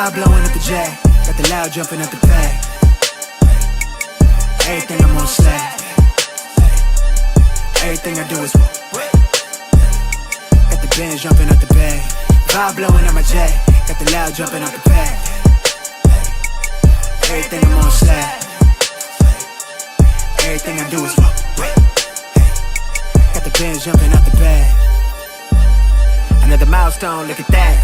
Vibe blowing at the jack, got the loud jumping at the pack. Everything I'm on slack. Everything I do is got the band jumping at the bag. Vibe blowing at my jack, got the loud jumping at the pack. Everything I'm on slack. Everything I do is got the band jumping at the bag. Another milestone, look at that.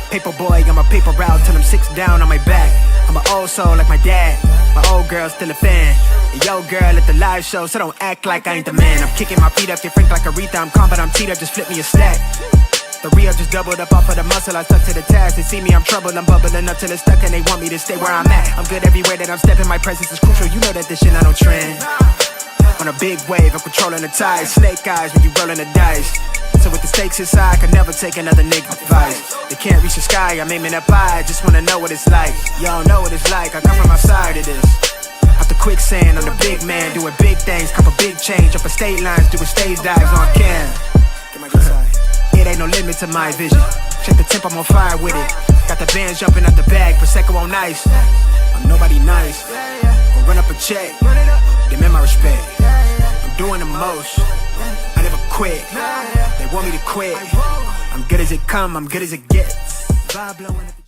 Paper boy, got my paper route till I'm 6 down on my back. I'm an old soul like my dad. My old girl's still a fan. And yo girl at the live show, so don't act like I ain't the man. I'm kicking my feet up, get frank like Aretha. I'm calm, but I'm teed up, just flip me a stack. The real just doubled up off of the muscle, I stuck to the task. They see me, I'm troubled, I'm bubbling up till it's stuck. And they want me to stay where I'm at. I'm good everywhere that I'm stepping, my presence is crucial. You know that this shit not no trend. On a big wave, I'm controlling the tide. Snake eyes when you rolling the dice. So with the stakes inside, I can never take another nigga advice. They can't reach the sky, I'm aiming up high. I just wanna know what it's like. Y'all know what it's like, I come from outside of this. Out the quicksand, I'm the big man, doing big things. Cop a big change, up a state lines, doing stage dives on cam. It ain't no limit to my vision. Check the temp, I'm on fire with it. Got the bands jumping out the bag, Prosecco on ice. I'm nobody nice, gonna run up a check. Demand my respect, I'm doing the most. I never quit, they want me to quit. I'm good as it come, I'm good as it gets. Vibe blowing at the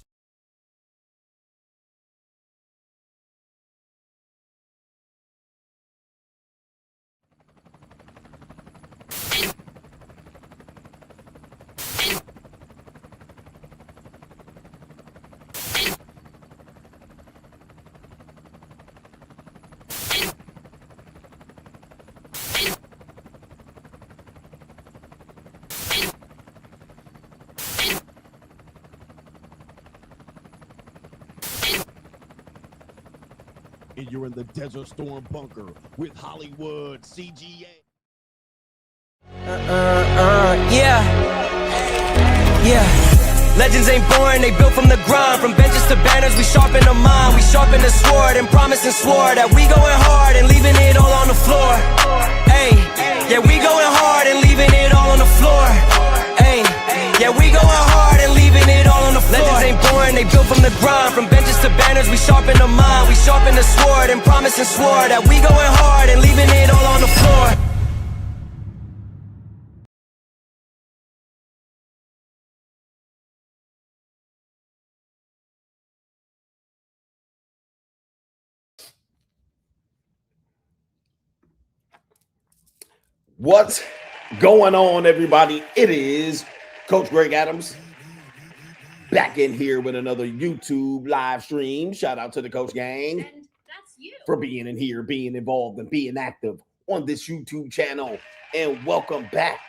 and you're in the Desert Storm bunker with Hollywood CGA. Yeah. Legends ain't born, they built from the grind. From benches to banners, we sharpen the mind. We sharpen the sword and promise and swore that we going hard and leaving it all on the floor. Ayy, yeah, we going hard and leaving it all on the floor. Ayy, yeah, we going hard and leaving it all on the floor. Legends ain't born, they built from the grind. From benches to banners, we sharpen the mind. We sharpen the sword and promise and swore that we going hard and leaving it all on the floor. What's going on, everybody? It is Coach Greg Adams back in here with another YouTube live stream. Shout out to the Coach Gang. And that's you. For being in here, being involved, and being active on this YouTube channel. And welcome back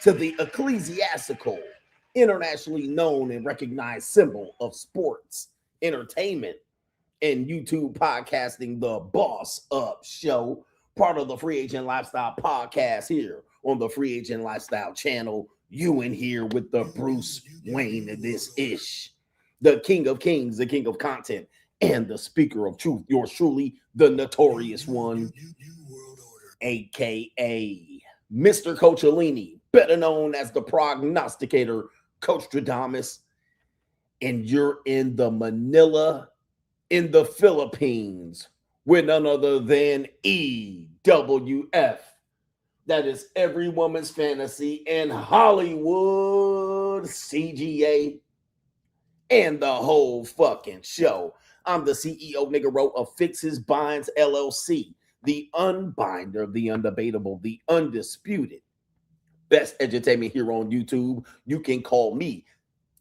to the Ecclesiastical, internationally known and recognized symbol of sports, entertainment, and YouTube podcasting, the Boss Up Show. Part of the Free Agent Lifestyle podcast here on the Free Agent Lifestyle channel. You in here with the Bruce Wayne of this ish, the King of Kings, the King of Content, and the Speaker of Truth. Yours truly, the Notorious One, aka Mr. Coachellini, better known as the Prognosticator, Coach Stradamus. And you're in the Manila, in the Philippines, with none other than EWF. That is every woman's fantasy and Hollywood CGA and the whole fucking show. I'm the CEO Nigero of Fixes Binds LLC, the unbinder, the undebatable, the undisputed best entertainment here on YouTube. You can call me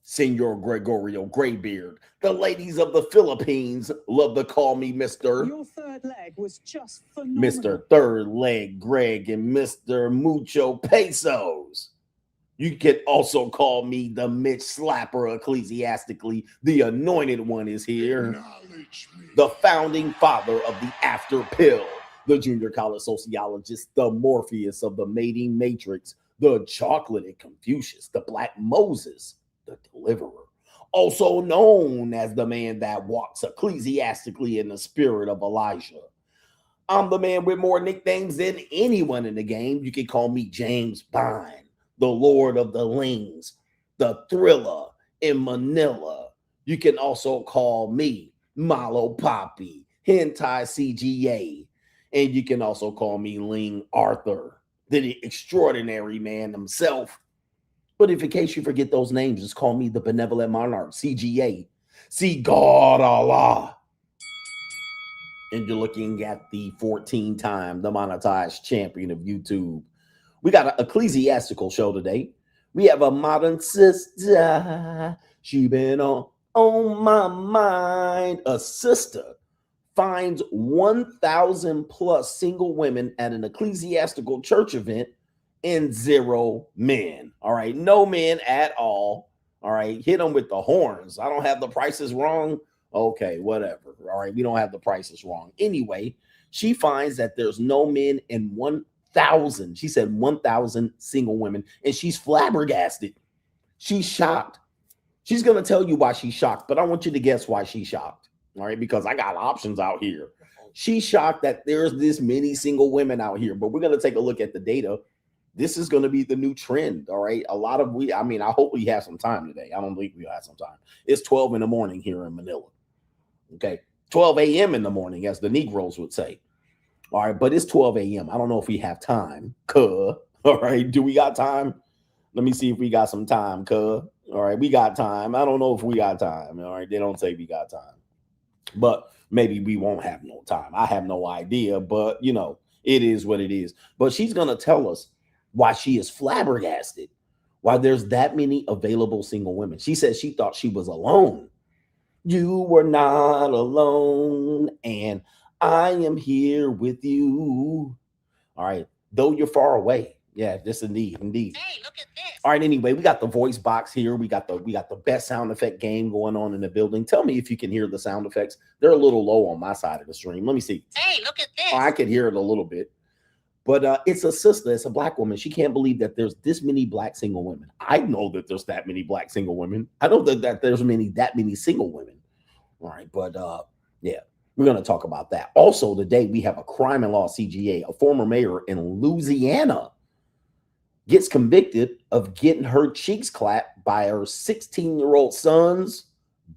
Senor Gregorio Graybeard. The ladies of the Philippines love to call me Mr. Your third leg was just phenomenal. Mr. Third Leg Greg and Mr. Mucho Pesos. You can also call me the Mitch Slapper Ecclesiastically. The anointed one is here. The founding father of the After Pill. The junior college sociologist. The Morpheus of the mating matrix. The chocolate Confucius. The Black Moses. The deliverer, also known as the man that walks ecclesiastically in the spirit of Elijah. I'm the man with more nicknames than anyone in the game. You can call me James Bond, the Lord of the Lings, the Thriller in Manila, You can also call me Malo Poppy, Hentai CGA, and you can also call me Ling Arthur, the extraordinary man himself. But if in case you forget those names, just call me the Benevolent Monarch, CGA. See God Allah. And you're looking at the 14-time demonetized champion of YouTube. We got an ecclesiastical show today. We have a modern sister. She been on my mind. A sister finds 1,000 plus single women at an ecclesiastical church event and 0 men. All right, no men at all. All right, hit them with the horns. I don't have the prices wrong. Okay, whatever. All right, we don't have the prices wrong. Anyway, she finds that there's no men in 1,000. She said 1,000 single women, and she's flabbergasted. She's shocked. She's going to tell you why she's shocked, but I want you to guess why she's shocked. All right, because I got options out here. She's shocked that there's this many single women out here, but we're going to take a look at the data. This is going to be the new trend. All right, I hope we have some time today. I don't think we'll have some time. It's 12 in the morning here in Manila. Okay, 12 a.m. in the morning, as the Negroes would say. All right, but it's 12 a.m. I don't know if we have time. All right, do we got time? Let me see if we got some time. All right, we got time. I don't know if we got time. All right, they don't say we got time, but maybe we won't have no time. I have no idea, but you know, it is what it is. But she's gonna tell us why she is flabbergasted, why there's that many available single women. She said she thought she was alone. You were not alone, and I am here with you. All right, though you're far away. Yeah, this indeed. Hey, look at this. All right, anyway, we got the voice box here. We got the best sound effect game going on in the building. Tell me if you can hear the sound effects. They're a little low on my side of the stream. Let me see. Hey, look at this. Oh, I can hear it a little bit. But it's a sister. It's a black woman. She can't believe that there's this many black single women. I know that there's that many black single women. I know that there's that many single women. All right, but yeah, we're going to talk about that. Also, today we have a crime and law CGA, a former mayor in Louisiana, gets convicted of getting her cheeks clapped by her 16-year-old son's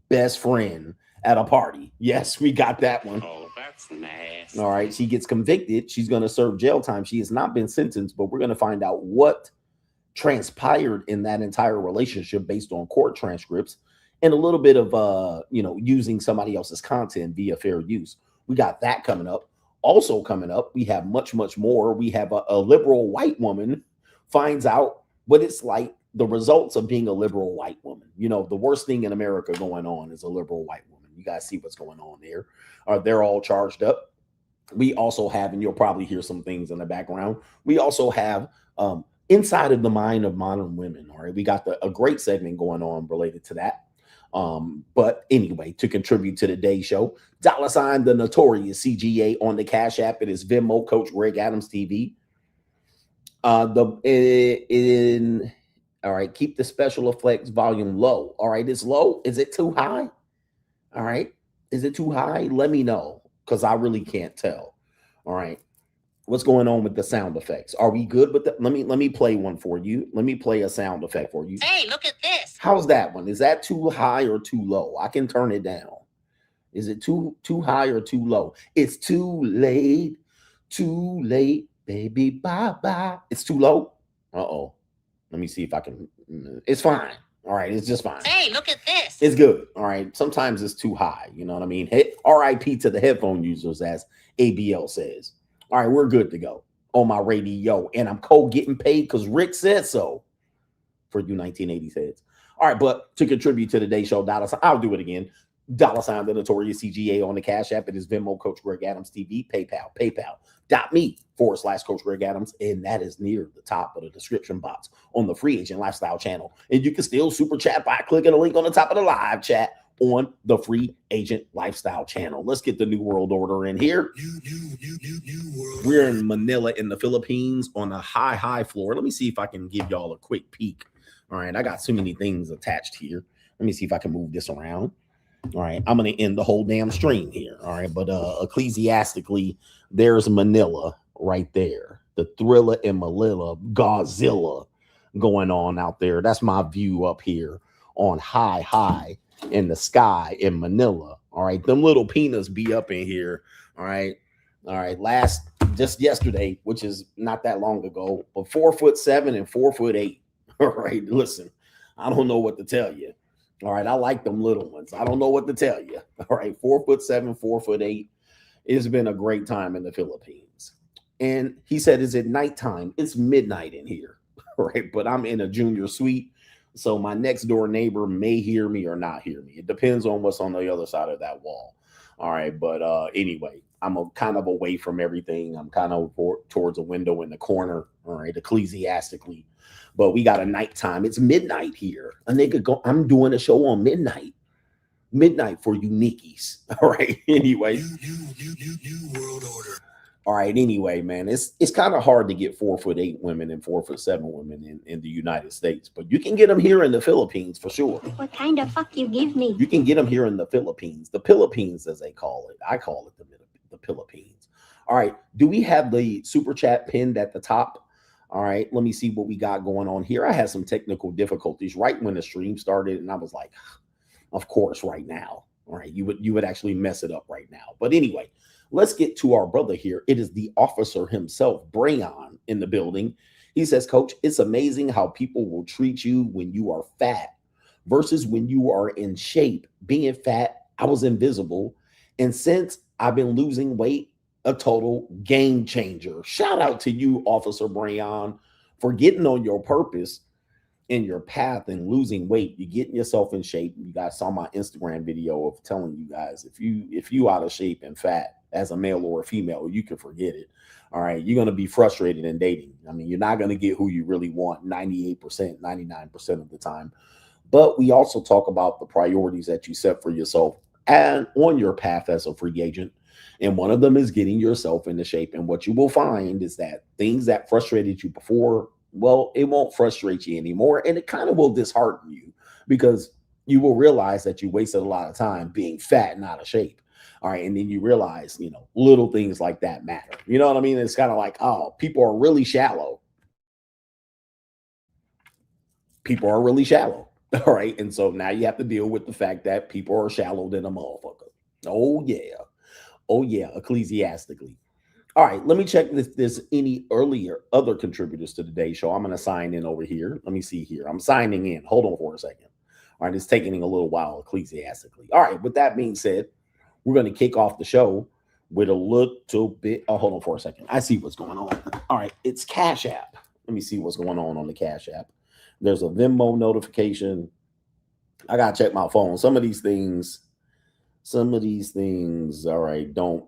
best friend at a party. Yes, we got that one. Oh, that's nasty. All right, she gets convicted. She's going to serve jail time. She has not been sentenced, but we're going to find out what transpired in that entire relationship based on court transcripts and a little bit of, using somebody else's content via fair use. We got that coming up. Also coming up, we have much, much more. We have a liberal white woman finds out what it's like, the results of being a liberal white woman. You know, the worst thing in America going on is a liberal white woman. You guys see what's going on there. They're all charged up. We also have, and you'll probably hear some things in the background, we also have inside of the mind of modern women. All right, we got a great segment going on related to that. But anyway, to contribute to today's show, $ the Notorious CGA on the Cash App. It is Venmo, Coach Greg Adams TV. All right, keep the special effects volume low. All right, it's low. Is it too high? All right, is it too high? Let me know, because I really can't tell. All right, what's going on with the sound effects? Are we good with that? Let me play one for you. Let me play a sound effect for you. Hey, look at this. How's that one? Is that too high or too low? I can turn it down. Is it too high or too low? It's too late, baby, bye-bye. It's too low? Uh-oh. Let me see if I can. It's fine. All right, it's just fine. Hey, look at this. It's good. All right, sometimes it's too high. You know what I mean? RIP to the headphone users, as ABL says. All right, we're good to go on my radio. And I'm getting paid because Rick said so, for you 1980s heads. All right, but to contribute to today's show, I'll do it again. $ the Notorious CGA on the Cash App. It is Venmo, Coach Greg Adams TV, paypal.me/Coach Greg Adams. And that is near the top of the description box on the Free Agent Lifestyle channel. And you can still super chat by clicking the link on the top of the live chat on the Free Agent Lifestyle channel. Let's get the New World Order in here. We're in Manila in the Philippines on a high floor. Let me see if I can give y'all a quick peek. All right, I got so many things attached here. Let me see if I can move this around. All right, I'm going to end the whole damn stream here. All right, but ecclesiastically, there's Manila right there. The Thriller in Manila, Godzilla going on out there. That's my view up here on high in the sky in Manila. All right, them little peanuts be up in here. All right, just yesterday, which is not that long ago, but 4'7" and 4'8". All right, listen, I don't know what to tell you. All right, I like them little ones. I don't know what to tell you. All right, 4'7", 4'8". It's been a great time in the Philippines. And he said, is it nighttime? It's midnight in here. All right, but I'm in a junior suite. So my next door neighbor may hear me or not hear me. It depends on what's on the other side of that wall. All right, but anyway, I'm kind of away from everything. I'm kind of towards a window in the corner. All right, ecclesiastically. But we got a nighttime. It's midnight here. A nigga go. I'm doing a show on midnight. Midnight for unikies. All right. Anyway. New world order. All right. Anyway, man, it's kind of hard to get 4'8" women and 4'7" women in the United States, but you can get them here in the Philippines for sure. What kind of fuck you give me? You can get them here in the Philippines. The Philippines, as they call it. I call it the Philippines. All right. Do we have the super chat pinned at the top? All right. Let me see what we got going on here. I had some technical difficulties right when the stream started, and I was like, of course, right now. All right. You would actually mess it up right now. But anyway, let's get to our brother here. It is the officer himself, Barren, in the building. He says, Coach, it's amazing how people will treat you when you are fat versus when you are in shape. Being fat, I was invisible. And since I've been losing weight, a total game changer. Shout out to you, Officer Barren, for getting on your purpose in your path and losing weight. You're getting yourself in shape. You guys saw my Instagram video of telling you guys, if you out of shape and fat as a male or a female, you can forget it. All right. You're going to be frustrated in dating. I mean, you're not going to get who you really want 98%, 99% of the time. But we also talk about the priorities that you set for yourself and on your path as a free agent. And one of them is getting yourself into shape. And what you will find is that things that frustrated you before, well, it won't frustrate you anymore. And it kind of will dishearten you because you will realize that you wasted a lot of time being fat and out of shape. All right. And then you realize, little things like that matter. You know what I mean? It's kind of like, oh, people are really shallow. People are really shallow. All right. And so now you have to deal with the fact that people are shallow than a motherfucker. Oh, yeah. Oh, yeah. Ecclesiastically. All right, let me check if there's any other contributors to today's show. I'm going to sign in over here. Let me see here. I'm signing in. Hold on for a second. All right, it's taking a little while ecclesiastically. All right, with that being said, we're going to kick off the show with a little bit. Oh, hold on for a second. I see what's going on. All right, it's Cash App. Let me see what's going on the Cash App. There's a Venmo notification. I got to check my phone. Some of these things, all right, don't.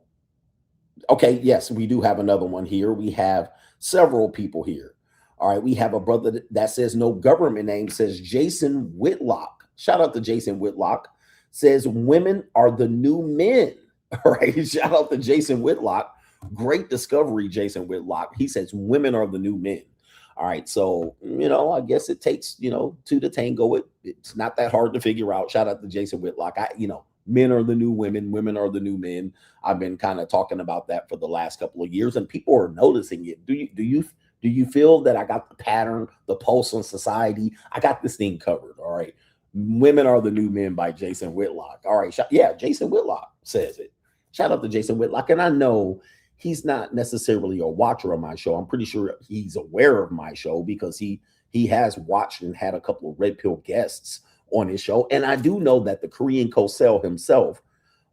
Okay, yes, we do have another one here. We have several people here. All right, we have a brother that says no government name, says Jason Whitlock. Shout out to Jason Whitlock. Says women are the new men. All right, shout out to Jason Whitlock. Great discovery, Jason Whitlock. He says women are the new men. All right, so, I guess it takes, two to tango. It's not that hard to figure out. Shout out to Jason Whitlock. Men are the new women. Women are the new men. I've been kind of talking about that for the last couple of years, and people are noticing it. Do you feel that I got the pattern, the pulse on society? I got this thing covered. All right. Women are the new men by Jason Whitlock. All right. Yeah, Jason Whitlock says it. Shout out to Jason Whitlock. And I know he's not necessarily a watcher of my show. I'm pretty sure he's aware of my show because he has watched and had a couple of red pill guests on his show. And I do know that the Korean Cosell himself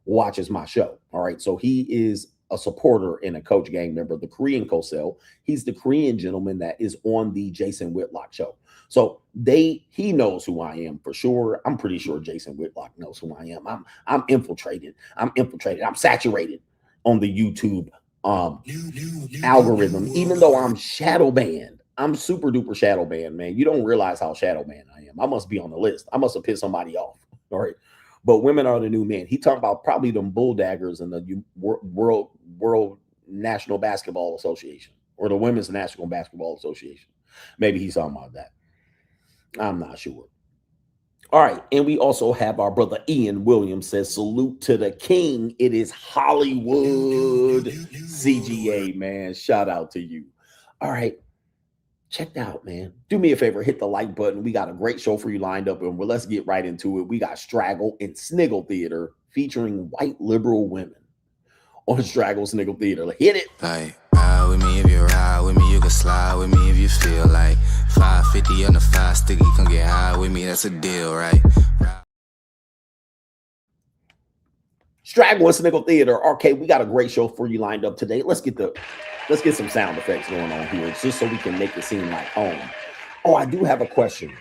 watches my show. All right. So he is a supporter and a Coach Gang member, the Korean Cosell. He's the Korean gentleman that is on the Jason Whitlock show. So he knows who I am for sure. I'm pretty sure Jason Whitlock knows who I am. I'm infiltrated. I'm saturated on the YouTube algorithm, even though I'm shadow banned. I'm super duper shadow banned, man. You don't realize how shadow banned I am. I must be on the list. I must have pissed somebody off. All right. But women are the new men. He talked about probably them bull daggers in the World National Basketball Association or the Women's National Basketball Association. Maybe he's talking about that. I'm not sure. All right. And we also have our brother Ian Williams says, salute to the king. It is Hollywood CGA, man. Shout out to you. All right. check that out, man. Do me a favor, hit the like button. We got a great show for you lined up, and let's get right into it. We got Straggle and Sniggle Theater featuring white liberal women on Straggle Sniggle Theater. Hit it. Like, ride with me if you ride with me, you can slide with me if you feel like 550 on the 5 sticky, come get high with me, that's a deal, right? Straggle and Sniggle Theater. Okay, we got a great show for you lined up today. Let's get some sound effects going on here, just so we can make it seem like home. Oh, I do have a question.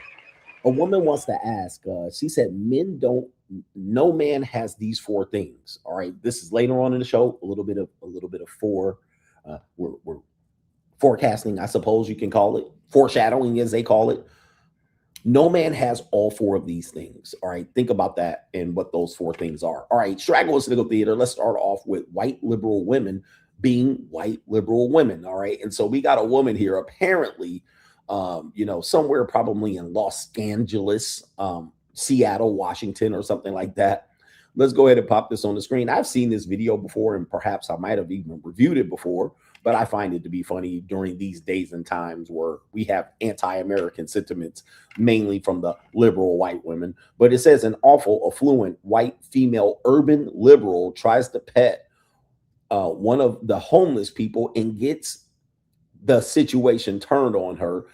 A woman wants to ask. She said, no man has these 4 things. All right, this is later on in the show. A little bit of 4. We're forecasting, I suppose you can call it, foreshadowing as they call it. No man has all 4 of these things. All right, think about that and what those 4 things are. All right, Straggle and Sniggle Theater. Let's start off with white liberal women being white liberal women. All right, and so we got a woman here apparently, somewhere probably in Los Angeles, Seattle, Washington, or something like that. Let's go ahead and pop this on the screen. I've seen this video before, and perhaps I might have even reviewed it before, but I find it to be funny during these days and times where we have anti-American sentiments, mainly from the liberal white women. But it says, an awful, affluent, white, female, urban liberal tries to pet one of the homeless people and gets the situation turned on her.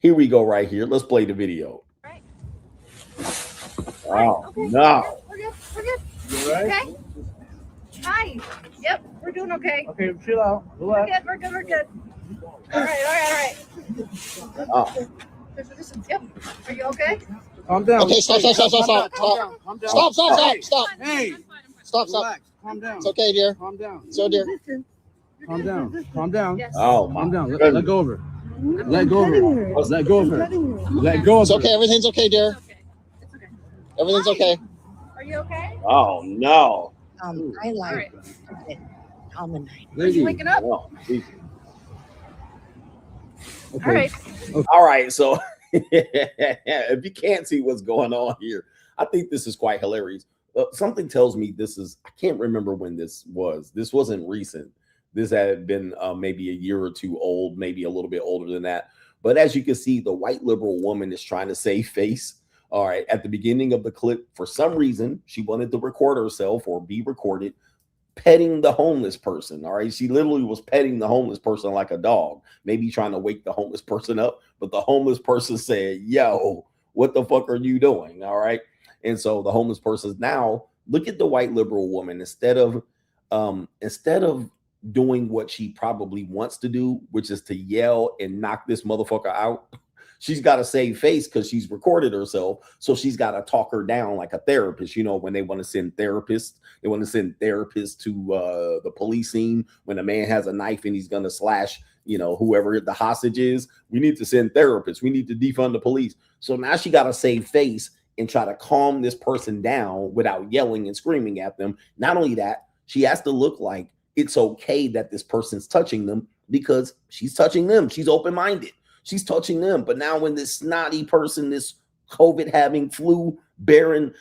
Here we go right here. Let's play the video. Right. Wow. Okay. No. We're good. We're good. You all right? Okay. Hi. Yep. We're doing okay. Okay, chill out. Relax. We're good. We're good. All right. Oh. Yep. Are you okay? Calm down. Okay, stop. Calm down. Stop. Hey. Stop. Relax. Calm down. It's okay, dear. Calm down. So, dear. Calm down. Calm down. Yes. Oh, my Calm down. goodness. Let go of her. Let go of her. Let go of her. Let go of It's her. okay. Everything's okay, dear. It's okay. Everything's okay. Are you okay? Oh, no. I like it. Are Lady. you waking up? Oh, geez. Okay. All right. All right, so if you can't see what's going on here, I think this is quite hilarious. Something tells me I can't remember when this was. This wasn't recent. This had been maybe a year or 2 old, maybe a little bit older than that. But as you can see, the white liberal woman is trying to save face. All right, at the beginning of the clip, for some reason, she wanted to record herself or be recorded petting the homeless person. All right, she literally was petting the homeless person like a dog, maybe trying to wake the homeless person up. But the homeless person said, yo, what the fuck are you doing? All right. And so the homeless person's now, look at the white liberal woman, instead of doing what she probably wants to do, which is to yell and knock this motherfucker out. She's got to save face because she's recorded herself. So she's got to talk her down like a therapist. You know, when they want to send therapists, to the police scene. When a man has a knife and he's going to slash, whoever the hostage is, we need to send therapists. We need to defund the police. So now she got to save face and try to calm this person down without yelling and screaming at them. Not only that, she has to look like it's okay that this person's touching them because she's touching them. She's open-minded. She's touching them. But now when this snotty person, this COVID having flu, barren,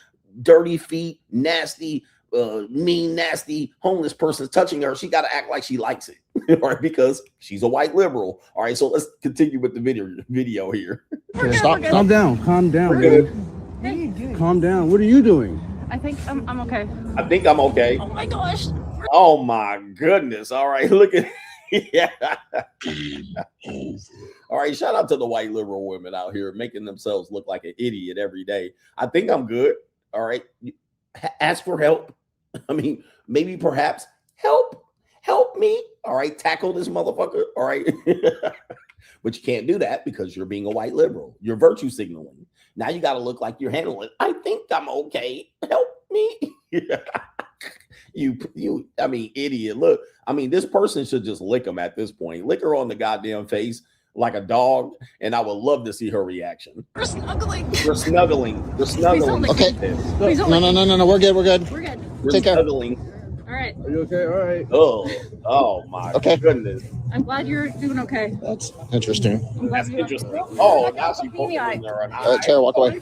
dirty feet, nasty, mean, nasty homeless person is touching her, she got to act like she likes it. All right, because she's a white liberal. All right, so let's continue with the video here. Stop. Calm down. Calm down, man. Calm down. What are you doing? I think I'm okay. I think I'm okay. Oh my gosh. Oh my goodness. All right, look at yeah. All right, shout out to the white liberal women out here making themselves look like an idiot every day. I think I'm good. All right, ask for help. I mean, maybe perhaps help me. All right, tackle this motherfucker. All right. But you can't do that because you're being a white liberal. You're virtue signaling. Now you got to look like you're handling it. I think I'm okay. Help me. I mean, idiot. Look, I mean, this person should just lick him at this point. Lick her on the goddamn face like a dog, and I would love to see her reaction. We're snuggling. They're snuggling. They're snuggling. Okay. No. We're good. We're good. They're Take care. snuggling. All right. Are you okay? All right. Oh my goodness. I'm glad you're doing okay. That's interesting. That's interesting. Oh, now she poking in there. Tara, walk away.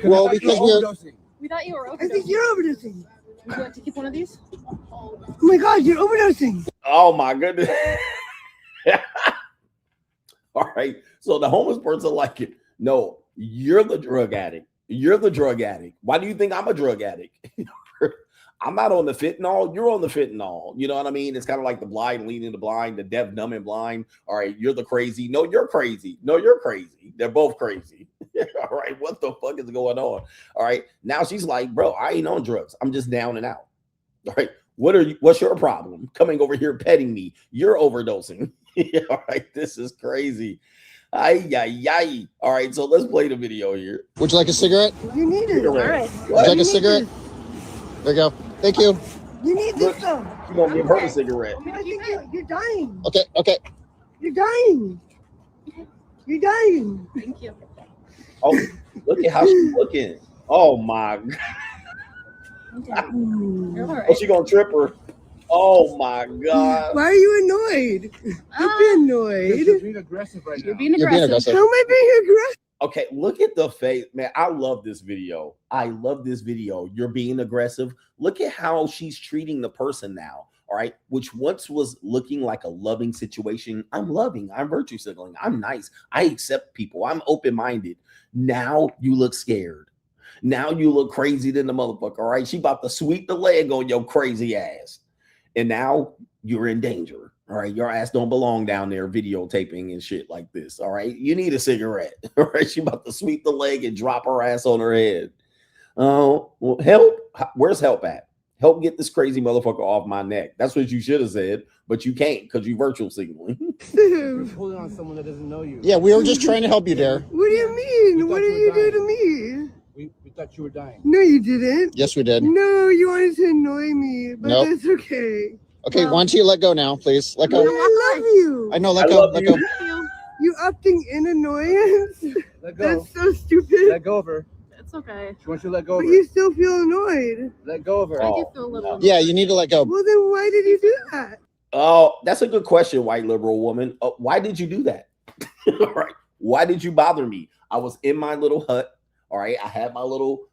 Well, because We thought you were overdosing. I think you're overdosing. Would you like to keep one of these? Oh my God, you're overdosing. Oh my goodness. All right. So the homeless person like it. No, you're the drug addict. You're the drug addict. Why do you think I'm a drug addict? I'm not on the fentanyl. You're on the fentanyl. You know what I mean? It's kind of like the blind leading the blind, the deaf, dumb, and blind. All right, you're the crazy. No, you're crazy. No, you're crazy. They're both crazy. All right, what the fuck is going on? All right, now she's like, bro, I ain't on drugs. I'm just down and out. All right, what's your problem? Coming over here petting me. You're overdosing. All right, this is crazy. Ay, ay, ay. All right, so let's play the video here. Would you like a cigarette? You need it. All right. Would you like a cigarette? There you go. Thank you. You need this stuff. You're going to give her a cigarette. I think you're dying. Okay, okay. You're dying. You're dying. Thank you. Oh, look at how she's looking. Oh, my God. You're all right. Oh, she going to trip her. Oh, my God. Why are you annoyed? You've been annoyed. You're being aggressive right now. You're being aggressive. How am I being aggressive? Okay, look at the face, man. I love this video. I love this video. You're being aggressive. Look at how she's treating the person now. All right, which once was looking like a loving situation. I'm loving. I'm virtue signaling. I'm nice. I accept people. I'm open-minded. Now you look scared. Now you look crazy than the motherfucker. All right, she about to sweep the leg on your crazy ass, and now you're in danger. All right, your ass don't belong down there videotaping and shit like this. All right, you need a cigarette. All right, she about to sweep the leg and drop her ass on her head. Oh, well, help. Where's help at? Help get this crazy motherfucker off my neck. That's what you should have said, but you can't because you virtual signaling. You're pulling on someone that doesn't know you. Yeah, we were just trying to help you, Dare. What do you mean? What did you do to me? We thought you were dying. No, you didn't. Yes, we did. No, you wanted to annoy me, but Nope. that's okay. Okay, why don't you let go now, please? Let go. I love you. I know, let I go, love let you. go. You opting in annoyance? Let go. That's so stupid. Let go of her. It's okay. She wants you to let go But of her. you still feel annoyed. Let go of her. I do feel a little. Yeah, you need to let go. Well, then why did you do that? Oh, that's a good question, white liberal woman. Why did you do that? All right. Why did you bother me? I was in my little hut. All right. I had my little,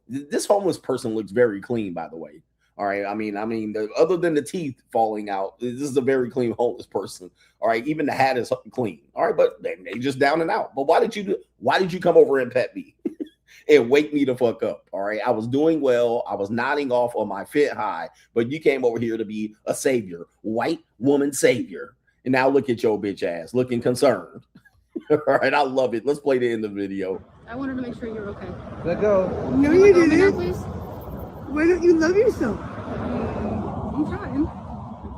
this homeless person looks very clean, by the way. All right. I mean, other than the teeth falling out, this is a very clean homeless person. All right. Even the hat is clean. All right. But they just down and out. But why did you come over and pet me and wake me the fuck up? All right. I was doing well. I was nodding off on my fit high, but you came over here to be a savior, white woman savior. And now look at your bitch ass looking concerned. All right. I love it. Let's play the end of the video. I wanted to make sure you're okay. Let go. No, you Let go now, didn't. please. Why don't you love yourself? I'm trying.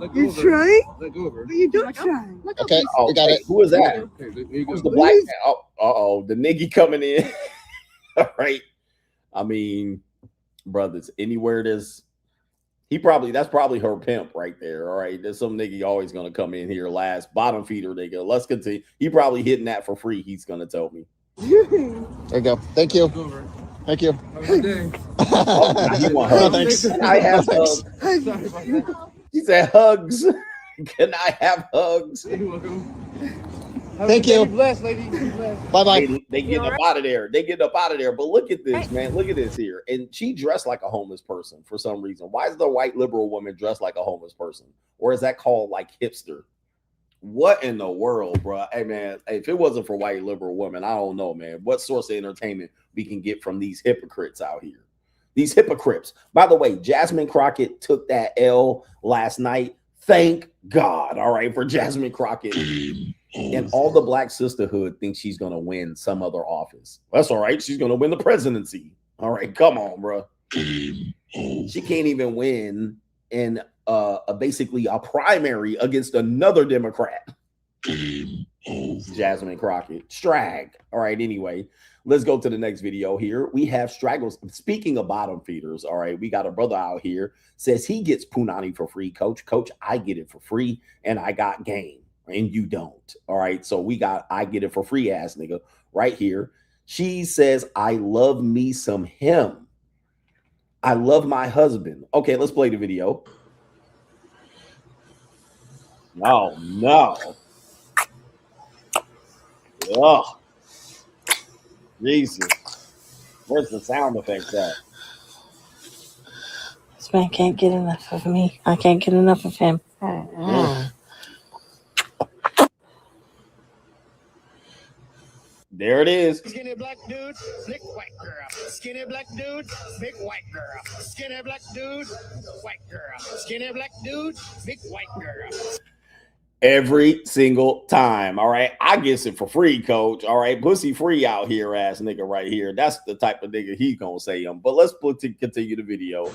Let go You're of her. trying, Let go of her. but you don't Let go. try. Let go, Okay, please. we got it. Who is that? Okay, there you go. Who's the black man? Oh, the nigga coming in. All right. I mean, brothers, anywhere that's probably her pimp right there. All right. There's some nigga always gonna come in here last, bottom feeder nigga. Let's continue. He probably hitting that for free. He's gonna tell me. There you go. Thank you. Let go of her. Thank you. Have a good day. Oh, now he want No, hugs. thanks. Can I have No, thanks. hugs? Sorry about that. He said hugs. Can I have hugs? You're welcome. Have a Thank good day. you. Be blessed, lady. Be blessed. Bye-bye. They get up out of there. They get up out of there. But look at this, man. Look at this here. And she dressed like a homeless person for some reason. Why is the white liberal woman dressed like a homeless person? Or is that called like hipster? What in the world, bro? Hey, man, if it wasn't for white liberal women, I don't know, man. What source of entertainment we can get from these hypocrites out here? These hypocrites. By the way, Jasmine Crockett took that L last night. Thank God, all right, for Jasmine Crockett. And all the black sisterhood thinks she's going to win some other office. That's all right. She's going to win the presidency. All right, come on, bro. She can't even win in basically a primary against another Democrat. Jasmine Crockett. Strag. All right, anyway, let's go to the next video here. We have Straggles. Speaking of bottom feeders, all right, we got a brother out here says he gets punani for free. Coach, I get it for free, and I got game, and you don't. All right, so we got I get it for free ass nigga right here. She says, I love me some him. I love my husband. Okay, let's play the video. Oh, no. Oh, Jesus. Where's the sound effects at? This man can't get enough of me. I can't get enough of him. There it is. Skinny black dude, thick white girl. Skinny black dude, big white girl. Skinny black dude, white girl. Skinny black dude, big white girl. Every single time. All right. I gets it for free, coach. All right. Pussy free out here, ass nigga right here. That's the type of nigga he gonna say him. But let's continue the video.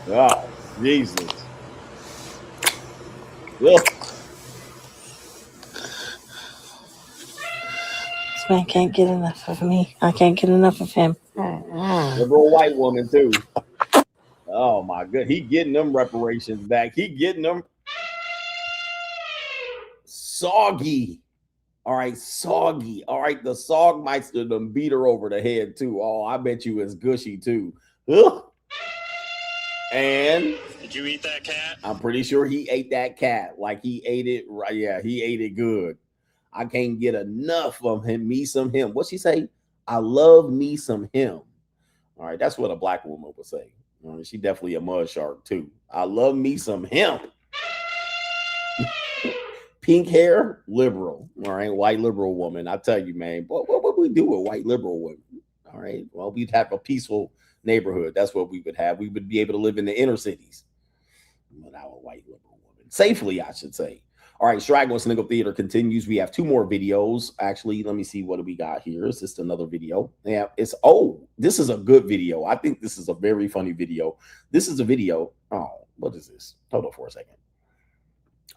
Oh, Jesus. Ugh. This man can't get enough of me. I can't get enough of him. Liberal white woman, too. Oh, my God. He getting them reparations back. He getting them soggy. All right, soggy. All right, the Sogmeister done beat her over the head, too. Oh, I bet you it's gushy, too. Ugh. And did you eat that cat? I'm pretty sure he ate that cat. Like he ate it right. Yeah, he ate it good. I can't get enough of him. Me some him. What's she say? I love me some him. All right, that's what a black woman would say. She definitely a mud shark too. I love me some him. Pink hair, liberal. All right, white liberal woman. I tell you, man, what would we do with white liberal women? All right, well, we'd have a peaceful neighborhood. That's what we would have. We would be able to live in the inner cities without a white liberal woman. Safely, I should say. All right, Straggle and Sniggle Theater continues. We have 2 more videos. Actually, let me see what do we got here. It's just another video. Yeah, this is a good video. I think this is a very funny video. This is a video. Oh, what is this? Hold on for a second.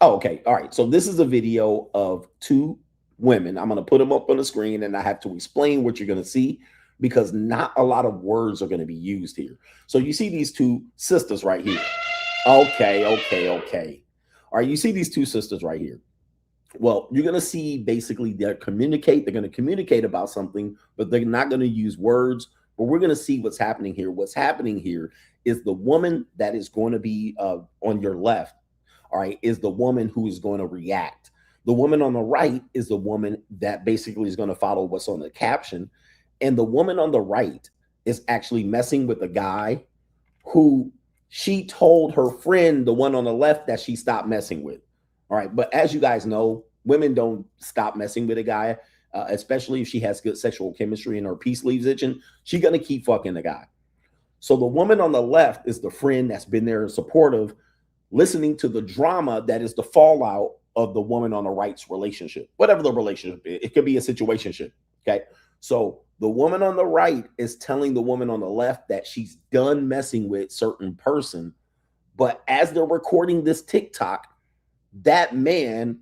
Oh, okay. All right. So this is a video of 2 women. I'm going to put them up on the screen and I have to explain what you're going to see, because not a lot of words are going to be used here. So you see these 2 sisters right here. Okay. All right, you see these 2 sisters right here. Well, you're going to see basically they're going to communicate about something, but they're not going to use words. But we're going to see what's happening here. What's happening here is the woman that is going to be on your left, all right, is the woman who is going to react. The woman on the right is the woman that basically is going to follow what's on the caption. And the woman on the right is actually messing with a guy who she told her friend, the one on the left, that she stopped messing with. All right. But as you guys know, women don't stop messing with a guy, especially if she has good sexual chemistry and her peace leaves itching. She's going to keep fucking the guy. So the woman on the left is the friend that's been there and supportive, listening to the drama that is the fallout of the woman on the right's relationship, whatever the relationship is. It could be a situationship. Okay. So the woman on the right is telling the woman on the left that she's done messing with certain person. But as they're recording this TikTok, that male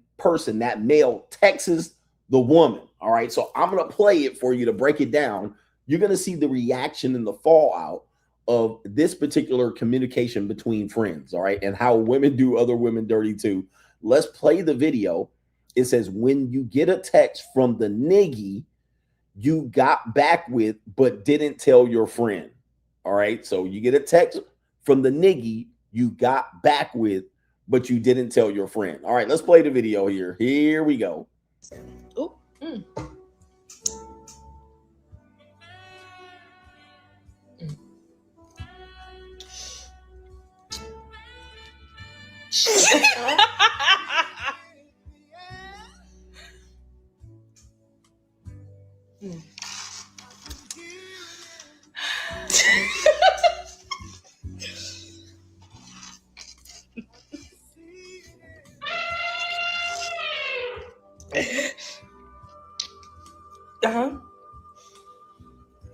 texts the woman. All right. So I'm going to play it for you to break it down. You're going to see the reaction and the fallout of this particular communication between friends. All right. And how women do other women dirty too. Let's play the video. It says, when you get a text from the niggy you got back with, but didn't tell your friend. All right. So you get a text from the niggy you got back with, but you didn't tell your friend. All right. Let's play the video here. Here we go. Ooh. Mm.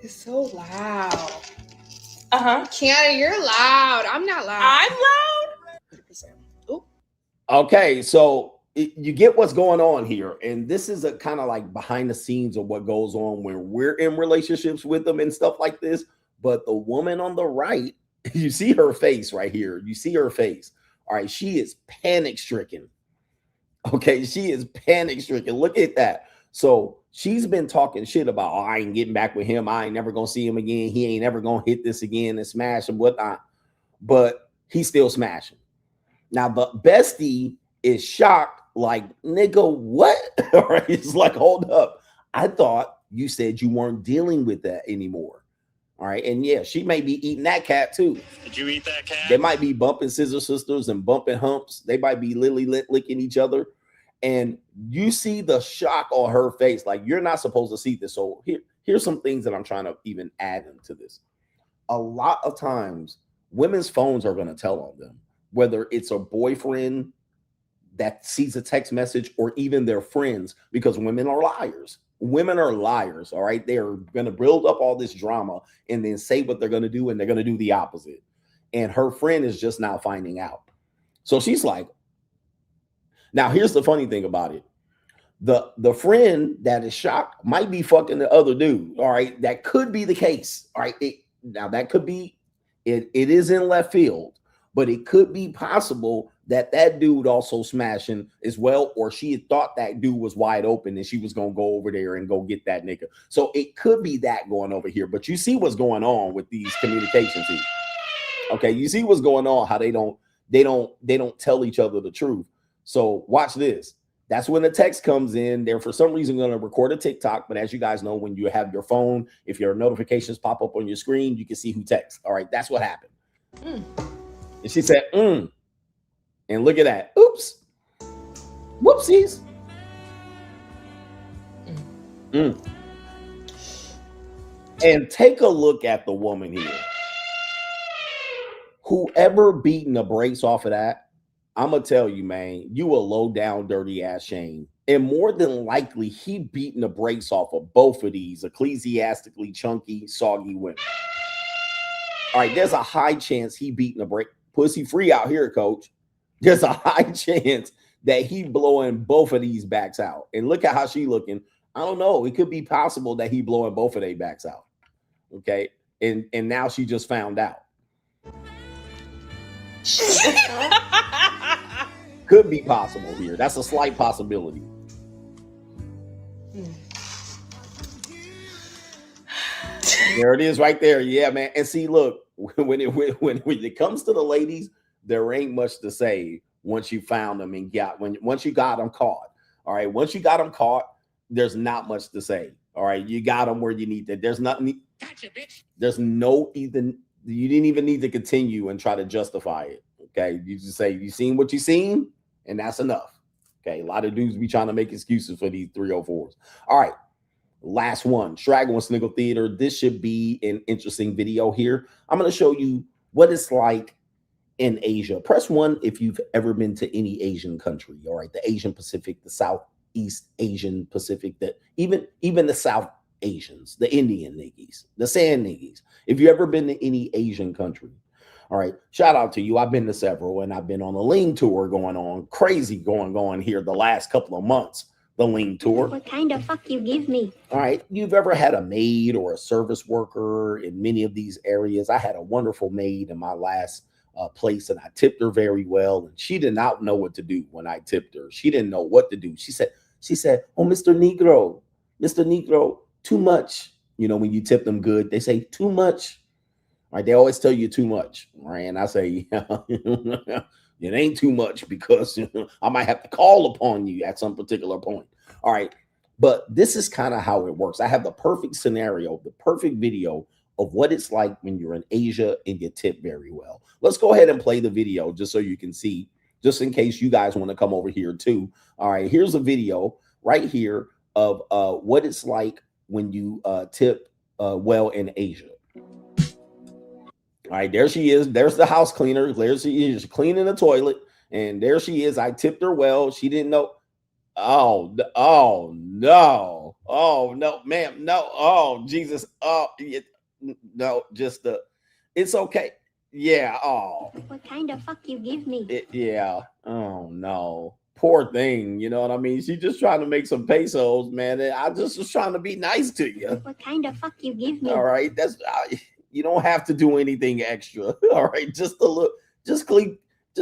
It's so loud. Kiana, you're loud. I'm not loud. I'm loud. 100%. Ooh. Okay, so you get what's going on here, and this is a kind of like behind the scenes of what goes on when we're in relationships with them and stuff like this. But the woman on the right, you see her face right here. You see her face. All right, she is panic stricken. Okay, she is panic stricken. Look at that. So she's been talking shit about, oh, I ain't getting back with him. I ain't never gonna see him again. He ain't ever gonna hit this again and smash and whatnot. But he's still smashing. Now the bestie is shocked, like, nigga, what? All right, it's like, hold up. I thought you said you weren't dealing with that anymore. All right, and yeah, she may be eating that cat too. Did you eat that cat? They might be bumping scissor sisters and bumping humps. They might be licking each other. And you see the shock on her face. Like, you're not supposed to see this. So here's some things that I'm trying to even add into this. A lot of times, women's phones are going to tell on them, whether it's a boyfriend that sees a text message or even their friends, because women are liars. Women are liars, all right? They're going to build up all this drama and then say what they're going to do, and they're going to do the opposite. And her friend is just now finding out. So she's like, now here's the funny thing about it. The friend that is shocked might be fucking the other dude, all right? That could be the case, all right? Now that could be, it is in left field, but it could be possible that dude also smashing as well, or she had thought that dude was wide open and she was going to go over there and go get that nigga. So it could be that going over here, but you see what's going on with these communications here. Okay, you see what's going on, how they don't tell each other the truth. So watch this. That's when the text comes in. They're for some reason going to record a TikTok, but as you guys know, when you have your phone, if your notifications pop up on your screen, you can see who texts. All right, that's what happened. And she said, and look at that. Oops. Whoopsies. And take a look at the woman here. Whoever beating the brakes off of that, I'm going to tell you, man, you a low down, dirty ass shame. And more than likely, he beating the brakes off of both of these ecclesiastically chunky, soggy women. All right, there's a high chance he beating the brake. Pussy free out here, coach. There's a high chance that he blowing both of these backs out. And look at how she looking. I don't know. It could be possible that he blowing both of their backs out. Okay. And now she just found out. Could be possible here. That's a slight possibility. There it is right there. Yeah, man. And see, look, when it comes to the ladies, there ain't much to say once you found them and once you got them caught. All right. Once you got them caught, there's not much to say. All right. You got them where you need to. There's nothing. There's no even. You didn't even need to continue and try to justify it. Okay. You just say, you seen what you seen, and that's enough. Okay. A lot of dudes be trying to make excuses for these 304s. All right. Last one, Straggle and Sniggle Theater. This should be an interesting video here. I'm going to show you what it's like in Asia. Press 1 if you've ever been to any Asian country. All right. The Asian Pacific, the Southeast Asian Pacific, even the South Asians, the Indian niggies, the Sand niggies. If you've ever been to any Asian country, all right, shout out to you. I've been to several, and I've been on a Lean tour going on, crazy going on here the last couple of months, the Lean tour. What kind of fuck you give me? All right, you've ever had a maid or a service worker in many of these areas? I had a wonderful maid in my last place, and I tipped her very well, and she did not know what to do when I tipped her. She didn't know what to do. She said, oh, Mr. Negro, too much. You know, when you tip them good, they say too much. All right, they always tell you too much. Right, and I say, it ain't too much, because I might have to call upon you at some particular point. All right, but this is kind of how it works. I have the perfect scenario, the perfect video of what it's like when you're in Asia and you tip very well. Let's go ahead and play the video just so you can see, just in case you guys want to come over here too. All right, here's a video right here of what it's like when you tip well in Asia. All right, there she is. There's the house cleaner. There she is cleaning the toilet. And there she is. I tipped her well. She didn't know. Oh no, ma'am. No. Oh, Jesus. Oh, no, just it's okay. Yeah. Oh. What kind of fuck you give me? Yeah. Oh no. Poor thing. You know what I mean? She's just trying to make some pesos, man. And I just was trying to be nice to you. What kind of fuck you give me? All right. That's you don't have to do anything extra. All right. Just a look. Just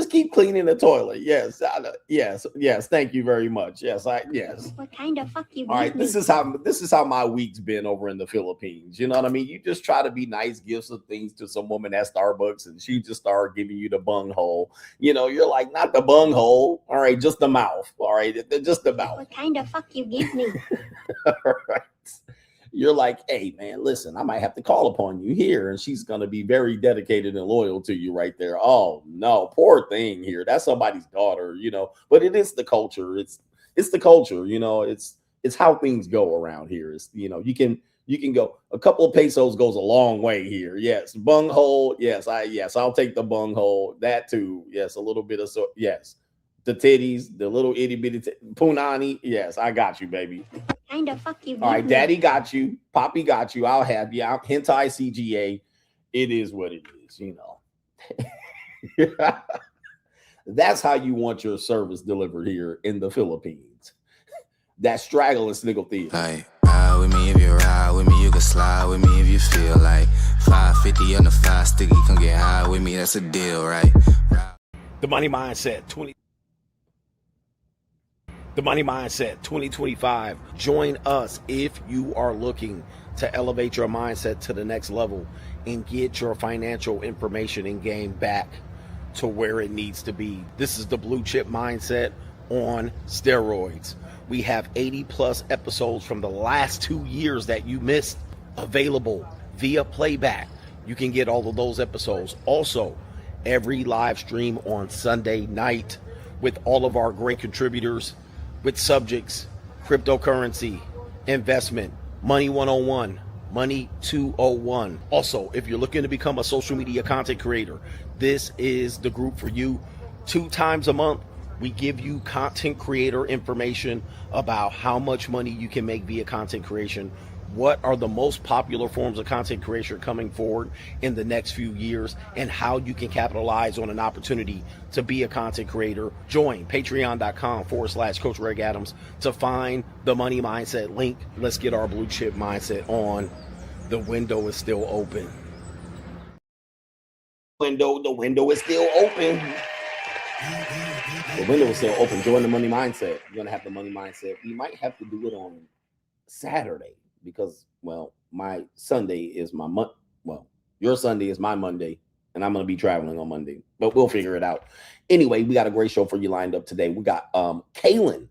keep cleaning the toilet. Yes. Yes. Thank you very much. Yes. Yes. What kind of fuck you give me? All right. This is how my week's been over in the Philippines. You know what I mean? You just try to be nice, give some things to some woman at Starbucks, and she just start giving you the bung hole. You know, you're like, not the bung hole. All right. Just the mouth. All right. Just the mouth. What kind of fuck you give me? All right. You're like, hey, man, listen, I might have to call upon you here. And she's going to be very dedicated and loyal to you right there. Oh, no, poor thing here. That's somebody's daughter, you know, but it is the culture. It's it's the culture, you know, it's how things go around here. It's, you know, you can go a couple of pesos goes a long way here. Yes, bunghole. Yes, I'll take the bunghole. That too. Yes, a little bit of yes. The titties, the little itty bitty punani. Yes, I got you, baby. Kinda fuck you. All right, daddy got you. Poppy got you. I'll have you. Hentai CGA. It is what it is, you know. That's how you want your service delivered here in the Philippines. That Straggle and Sniggle theater. Like, ride with me if you ride with me, you can slide with me if you feel like 550 on the 5 sticky, come get high with me, that's a deal, right? The Money Mindset 2025. Join us if you are looking to elevate your mindset to the next level and get your financial information and game back to where it needs to be. This is the Blue Chip Mindset on steroids. We have 80 plus episodes from the last 2 years that you missed available via playback. You can get all of those episodes. Also, every live stream on Sunday night with all of our great contributors with subjects, cryptocurrency, investment, money 101, money 201. Also, if you're looking to become a social media content creator, this is the group for you. 2 times a month, we give you content creator information about how much money you can make via content creation. What are the most popular forms of content creation coming forward in the next few years, and how you can capitalize on an opportunity to be a content creator. Join patreon.com/Coach Greg Adams to find the Money Mindset link. Let's get our Blue Chip Mindset on. The window is still open. The window is still open. The window is still open. Join the Money Mindset. You're gonna have the Money Mindset. We might have to do it on Saturday because, well, my Sunday is my your Sunday is my Monday, and I'm gonna be traveling on Monday. But we'll figure it out. Anyway, we got a great show for you lined up today. We got Kaylin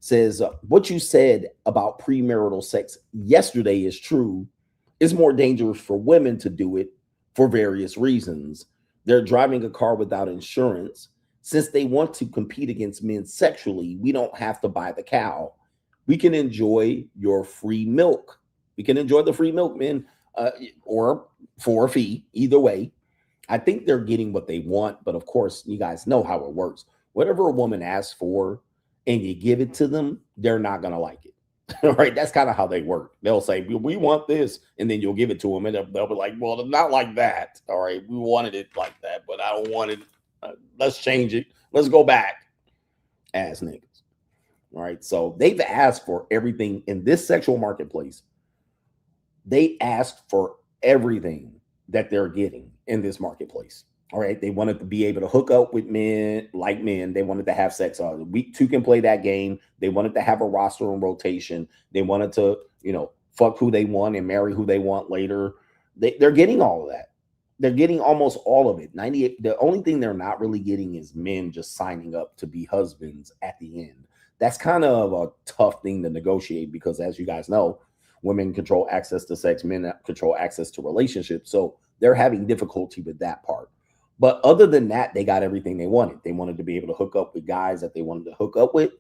says what you said about premarital sex yesterday is true. It's more dangerous for women to do it for various reasons. They're driving a car without insurance. Since they want to compete against men sexually, we don't have to buy the cow. We can enjoy your free milk. We can enjoy the free milk, men, or for a fee. Either way, I think they're getting what they want. But of course, you guys know how it works. Whatever a woman asks for and you give it to them, they're not going to like it. All right, that's kind of how they work. They'll say, we want this, and then you'll give it to them, and they'll be like, well, not like that. All right, we wanted it like that, but I don't want it. Let's change it. Let's go back. Ass niggas. All right, so they've asked for everything in this sexual marketplace. They asked for everything that they're getting in this marketplace. All right, they wanted to be able to hook up with men like men. They wanted to have sex. Week 2 can play that game. They wanted to have a roster and rotation. They wanted to, fuck who they want and marry who they want later. They're getting all of that. They're getting almost all of it. 98. The only thing they're not really getting is men just signing up to be husbands at the end. That's kind of a tough thing to negotiate because, as you guys know, women control access to sex, men control access to relationships. So they're having difficulty with that part. But other than that, they got everything they wanted. They wanted to be able to hook up with guys that they wanted to hook up with.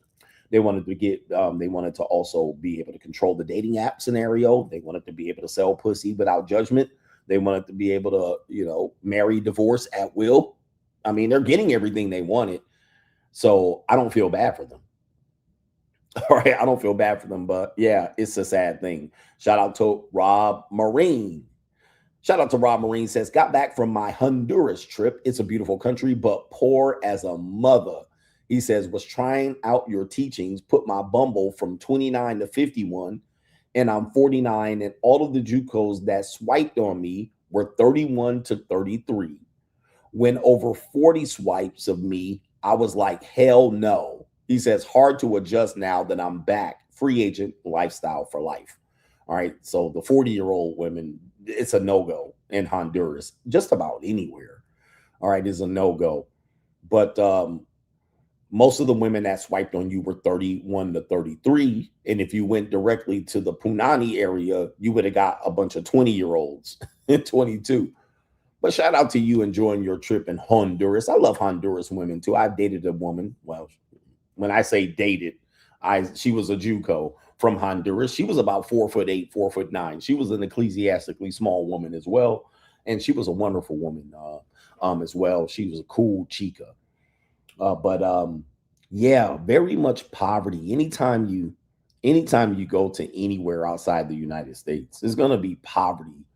They wanted to get, they wanted to also be able to control the dating app scenario. They wanted to be able to sell pussy without judgment. They wanted to be able to, marry, divorce at will. I mean, they're getting everything they wanted. So I don't feel bad for them. All right, I don't feel bad for them, but yeah, it's a sad thing. Shout out to Rob Marine. Says, got back from my Honduras trip. It's a beautiful country, but poor as a mother. He says, was trying out your teachings, put my Bumble from 29 to 51, and I'm 49, and all of the JUCOs that swiped on me were 31 to 33. When over 40 swipes of me, I was like, hell no. He says, hard to adjust now that I'm back. Free agent lifestyle for life. All right, so the 40-year-old women, it's a no-go in Honduras, just about anywhere. All right, is a no-go. But most of the women that swiped on you were 31 to 33. And if you went directly to the Punani area, you would have got a bunch of 20-year-olds and 22. But shout out to you enjoying your trip in Honduras. I love Honduras women too. I've dated a woman. Well, when I say dated, She was a JUCO from Honduras. She was about 4'8", 4'9". She was an ecclesiastically small woman as well, and she was a wonderful woman as well. She was a cool chica, yeah, very much poverty. Anytime you go to anywhere outside the United States, there's going to be poverty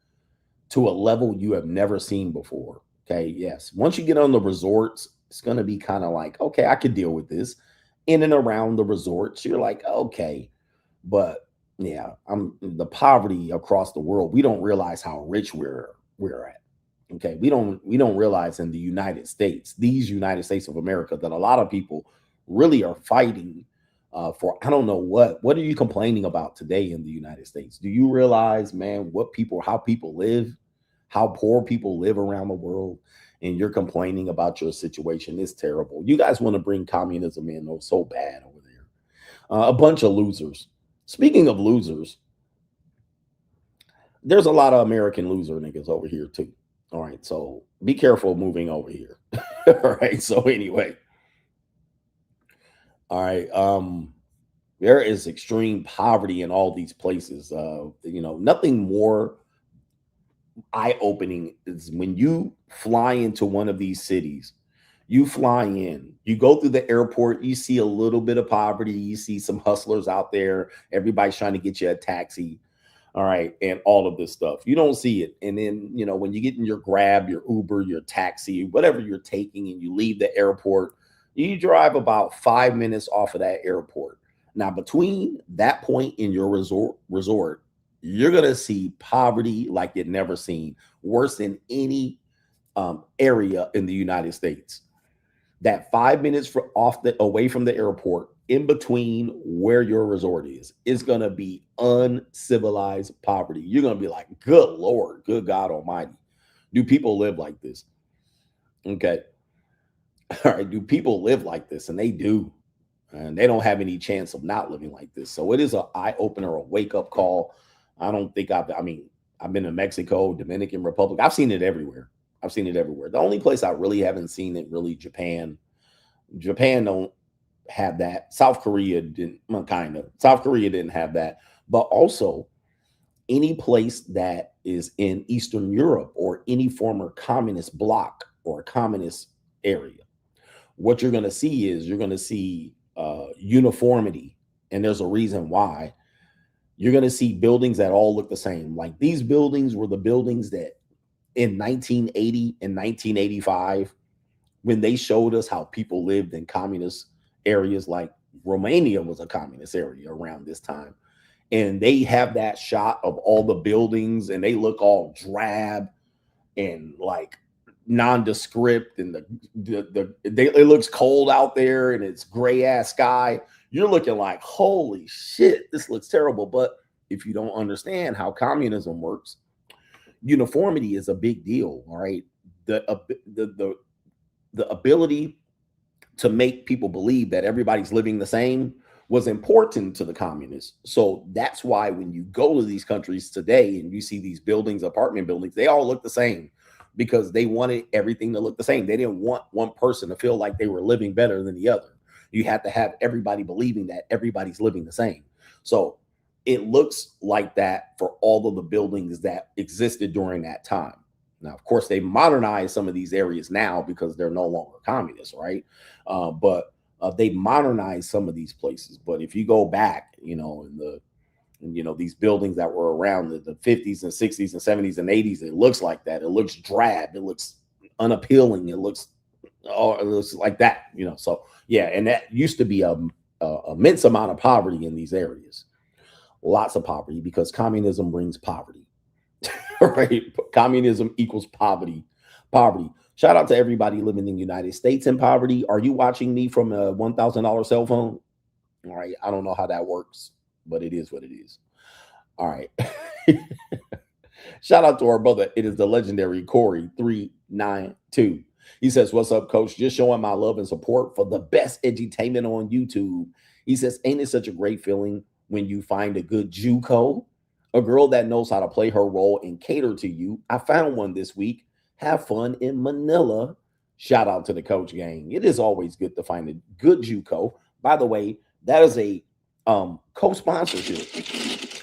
to a level you have never seen before. Okay, yes. Once you get on the resorts, it's going to be kind of like, okay, I could deal with this. In and around the resorts, you're like, okay. But yeah, the poverty across the world, we don't realize how rich we're at. Okay, we don't realize in the United States, these United States of America, that a lot of people really are fighting for, I don't know what are you complaining about today in the United States? Do you realize, man, how people live, how poor people live around the world, and you're complaining about your situation? It's terrible. You guys want to bring communism in so bad over there. A bunch of losers. Speaking of losers, there's a lot of American loser niggas over here too. All right, so be careful moving over here. All right, so anyway. All right, there is extreme poverty in all these places. Nothing more eye-opening is when you fly into one of these cities. You fly in, you go through the airport, you see a little bit of poverty, you see some hustlers out there, everybody's trying to get you a taxi. All right, and all of this stuff, you don't see it. And then, when you get in your Grab, your Uber, your taxi, whatever you're taking, and you leave the airport, you drive about 5 minutes off of that airport. Now, between that point in your resort, you're going to see poverty like you've never seen, worse than any area in the United States. That 5 minutes away from the airport, in between where your resort is going to be uncivilized poverty. You're going to be like, good Lord, good God Almighty. Do people live like this? Okay. All right. Do people live like this? And they do. And they don't have any chance of not living like this. So it is an eye-opener, a wake-up call. I don't think I've been to Mexico, Dominican Republic. I've seen it everywhere. The only place I really haven't seen it, really, Japan. Japan don't have that. South Korea didn't, kind of. South Korea didn't have that. But also, any place that is in Eastern Europe or any former communist bloc or communist area, what you're going to see is uniformity. And there's a reason why. You're going to see buildings that all look the same. Like these buildings were the buildings that in 1980 and 1985, when they showed us how people lived in communist areas, like Romania was a communist area around this time. And they have that shot of all the buildings and they look all drab and like nondescript, and it looks cold out there and it's gray ass sky. You're looking like, holy shit, this looks terrible. But if you don't understand how communism works, uniformity is a big deal. All right. The ability to make people believe that everybody's living the same was important to the communists. So that's why when you go to these countries today and you see these buildings, apartment buildings, they all look the same because they wanted everything to look the same. They didn't want one person to feel like they were living better than the other. You have to have everybody believing that everybody's living the same. So it looks like that for all of the buildings that existed during that time. Now, of course, they modernized some of these areas now because they're no longer communists, right? But they modernized some of these places. But if you go back, these buildings that were around the 50s and 60s and 70s and 80s, it looks like that. It looks drab. It looks unappealing. It looks like that, So yeah, and that used to be a immense amount of poverty in these areas. Lots of poverty because communism brings poverty. Right? Communism equals poverty. Shout out to everybody living in the United States in poverty. Are you watching me from a $1,000 cell phone? All right. I don't know how that works, but it is what it is. All right. Shout out to our brother. It is the legendary Corey 392. He says, what's up, coach? Just showing my love and support for the best edutainment on YouTube. He says, ain't it such a great feeling when you find a good JUCO, a girl that knows how to play her role and cater to you? I found one this week. Have fun in Manila. Shout out to the coach gang. It is always good to find a good JUCO. By the way, that is a Co-sponsorship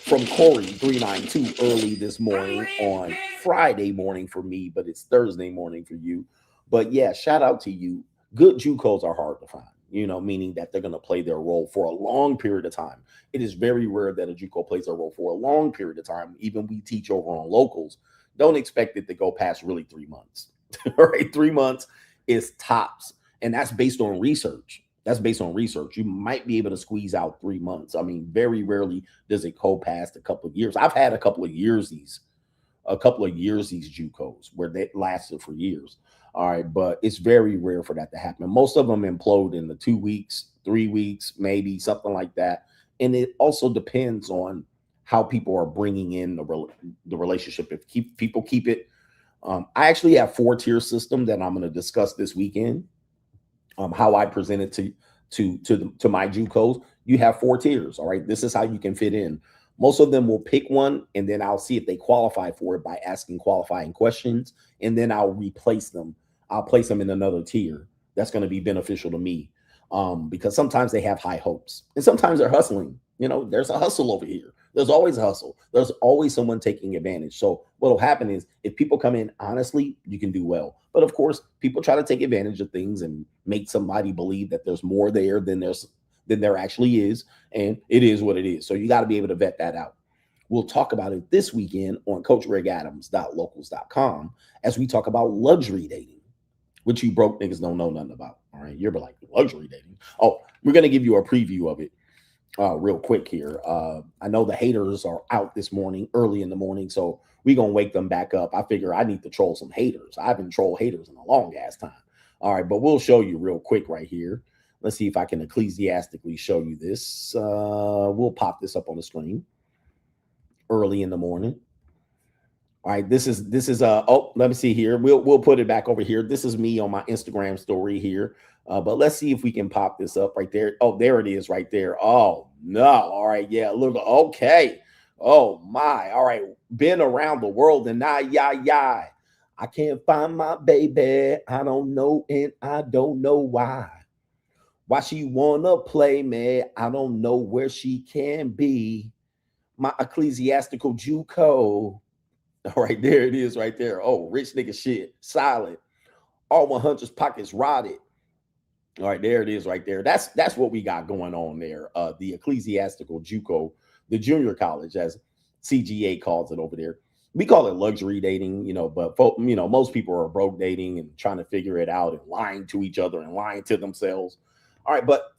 from Corey 392 early this morning on Friday morning for me, but it's Thursday morning for you. But yeah, shout out to you. Good JUCOs are hard to find, meaning that they're going to play their role for a long period of time. It is very rare that a JUCO plays a role for a long period of time. Even we teach over on locals. Don't expect it to go past really 3 months. All right, 3 months is tops. And that's based on research. You might be able to squeeze out 3 months. I mean, very rarely does it go past a couple of years. I've had a couple of years these JUCOs where they lasted for years. All right, but it's very rare for that to happen. Most of them implode in the 2 weeks, 3 weeks, maybe something like that. And it also depends on how people are bringing in the relationship. If people keep it, I actually have 4-tier system that I'm going to discuss this weekend. How I present it to my JUCOs. You have 4 tiers. All right, this is how you can fit in. Most of them will pick one, and then I'll see if they qualify for it by asking qualifying questions, and then I'll replace them. I'll place them in another tier. That's going to be beneficial to me because sometimes they have high hopes, and sometimes they're hustling. There's a hustle over here. There's always a hustle. There's always someone taking advantage. So what will happen is if people come in honestly, you can do well. But of course, people try to take advantage of things and make somebody believe that there's more there than there actually is. And it is what it is. So you got to be able to vet that out. We'll talk about it this weekend on CoachRegAdams.locals.com as we talk about luxury dating, which you broke niggas don't know nothing about. All right. You're like, luxury dating. Oh, we're going to give you a preview of it. Real quick here. I know the haters are out this morning, early in the morning, so we're going to wake them back up. I figure I need to troll some haters. I haven't trolled haters in a long ass time. All right, but we'll show you real quick right here. Let's see if I can ecclesiastically show you this. We'll pop this up on the screen early in the morning. All right, this is let me see here. We'll put it back over here. This is me on my Instagram story here. But let's see if we can pop this up right there. Oh, there it is right there. Oh, no. All right. Yeah, look. Okay. Oh, my. All right. Been around the world and I can't find my baby. I don't know and I don't know why. Why she wanna play me? I don't know where she can be. My ecclesiastical JUCO. All right. There it is right there. Oh, rich nigga shit. Silent. All 100's pockets rotted. All right, there it is right there. That's what we got going on there. The ecclesiastical JUCO, the junior college, as CGA calls it over there. We call it luxury dating, but most people are broke dating and trying to figure it out and lying to each other and lying to themselves. All right, but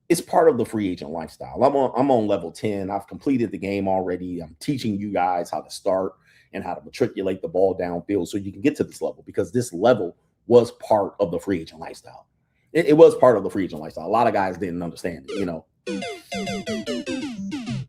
it's part of the free agent lifestyle. I'm on level 10. I've completed the game already. I'm teaching you guys how to start and how to matriculate the ball downfield so you can get to this level, because this level was part of the free agent lifestyle. It was part of the free agent lifestyle. A lot of guys didn't understand it,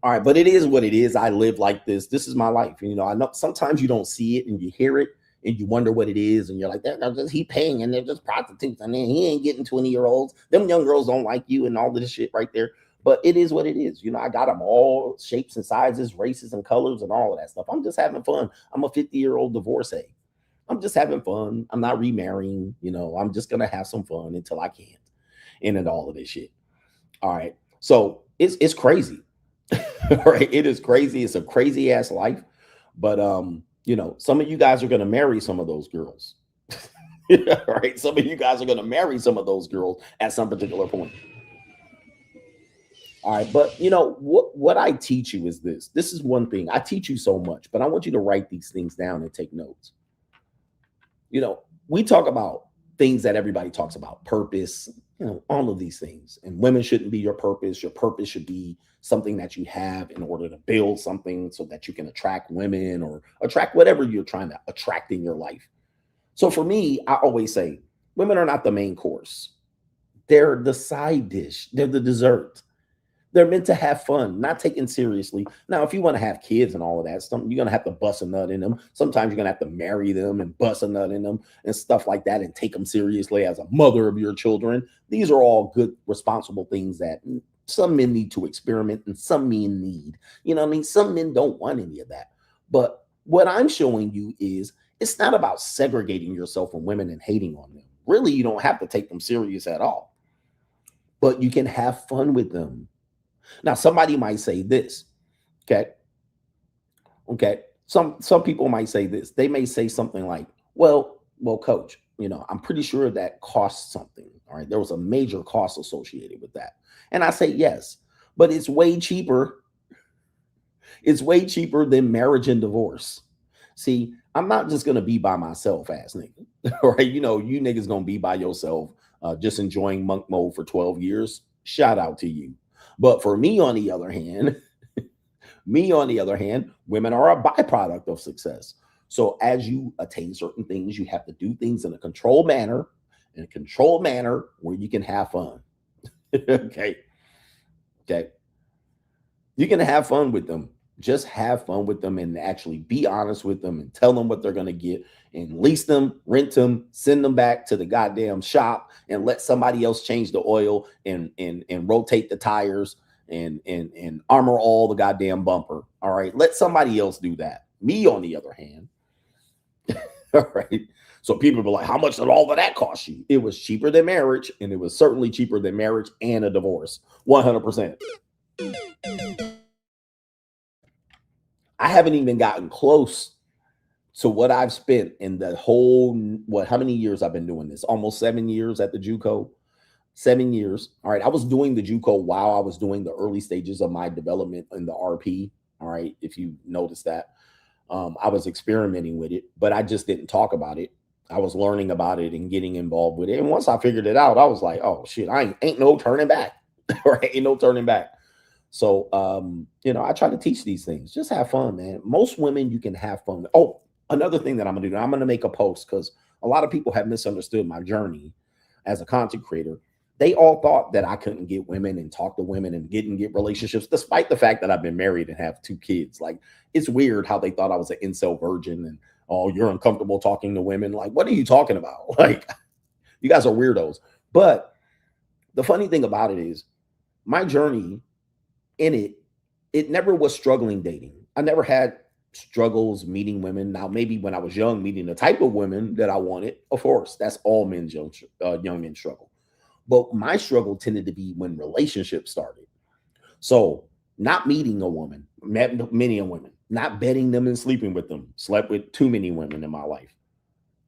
All right, but it is what it is. I live like this. This is my life. I know sometimes you don't see it and you hear it and you wonder what it is. And you're like, they're just he paying and they're just prostitutes. And then he ain't getting 20-year-olds. Them young girls don't like you and all this shit right there. But it is what it is. I got them all shapes and sizes, races and colors and all of that stuff. I'm just having fun. I'm a 50-year-old divorcee. I'm just having fun. I'm not remarrying. I'm just going to have some fun until I can't. And all of this shit. All right. So it's crazy. All right. It is crazy. It's a crazy ass life. But, some of you guys are going to marry some of those girls. All right. Some of you guys are going to marry some of those girls at some particular point. All right. But, what I teach you is this. This is one thing. I teach you so much, but I want you to write these things down and take notes. We talk about things that everybody talks about, purpose, all of these things. And women shouldn't be your purpose. Your purpose should be something that you have in order to build something so that you can attract women or attract whatever you're trying to attract in your life. So for me, I always say women are not the main course. They're the side dish. They're the dessert. They're meant to have fun, not taken seriously. Now, if you want to have kids and all of that stuff, you're going to have to bust a nut in them. Sometimes you're going to have to marry them and bust a nut in them and stuff like that and take them seriously as a mother of your children. These are all good, responsible things that some men need to experiment and some men need. Some men don't want any of that. But what I'm showing you is it's not about segregating yourself from women and hating on them. Really, you don't have to take them serious at all. But you can have fun with them. Now, somebody might say this. Okay. Some people might say this. They may say something like, well, coach, I'm pretty sure that costs something. All right. There was a major cost associated with that. And I say, yes, but it's way cheaper. It's way cheaper than marriage and divorce. See, I'm not just going to be by myself, ass nigga. Right. You niggas going to be by yourself, just enjoying monk mode for 12 years. Shout out to you. But for me, on the other hand, women are a byproduct of success. So as you attain certain things, you have to do things in a controlled manner, where you can have fun. Okay. You can have fun with them. Just have fun with them and actually be honest with them and tell them what they're going to get and lease them, rent them, send them back to the goddamn shop and let somebody else change the oil and rotate the tires and armor all the goddamn bumper. All right. Let somebody else do that. Me, on the other hand. All right. So people be like, how much did all of that cost you? It was cheaper than marriage, and it was certainly cheaper than marriage and a divorce. 100%. I haven't even gotten close to what I've spent in the whole, how many years I've been doing this? Almost 7 years at the JUCO. 7 years. All right. I was doing the JUCO while I was doing the early stages of my development in the RP. All right. If you noticed that, I was experimenting with it, but I just didn't talk about it. I was learning about it and getting involved with it. And once I figured it out, I was like, oh shit, ain't no turning back. Right? Ain't no turning back. So, I try to teach these things. Just have fun, man. Most women, you can have fun. Oh, another thing that I'm going to do, I'm going to make a post because a lot of people have misunderstood my journey as a content creator. They all thought that I couldn't get women and talk to women and get relationships, despite the fact that I've been married and have 2 kids. Like, it's weird how they thought I was an incel virgin and, oh, you're uncomfortable talking to women. Like, what are you talking about? Like, you guys are weirdos. But the funny thing about it is my journey in it never was struggling dating. I never had struggles meeting women. Now, maybe when I was young, meeting the type of women that I wanted, of course, that's all men's young men struggle. But my struggle tended to be when relationships started. So not meeting a woman, met many women, not betting them and sleeping with them, slept with too many women in my life.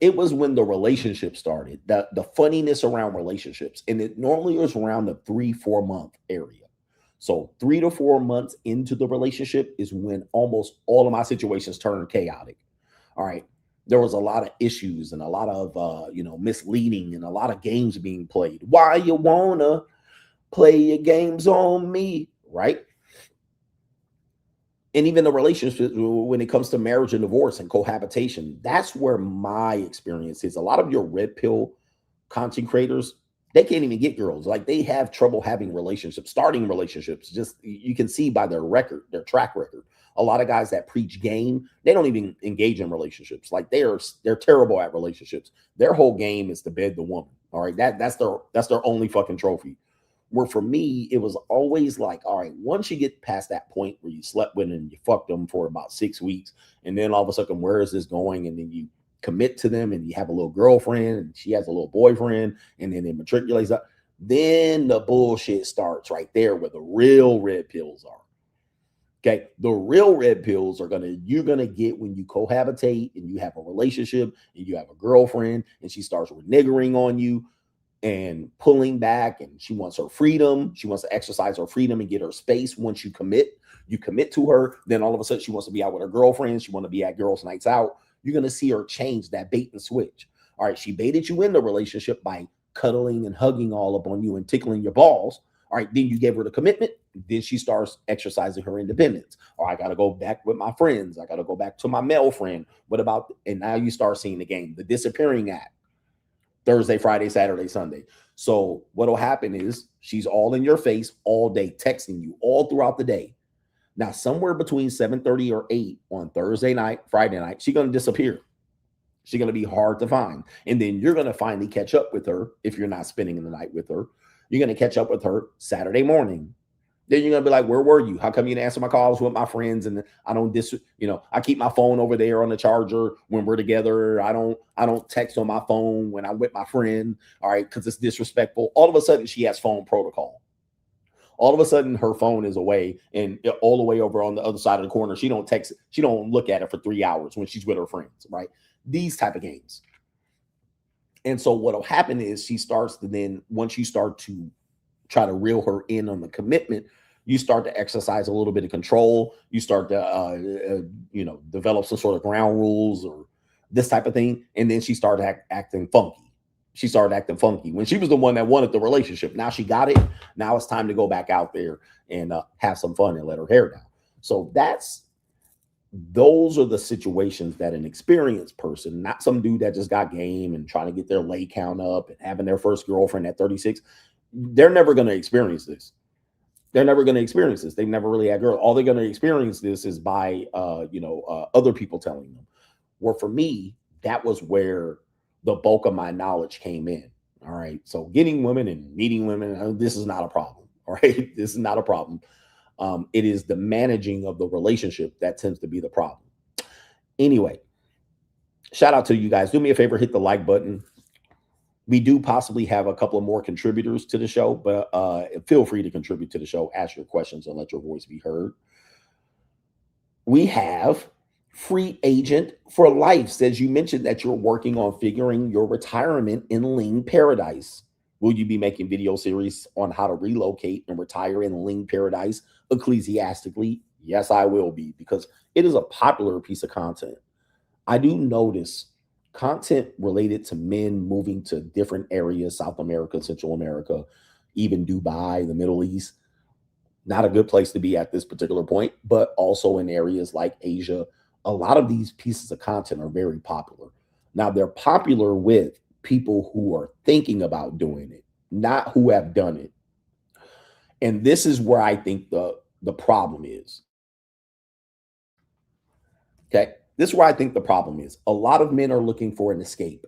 It was when the relationship started, the funniness around relationships. And it normally was around the 3-4 month area. So 3 to 4 months into the relationship is when almost all of my situations turned chaotic. All right. There was a lot of issues and a lot of, misleading and a lot of games being played. Why you wanna play your games on me, right? And even the relationships when it comes to marriage and divorce and cohabitation, that's where my experience is. A lot of your red pill content creators, they can't even get girls. Like, they have trouble having relationships, starting relationships. Just, you can see by their record, their track record. A lot of guys that preach game, they don't even engage in relationships. Like, they're terrible at relationships. Their whole game is to bed the woman. All right. That's their only fucking trophy. Where for me, it was always like, all right, once you get past that point where you slept with and you fucked them for about 6 weeks, and then all of a sudden, where is this going? And then you commit to them and you have a little girlfriend and she has a little boyfriend, and then it matriculates up. Then the bullshit starts right there where the real red pills are. Okay, the real red pills you're gonna get when you cohabitate and you have a relationship and you have a girlfriend and she starts reneging on you and pulling back, and she wants her freedom. She wants to exercise her freedom and get her space. Once you commit to her, then all of a sudden she wants to be out with her girlfriends. She wants to be at girls' nights out. You're gonna see her change that bait and switch. All right, she baited you in the relationship by cuddling and hugging all up on you and tickling your balls. All right, then you gave her the commitment. Then she starts exercising her independence. I got to go back with my friends. I got to go back to my male friend. What about, and now you start seeing the game, the disappearing act. Thursday, Friday, Saturday, Sunday. So what'll happen is she's all in your face all day, texting you all throughout the day. Now, somewhere between 7:30 or 8 on Thursday night, Friday night, she's going to disappear. She's going to be hard to find. And then you're going to finally catch up with her if you're not spending the night with her. You're going to catch up with her Saturday morning. Then you're going to be like, where were you? How come you didn't answer my calls with my friends? And I don't I keep my phone over there on the charger when we're together. I don't text on my phone when I'm with my friend. All right. Cause it's disrespectful. All of a sudden she has phone protocol. All of a sudden, her phone is away and all the way over on the other side of the corner. She don't text it. She don't look at it for 3 hours when she's with her friends, right? These type of games. And so what will happen is she starts to then, once you start to try to reel her in on the commitment, you start to exercise a little bit of control. You start to, develop some sort of ground rules or this type of thing. And then she started acting funky. She started acting funky when she was the one that wanted the relationship. Now she got it. Now it's time to go back out there and have some fun and let her hair down. So those are the situations that an experienced person, not some dude that just got game and trying to get their lay count up and having their first girlfriend at 36, they're never going to experience this. They're never going to experience this. They've never really had girls. All they're going to experience this is by, other people telling them. Well, for me, that was where the bulk of my knowledge came in. All right. So getting women and meeting women, this is not a problem. All right. This is not a problem. It is the managing of the relationship that tends to be the problem. Anyway, shout out to you guys. Do me a favor, hit the like button. We do possibly have a couple of more contributors to the show, but feel free to contribute to the show, ask your questions, and let your voice be heard. We have Free Agent for Life says you mentioned that you're working on figuring your retirement in Ling Paradise. Will you be making video series on how to relocate and retire in Ling Paradise ecclesiastically? Yes, I will be, because it is a popular piece of content. I do notice content related to men moving to different areas, South America, Central America, even Dubai, the Middle East. Not a good place to be at this particular point, but also in areas like Asia. A lot of these pieces of content are very popular. Now, they're popular with people who are thinking about doing it, not who have done it. And this is where I think the problem is. Okay. This is where I think the problem is. A lot of men are looking for an escape.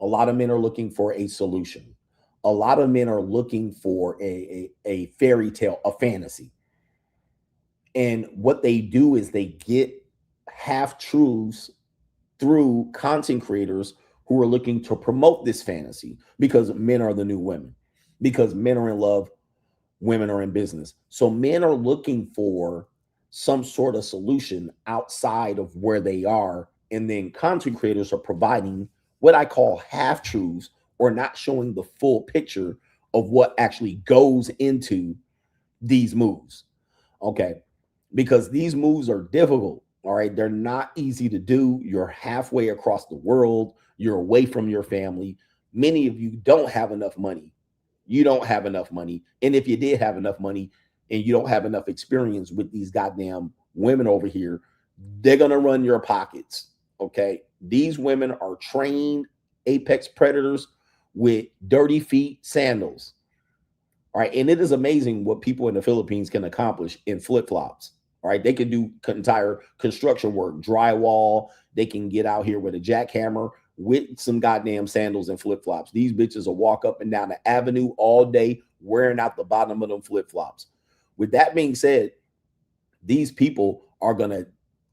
A lot of men are looking for a solution. A lot of men are looking for a fairy tale, a fantasy. And what they do is they get half-truths through content creators who are looking to promote this fantasy, because men are the new women, because men are in love, women are in business. So men are looking for some sort of solution outside of where they are. And then content creators are providing what I call half-truths, or not showing the full picture of what actually goes into these moves. Okay. Because these moves are difficult. All right. They're not easy to do. You're halfway across the world. You're away from your family. Many of you don't have enough money. You don't have enough money. And if you did have enough money and you don't have enough experience with these goddamn women over here, they're going to run your pockets. Okay. These women are trained apex predators with dirty feet sandals. All right. And it is amazing what people in the Philippines can accomplish in flip-flops. All right. They can do entire construction work, drywall. They can get out here with a jackhammer with some goddamn sandals and flip-flops. These bitches will walk up and down the avenue all day wearing out the bottom of them flip-flops. With that being said, these people are going to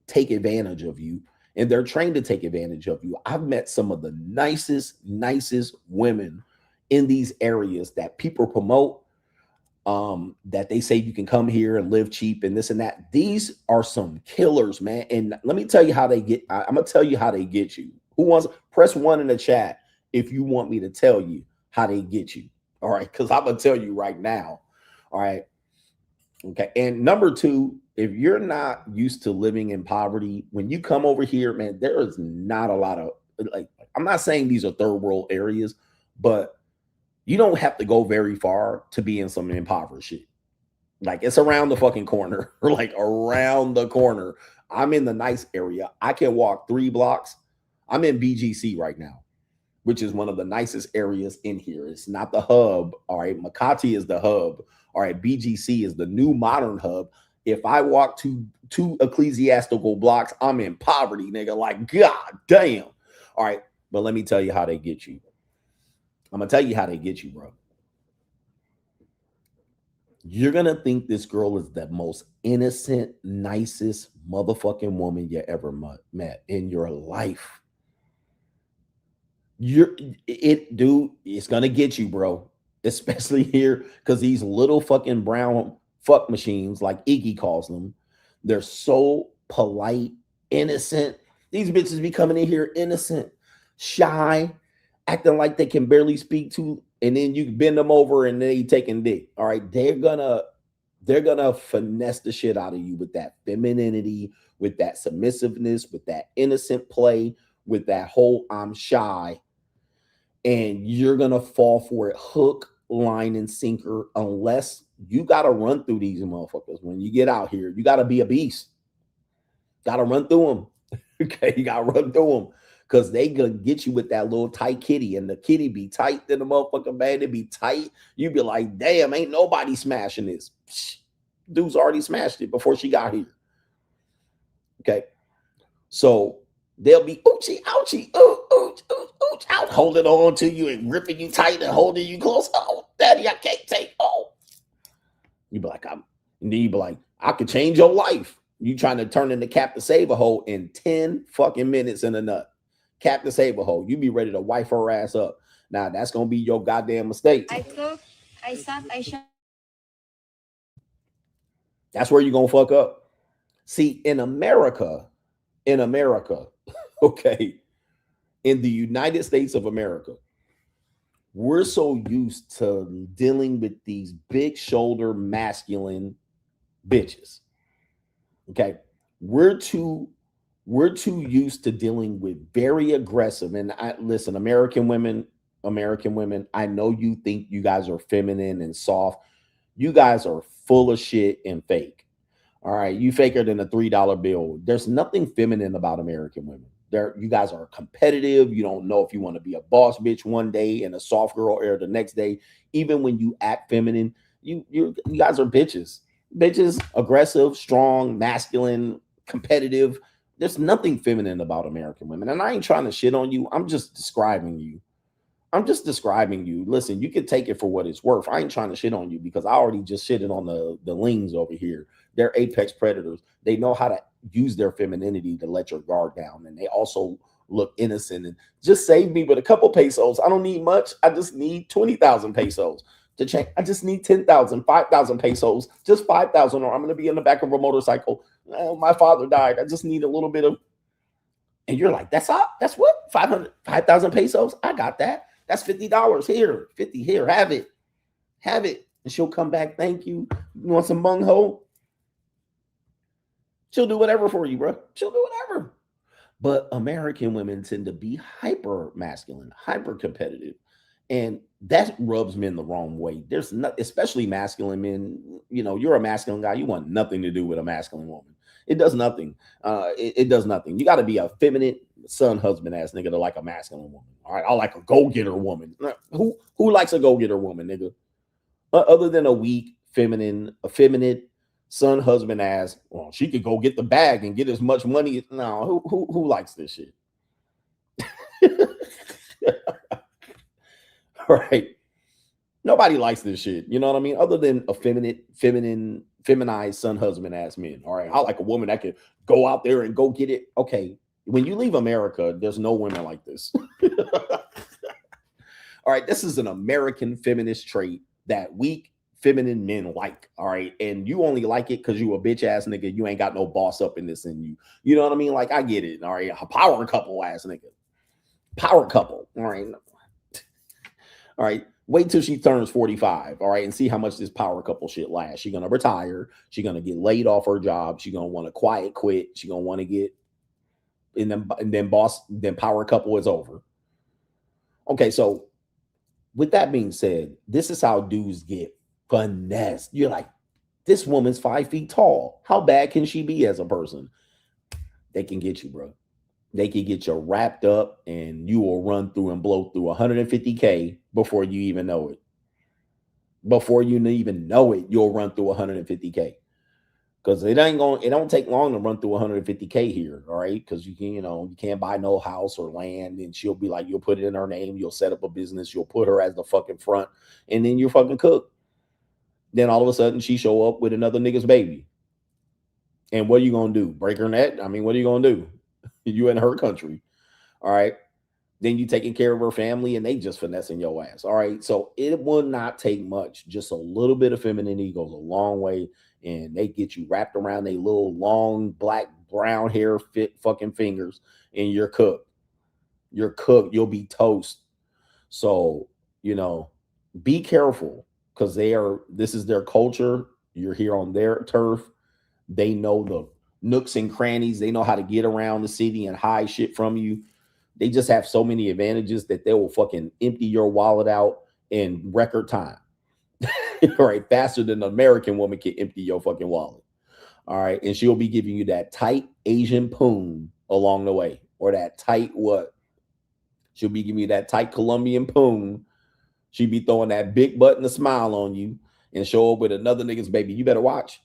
take advantage of you, and they're trained to take advantage of you. I've met some of the nicest women in these areas that people promote, that they say you can come here and live cheap and this and that. These are some killers, man. And let me tell you how they get. I'm going to tell you how they get you. Who wants to press 1 in the chat if you want me to tell you how they get you? All right. Because I'm going to tell you right now. All right. Okay. And number 2, if you're not used to living in poverty, when you come over here, man, there is not a lot of, like, I'm not saying these are third world areas, but you don't have to go very far to be in some impoverished shit. Like, it's around the fucking corner, or like around the corner. I'm in the nice area. I can walk 3 blocks. I'm in BGC right now, which is one of the nicest areas in here. It's not the hub. All right. Makati is the hub. All right. BGC is the new modern hub. If I walk to 2 ecclesiastical blocks, I'm in poverty, nigga. Like, God damn. All right. But let me tell you how they get you. I'm going to tell you how they get you, bro. You're going to think this girl is the most innocent, nicest motherfucking woman you ever met in your life. Dude, it's going to get you, bro. especially here, because these little fucking brown fuck machines, like Iggy calls them, they're so polite, innocent. These bitches be coming in here innocent, shy, acting like they can barely speak to, and then you bend them over and they taking dick. All right, they're gonna finesse the shit out of you with that femininity, with that submissiveness, with that innocent play, with that whole I'm shy, and you're gonna fall for it hook, line, and sinker, unless you gotta run through these motherfuckers. When you get out here, you gotta be a beast. Gotta run through them. Okay, you gotta run through them. Because they gonna get you with that little tight kitty, and the kitty be tight, then the motherfucking bag, it be tight. You be like, damn, ain't nobody smashing this. Psh, dude's already smashed it before she got here. Okay, so they'll be oochie, ouchie, ooch, ooch, ooch, ooch, out, holding on to you and gripping you tight and holding you close. Oh, daddy, I can't take. Oh, you be like, and then you be like, I could change your life. You trying to turn into Captain Save-A-Hole in 10 fucking minutes in a nut. Captain Save-A-Hole, you be ready to wife her ass up. Now that's gonna be your goddamn mistake. I cook, I thought I should. That's where you're gonna fuck up. See, in America, okay, in the United States of America, we're so used to dealing with these big shoulder masculine bitches. Okay, we're too used to dealing with very aggressive. And listen, American women, I know you think you guys are feminine and soft. You guys are full of shit and fake. All right, you faker than a $3 bill. There's nothing feminine about American women. You guys are competitive. You don't know if you want to be a boss bitch one day and a soft girl air the next day. Even when you act feminine, you guys are bitches. Bitches, aggressive, strong, masculine, competitive. There's nothing feminine about American women. And I ain't trying to shit on you. I'm just describing you. Listen, you can take it for what it's worth. I ain't trying to shit on you because I already just shitted on the lings over here. They're apex predators. They know how to use their femininity to let your guard down. And they also look innocent. And just save me with a couple pesos. I don't need much. I just need 20,000 pesos to change. I just need 10,000, 5,000 pesos, just 5,000, or I'm going to be in the back of a motorcycle. My father died. I just need a little bit of, and you're like, that's what? 5,000 pesos? I got that. That's $50 here, 50 here, have it. And she'll come back, thank you. You want some mung ho? She'll do whatever for you, bro. She'll do whatever. But American women tend to be hyper masculine, hyper competitive. And that rubs men the wrong way. There's not, especially masculine men. You know, you're a masculine guy. You want nothing to do with a masculine woman. It does nothing. It does nothing. You got to be a feminine son, husband ass nigga to like a masculine woman. All right, I like a go-getter woman. Who likes a go-getter woman, nigga? Other than a weak, effeminate son, husband ass. Well, she could go get the bag and get as much money. No, who likes this shit? All right. Nobody likes this shit. You know what I mean? Other than feminized son, husband ass men. All right. I like a woman that could go out there and go get it. Okay. When you leave America, there's no women like this. All right. This is an American feminist trait that weak feminine men like. All right. And you only like it because you a bitch ass nigga. You ain't got no boss up in this in you. You know what I mean? Like, I get it. All right. A power couple ass nigga. Power couple. All right. All right. Wait till she turns 45. All right. And see how much this power couple shit lasts. She's going to retire. She's going to get laid off her job. She's going to want to quiet quit. She's going to want to get, and then power couple is over. Okay. So with that being said, this is how dudes get finessed. You're like, this woman's 5 feet tall. How bad can she be as a person? They can get you, bro. They can get you wrapped up and you will run through and blow through 150K before you even know it. Before you even know it, you'll run through 150K. Because it don't take long to run through 150K here, all right? Because you can't buy no house or land, and she'll be like, you'll put it in her name, you'll set up a business, you'll put her as the fucking front, and then you fucking cook. Then all of a sudden she show up with another nigga's baby. And what are you gonna do? Break her neck? I mean, what are you gonna do? You in her country. All right. Then you taking care of her family and they just finessing your ass. All right. So it will not take much. Just a little bit of femininity goes a long way. And they get you wrapped around their little long black brown hair fit fucking fingers, and you're cooked. You're cooked. You'll be toast. So, you know, be careful, because this is their culture. You're here on their turf. They know the nooks and crannies. They know how to get around the city and hide shit from you. They just have so many advantages that they will fucking empty your wallet out in record time. All right, faster than an American woman can empty your fucking wallet. All right, and she'll be giving you that tight Asian poon along the way, or that tight what? She'll be giving you that tight Colombian poon. She'll be throwing that big butt and a smile on you and show up with another nigga's baby. You better watch.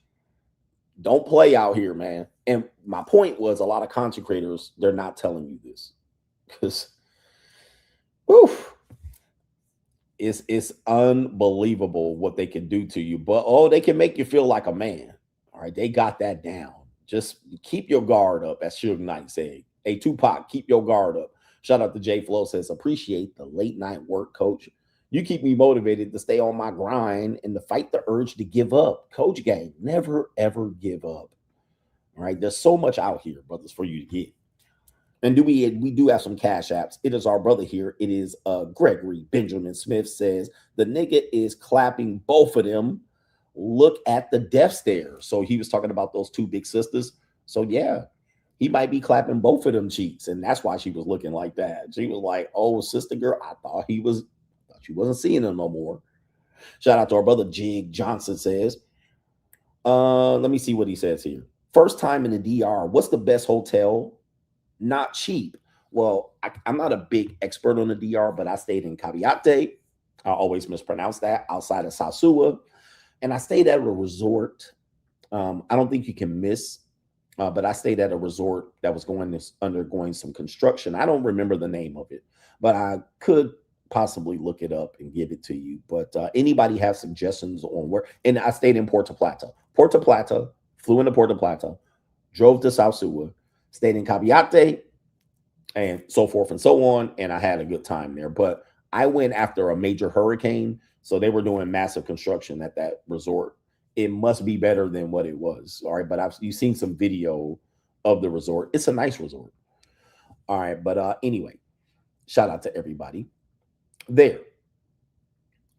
Don't play out here, man. And my point was, a lot of content creators, they're not telling you this, because, woof. It's unbelievable what they can do to you. But they can make you feel like a man. All right, they got that down. Just keep your guard up, as Suge Knight said. Hey, Tupac, keep your guard up. Shout out to J Flow, says, appreciate the late night work, coach. You keep me motivated to stay on my grind and to fight the urge to give up. Coach gang, never ever give up. All right, there's so much out here, brothers, for you to get. And we do have some cash apps. It is our brother here. It is Gregory Benjamin Smith, says the nigga is clapping both of them. Look at the death stare. So he was talking about those two big sisters. So yeah, he might be clapping both of them cheeks, and that's why she was looking like that. She was like, "Oh, sister girl, I thought she wasn't seeing him no more." Shout out to our brother Jig Johnson, says. Let me see what he says here. First time in the DR. What's the best hotel? Not cheap. Well, I'm not a big expert on the DR, but I stayed in Caviate. I always mispronounce that, outside of Sasua. And I stayed at a resort. I don't think you can miss, but I stayed at a resort that was undergoing some construction. I don't remember the name of it, but I could possibly look it up and give it to you. But anybody have suggestions on where? And I stayed in Puerto Plata. Flew into Puerto Plata, drove to Sasua, stayed in Caviate, and so forth and so on. And I had a good time there. But I went after a major hurricane, so they were doing massive construction at that resort. It must be better than what it was. All right, but you've seen some video of the resort. It's a nice resort. All right, but anyway, shout out to everybody there.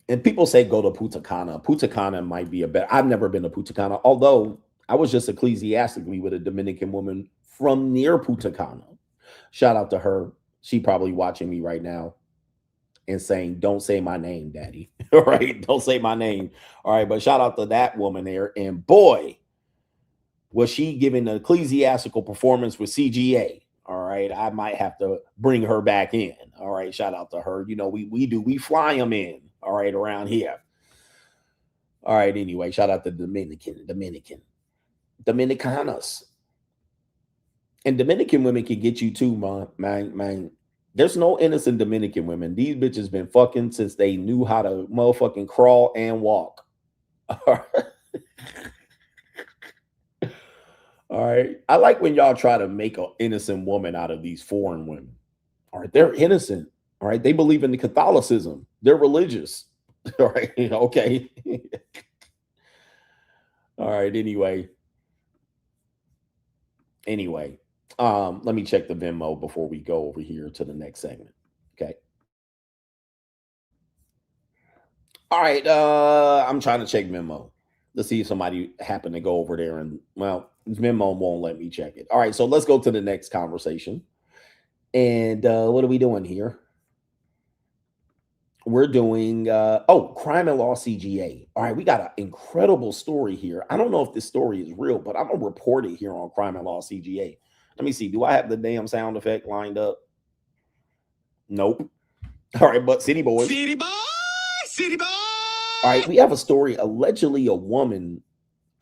And people say go to Punta Cana. Punta Cana might be a better. I've never been to Punta Cana, although I was just ecclesiastically with a Dominican woman from near Punta Cana. Shout out to her. She probably watching me right now and saying, "Don't say my name, daddy." All right, don't say my name. All right, but shout out to that woman there. And boy, was she giving an ecclesiastical performance with CGA. All right, I might have to bring her back in. All right, shout out to her. You know, we fly them in. All right, around here. All right, anyway, shout out to Dominicanas. And Dominican women can get you too, man. There's no innocent Dominican women. These bitches been fucking since they knew how to motherfucking crawl and walk. All right. I like when y'all try to make an innocent woman out of these foreign women. All right. They're innocent. All right. They believe in the Catholicism. They're religious. All right. Okay. All right. Anyway, let me check the Venmo before we go over here to the next segment. Okay. All right. I'm trying to check Venmo. Let's see if somebody happened to go over there, and well, Venmo won't let me check it. All right. So let's go to the next conversation. And what are we doing here? We're doing crime and law CGA. All right, we got an incredible story here. I don't know if this story is real, but I'm gonna report it here on Crime and Law CGA. Let me see. Do I have the damn sound effect lined up? Nope. All right, but City Boys. City Boy! City Boy! All right, we have a story. Allegedly,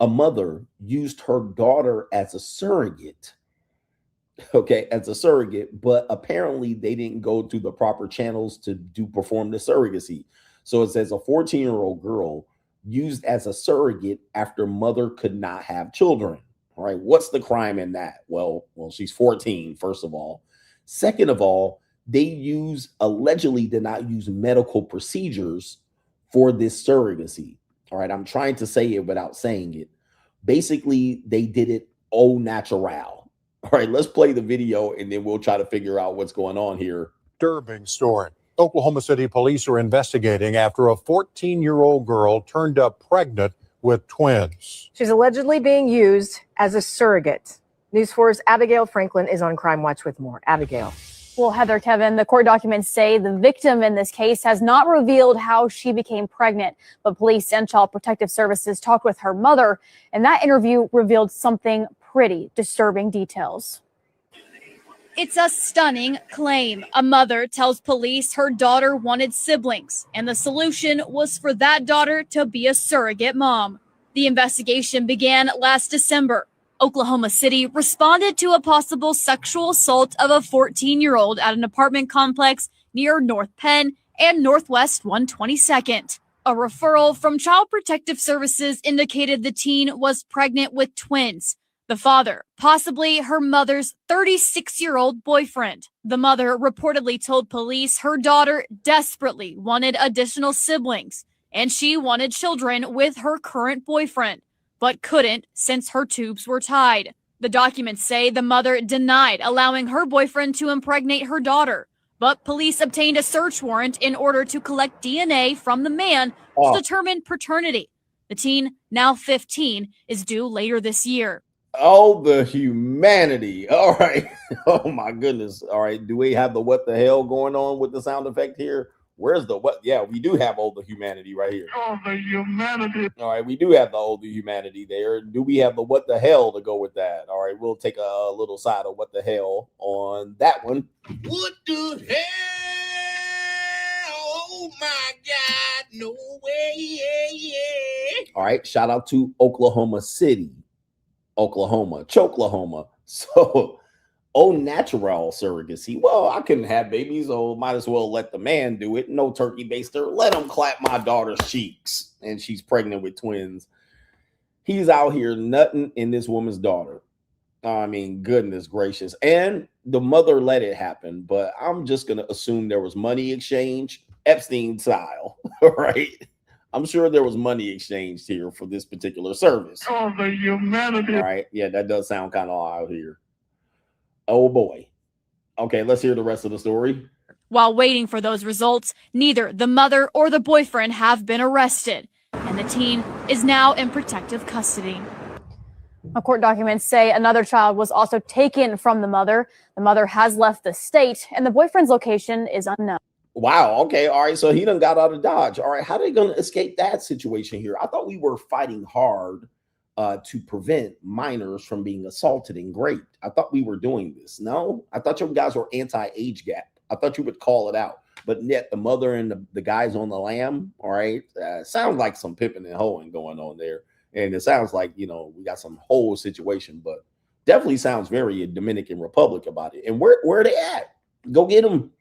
a mother used her daughter as a surrogate. Okay, as a surrogate, but apparently they didn't go to the proper channels to perform the surrogacy. So it says a 14-year-old girl used as a surrogate after mother could not have children. All right, what's the crime in that? Well, she's 14, first of all. Second of all, they allegedly did not use medical procedures for this surrogacy. All right, I'm trying to say it without saying it. Basically, they did it au natural. All right, let's play the video and then we'll try to figure out what's going on here. Disturbing story. Oklahoma City police are investigating after a 14-year-old girl turned up pregnant with twins. She's allegedly being used as a surrogate. News 4's Abigail Franklin is on Crime Watch with more. Abigail. Well, Heather, Kevin, the court documents say the victim in this case has not revealed how she became pregnant, but police and Child Protective Services talked with her mother, and that interview revealed something pretty disturbing details. It's a stunning claim. A mother tells police her daughter wanted siblings, and the solution was for that daughter to be a surrogate mom. The investigation began last December. Oklahoma City responded to a possible sexual assault of a 14-year-old at an apartment complex near North Penn and Northwest 122nd. A referral from Child Protective Services indicated the teen was pregnant with twins. The father, possibly her mother's 36-year-old boyfriend. The mother reportedly told police her daughter desperately wanted additional siblings, and she wanted children with her current boyfriend, but couldn't since her tubes were tied. The documents say the mother denied allowing her boyfriend to impregnate her daughter, but police obtained a search warrant in order to collect DNA from the man to determine paternity. The teen, now 15, is due later this year. Oh, the humanity. All right. Oh, my goodness. All right. Do we have the what the hell going on with the sound effect here? Where's the what? Yeah, we do have all the humanity right here. Oh, the humanity. All right. We do have the older humanity there. Do we have the what the hell to go with that? All right. We'll take a little side of what the hell on that one. What the hell? Oh, my God. No way. All right. Shout out to Oklahoma City. Oklahoma, Choklahoma. So, au natural surrogacy. Well, I couldn't have babies, so might as well let the man do it. No turkey baster. Let him clap my daughter's cheeks. And she's pregnant with twins. He's out here nutting in this woman's daughter. I mean, goodness gracious. And the mother let it happen, but I'm just going to assume there was money exchange, Epstein style, right? I'm sure there was money exchanged here for this particular service. Oh, the humanity. All right. Yeah, that does sound kind of out here. Oh, boy. Okay, let's hear the rest of the story. While waiting for those results, neither the mother or the boyfriend have been arrested, and the teen is now in protective custody. Court documents say another child was also taken from the mother. The mother has left the state, and the boyfriend's location is unknown. Wow. Okay. All right. So he done got out of Dodge. All right. How are they going to escape that situation here? I thought we were fighting hard to prevent minors from being assaulted and raped. I thought we were doing this. No, I thought you guys were anti-age gap. I thought you would call it out. But yet the mother and the guys on the lam. All right. Sounds like some pimping and hoeing going on there. And it sounds like, you know, we got some whole situation, but definitely sounds very Dominican Republic about it. And where are they at? Go get them.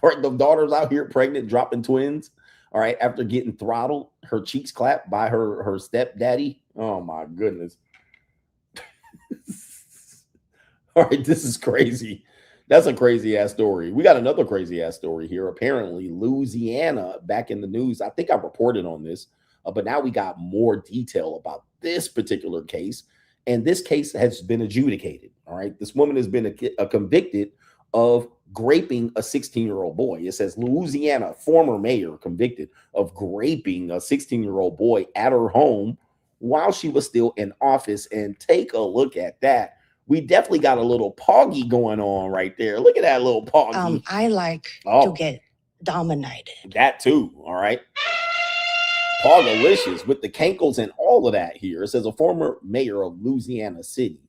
All right, the daughter's out here pregnant, dropping twins. All right, after getting throttled, her cheeks clapped by her stepdaddy. Oh my goodness. All right, this is crazy. That's a crazy ass story. We got another crazy ass story here. Apparently, Louisiana back in the news. I think I reported on this, but now we got more detail about this particular case. And this case has been adjudicated. All right, this woman has been convicted of gRaping a 16-year-old boy. It says Louisiana former mayor convicted of gRaping a 16-year-old boy at her home while she was still in office. And take a look at that. We definitely got a little poggy going on right there. Look at that little poggy. I like to get dominated. That too. All right. Pogalicious with the cankles and all of that here. It says a former mayor of Louisiana City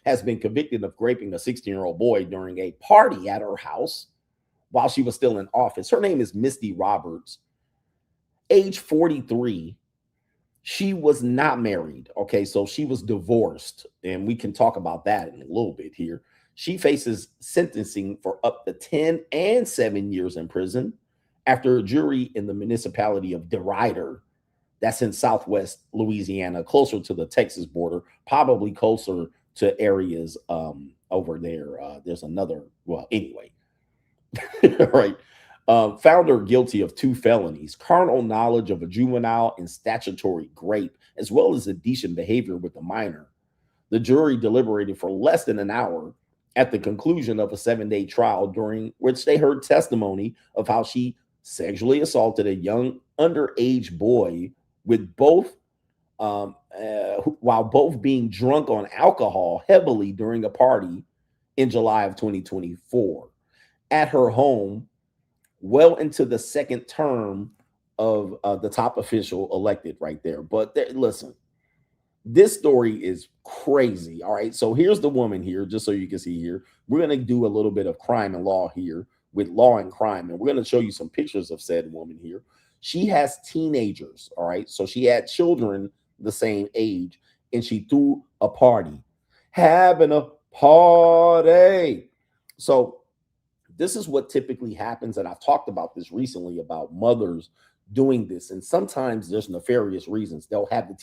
has been convicted of gRaping a 16-year-old boy during a party at her house while she was still in office. Her name is Misty Roberts, age 43. She was not married. Okay, so she was divorced, and we can talk about that in a little bit here. She faces sentencing for up to 10 and 7 years in prison after a jury in the municipality of DeRidder, that's in southwest Louisiana, closer to the Texas border, probably closer to areas over there. There's another, well, anyway. right? Found her guilty of 2 felonies: carnal knowledge of a juvenile and statutory rape, as well as indecent behavior with a minor. The jury deliberated for less than an hour at the conclusion of a 7-day trial, during which they heard testimony of how she sexually assaulted a young underage boy with both while both being drunk on alcohol heavily during a party in July of 2024 at her home, well into the second term of the top official elected right there. But listen, this story is crazy. All right, so here's the woman here, just so you can see here. We're going to do a little bit of crime and law here with law and crime, and we're going to show you some pictures of said woman here. She has teenagers, all right? So she had children the same age, and she threw a party. Having a party. So this is what typically happens, and I've talked about this recently about mothers doing this, and sometimes there's nefarious reasons. They'll have the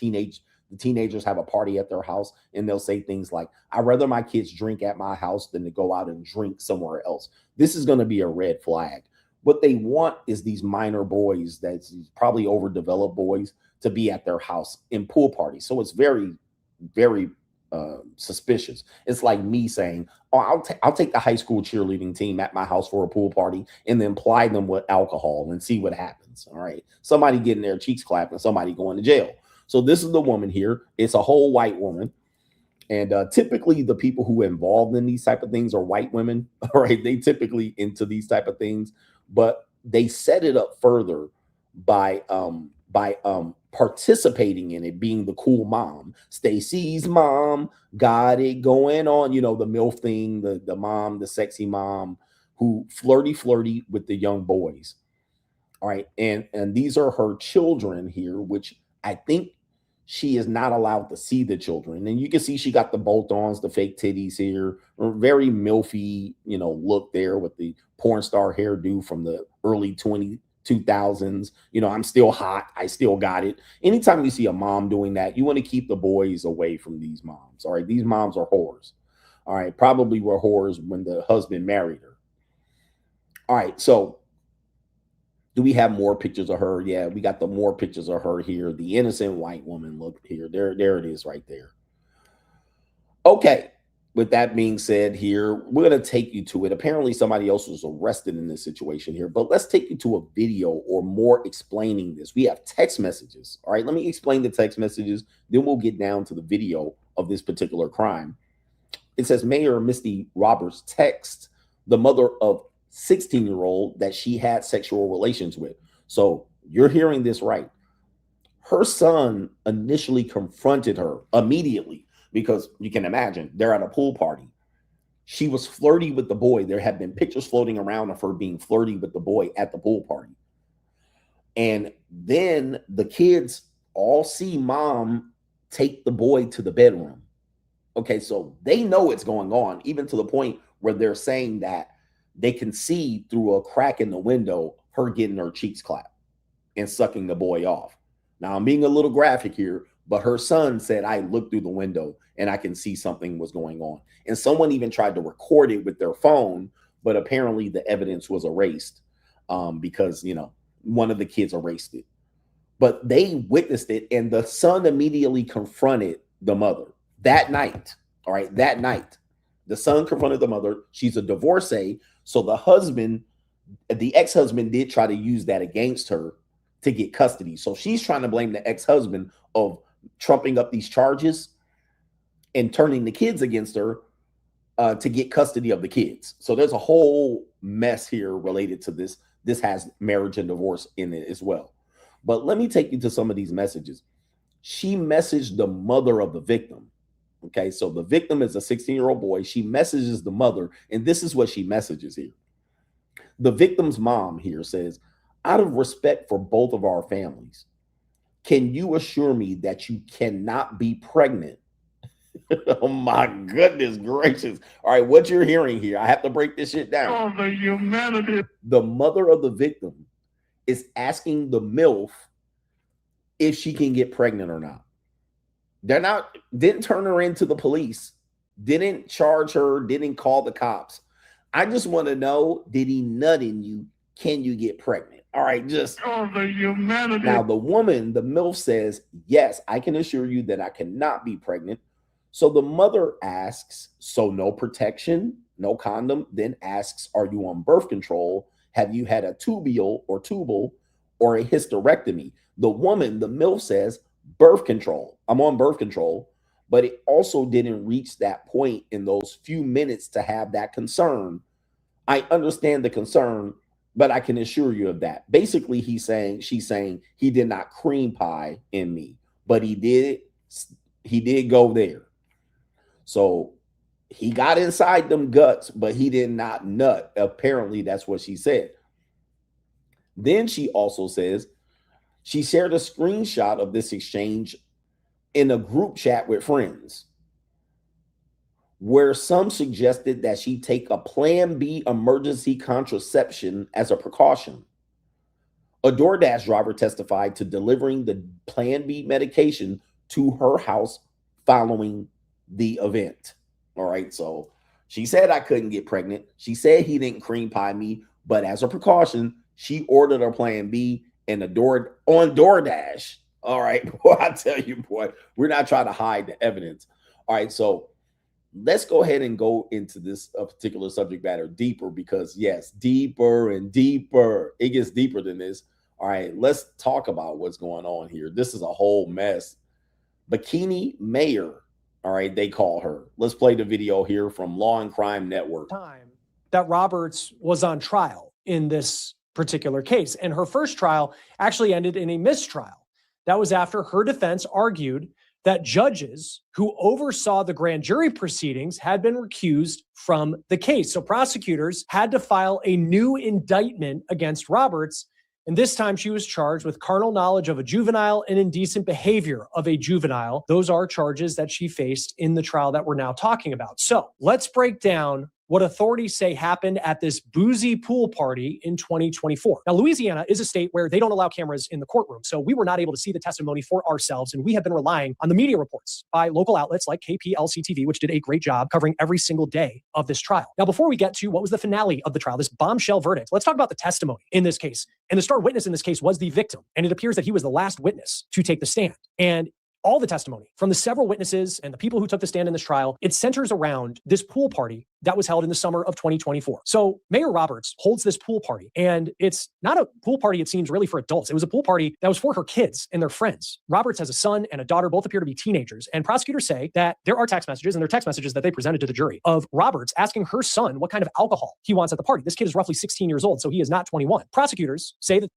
teenagers have a party at their house, and they'll say things like, I'd rather my kids drink at my house than to go out and drink somewhere else. This is going to be a red flag. What they want is these minor boys, that's probably overdeveloped boys, to be at their house in pool parties. So it's very, very suspicious. It's like me saying, oh, I'll take the high school cheerleading team at my house for a pool party and then ply them with alcohol and see what happens. All right. Somebody getting their cheeks clapped and somebody going to jail. So this is the woman here. It's a whole white woman. And typically the people who are involved in these type of things are white women. All right. They typically into these type of things, but they set it up further by participating in it, being the cool mom. Stacy's mom got it going on, you know, the MILF thing, the mom, the sexy mom who flirty with the young boys. All right. And these are her children here, which I think she is not allowed to see the children. And you can see she got the bolt-ons, the fake titties here, very milfy, you know, look there with the porn star hairdo from the early 2000s. You know, I'm still hot. I still got it. Anytime you see a mom doing that, you want to keep the boys away from these moms. All right. These moms are whores. All right. Probably were whores when the husband married her. All right. So do we have more pictures of her? Yeah, we got the more pictures of her here. The innocent white woman, look here. There it is right there. Okay. With that being said here, we're going to take you to it. Apparently somebody else was arrested in this situation here, but let's take you to a video or more explaining this. We have text messages. All right, let me explain the text messages. Then we'll get down to the video of this particular crime. It says Mayor Misty Roberts texts the mother of 16-year-old that she had sexual relations with. So you're hearing this right. Her son initially confronted her immediately because you can imagine they're at a pool party. She was flirty with the boy. There have been pictures floating around of her being flirty with the boy at the pool party. And then the kids all see mom take the boy to the bedroom. Okay, so they know it's going on, even to the point where they're saying that they can see through a crack in the window her getting her cheeks clapped and sucking the boy off. Now, I'm being a little graphic here, but her son said, I looked through the window and I can see something was going on. And someone even tried to record it with their phone, but apparently the evidence was erased because, you know, one of the kids erased it. But they witnessed it, and the son immediately confronted the mother that night. All right, that night. The son confronted the mother. She's a divorcee. So the husband, the ex-husband did try to use that against her to get custody. So she's trying to blame the ex-husband of trumping up these charges and turning the kids against her to get custody of the kids. So there's a whole mess here related to this. This has marriage and divorce in it as well. But let me take you to some of these messages. She messaged the mother of the victim. Okay, so the victim is a 16-year-old boy. She messages the mother, and this is what she messages here. The victim's mom here says, out of respect for both of our families, can you assure me that you cannot be pregnant? Oh my goodness gracious. All right, what you're hearing here, I have to break this shit down. Oh, the humanity. The mother of the victim is asking the MILF if she can get pregnant or not. Didn't turn her into the police, didn't charge her, didn't call the cops. I just want to know, did he nut in you? Can you get pregnant? All right, just the humanity. Now the woman, the MILF says, yes, I can assure you that I cannot be pregnant. So the mother asks, so no protection, no condom, then asks, are you on birth control? Have you had a tubal or a hysterectomy? The woman, the MILF says, birth control. I'm on birth control, but it also didn't reach that point in those few minutes to have that concern. I understand the concern, but I can assure you of that. Basically, she's saying he did not cream pie in me, but he did go there. So he got inside them guts, but he did not nut. Apparently, that's what she said. Then she also says she shared a screenshot of this exchange in a group chat with friends, where some suggested that she take a Plan B emergency contraception as a precaution. A DoorDash driver testified to delivering the Plan B medication to her house following the event. All right, so she said I couldn't get pregnant. She said he didn't cream pie me, but as a precaution, she ordered a Plan B and on DoorDash. All right, boy, I tell you, boy, we're not trying to hide the evidence. All right, so let's go ahead and go into this particular subject matter deeper, because yes, deeper and deeper. It gets deeper than this. All right, let's talk about what's going on here. This is a whole mess. Bikini Mayor, all right, they call her. Let's play the video here from Law and Crime Network. Time that Roberts was on trial in this particular case. And her first trial actually ended in a mistrial. That was after her defense argued that judges who oversaw the grand jury proceedings had been recused from the case. So prosecutors had to file a new indictment against Roberts. And this time she was charged with carnal knowledge of a juvenile and indecent behavior of a juvenile. Those are charges that she faced in the trial that we're now talking about. So let's break down what authorities say happened at this boozy pool party in 2024. Now, Louisiana is a state where they don't allow cameras in the courtroom, so we were not able to see the testimony for ourselves, and we have been relying on the media reports by local outlets like KPLC TV, which did a great job covering every single day of this trial. Now, before we get to what was the finale of the trial, this bombshell verdict, let's talk about the testimony in this case. And the star witness in this case was the victim, and it appears that he was the last witness to take the stand. And all the testimony from the several witnesses and the people who took the stand in this trial, it centers around this pool party that was held in the summer of 2024. So Mayor Roberts holds this pool party, and it's not a pool party, it seems, really for adults. It was a pool party that was for her kids and their friends. Roberts has a son and a daughter, both appear to be teenagers, and prosecutors say that there are text messages, and they're text messages that they presented to the jury, of Roberts asking her son what kind of alcohol he wants at the party. This kid is roughly 16 years old, so he is not 21. Prosecutors say that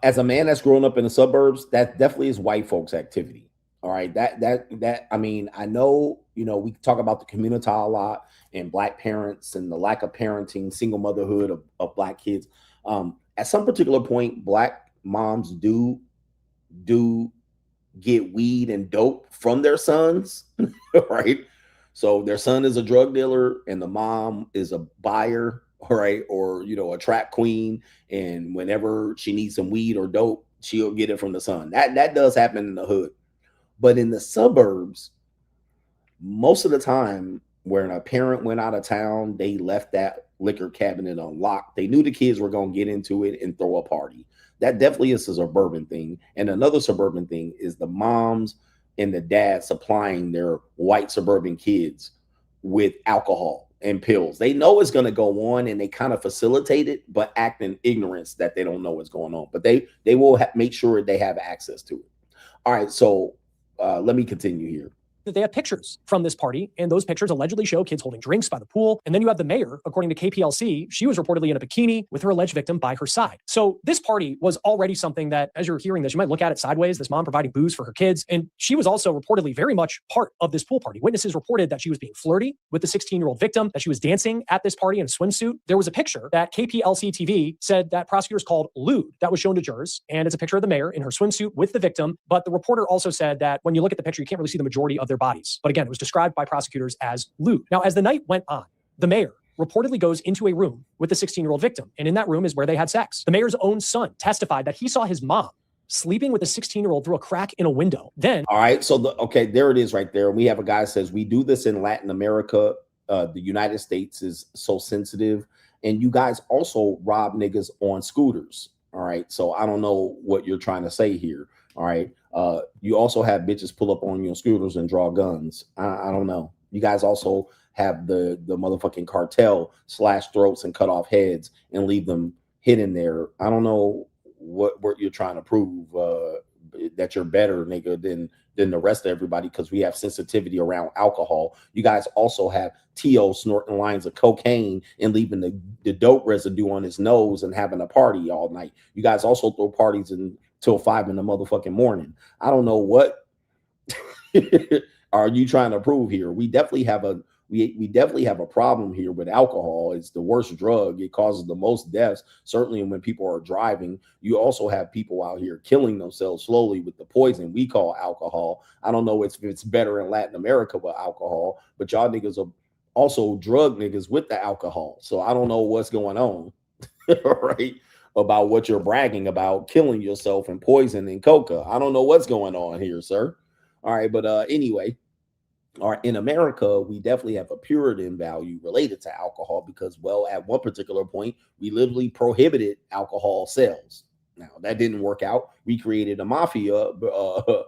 as a man that's grown up in the suburbs, that definitely is white folks' activity. All right. That I mean, I know, we talk about the community a lot and black parents and the lack of parenting, single motherhood of black kids. At some particular point, black moms do get weed and dope from their sons, right? So their son is a drug dealer and the mom is a buyer, all right, or a trap queen, and whenever she needs some weed or dope, she'll get it from the son. That does happen in the hood. But in the suburbs, most of the time when a parent went out of town, they left that liquor cabinet unlocked. They knew the kids were going to get into it and throw a party. That definitely is a suburban thing. And another suburban thing is the moms and the dads supplying their white suburban kids with alcohol and pills. They know it's going to go on, and they kind of facilitate it, but act in ignorance that they don't know what's going on. But they will make sure they have access to it. All right, so let me continue here. That they have pictures from this party, and those pictures allegedly show kids holding drinks by the pool. And then you have the mayor, according to KPLC, she was reportedly in a bikini with her alleged victim by her side. So this party was already something that, as you're hearing this, you might look at it sideways, this mom providing booze for her kids. And she was also reportedly very much part of this pool party. Witnesses reported that she was being flirty with the 16-year-old victim, that she was dancing at this party in a swimsuit. There was a picture that KPLC TV said that prosecutors called lewd that was shown to jurors. And it's a picture of the mayor in her swimsuit with the victim. But the reporter also said that when you look at the picture, you can't really see the majority of their bodies. But again, it was described by prosecutors as lewd. Now, as the night went on, the mayor reportedly goes into a room with the 16-year-old victim. And in that room is where they had sex. The mayor's own son testified that he saw his mom sleeping with a 16-year-old through a crack in a window. Then, all right, so there it is right there. We have a guy that says, we do this in Latin America. the United States is so sensitive, and you guys also rob niggas on scooters. All right, so I don't know what you're trying to say here. All right, you also have bitches pull up on your scooters and draw guns. I don't know. You guys also have the motherfucking cartel slash throats and cut off heads and leave them hidden there. I don't know what you're trying to prove, that you're better nigga than the rest of everybody because we have sensitivity around alcohol. You guys also have T.O. snorting lines of cocaine and leaving the dope residue on his nose and having a party all night. You guys also throw parties until 5 in the motherfucking morning. I don't know what are you trying to prove here. We definitely have a we definitely have a problem here with alcohol. It's the worst drug. It causes the most deaths, certainly when people are driving. You also have people out here killing themselves slowly with the poison we call alcohol. I don't know if it's better in Latin America with alcohol, but y'all niggas are also drug niggas with the alcohol. So I don't know what's going on, right? About what you're bragging about, killing yourself and poison and coca. I don't know what's going on here, sir. All right, but anyway. All right, in America, we definitely have a Puritan value related to alcohol because, well, at one particular point, we literally prohibited alcohol sales. Now, that didn't work out. We created a mafia, the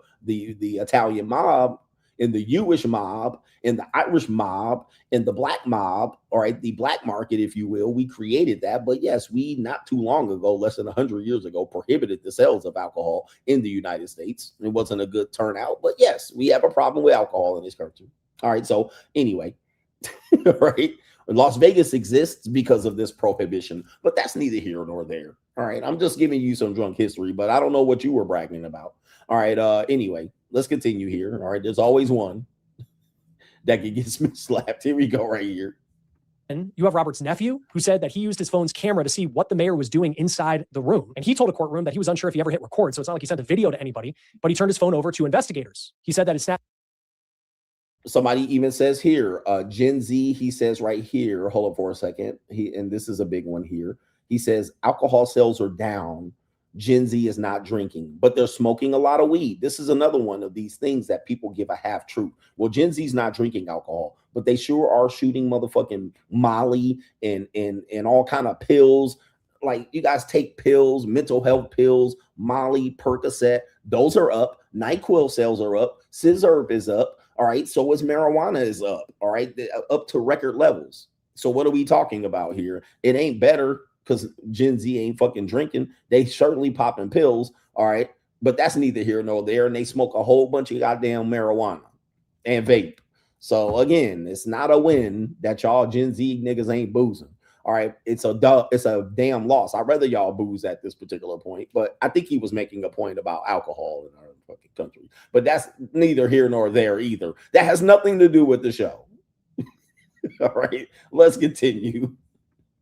Italian mob, and the Jewish mob, and the Irish mob, and the black mob, all right, the black market, if you will. We created that. But yes, we not too long ago, less than 100 years ago, prohibited the sales of alcohol in the United States. It wasn't a good turnout. But yes, we have a problem with alcohol in this country. All right. So anyway, right. Las Vegas exists because of this prohibition, but that's neither here nor there. All right. I'm just giving you some drunk history, but I don't know what you were bragging about. All right. Anyway, let's continue here. All right. There's always one that can get slapped. Here we go right here. And you have Robert's nephew who said that he used his phone's camera to see what the mayor was doing inside the room. And he told a courtroom that he was unsure if he ever hit record. So it's not like he sent a video to anybody, but he turned his phone over to investigators. He said that his snap. Somebody even says here, Gen Z, he says right here, hold up for a second. And this is a big one here. He says alcohol sales are down. Gen Z is not drinking, but they're smoking a lot of weed. This is another one of these things that people give a half truth. Well, Gen Z's not drinking alcohol, but they sure are shooting motherfucking Molly and all kind of pills. Like, you guys take pills, mental health pills, Molly, Percocet. Those are up. NyQuil sales are up. Scissor is up. All right. So is marijuana is up. All right. Up to record levels. So what are we talking about here? It ain't better because Gen Z ain't fucking drinking. They certainly popping pills. All right. But that's neither here nor there. And they smoke a whole bunch of goddamn marijuana and vape. So again, it's not a win that y'all Gen Z niggas ain't boozing. All right. It's a damn loss. I'd rather y'all booze at this particular point. But I think he was making a point about alcohol in our fucking country. But that's neither here nor there either. That has nothing to do with the show. All right. Let's continue.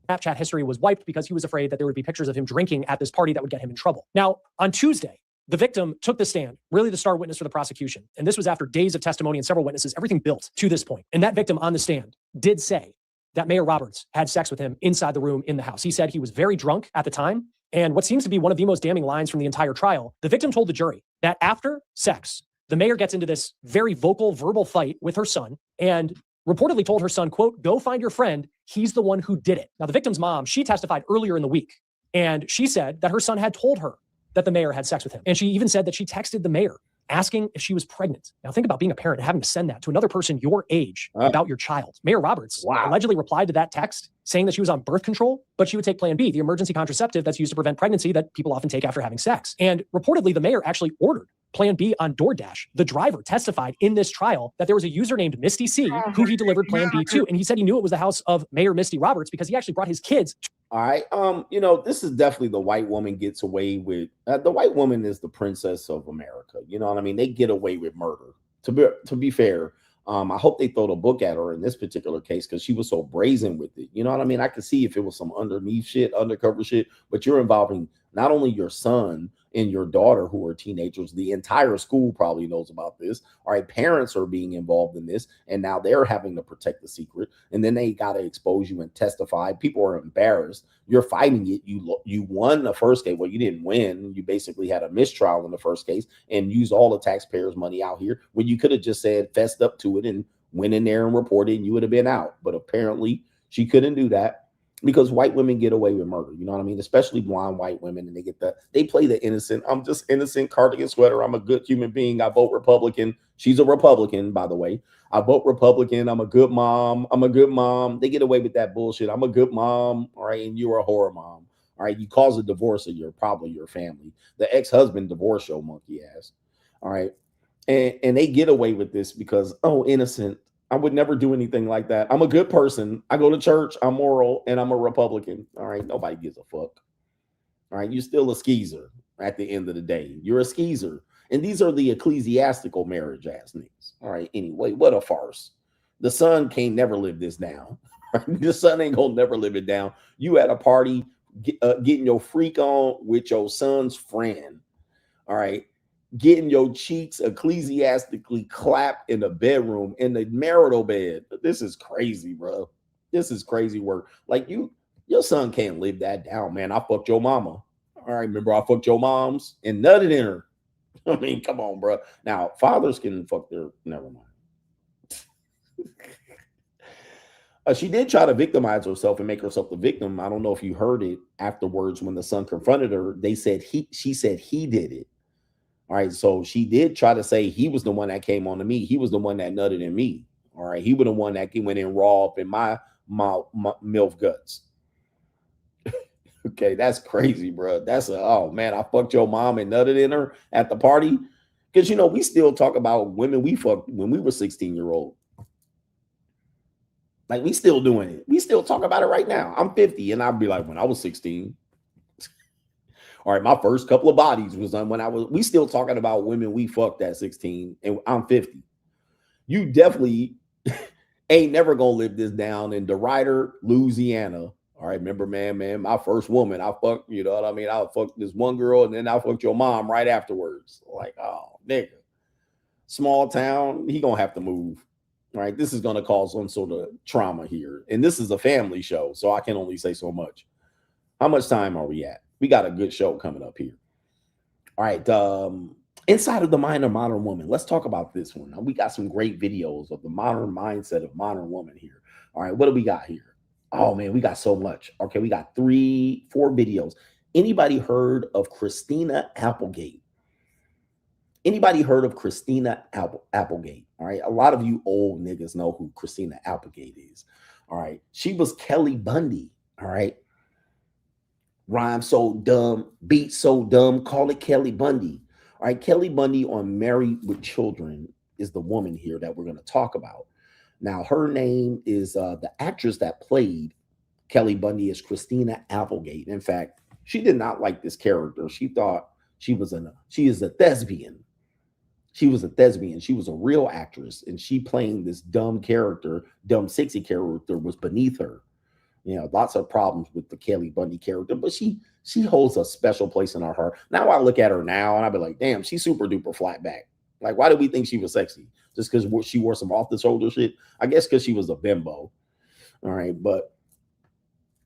Snapchat history was wiped because he was afraid that there would be pictures of him drinking at this party that would get him in trouble. Now, on Tuesday, the victim took the stand, really the star witness for the prosecution. And this was after days of testimony and several witnesses, everything built to this point. And that victim on the stand did say that Mayor Roberts had sex with him inside the room in the house. He said he was very drunk at the time. And what seems to be one of the most damning lines from the entire trial, the victim told the jury that after sex, the mayor gets into this very vocal, verbal fight with her son and reportedly told her son, quote, "Go find your friend. He's the one who did it." Now, the victim's mom, she testified earlier in the week, and she said that her son had told her that the mayor had sex with him. And she even said that she texted the mayor asking if she was pregnant. Now, think about being a parent and having to send that to another person your age about your child. Mayor Roberts allegedly replied to that text saying that she was on birth control, but she would take Plan B, the emergency contraceptive that's used to prevent pregnancy that people often take after having sex. And reportedly, the mayor actually ordered Plan B on DoorDash. The driver testified in this trial that there was a user named Misty C who he delivered Plan B to. And he said he knew it was the house of Mayor Misty Roberts because he actually brought his kids. All right. You know, this is definitely the white woman gets away with. The white woman is the princess of America. You know what I mean? They get away with murder. To be fair, I hope they throw the book at her in this particular case because she was so brazen with it. You know what I mean? I could see if it was some underneath shit, undercover shit, but you're involving not only your son and your daughter who are teenagers. The entire school probably knows about this. All right, parents are being involved in this, and now they're having to protect the secret, and then they got to expose you and testify. People are embarrassed. You're fighting it. You won the first case. Well, you didn't win. You basically had a mistrial in the first case and used all the taxpayers' money out here when you could have just said fessed up to it and went in there and reported, and you would have been out. But apparently she couldn't do that because white women get away with murder. You know what I mean? Especially blonde white women, and they play the innocent. I'm just innocent, cardigan sweater. I'm a good human being. I vote Republican. She's a Republican, by the way. I vote Republican. I'm a good mom. I'm a good mom. They get away with that bullshit. I'm a good mom. All right. And you're a horror mom. All right. You cause a divorce of probably your family. The ex-husband divorce your monkey ass. All right. And they get away with this because, oh, innocent. I would never do anything like that. I'm a good person. I go to church. I'm moral, and I'm a Republican. All right. Nobody gives a fuck. All right. You're still a skeezer at the end of the day. You're a skeezer. And these are the ecclesiastical marriage ass niggas. All right. Anyway, what a farce. The son can't never live this down. The son ain't gonna never live it down. You at a party getting your freak on with your son's friend. All right. Getting your cheeks ecclesiastically clapped in the bedroom, in the marital bed. This is crazy, bro. This is crazy work. Like your son can't live that down, man. I fucked your mama. All right. Remember, I fucked your moms and nutted in her. I mean, come on, bro. Now, fathers can fuck their, never mind. She did try to victimize herself and make herself the victim. I don't know if you heard it afterwards when the son confronted her. She said he did it. All right, so she did try to say he was the one that came on to me. He was the one that nutted in me. All right, he was the one that went in raw up in my MILF guts. Okay, that's crazy, bro. Oh man, I fucked your mom and nutted in her at the party. Because we still talk about women we fucked when we were 16-year-old. Like, we still doing it. We still talk about it right now. I'm 50, and I'll be like, when I was 16. All right, my first couple of bodies was done we still talking about women we fucked at 16, and I'm 50. You definitely ain't never gonna live this down in DeRuyter, Louisiana. All right, remember, man, my first woman, I fucked, you know what I mean? I fucked this one girl, and then I fucked your mom right afterwards. Like, oh, nigga. Small town, he gonna have to move. All right, this is gonna cause some sort of trauma here. And this is a family show, so I can only say so much. How much time are we at? We got a good show coming up here. All right, inside of the mind of modern woman. Let's talk about this one. We got some great videos of the modern mindset of modern woman here. All right, what do we got here? Oh man, we got so much. Okay, we got 3-4 videos. Anybody heard of Christina Applegate? Anybody heard of Christina Applegate? All right, a lot of you old niggas know who Christina Applegate is. All right, she was Kelly Bundy. All right, rhyme so dumb, beat so dumb, call it Kelly Bundy. All right, Kelly Bundy on Married with Children is the woman here that we're going to talk about. Now, her name is the actress that played Kelly Bundy is Christina Applegate. In fact, she did not like this character. She thought she is a thespian. She was a thespian. She was a real actress, and she playing this dumb character, dumb sexy character was beneath her. Lots of problems with the Kelly Bundy character, but she holds a special place in our heart. Now I look at her now and I be like, damn, she's super duper flat back. Like, why did we think she was sexy? Just because she wore some off the shoulder shit? I guess because she was a bimbo. All right, but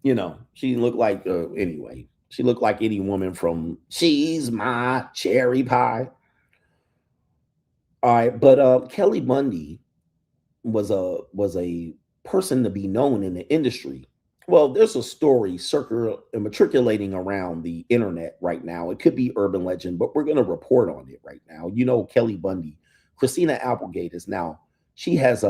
she looked like anyway. She looked like any woman from She's My Cherry Pie. All right, but Kelly Bundy was a person to be known in the industry. Well, there's a story matriculating around the internet right now. It could be urban legend, but we're going to report on it right now. Kelly Bundy, Christina Applegate she has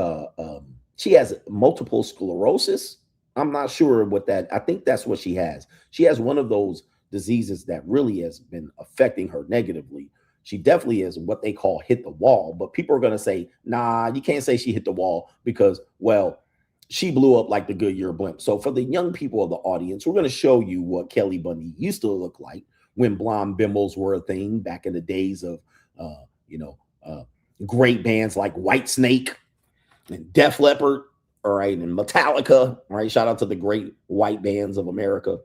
multiple sclerosis. I'm not sure what that. I think that's what she has. She has one of those diseases that really has been affecting her negatively. She definitely is what they call hit the wall, but people are going to say, nah, you can't say she hit the wall because, well, she blew up like the Goodyear blimp. So for the young people of the audience, we're going to show you what Kelly Bundy used to look like when blonde bimbos were a thing back in the days of, great bands like Whitesnake and Def Leppard, all right, and Metallica. All right, shout out to the great white bands of America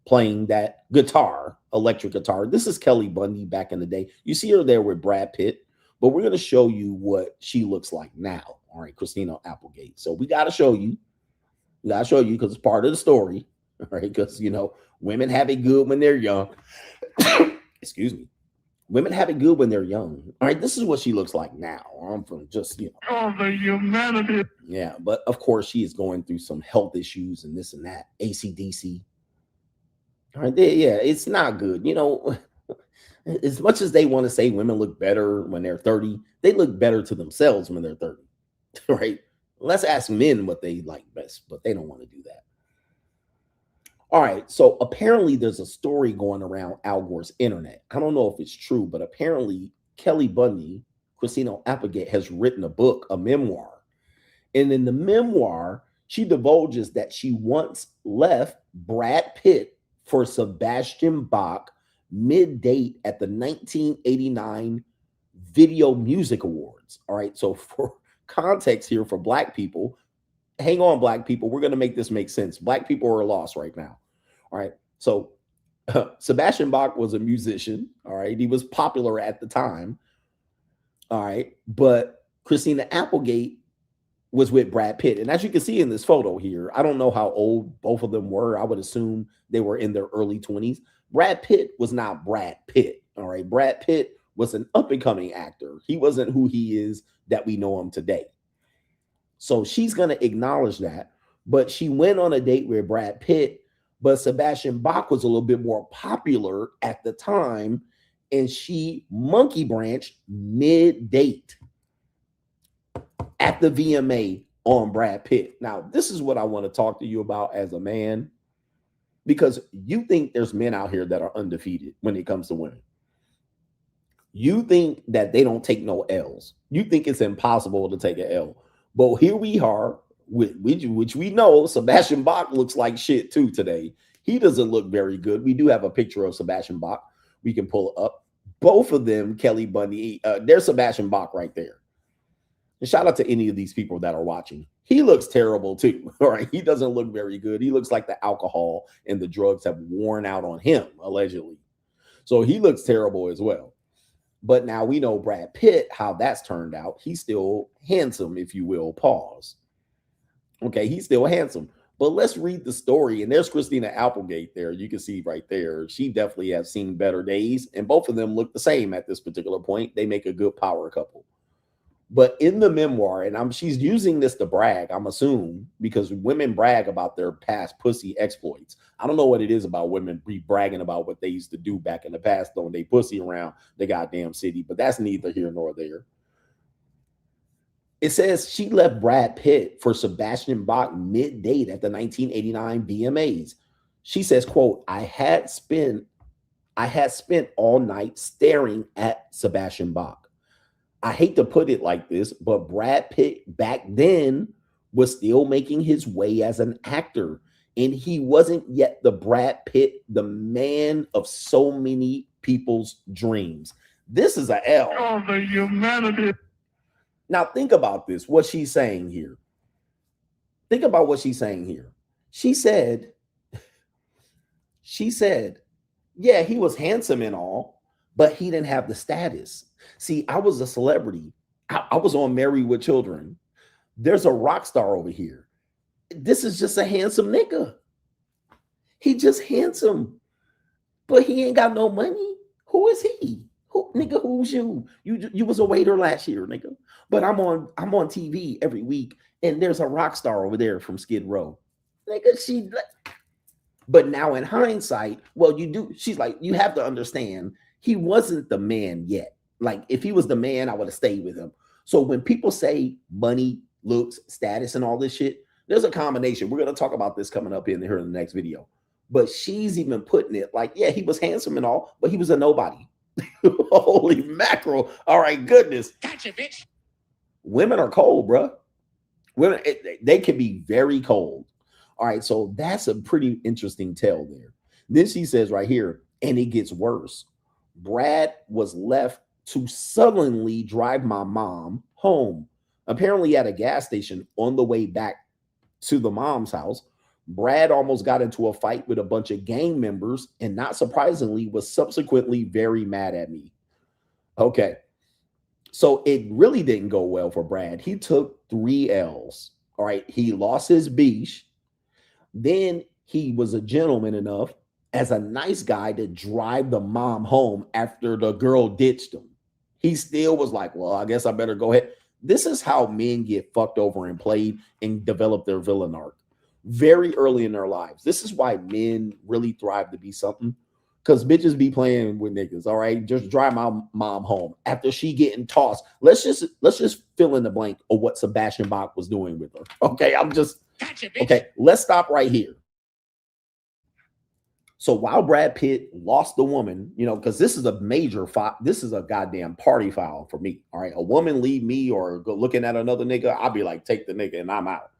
playing that guitar, electric guitar. This is Kelly Bundy back in the day. You see her there with Brad Pitt, but we're going to show you what she looks like now. All right, Christina Applegate. So we got to show you. We got to show you because it's part of the story. All right, because, women have it good when they're young. Excuse me. Women have it good when they're young. All right, this is what she looks like now. I'm from just, Oh, the humanity. Yeah, but of course she is going through some health issues and this and that. ACDC. All right, yeah, it's not good. As much as they want to say women look better when they're 30, they look better to themselves when they're 30. Right? Let's ask men what they like best, but they don't want to do that. All right, so apparently there's a story going around Al Gore's internet. I don't know if it's true, but apparently Kelly Bundy, Christina Applegate, has written a book, a memoir. And in the memoir, she divulges that she once left Brad Pitt for Sebastian Bach mid-date at the 1989 Video Music Awards. All right, so for context here for Black people, hang on, Black people. We're going to make this make sense. Black people are lost right now. All right. So Sebastian Bach was a musician. All right. He was popular at the time. All right. But Christina Applegate was with Brad Pitt. And as you can see in this photo here, I don't know how old both of them were. I would assume they were in their early 20s. Brad Pitt was not Brad Pitt. All right. Brad Pitt was an up-and-coming actor. He wasn't who he is that we know him today. So she's going to acknowledge that. But she went on a date with Brad Pitt, but Sebastian Bach was a little bit more popular at the time, and she monkey branched mid-date at the VMA on Brad Pitt. Now, this is what I want to talk to you about as a man, because you think there's men out here that are undefeated when it comes to women. You think that they don't take no L's. You think it's impossible to take an L. But here we are, which we know Sebastian Bach looks like shit too today. He doesn't look very good. We do have a picture of Sebastian Bach. We can pull it up. Both of them, Kelly Bundy, there's Sebastian Bach right there. And shout out to any of these people that are watching. He looks terrible too. All right. He doesn't look very good. He looks like the alcohol and the drugs have worn out on him, allegedly. So he looks terrible as well. But now we know Brad Pitt, how that's turned out. He's still handsome, if you will. Pause. Okay, he's still handsome. But let's read the story. And there's Christina Applegate there. You can see right there. She definitely has seen better days. And both of them look the same at this particular point. They make a good power couple. But in the memoir, and she's using this to brag, I'm assuming, because women brag about their past pussy exploits. I don't know what it is about women bragging about what they used to do back in the past, throwing they pussy around the goddamn city, but that's neither here nor there. It says she left Brad Pitt for Sebastian Bach mid-date at the 1989 VMAs. She says, quote, I had spent all night staring at Sebastian Bach. I hate to put it like this, but Brad Pitt back then was still making his way as an actor. And he wasn't yet the Brad Pitt, the man of so many people's dreams. This is a L. Oh, the humanity. Now think about this, what she's saying here. Think about what she's saying here. She said, yeah, he was handsome and all, but he didn't have the status. See, I was a celebrity. I was on Married with Children. There's a rock star over here. This is just a handsome nigga. He just handsome, but he ain't got no money. Who is he? Who, nigga, who's you? You was a waiter last year, nigga. But I'm on TV every week, and there's a rock star over there from Skid Row. Nigga, but now in hindsight, well, she's like, you have to understand, he wasn't the man yet. Like, if he was the man, I would have stayed with him. So when people say money, looks, status, and all this shit, there's a combination. We're going to talk about this coming up in here in the next video. But she's even putting it like, yeah, he was handsome and all, but he was a nobody. Holy mackerel. All right, goodness. Gotcha, bitch. Women are cold, bro. Women, they can be very cold. All right, so that's a pretty interesting tale there. Then she says right here, and it gets worse. Brad was left to suddenly drive my mom home. Apparently at a gas station on the way back to the mom's house, Brad almost got into a fight with a bunch of gang members and, not surprisingly, was subsequently very mad at me. Okay, so it really didn't go well for Brad. He took 3 L's. All right, he lost his beach. Then he was a gentleman enough as a nice guy to drive the mom home after the girl ditched him. He still was like, well, I guess I better go ahead. This is how men get fucked over and played and develop their villain arc very early in their lives. This is why men really thrive to be something, because bitches be playing with niggas. All right, just drive my mom home after she getting tossed. Let's just fill in the blank of what Sebastian Bach was doing with her. Okay, okay. Let's stop right here. So while Brad Pitt lost the woman, you know, because this is a major this is a goddamn party foul for me. All right, a woman leave me or go looking at another nigga, I'll be like, take the nigga and I'm out.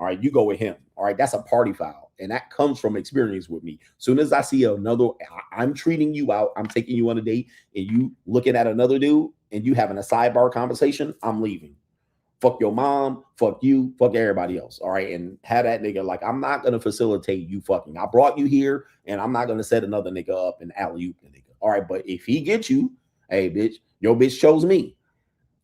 All right, you go with him. All right, that's a party foul, and that comes from experience with me. Soon as I see another, I'm treating you out, I'm taking you on a date, and you looking at another dude, and you having a sidebar conversation, I'm leaving. Fuck your mom, fuck you, fuck everybody else. All right. And have that nigga like, I'm not going to facilitate you fucking. I brought you here and I'm not going to set another nigga up and alley-oop the nigga. All right. But if he gets you, hey, bitch, your bitch chose me.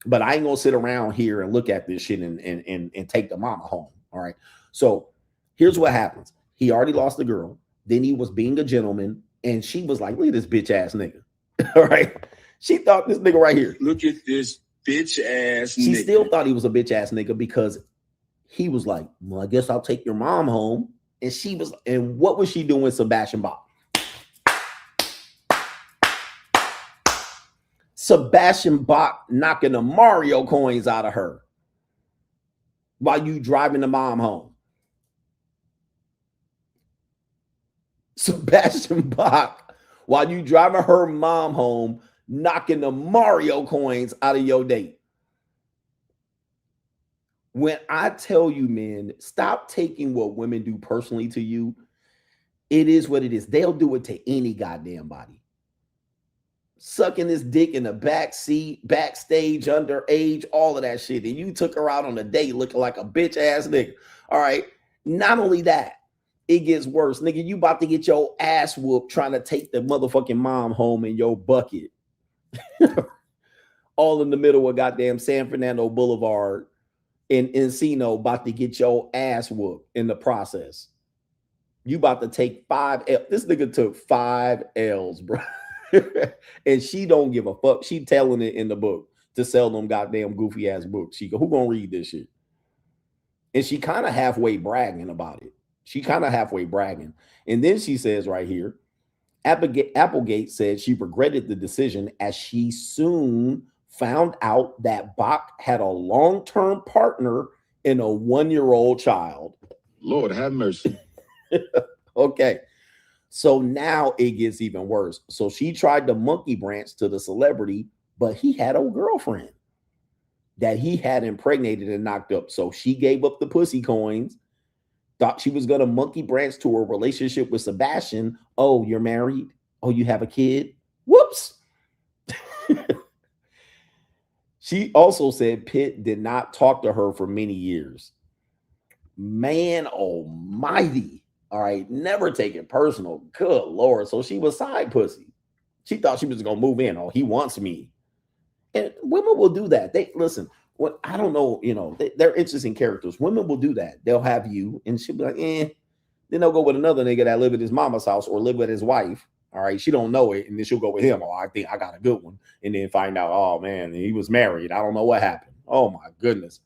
But I ain't going to sit around here and look at this shit and take the mama home. All right. So here's what happens. He already lost the girl. Then he was being a gentleman. And she was like, look at this bitch ass nigga. All right. She thought this nigga right here. Look at this bitch ass nigga. She still thought he was a bitch ass nigga because he was like, well, I guess I'll take your mom home. And she was, and what was she doing with Sebastian Bach? Sebastian Bach knocking the Mario coins out of her while you driving the mom home. Sebastian Bach, while you driving her mom home, knocking the Mario coins out of your date. When I tell you, men, stop taking what women do personally to you. It is what it is. They'll do it to any goddamn body. Sucking this dick in the back seat, backstage, underage, all of that shit. And you took her out on a date looking like a bitch ass nigga. All right. Not only that, it gets worse. Nigga, you about to get your ass whooped trying to take the motherfucking mom home in your bucket. All in the middle of goddamn San Fernando Boulevard in Encino, about to get your ass whooped in the process. You about to take 5 L's. This nigga took 5 L's, bro. And she don't give a fuck. She telling it in the book to sell them goddamn goofy ass books. She go, who gonna read this shit? And she kind of halfway bragging about it. She kind of halfway bragging. And then she says right here, Applegate said she regretted the decision as she soon found out that Bach had a long-term partner and a 1-year-old child. Lord have mercy. Okay. So now it gets even worse. So she tried to monkey branch to the celebrity, but he had a girlfriend that he had impregnated and knocked up. So she gave up the pussy coins. Thought she was going to monkey branch to a relationship with Sebastian. Oh, you're married? Oh, you have a kid? Whoops. She also said Pitt did not talk to her for many years. Man almighty. All right. Never take it personal. Good Lord. So she was side pussy. She thought she was going to move in. Oh, he wants me. And women will do that. They listen. What I don't know, you know, they're interesting characters. Women will do that. They'll have you, and she'll be like, Then they'll go with another nigga that live at his mama's house or live with his wife. All right, she don't know it, and then she'll go with him. Oh, I think I got a good one, and then find out, oh man, he was married. I don't know what happened. Oh my goodness.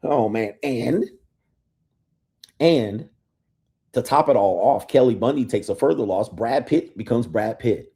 Oh man, and to top it all off, Kelly Bundy takes a further loss. Brad Pitt becomes Brad Pitt.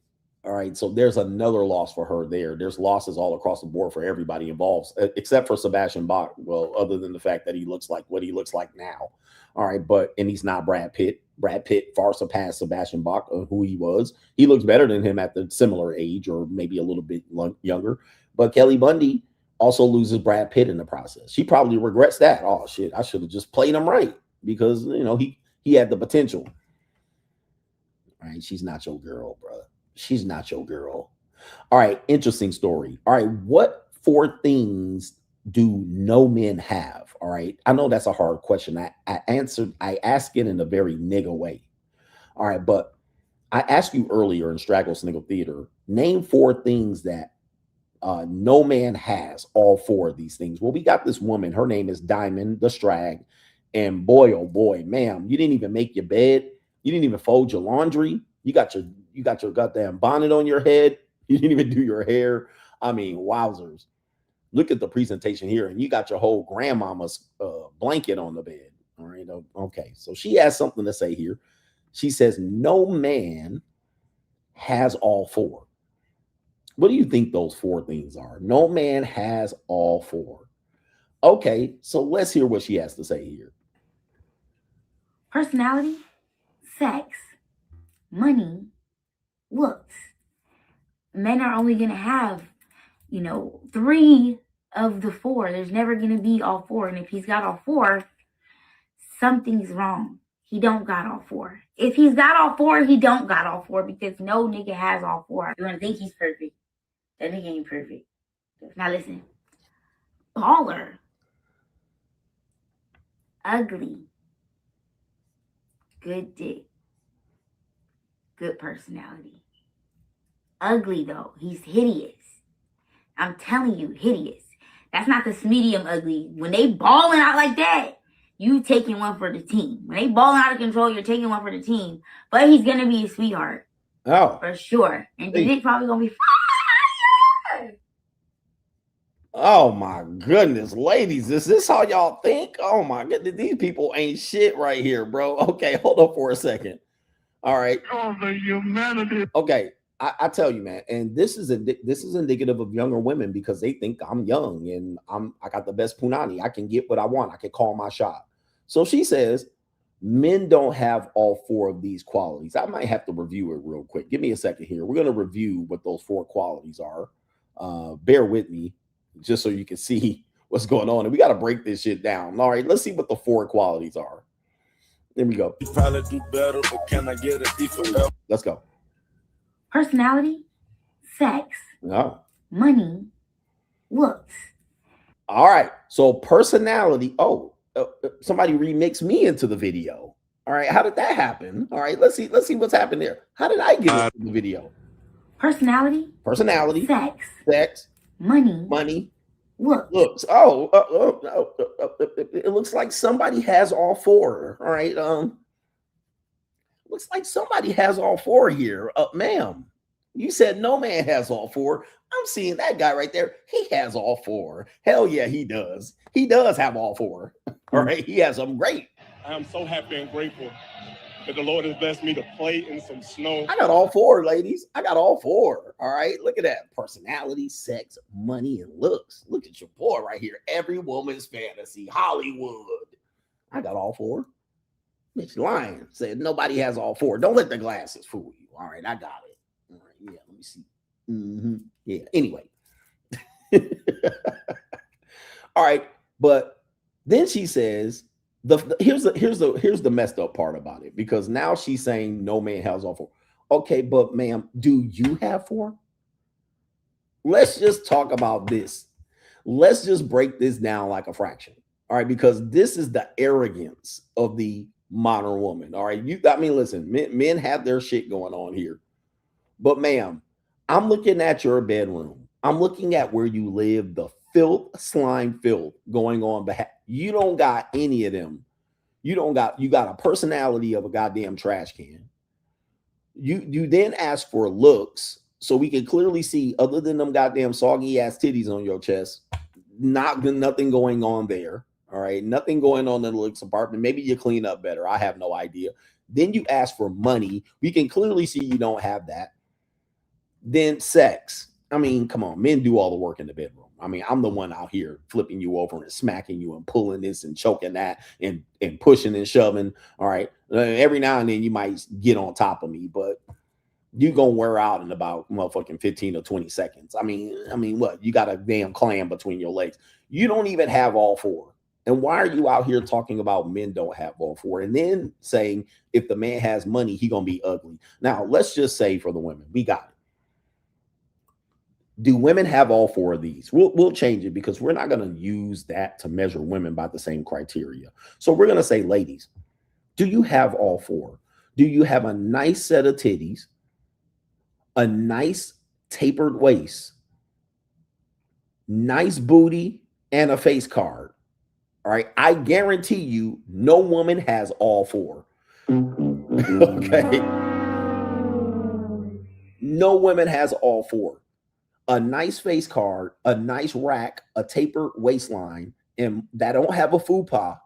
All right, so there's another loss for her there. There's losses all across the board for everybody involved, except for Sebastian Bach. Well, other than the fact that he looks like what he looks like now. All right, and he's not Brad Pitt. Brad Pitt far surpassed Sebastian Bach, who he was. He looks better than him at the similar age or maybe a little bit younger. But Kelly Bundy also loses Brad Pitt in the process. She probably regrets that. Oh, shit, I should have just played him right because, you know, he had the potential. All right, she's not your girl, brother. She's not your girl. All right, interesting story. All right, what 4 things do no men have? All right, I know that's a hard question. I ask it in a very nigga way. All right, but I asked you earlier in Straggle Sniggle Theater, name 4 things that no man has, all 4 of these things. Well, we got this woman. Her name is Diamond the Strag. And boy, oh boy, ma'am, you didn't even make your bed. You didn't even fold your laundry. You got your goddamn bonnet on your head. You didn't even do your hair. I mean, wowzers. Look at the presentation here, and you got your whole grandmama's blanket on the bed. All right. Okay. So she has something to say here. She says, no man has all four. What do you think those four things are? No man has all four. Okay. So let's hear what she has to say here. Personality, sex, money, looks. Men are only going to have, 3 of the 4. There's never going to be all 4. And if he's got all 4, something's wrong. He don't got all 4. If he's got all 4, he don't got all 4, because no nigga has all 4. You want to think he's perfect. That nigga ain't perfect. Now listen. Baller. Ugly. Good dick. Good personality. Ugly though. He's hideous. I'm telling you, hideous. That's not this medium ugly. When they balling out like that, you taking one for the team. When they balling out of control, you're taking one for the team. But he's gonna be a sweetheart. Oh. For sure. And the dick probably gonna be fire. Oh my goodness, ladies. Is this how y'all think? Oh my goodness. These people ain't shit right here, bro. Okay, hold up for a second. All right. Oh, the humanity. Okay. I tell you, man, and this is indicative of younger women because they think I'm young and I got the best punani. I can get what I want. I can call my shot. So she says men don't have all 4 of these qualities. I might have to review it real quick. Give me a second here. We're going to review what those 4 qualities are. Bear with me just so you can see what's going on. And we got to break this shit down. All right, let's see what the 4 qualities are. There we go. You probably do better, but can I get a Let's go. Personality, sex, No. money, looks. All right. So personality. Oh, somebody remixed me into the video. All right. How did that happen? All right. Let's see what's happened there. How did I get into the video? Personality, sex, money, looks. Oh, it looks like somebody has all 4. All right. Looks like somebody has all 4 here. Ma'am, you said no man has all 4. I'm seeing that guy right there. He has all 4. Hell yeah, he does. He does have all 4. All right, he has them great. I am so happy and grateful that the Lord has blessed me to play in some snow. I got all 4, ladies. I got all 4. All right, look at that. Personality, sex, money, and looks. Look at your boy right here. Every woman's fantasy, Hollywood. I got all 4. Bitch lying. Said nobody has all 4. Don't let the glasses fool you. All right, I got it. All right, yeah, let me see. Yeah, anyway. All right, but then she says here's the messed up part about it, because now she's saying no man has all 4. Okay, but ma'am, do you have 4? Let's just talk about this. Let's just break this down like a fraction. All right, because this is the arrogance of the modern woman. All right, listen, men have their shit going on here, but ma'am, I'm looking at your bedroom. I'm looking at where you live, the filth, slime filth going on. You don't got any of them. You got a personality of a goddamn trash can. You then ask for looks, so we can clearly see, other than them goddamn soggy ass titties on your chest, nothing going on there. All right, nothing going on in the looks apartment. Maybe you clean up better. I have no idea. Then you ask for money. We can clearly see you don't have that. Then sex. I mean, come on, men do all the work in the bedroom. I mean, I'm the one out here flipping you over and smacking you and pulling this and choking that and pushing and shoving. All right, every now and then you might get on top of me, but you gonna wear out in about motherfucking 15 or 20 seconds. I mean, what? You got a damn clam between your legs. You don't even have all 4. And why are you out here talking about men don't have all 4? And then saying if the man has money, he gonna be ugly. Now, let's just say for the women, we got it. Do women have all 4 of these? We'll change it, because we're not gonna use that to measure women by the same criteria. So we're gonna say, ladies, do you have all 4? Do you have a nice set of titties, a nice tapered waist, nice booty, and a face card? All right, I guarantee you no woman has all 4. Okay. No woman has all four. A nice face card, a nice rack, a tapered waistline, and that don't have a fupa,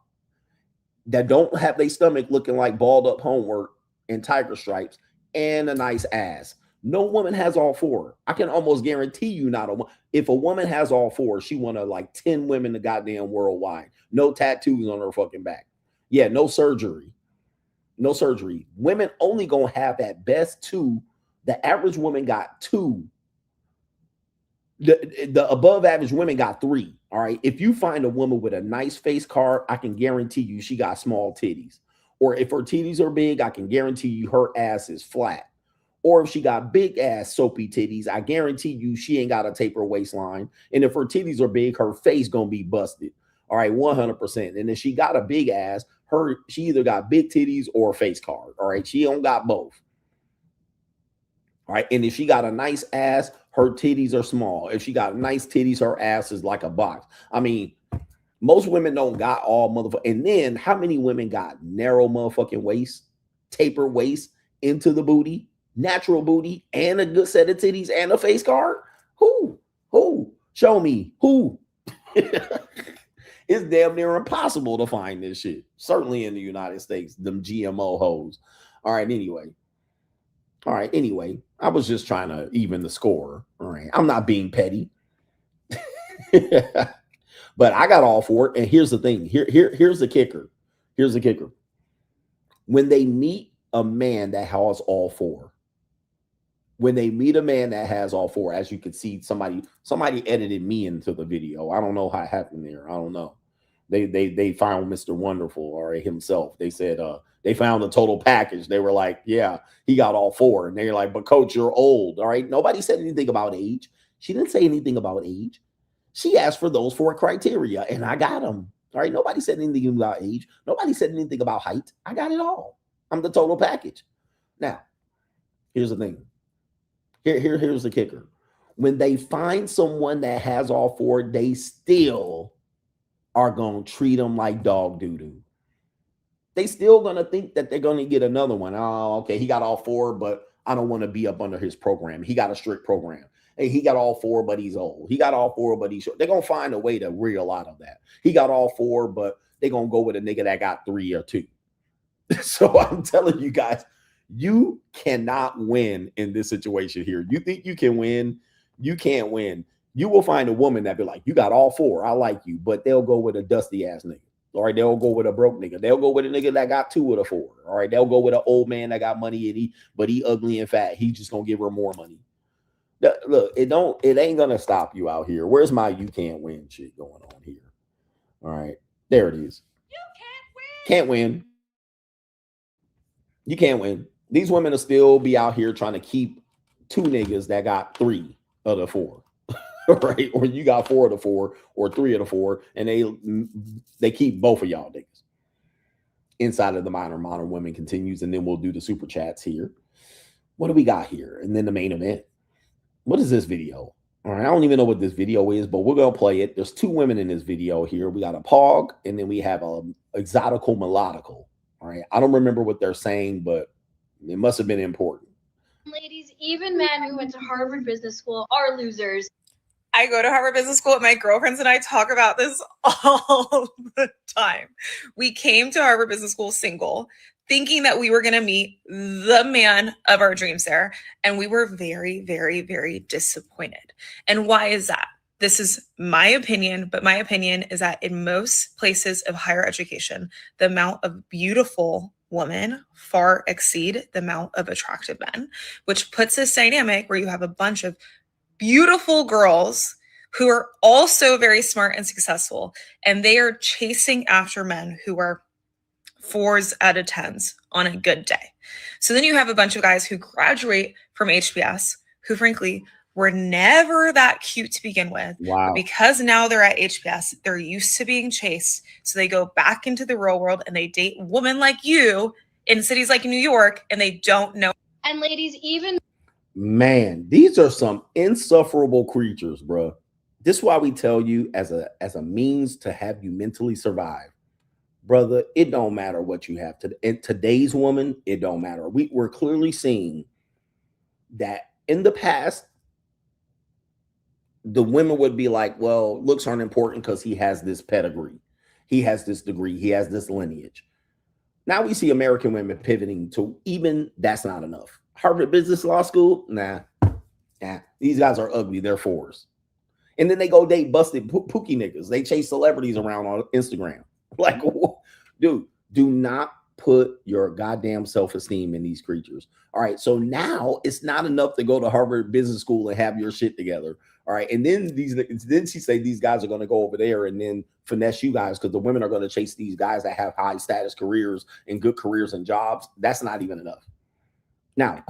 that don't have their stomach looking like balled up homework and tiger stripes, and a nice ass. No woman has all four. I can almost guarantee you not a woman. If a woman has all four, she one of like 10 women the goddamn worldwide. No tattoos on her fucking back. Yeah, no surgery. No surgery. Women only gonna have at best two. The average woman got two. The above average women got three. All right. If you find a woman with a nice face card, I can guarantee you she got small titties. Or if her titties are big, I can guarantee you her ass is flat. Or if she got big ass soapy titties, I guarantee you she ain't got a taper waistline. And if her titties are big, her face gonna be busted. All right, 100%. And if she got a big ass, she either got big titties or a face card. All right, she don't got both. All right, and if she got a nice ass, her titties are small. If she got nice titties, her ass is like a box. I mean, most women don't got all motherfucking. And then how many women got narrow motherfucking waist, taper waist into the booty, natural booty, and a good set of titties and a face card? Who? Show me. Who? It's damn near impossible to find this shit. Certainly in the United States, them GMO hoes. All right, anyway. I was just trying to even the score. All right. I'm not being petty. But I got all four. And here's the thing. Here's the kicker. Here's the kicker. When they meet a man that has all four, as you can see, somebody edited me into the video. I don't know how it happened there. I don't know. They found Mr. Wonderful or himself. They said they found the total package. They were like, yeah, he got all four. And they're like, but coach, you're old. All right. Nobody said anything about age. She didn't say anything about age. She asked for those four criteria and I got them. All right. Nobody said anything about age. Nobody said anything about height. I got it all. I'm the total package. Now, here's the thing. Here's the kicker. When they find someone that has all four, they still are going to treat them like dog doo-doo. They still going to think that they're going to get another one. Oh, okay, he got all four, but I don't want to be up under his program. He got a strict program. Hey, he got all four, but he's old. He got all four, but he's short. They're going to find a way to reel out of that. He got all four, but they're going to go with a nigga that got 3 or 2. So I'm telling you guys, you cannot win in this situation here. You think you can win? You can't win. You will find a woman that be like, you got all four. I like you. But they'll go with a dusty ass nigga. All right. They'll go with a broke nigga. They'll go with a nigga that got 2 of the 4. All right. They'll go with an old man that got money and but he ugly and fat. He just gonna give her more money. Look, it ain't gonna stop you out here. Where's my you can't win shit going on here? All right. There it is. You can't win. You can't win. These women will still be out here trying to keep 2 niggas that got 3 of the 4. Right? Or you got 4 of the 4 or 3 of the 4, and they keep both of y'all niggas. Inside of the Modern Women continues, and then we'll do the super chats here. What do we got here? And then the main event. What is this video? All right, I don't even know what this video is, but we're gonna play it. There's 2 women in this video here. We got a pog, and then we have a exotical melodical. All right, I don't remember what they're saying, but it must have been important. Ladies, even men who went to Harvard Business School are losers. I go to Harvard Business School, and my girlfriends and I talk about this all the time. We came to Harvard Business School single, thinking that we were going to meet the man of our dreams there. And we were very, very, very disappointed. And why is that? This is my opinion, but my opinion is that in most places of higher education, the amount of beautiful women far exceed the amount of attractive men, which puts this dynamic where you have a bunch of beautiful girls who are also very smart and successful, and they are chasing after men who are 4s out of 10s on a good day. So then you have a bunch of guys who graduate from HBS who frankly were never that cute to begin with. Wow. But because now they're at HBS, they're used to being chased. So they go back into the real world and they date women like you in cities like New York, and they don't know. And ladies, even Man, these are some insufferable creatures, bro. This is why we tell you as a means to have you mentally survive. brother, it don't matter what you have to. In today's woman, it don't matter. We're clearly seeing that in the past, the women would be like, well, looks aren't important because he has this pedigree, he has this degree, he has this lineage. Now we see American women pivoting to even that's not enough. Harvard Business Law School, nah, these guys are ugly, they're fours. And then they go date busted pookie niggas. They chase celebrities around on Instagram. Like, dude, do not put your goddamn self-esteem in these creatures. All right, so now it's not enough to go to Harvard Business School and have your shit together. All right, and then she say these guys are going to go over there and then finesse you guys because the women are going to chase these guys that have high status careers and good careers and jobs. That's not even enough. Now,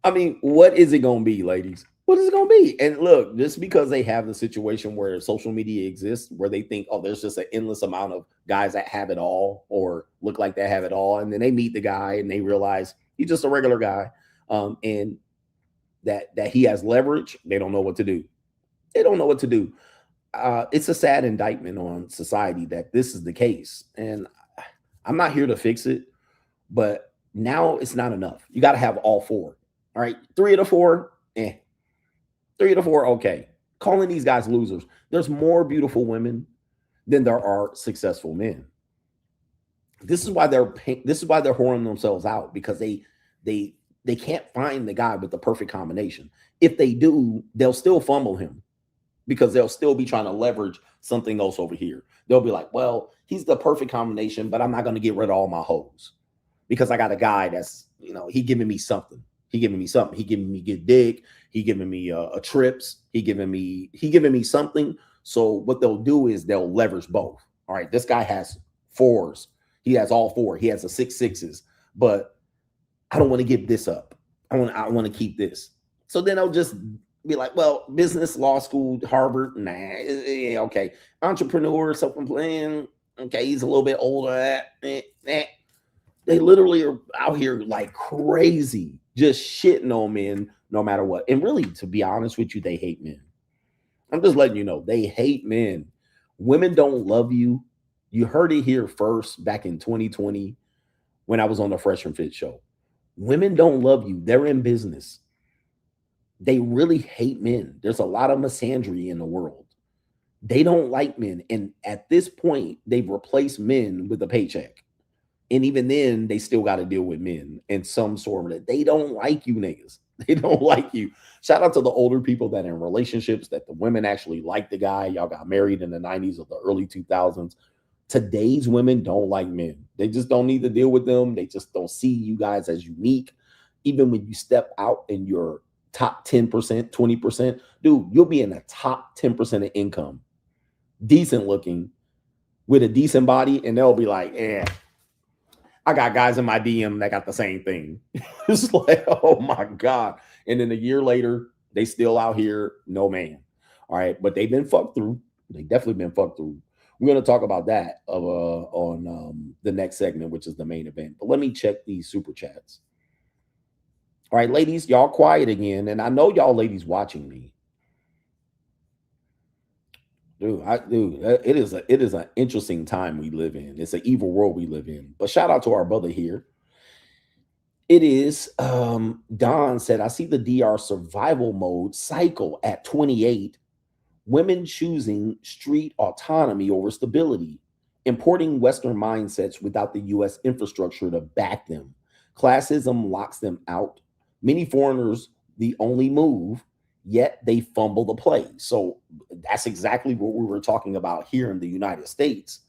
I mean, what is it going to be, ladies? What is it going to be? And look, just because they have the situation where social media exists, where they think, oh, there's just an endless amount of guys that have it all or look like they have it all. And then they meet the guy and they realize he's just a regular guy. And that he has leverage. They don't know what to do. They don't know what to do. It's a sad indictment on society that this is the case. And I'm not here to fix it, but now it's not enough. You got to have all four. All right. 3 of the 4, 3 of the 4, okay. Calling these guys losers. There's more beautiful women than there are successful men. This is why they're whoring themselves out, because they can't find the guy with the perfect combination. If they do, they'll still fumble him because they'll still be trying to leverage something else over here. They'll be like, well, he's the perfect combination, but I'm not going to get rid of all my hoes because I got a guy that's, he giving me something. He giving me something. He giving me good dick. He giving me a trips. He giving me something. So what they'll do is they'll leverage both. All right, this guy has 4s. He has all 4. He has the 6s, but I don't want to give this up. I want to keep this. So then I'll just be like, well, business, law school, Harvard, nah, okay. Entrepreneur, self-employed, okay, he's a little bit older. They literally are out here like crazy, just shitting on men no matter what. And really, to be honest with you, they hate men. I'm just letting you know, they hate men. Women don't love you. You heard it here first back in 2020 when I was on the Fresh and Fit show. Women don't love you. They're in business. They really hate men. There's a lot of misandry in the world. They don't like men. And at this point, they've replaced men with a paycheck. And even then, they still got to deal with men in some sort of it. They don't like you niggas. They don't like you. Shout out to the older people that are in relationships that the women actually like the guy. Y'all got married in the 90s or the early 2000s. Today's women don't like men. They just don't need to deal with them. They just don't see you guys as unique. Even when you step out in your top 10%, 20%, dude, you'll be in the top 10% of income, decent looking, with a decent body, and they'll be like, I got guys in my DM that got the same thing. It's like, oh my God. And then a year later, they still out here, no man. All right, but they've been fucked through. They definitely been fucked through. We're going to talk about that on the next segment, which is the main event. But let me check these super chats. All right, ladies, y'all quiet again. And I know y'all ladies watching me. Dude, it is an interesting time we live in. It's an evil world we live in. But shout out to our brother here. It is, Don said, I see the DR survival mode cycle at 28. Women choosing street autonomy over stability, importing Western mindsets without the U.S. infrastructure to back them. Classism locks them out. Many foreigners, the only move, yet they fumble the play. So that's exactly what we were talking about here in the United States.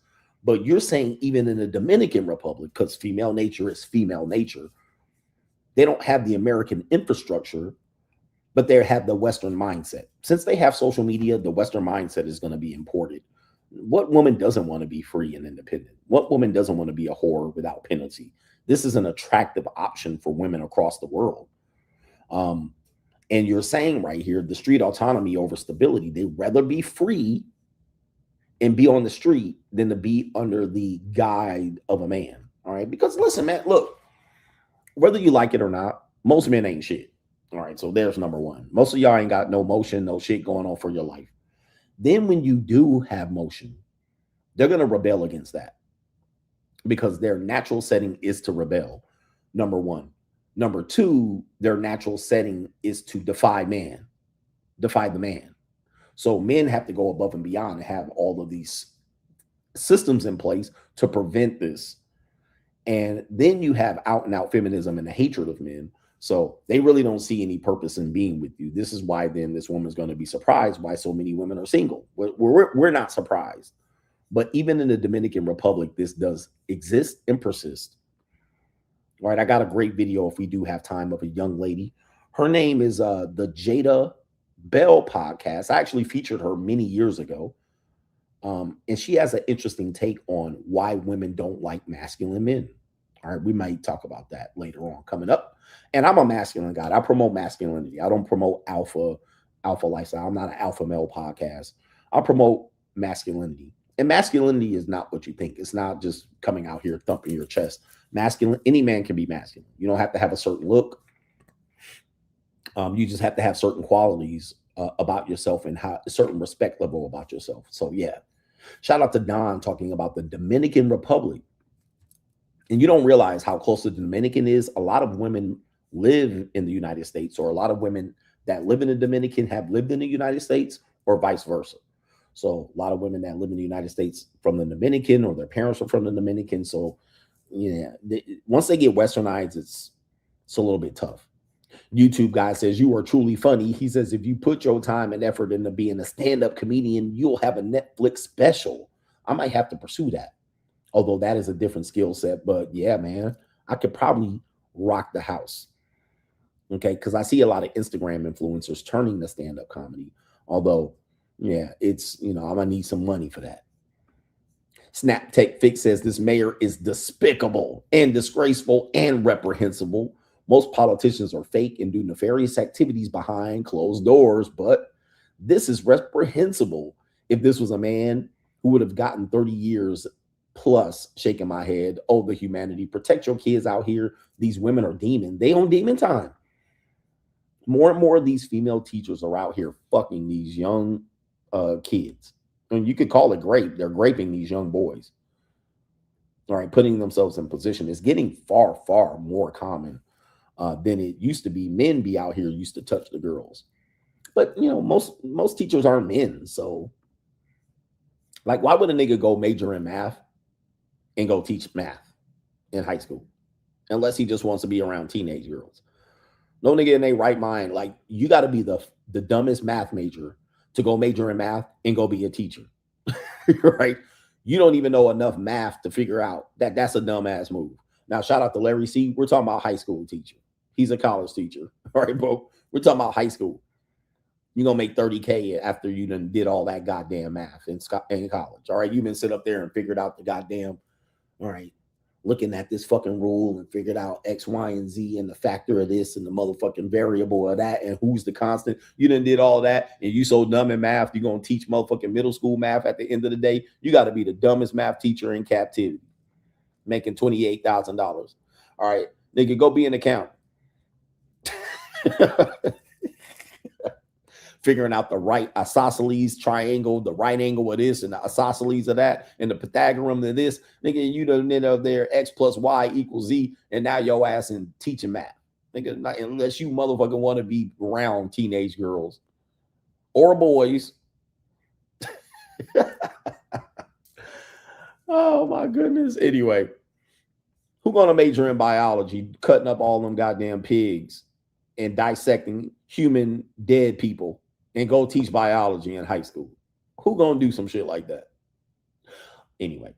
But you're saying even in the Dominican Republic, because female nature is female nature, they don't have the American infrastructure, but they have the Western mindset. Since they have social media, the Western mindset is going to be imported. What woman doesn't want to be free and independent? What woman doesn't want to be a whore without penalty? This is an attractive option for women across the world. And you're saying right here, the street autonomy over stability. They'd rather be free and be on the street than to be under the guide of a man. All right. Because listen, man, look, whether you like it or not, most men ain't shit. All right. So there's number one. Most of y'all ain't got no motion, no shit going on for your life. Then when you do have motion, they're going to rebel against that because their natural setting is to rebel. Number one. Number two, their natural setting is to defy the man. So men have to go above and beyond and have all of these systems in place to prevent this. And then you have out and out feminism and the hatred of men. So they really don't see any purpose in being with you. This is why then this woman's going to be surprised why so many women are single. We're not surprised. But even in the Dominican Republic, this does exist and persist. All right, I got a great video if we do have time of a young lady. Her name is the Jada Bell podcast. I actually featured her many years ago. And she has an interesting take on why women don't like masculine men. All right, we might talk about that later on coming up. And I'm a masculine guy. I promote masculinity. I don't promote alpha lifestyle. I'm not an alpha male podcast. I promote masculinity. And masculinity is not what you think. It's not just coming out here thumping your chest. Masculine, any man can be masculine. You don't have to have a certain look. You just have to have certain qualities about yourself and a certain respect level about yourself. So yeah, shout out to Don talking about the Dominican Republic. And you don't realize how close the Dominican is. A lot of women live in the United States, or a lot of women that live in the Dominican have lived in the United States, or vice versa. So a lot of women that live in the United States from the Dominican, or their parents are from the Dominican. So yeah, once they get westernized, it's a little bit tough. YouTube guy says, you are truly funny. He says, if you put your time and effort into being a stand-up comedian, you'll have a Netflix special. I might have to pursue that. Although that is a different skill set. But yeah, man, I could probably rock the house. Okay, because I see a lot of Instagram influencers turning to stand-up comedy. Although, yeah, it's, I'm going to need some money for that. Snap Tech Fix says this mayor is despicable and disgraceful and reprehensible. Most politicians are fake and do nefarious activities behind closed doors, but this is reprehensible. If this was a man who would have gotten 30 years plus, shaking my head, oh, the humanity, protect your kids out here. These women are demon. They on demon time. More and more of these female teachers are out here fucking these young kids. And you could call it grape. They're graping these young boys. All right, putting themselves in position. It's getting far, far more common than it used to be. Men be out here used to touch the girls. But, most teachers aren't men. So, like, why would a nigga go major in math and go teach math in high school? Unless he just wants to be around teenage girls. No nigga in their right mind. Like, you got to be the dumbest math major to go major in math and go be a teacher. Right? You don't even know enough math to figure out that that's a dumbass move. Now, shout out to Larry C. We're talking about high school teacher. He's a college teacher. All right, bro. We're talking about high school. You're going to make $30K after you done did all that goddamn math in college. All right. You've been sit up there and figured out the goddamn, all right, looking at this fucking rule and figured out X, Y, and Z and the factor of this and the motherfucking variable of that and who's the constant. You done did all that and you so dumb in math, you're going to teach motherfucking middle school math at the end of the day. You got to be the dumbest math teacher in captivity, making $28,000. All right, nigga, go be an accountant. Figuring out the right isosceles triangle, the right angle of this, and the isosceles of that, and the Pythagorean of this. Nigga, you done end up there, X plus Y equals Z, and now your ass in teaching math. Nigga, not, unless you motherfucking want to be around teenage girls or boys. Oh my goodness. Anyway, who gonna major in biology, cutting up all them goddamn pigs and dissecting human dead people and go teach biology in high school? Who gonna do some shit like that? Anyway,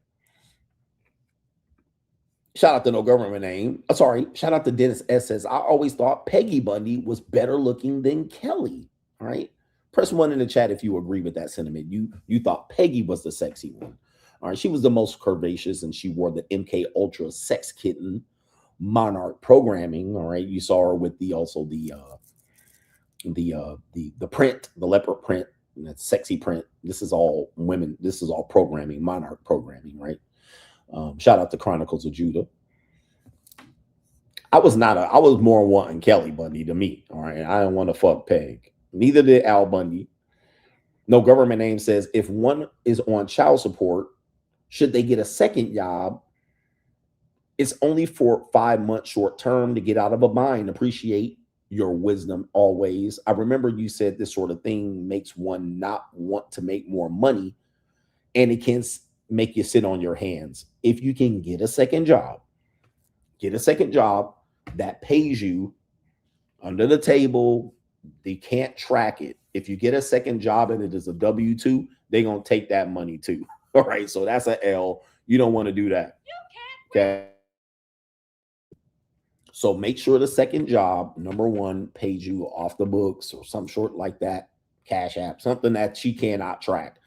shout out to no government name. Sorry, shout out to Dennis S. says, I always thought Peggy Bundy was better looking than Kelly. All right, press 1 in the chat if you agree with that sentiment. You thought Peggy was the sexy one. All right, she was the most curvaceous and she wore the MK Ultra sex kitten Monarch programming. All right, you saw her with the print, the leopard print, and that sexy print. This is all women. This is all programming, Monarch programming, right? Shout out to Chronicles of Judah. I was more wanting Kelly Bundy to meet. All right, I didn't want to fuck Peg. Neither did Al Bundy. No government name says if one is on child support, should they get a second job? It's only for 5 months short term to get out of a bind. Appreciate your wisdom always. I remember you said this sort of thing makes one not want to make more money, and it can make you sit on your hands. If you can get a second job that pays you under the table, they can't track it. If you get a second job and it is a W-2, they're going to take that money too. All right. So that's an L. You don't want to do that. Okay. So make sure the second job, number one, pays you off the books or some short like that, Cash App, something that she cannot track.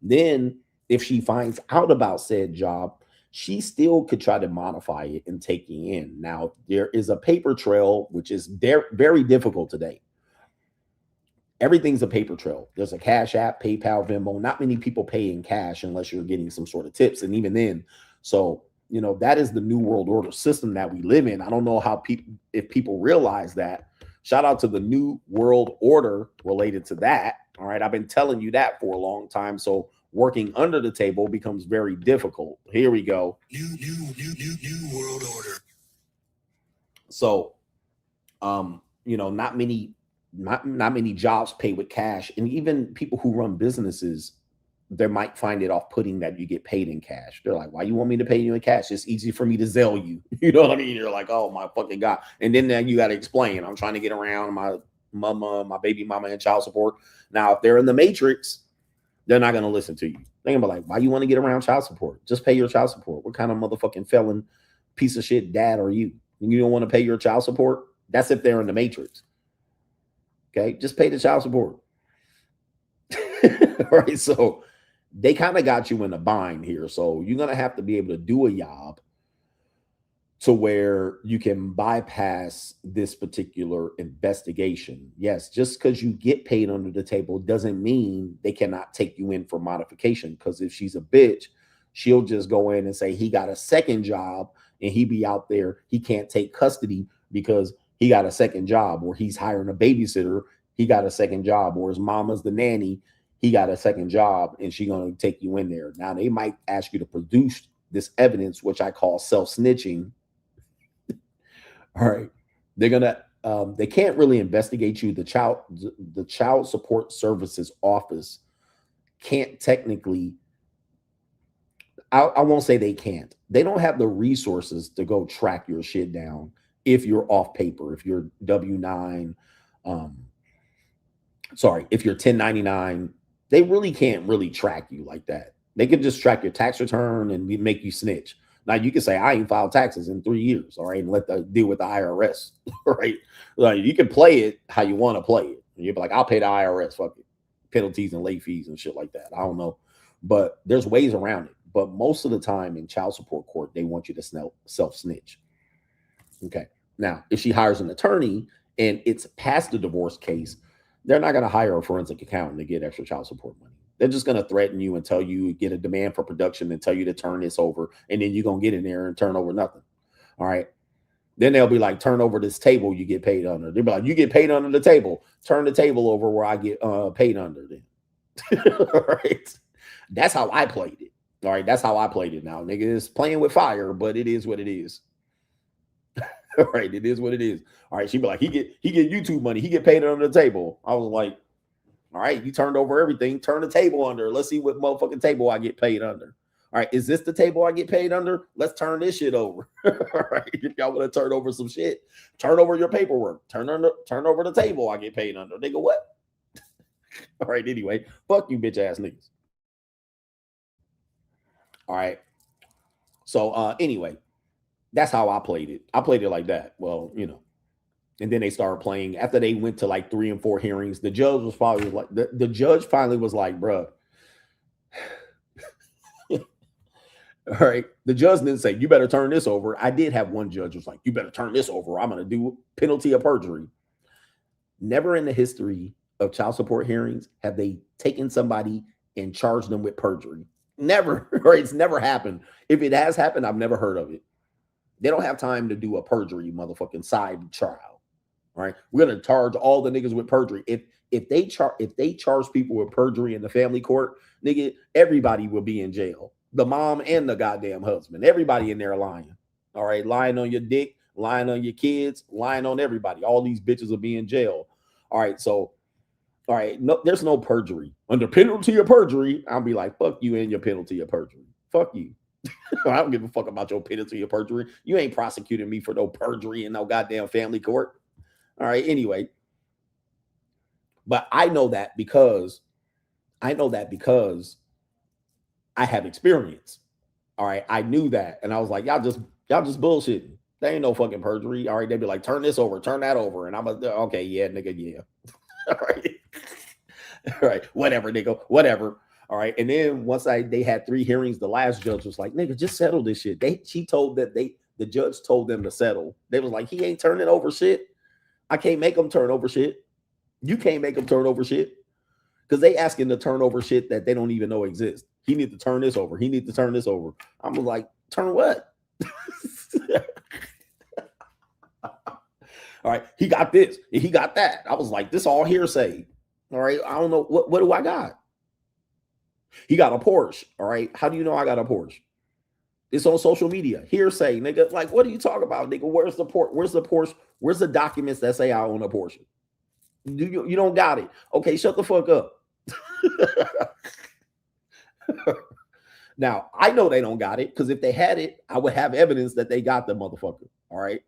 Then if she finds out about said job, she still could try to modify it and take you in. Now, there is a paper trail, which is very difficult today. Everything's a paper trail. There's a Cash App, PayPal, Venmo. Not many people pay in cash unless you're getting some sort of tips. And even then, so, you know, that is the new world order system that we live in. I don't know how if people realize that. Shout out to the new world order related to that. All right. I've been telling you that for a long time. So working under the table becomes very difficult. Here we go. New world order. So, you know, not many jobs pay with cash, and even people who run businesses, they might find it off-putting that you get paid in cash. They're like, why you want me to pay you in cash? It's easy for me to Zelle you. You know what I mean? You're like, oh my fucking God. And then you got to explain, I'm trying to get around my mama, my baby mama, and child support. Now, if they're in the matrix, they're not going to listen to you. They're going to be like, why you want to get around child support? Just pay your child support. What kind of motherfucking felon piece of shit dad are you? You don't want to pay your child support? That's if they're in the matrix. Okay, just pay the child support. All right, so they kind of got you in a bind here. So you're going to have to be able to do a job to where you can bypass this particular investigation. Yes, just because you get paid under the table doesn't mean they cannot take you in for modification. Because if she's a bitch, she'll just go in and say he got a second job and he be out there. He can't take custody because he got a second job, or he's hiring a babysitter. He got a second job, or his mama's the nanny. He got a second job, and she's going to take you in there. Now, they might ask you to produce this evidence, which I call self-snitching. All right. They're going to, they can't really investigate you. The child support services office can't technically, I won't say they can't. They don't have the resources to go track your shit down. If you're off paper, if you're W-9, if you're 1099, they really can't really track you like that. They could just track your tax return and make you snitch. Now you can say, I ain't filed taxes in 3 years, all right, and let the deal with the IRS, right? Like you can play it how you want to play it. And you'll be like, I'll pay the IRS, fuck it, penalties and late fees and shit like that. I don't know, but there's ways around it. But most of the time in child support court, they want you to self-snitch. Okay. Now, if she hires an attorney and it's past the divorce case, they're not going to hire a forensic accountant to get extra child support money. They're just going to threaten you and tell you, get a demand for production and tell you to turn this over. And then you're going to get in there and turn over nothing. All right. Then they'll be like, turn over this table you get paid under. They'll be like, you get paid under the table. Turn the table over where I get paid under then. All right. That's how I played it. All right. That's how I played it now. Nigga, it's playing with fire, but it is what it is. All right, it is what it is. All right, she'd be like, he get YouTube money. He get paid under the table. I was like, all right, you turned over everything. Turn the table under. Let's see what motherfucking table I get paid under. All right, is this the table I get paid under? Let's turn this shit over. All right, if y'all want to turn over some shit, turn over your paperwork. Turn over the table I get paid under. Nigga, what? All right, anyway, fuck you, bitch ass niggas. All right. So anyway. That's how I played it. I played it like that. Well, you know, and then they started playing after they went to like 3 and 4 hearings. The judge was probably like, the judge finally was like, bruh. All right. The judge didn't say, you better turn this over. I did have one judge who was like, you better turn this over. I'm going to do penalty of perjury. Never in the history of child support hearings have they taken somebody and charged them with perjury. Never. Right? It's never happened. If it has happened, I've never heard of it. They don't have time to do a perjury motherfucking side trial. All right, we're gonna charge all the niggas with perjury. If they charge people with perjury in the family court, nigga, everybody will be in jail. The mom and the goddamn husband, everybody in there lying. All right, lying on your dick, lying on your kids, lying on everybody. All these bitches will be in jail. All right, so, all right, no, there's no perjury. Under penalty of perjury, I'll be like, fuck you and your penalty of perjury. Fuck you. I don't give a fuck about your penalty of perjury. You ain't prosecuting me for no perjury in no goddamn family court. All right, anyway. But I know that because I have experience. All right, I knew that. And I was like, y'all just bullshitting. There ain't no fucking perjury. All right, they'd be like, turn this over, turn that over. And I'm like, okay, yeah, nigga, yeah. All right. All right, whatever, nigga, whatever. All right. And then once they had 3 hearings, the last judge was like, nigga, just settle this shit. The judge told them to settle. They was like, he ain't turning over shit. I can't make him turn over shit. You can't make him turn over shit. Because they asking to turn over shit that they don't even know exists. He need to turn this over. He need to turn this over. I'm like, turn what? All right. He got this. He got that. I was like, this all hearsay. All right. I don't know. What do I got? He got a Porsche. All right. How do you know I got a Porsche? It's on social media. Hearsay, nigga. Like, what are you talking about, nigga? Where's the Porsche? Where's the Porsche? Where's the documents that say I own a Porsche? You don't got it. Okay, shut the fuck up. Now, I know they don't got it because if they had it, I would have evidence that they got the motherfucker. All right.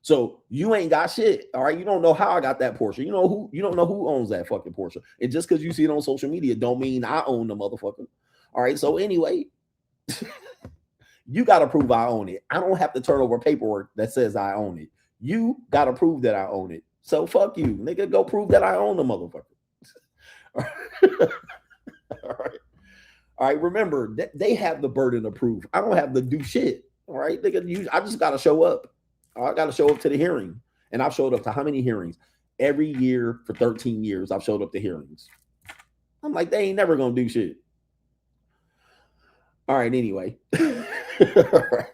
So you ain't got shit. All right. You don't know how I got that Porsche. You don't know who owns that fucking Porsche. And just because you see it on social media don't mean I own the motherfucker. All right. So anyway, you got to prove I own it. I don't have to turn over paperwork that says I own it. You got to prove that I own it. So fuck you, nigga. Go prove that I own the motherfucker. All right. All right. Remember, they have the burden of proof. I don't have to do shit. All right. I just got to show up. I got to show up to the hearing. And I've showed up to how many hearings? Every year for 13 years, I've showed up to hearings. I'm like, they ain't never going to do shit. All right. Anyway. All right.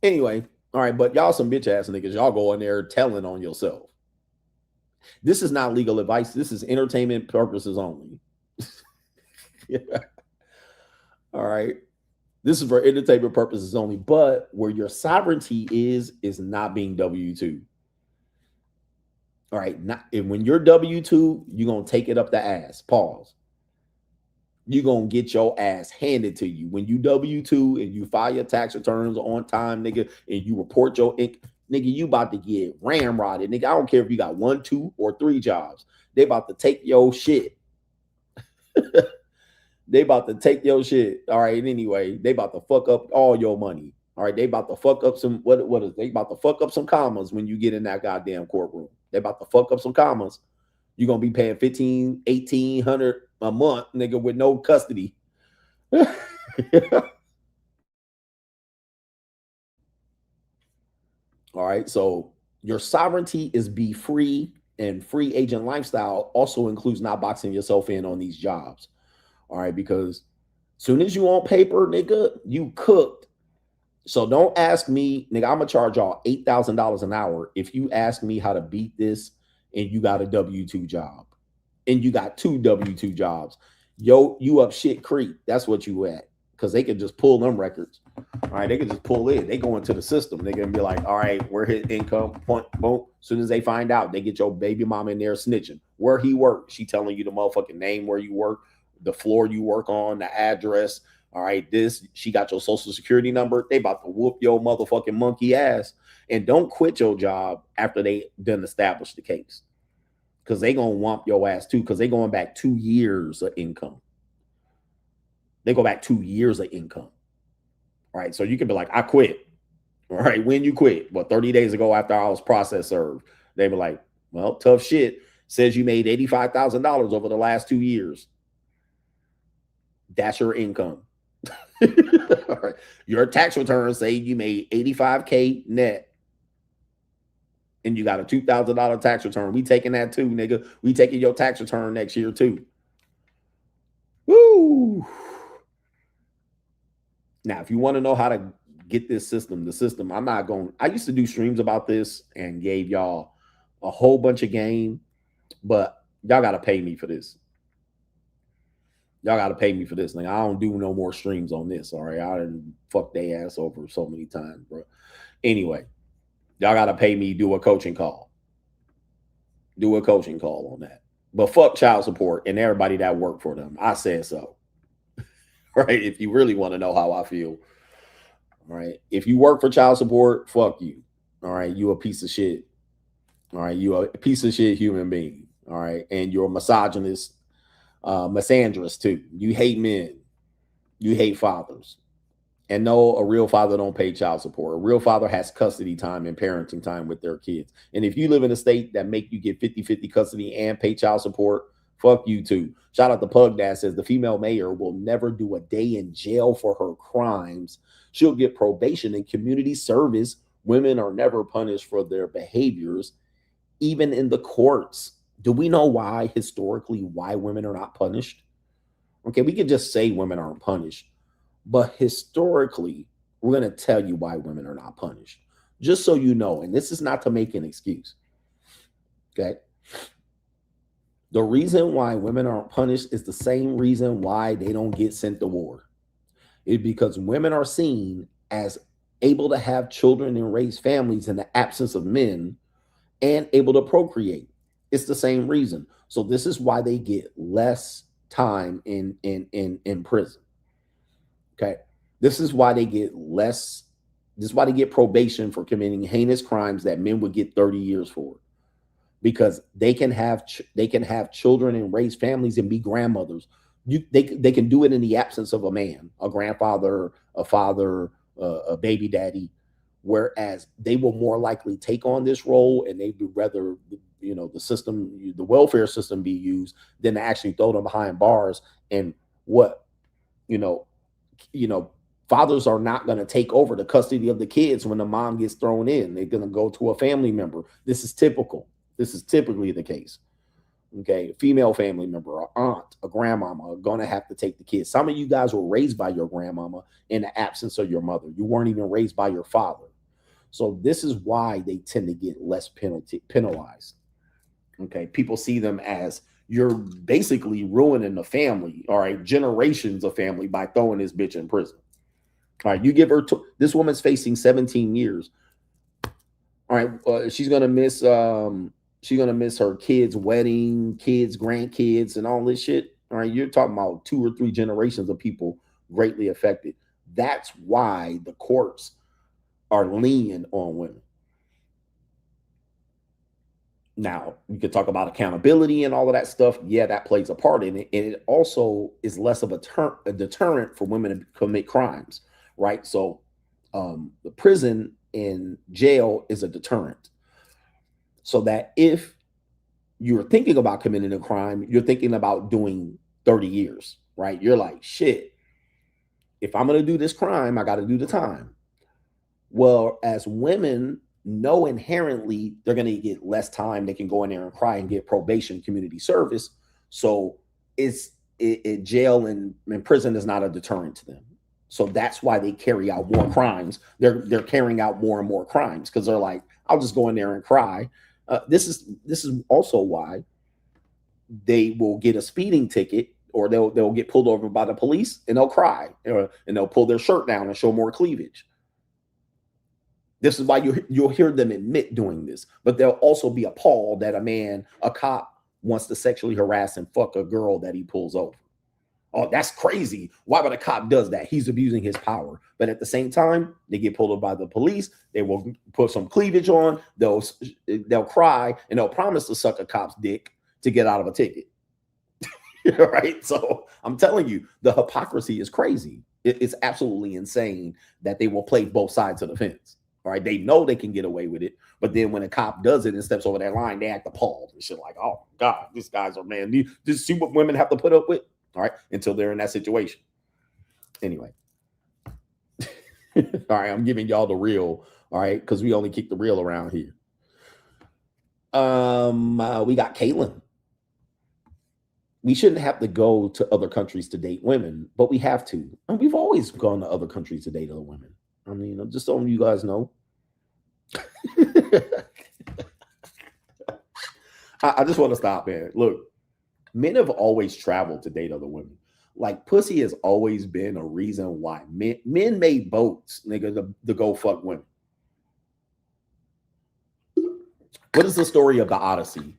Anyway. All right. But y'all some bitch ass niggas. Y'all go in there telling on yourself. This is not legal advice. This is entertainment purposes only. Yeah. All right. This is for entertainment purposes only. But where your sovereignty is not being W-2. All right. And when you're W-2, you're going to take it up the ass. Pause. You're going to get your ass handed to you. When you W-2 and you file your tax returns on time, nigga, and you report your income, nigga, you about to get ramrodded. Nigga, I don't care if you got 1, 2, or 3 jobs. They about to take your shit. They about to take your shit. All right. Anyway, they about to fuck up all your money. All right. They about to fuck up some, what is they about to fuck up some commas when you get in that goddamn courtroom. They about to fuck up some commas. You're going to be paying $1,500, $1,800 a month, nigga, with no custody. All right. So your sovereignty is be free, and free agent lifestyle also includes not boxing yourself in on these jobs. All right. Because soon as you on paper, nigga, you cooked. So don't ask me, nigga, I'm going to charge y'all $8,000 an hour if you ask me how to beat this and you got a W-2 job and you got 2 W-2 jobs. Yo, you up shit creek. That's what you at. Because they can just pull them records. All right, they can just pull it. They go into the system. They can be like, all right, where his income, point, boom. As soon as they find out, they get your baby mama in there snitching. Where he works, she telling you the motherfucking name where you work, the floor you work on, the address. All right, she got your social security number. They about to whoop your motherfucking monkey ass. And don't quit your job after they done establish the case. Because they going to whomp your ass too. Because they going back 2 years of income. They go back 2 years of income. All right. So you can be like, I quit. All right. When you quit? Well, 30 days ago after I was process served. They were like, well, tough shit. Says you made $85,000 over the last 2 years. That's your income. All right. Your tax return say you made $85K net. And you got a $2,000 tax return. We taking that too, nigga. We taking your tax return next year too. Woo. Now, if you want to know how to get this system. The system, I used to do streams about this and gave y'all a whole bunch of game, but y'all got to pay me for this. Y'all got to pay me for this. Like, I don't do no more streams on this, all right? I done fucked their ass over so many times, bro. Anyway, y'all got to pay me, do a coaching call. Do a coaching call on that. But fuck child support and everybody that worked for them. I said so. Right? If you really want to know how I feel. All right? If you work for child support, fuck you. All right? You a piece of shit. All right? You a piece of shit human being. All right? And you're a misogynist. Misandrous too. You hate men. You hate fathers. And no, a real father don't pay child support. A real father has custody time and parenting time with their kids. And if you live in a state that make you get 50-50 custody and pay child support, fuck you too. Shout out to Pug Dad says the female mayor will never do a day in jail for her crimes. She'll get probation and community service. Women are never punished for their behaviors, even in the courts. Do we know why, historically, why women are not punished? Okay, we could just say women aren't punished. But historically, we're going to tell you why women are not punished. Just so you know, and this is not to make an excuse. Okay? The reason why women aren't punished is the same reason why they don't get sent to war. It's because women are seen as able to have children and raise families in the absence of men and able to procreate. It's the same reason. So this is why they get less time in prison. Okay. This is why they get less. This is why they get probation for committing heinous crimes that men would get 30 years for, because they can have children and raise families and be grandmothers. They can do it in the absence of a man, a grandfather, a father, a baby daddy, whereas they will more likely take on this role and they would rather, the system, the welfare system be used than to actually throw them behind bars. And fathers are not going to take over the custody of the kids when the mom gets thrown in. They're going to go to a family member. This is typical. This is typically the case. Okay. A female family member, an aunt, a grandmama are going to have to take the kids. Some of you guys were raised by your grandmama in the absence of your mother. You weren't even raised by your father. So this is why they tend to get less penalized. Okay. People see them as, you're basically ruining the family, all right, generations of family by throwing this bitch in prison. All right, you give her, this woman's facing 17 years. All right, she's gonna miss her kids' wedding, kids, grandkids, and all this shit. All right, you're talking about 2 or 3 generations of people greatly affected. That's why the courts are lenient on women. Now, you could talk about accountability and all of that stuff. Yeah, that plays a part in it. And it also is less of a deterrent for women to commit crimes, right? So the prison and jail is a deterrent. So that if you're thinking about committing a crime, you're thinking about doing 30 years, right? You're like, shit, if I'm going to do this crime, I got to do the time. Well, as women know inherently they're going to get less time, they can go in there and cry and get probation, community service. So jail and prison is not a deterrent to them. So that's why they carry out more crimes. They're carrying out more and more crimes because they're like, I'll just go in there and cry. This is also why they will get a speeding ticket, or they'll get pulled over by the police and they'll cry, and they'll pull their shirt down and show more cleavage. This is why you'll hear them admit doing this, but they'll also be appalled that a cop wants to sexually harass and fuck a girl that he pulls over. Oh, that's crazy. Why would a cop does that? He's abusing his power. But at the same time, they get pulled over by the police. They will put some cleavage on. They'll cry and they'll promise to suck a cop's dick to get out of a ticket. Right? So I'm telling you, the hypocrisy is crazy. It's absolutely insane that they will play both sides of the fence. All right, they know they can get away with it, but then when a cop does it and steps over that line, they act appalled and shit like, "Oh God, these guys are man. This see what women have to put up with." All right, until they're in that situation. Anyway, all right, I'm giving y'all the real. All right, because we only keep the real around here. We got Caitlin. We shouldn't have to go to other countries to date women, but we have to, and we've always gone to other countries to date other women. I mean, I'm just letting you guys know. I just want to stop, man. Look, men have always traveled to date other women. Like, pussy has always been a reason why men made boats, nigga, to go fuck women. What is the story of the Odyssey?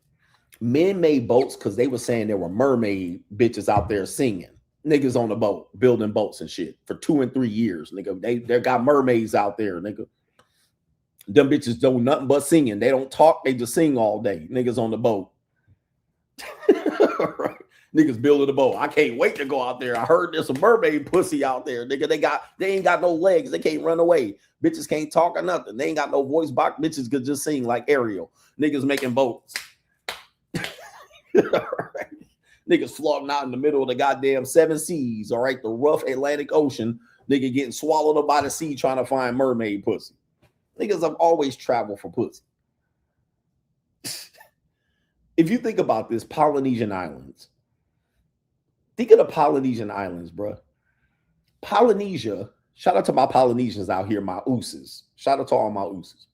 Men made boats because they were saying there were mermaid bitches out there singing. Niggas on the boat, building boats and shit for 2 and 3 years, nigga. They got mermaids out there, nigga. Them bitches do nothing but singing. They don't talk, they just sing all day. Niggas on the boat. Right. Niggas building the boat. I can't wait to go out there. I heard there's some mermaid pussy out there, nigga. They ain't got no legs. They can't run away. Bitches can't talk or nothing. They ain't got no voice box. Bitches could just sing like Ariel. Niggas making boats. Right. Niggas floating out in the middle of the goddamn 7 seas. All right, the rough Atlantic Ocean. Nigga getting swallowed up by the sea trying to find mermaid pussy. Niggas have always traveled for pussy. If you think about this, Polynesian Islands. Think of the Polynesian Islands, bro. Polynesia, shout out to my Polynesians out here, my ooses. Shout out to all my ooses.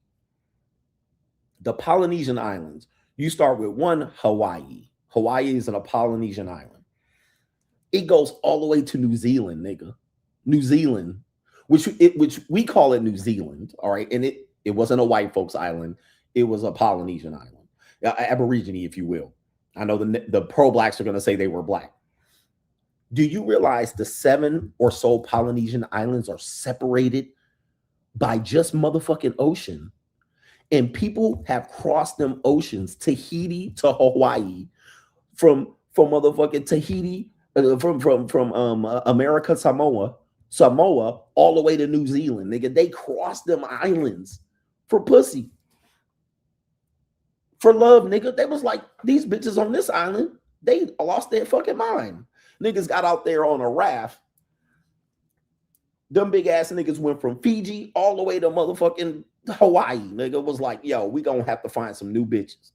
The Polynesian Islands, you start with one, Hawaii. Hawaii is in a Polynesian island. It goes all the way to New Zealand, nigga. New Zealand, which we call it New Zealand, all right? And it wasn't a white folks island. It was a Polynesian island. Aborigine, if you will. I know the pro-blacks are going to say they were black. Do you realize the 7 or so Polynesian islands are separated by just motherfucking ocean? And people have crossed them oceans, Tahiti to Hawaii, from motherfucking Tahiti, from America, Samoa, all the way to New Zealand. Nigga, they crossed them islands for pussy. For love, nigga. They was like, these bitches on this island, they lost their fucking mind. Niggas got out there on a raft. Them big ass niggas went from Fiji all the way to motherfucking Hawaii. Nigga was like, yo, we gonna have to find some new bitches.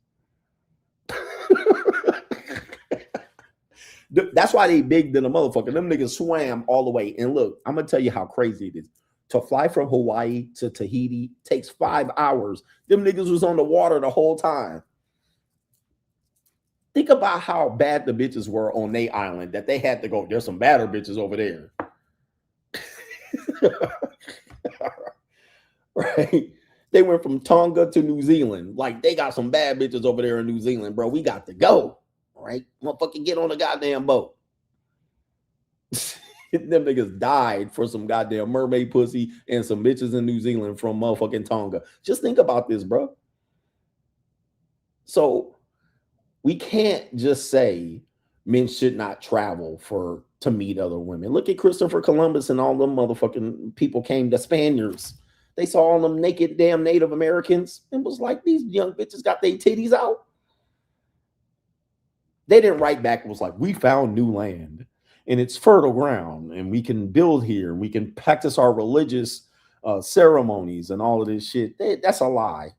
That's why they big than a motherfucker. Them niggas swam all the way. And look, I'm gonna tell you how crazy it is. To fly from Hawaii to Tahiti takes 5 hours. Them niggas was on the water the whole time. Think about how bad the bitches were on their island that they had to go. There's some badder bitches over there. Right? They went from Tonga to New Zealand. Like, they got some bad bitches over there in New Zealand, bro. We got to go. All right? Motherfucking get on the goddamn boat. Them niggas died for some goddamn mermaid pussy and some bitches in New Zealand from motherfucking Tonga. Just think about this, bro. So we can't just say men should not travel to meet other women. Look at Christopher Columbus and all them motherfucking people came, the Spaniards. They saw all them naked damn Native Americans and was like, these young bitches got their titties out. They didn't write back and was like, we found new land and it's fertile ground and we can build here and we can practice our religious ceremonies and all of this shit. That's a lie.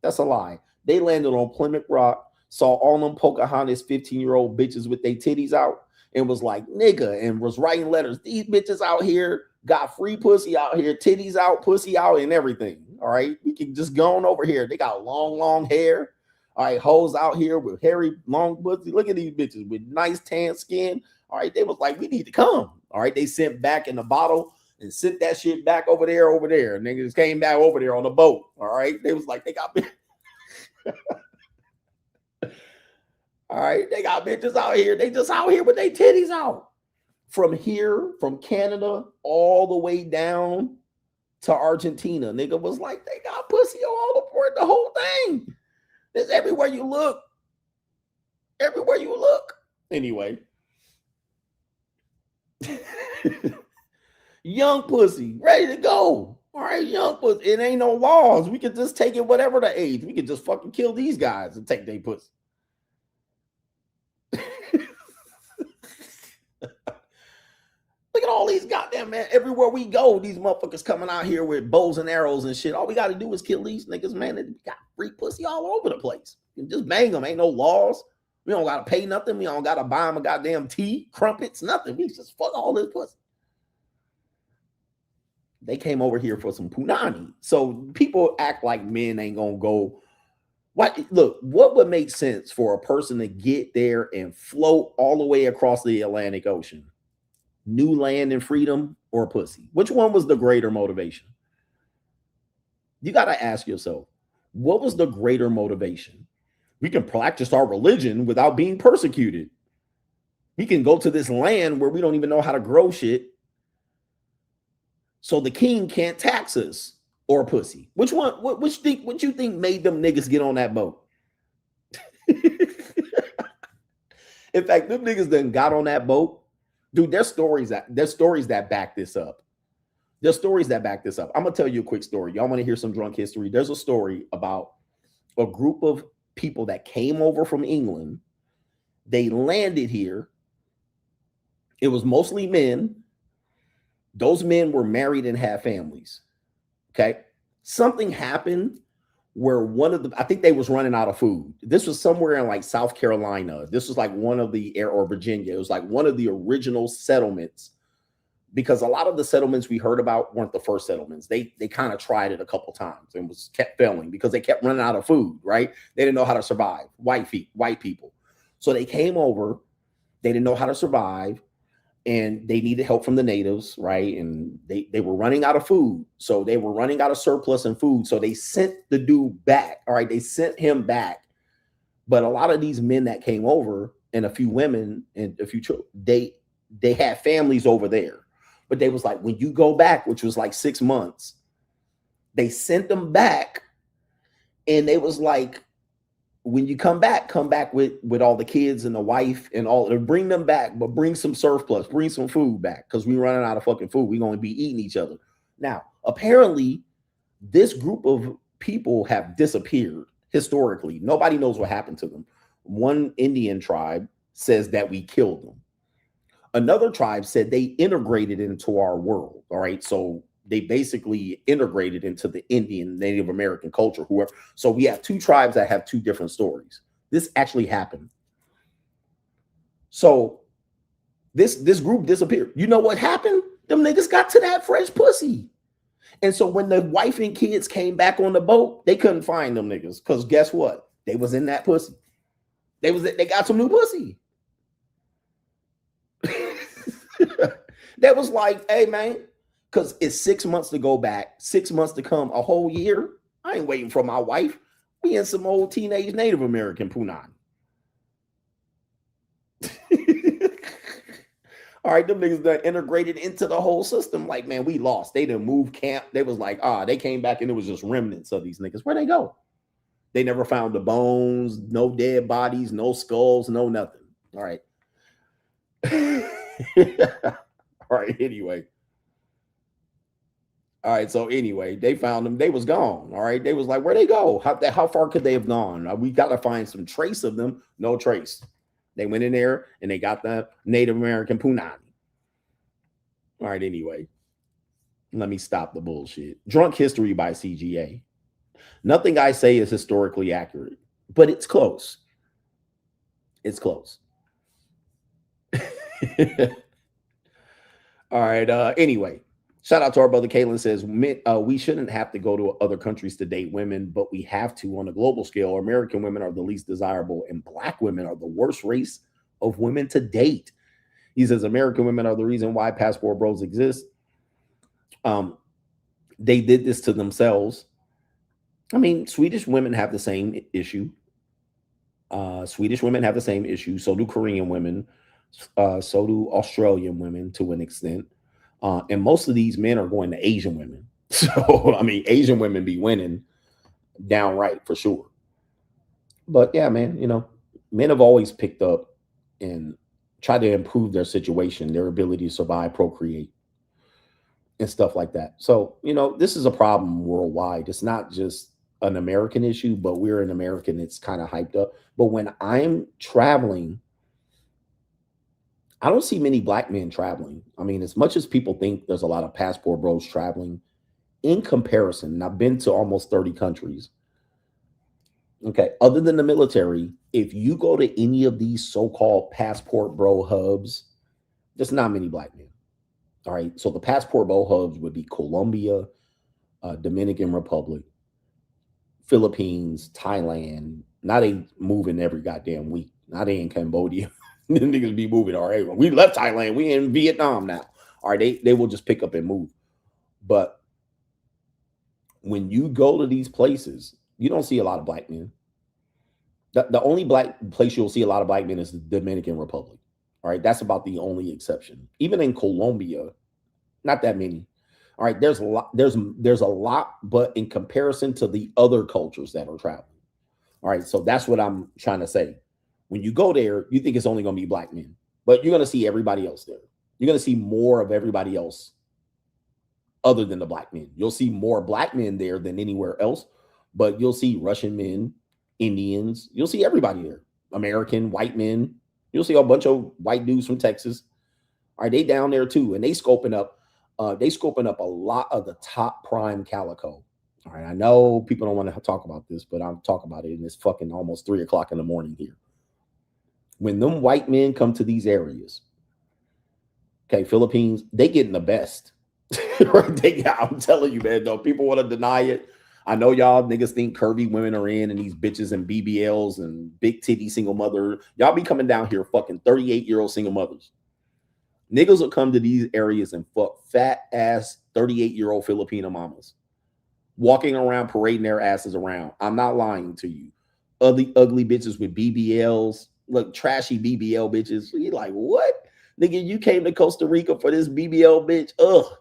That's a lie. They landed on Plymouth Rock, saw all them Pocahontas 15-year-old bitches with their titties out and was like, nigga, and was writing letters. These bitches out here got free pussy out here, titties out, pussy out, and everything. All right. We can just go on over here. They got long, long hair. All right. Hoes out here with hairy, long pussy. Look at these bitches with nice tan skin. All right. They was like, we need to come. All right. They sent back in the bottle and sent that shit back over there. Niggas came back over there on the boat. All right. They was like, they got all right, they got bitches out here. They just out here with their titties out. From here, from Canada, all the way down to Argentina. Nigga was like, they got pussy all aboard the whole thing. It's everywhere you look. Everywhere you look. Anyway. Young pussy, ready to go. All right, young pussy. It ain't no laws. We could just take it whatever the age. We could just fucking kill these guys and take their pussy. Look at all these goddamn, man. Everywhere we go, these motherfuckers coming out here with bows and arrows and shit. All we got to do is kill these niggas, man. They got free pussy all over the place. You can just bang them. Ain't no laws. We don't got to pay nothing. We don't got to buy them a goddamn tea, crumpets, nothing. We just fuck all this pussy. They came over here for some punani. So people act like men ain't gonna go. What look, what would make sense for a person to get there and float all the way across the Atlantic Ocean? New land and freedom or pussy? Which one was the greater motivation? You got to ask yourself, what was the greater motivation? We can practice our religion without being persecuted. We can go to this land where we don't even know how to grow shit, so the king can't tax us, or pussy. Which one? What you think made them niggas get on that boat? In fact, them niggas done got on that boat. Dude, there's stories that back this up. There's stories that back this up. I'm gonna tell you a quick story. Y'all want to hear some drunk history? There's a story about a group of people that came over from England. They landed here. It was mostly men. Those men were married and had families. Okay. Something happened where I think they was running out of food. This was somewhere in like South Carolina. This was like one of the or Virginia. It was like one of the original settlements, because a lot of the settlements we heard about weren't the first settlements. They kind of tried it a couple times and kept failing because they kept running out of food, right? They didn't know how to survive. White people. So they came over. They didn't know how to survive. And they needed help from the natives, right? And they were running out of food. So they were running out of surplus and food. So they sent the dude back. All right, they sent him back. But a lot of these men that came over, and a few women and a few children, they had families over there. But they was like, when you go back, which was like 6 months, they sent them back. And they was like, when you come back with all the kids and the wife and all, bring them back, but bring some surplus, bring some food back, because we're running out of fucking food. We're going to be eating each other. Now, apparently, this group of people have disappeared historically. Nobody knows what happened to them. One Indian tribe says that we killed them. Another tribe said they integrated into our world. All right. So they basically integrated into the Indian Native American culture, whoever. So we have two tribes that have two different stories. This actually happened. So this group disappeared. You know what happened? Them niggas got to that fresh pussy. And so when the wife and kids came back on the boat, they couldn't find them niggas, because guess what? They was in that pussy. They got some new pussy. That was like, hey man, because it's 6 months to go back, 6 months to come, a whole year. I ain't waiting for my wife. We in some old teenage Native American punani. All right, them niggas that integrated into the whole system. Like, man, we lost. They didn't move camp. They was like, they came back and it was just remnants of these niggas. Where'd they go? They never found the bones, no dead bodies, no skulls, no nothing. All right. All right, anyway. All right, so anyway, they found them. They was gone. All right, they was like, where'd they go? How far could they have gone? We got to find some trace of them. No trace. They went in there and they got the Native American punani. All right, anyway. Let me stop the bullshit. Drunk History by CGA. Nothing I say is historically accurate, but it's close. It's close. All right. Anyway, shout out to our brother Kalen says, we shouldn't have to go to other countries to date women, but we have to on a global scale. American women are the least desirable, and black women are the worst race of women to date. He says American women are the reason why passport bros exist. They did this to themselves. I mean, Swedish women have the same issue. Swedish women have the same issue. So do Korean women. So do Australian women to an extent. And most of these men are going to Asian women. So, I mean, Asian women be winning downright for sure. But yeah, man, you know, men have always picked up and tried to improve their situation, their ability to survive, procreate, and stuff like that. So, you know, this is a problem worldwide. It's not just an American issue, but we're an American. It's kind of hyped up. But when I'm traveling, I don't see many black men traveling. I mean, as much as people think there's a lot of passport bros traveling, in comparison, and I've been to almost 30 countries. Okay, other than the military, if you go to any of these so-called passport bro hubs, there's not many black men. All right. So the passport bowl hubs would be Colombia, Dominican Republic, Philippines, Thailand. Now they moving every goddamn week. Now they in Cambodia. Them niggas be moving. All right. We left Thailand. We in Vietnam now. All right. They will just pick up and move. But when you go to these places, you don't see a lot of black men. The only black place you'll see a lot of black men is the Dominican Republic. All right. That's about the only exception. Even in Colombia, not that many. All right. There's a lot. There's a lot, but in comparison to the other cultures that are traveling. All right. So that's what I'm trying to say. When you go there, you think it's only going to be black men, but you're going to see everybody else there. You're going to see more of everybody else other than the black men. You'll see more black men there than anywhere else, but you'll see Russian men, Indians. You'll see everybody there. American, white men. You'll see a bunch of white dudes from Texas. All right, they down there too, and they scoping up a lot of the top prime calico. All right, I know people don't want to talk about this, but I'm talking about it, and it's fucking almost 3 o'clock in the morning here. When them white men come to these areas, okay, Philippines, they getting the best. I'm telling you, man, though, people want to deny it. I know y'all niggas think curvy women are in and these bitches and BBLs and big titty single mother. Y'all be coming down here fucking 38-year-old single mothers. Niggas will come to these areas and fuck fat ass 38-year-old Filipino mamas walking around parading their asses around. I'm not lying to you. Ugly bitches with BBLs, look, trashy BBL bitches. You're like, what? Nigga, you came to Costa Rica for this BBL bitch? Ugh.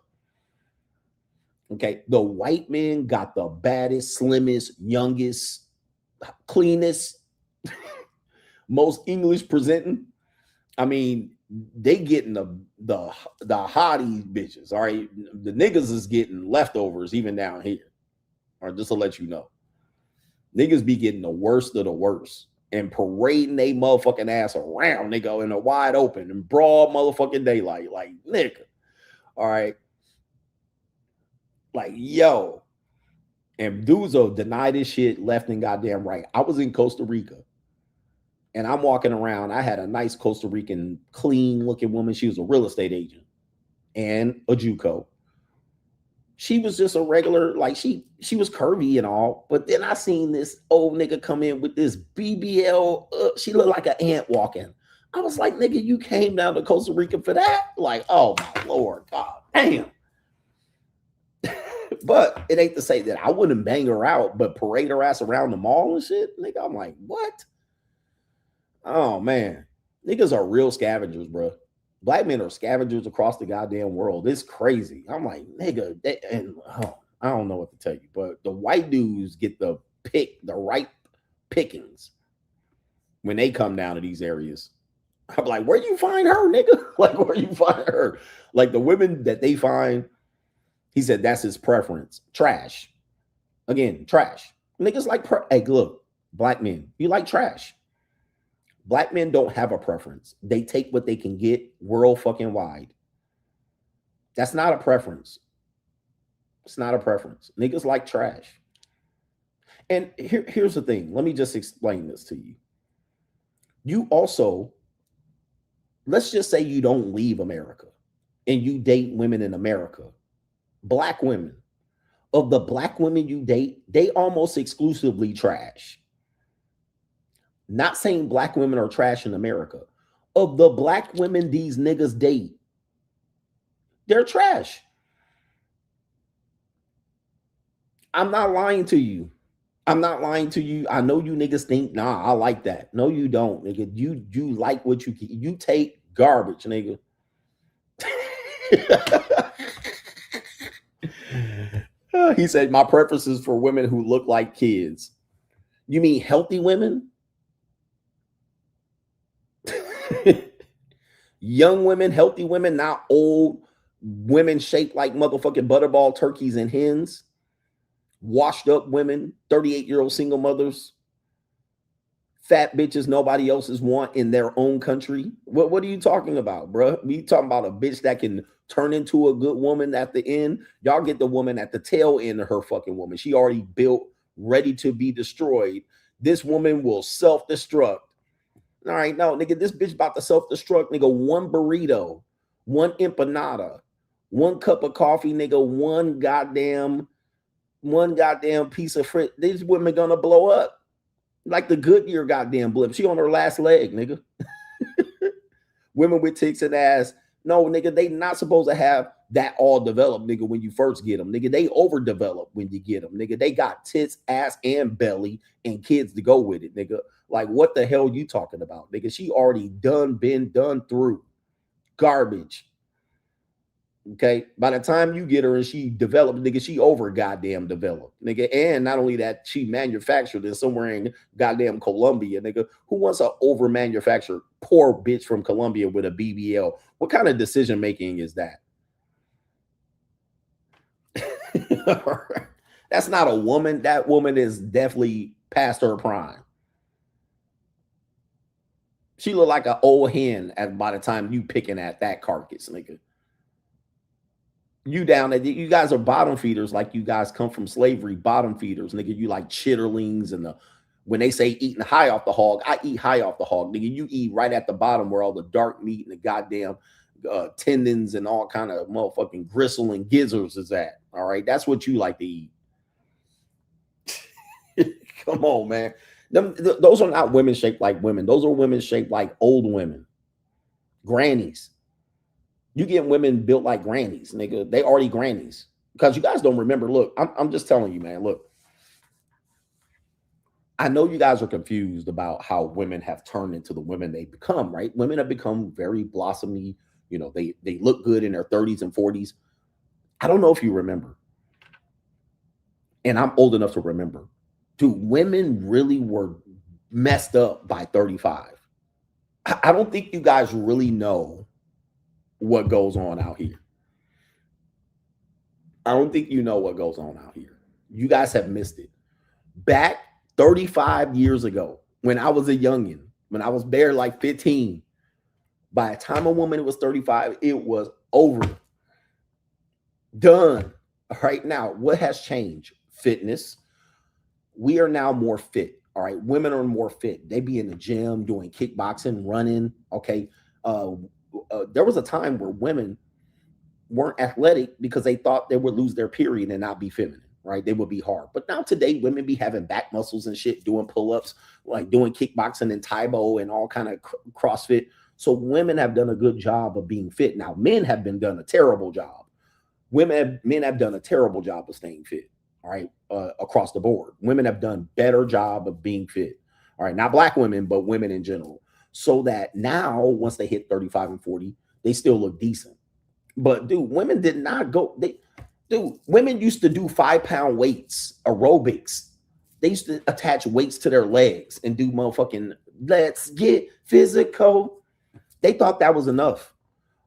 Okay, the white men got the baddest, slimmest, youngest, cleanest, most English presenting. I mean, they getting the hottie bitches. All right, the niggas is getting leftovers even down here. All right, just to let you know, niggas be getting the worst of the worst and parading they motherfucking ass around. They go in a wide open and broad motherfucking daylight, like nigga. All right. Like, yo, and dudes will deny this shit left and goddamn right. I was in Costa Rica and I'm walking around. I had a nice Costa Rican, clean looking woman. She was a real estate agent and a JUCO. She was just a regular, like she was curvy and all. But then I seen this old nigga come in with this BBL. She looked like an ant walking. I was like, nigga, you came down to Costa Rica for that? Like, oh my Lord, God damn. But it ain't to say that I wouldn't bang her out, but parade her ass around the mall and shit. Nigga, I'm like, what? Oh, man. Niggas are real scavengers, bro. Black men are scavengers across the goddamn world. It's crazy. I'm like, nigga, I don't know what to tell you, but the white dudes get the right pickings when they come down to these areas. I'm like, where you find her, nigga? Like, where you find her? Like, the women that they find, he said that's his preference. Trash. Again, trash. Niggas like, hey, look, black men, you like trash. Black men don't have a preference. They take what they can get world fucking wide. That's not a preference. It's not a preference. Niggas like trash. And here's the thing. Let me just explain this to you. You also, let's just say you don't leave America and you date women in America. Black women. Of the black women you date, they almost exclusively trash. Not saying black women are trash in America. Of the black women these niggas date, they're trash. I'm not lying to you. I'm not lying to you. I know you niggas think, nah, I like that. No, you don't, nigga. You like what you take garbage, nigga. He said, my preference is for women who look like kids. You mean healthy women? Young women, healthy women, not old women shaped like motherfucking butterball turkeys and hens. Washed up women, 38-year-old single mothers. Fat bitches nobody else's want in their own country. What are you talking about, bro? We talking about a bitch that can turn into a good woman at the end. Y'all get the woman at the tail end of her fucking woman. She already built, ready to be destroyed. This woman will self-destruct. All right, no, nigga, this bitch about to self-destruct, nigga, one burrito, one empanada, one cup of coffee, nigga, one goddamn piece of fruit. These women gonna blow up like the Goodyear goddamn blip. She on her last leg, nigga. Women with tits and ass. No, nigga, they not supposed to have that all developed, nigga, when you first get them. Nigga, they overdevelop when you get them. Nigga, they got tits, ass, and belly and kids to go with it, nigga. Like, what the hell you talking about, nigga? She already been done through. Garbage. Okay? By the time you get her and she developed, nigga, she over goddamn developed, nigga. And not only that, she manufactured in somewhere in goddamn Colombia, nigga. Who wants a over manufactured poor bitch from Colombia with a BBL? What kind of decision making is that? That's not a woman. That woman is definitely past her prime. She look like an old hen by the time you picking at that carcass, nigga. You down there, you guys are bottom feeders, like you guys come from slavery, bottom feeders, nigga. You like chitterlings and when they say eating high off the hog, I eat high off the hog, nigga. You eat right at the bottom where all the dark meat and the goddamn tendons and all kind of motherfucking gristle and gizzards is at. All right, that's what you like to eat. Come on, man. Those are not women shaped like women. Those are women shaped like old women, grannies. You get women built like grannies, nigga. They already grannies because you guys don't remember. Look, I'm just telling you, man. Look, I know you guys are confused about how women have turned into the women they become, right? Women have become very blossomy. You know, they look good in their 30s and 40s. I don't know if you remember, and I'm old enough to remember. Dude, women really were messed up by 35. I don't think you guys really know what goes on out here. I don't think you know what goes on out here. You guys have missed it. Back 35 years ago, when I was a youngin', when I was bare like 15, by the time a woman was 35, it was over. Done. Right now, what has changed? Fitness. We are now more fit. All right. Women are more fit. They be in the gym doing kickboxing, running. Okay. There was a time where women weren't athletic because they thought they would lose their period and not be feminine, right? They would be hard. But now today, women be having back muscles and shit, doing pull-ups, like doing kickboxing and Taboos and all kind of CrossFit. So women have done a good job of being fit. Now, men have done a terrible job. Men have done a terrible job of staying fit, all right, across the board. Women have done better job of being fit, all right? Not black women, but women in general. So that now, once they hit 35 and 40, they still look decent. But dude, women did not go. Women used to do 5-pound weights, aerobics. They used to attach weights to their legs and do motherfucking let's get physical. They thought that was enough.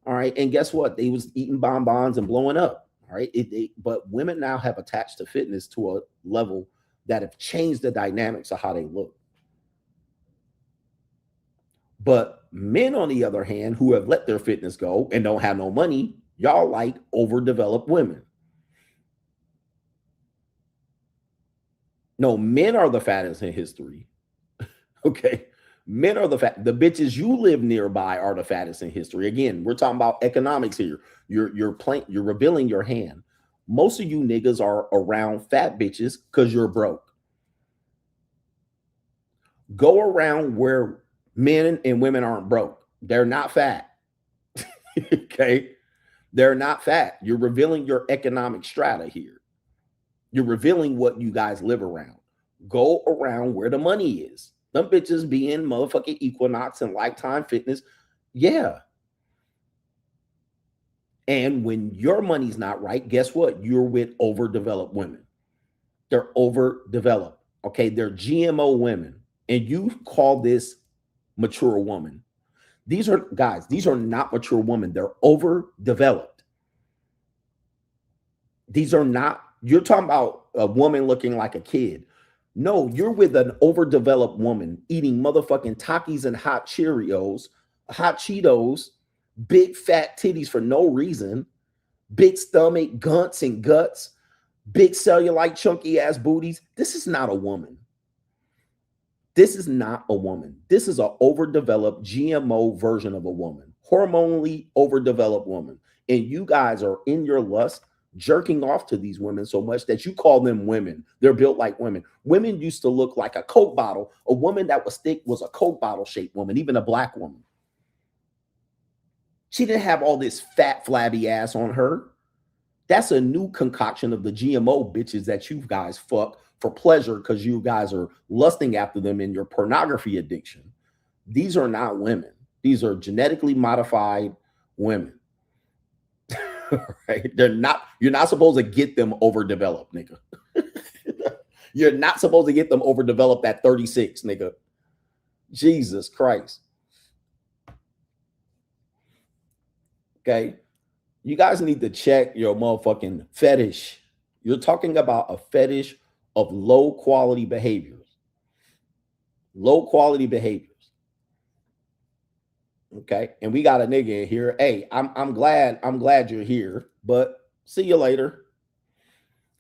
All right. And guess what? They was eating bonbons and blowing up. All right. But women now have attached to fitness to a level that have changed the dynamics of how they look. But men, on the other hand, who have let their fitness go and don't have no money, y'all like overdeveloped women. No, men are the fattest in history. Okay. Men are the bitches you live nearby are the fattest in history. Again, we're talking about economics here. You're revealing your hand. Most of you niggas are around fat bitches because you're broke. Go around where men and women aren't broke. They're not fat. Okay. They're not fat. You're revealing your economic strata here. You're revealing what you guys live around. Go around where the money is. Them bitches be in motherfucking Equinox and Lifetime Fitness. Yeah. And when your money's not right, guess what? You're with overdeveloped women. They're overdeveloped. Okay. They're GMO women. And you call this mature woman. These are guys, these are not mature women. They're overdeveloped. These are not, you're talking about a woman looking like a kid. No, you're with an overdeveloped woman eating motherfucking Takis and hot Cheerios, hot Cheetos, big fat titties for no reason, big stomach, gunts and guts, big cellulite, chunky ass booties. This is not a woman. This is not a woman. This is an overdeveloped GMO version of a woman. hormonally overdeveloped woman. And you guys are in your lust jerking off to these women so much that you call them women. They're built like women. Women used to look like a Coke bottle. A woman that was thick was a Coke bottle shaped woman, even a black woman. She didn't have all this fat, flabby ass on her. That's a new concoction of the GMO bitches that you guys fuck for pleasure because you guys are lusting after them in your pornography addiction. These are not women. These are genetically modified women. Right? You're not supposed to get them overdeveloped, nigga. You're not supposed to get them overdeveloped at 36, nigga. Jesus Christ. Okay. You guys need to check your motherfucking fetish. You're talking about a fetish of low quality behaviors. Low quality behaviors. Okay. And we got a nigga in here. Hey, I'm glad you're here, but see you later.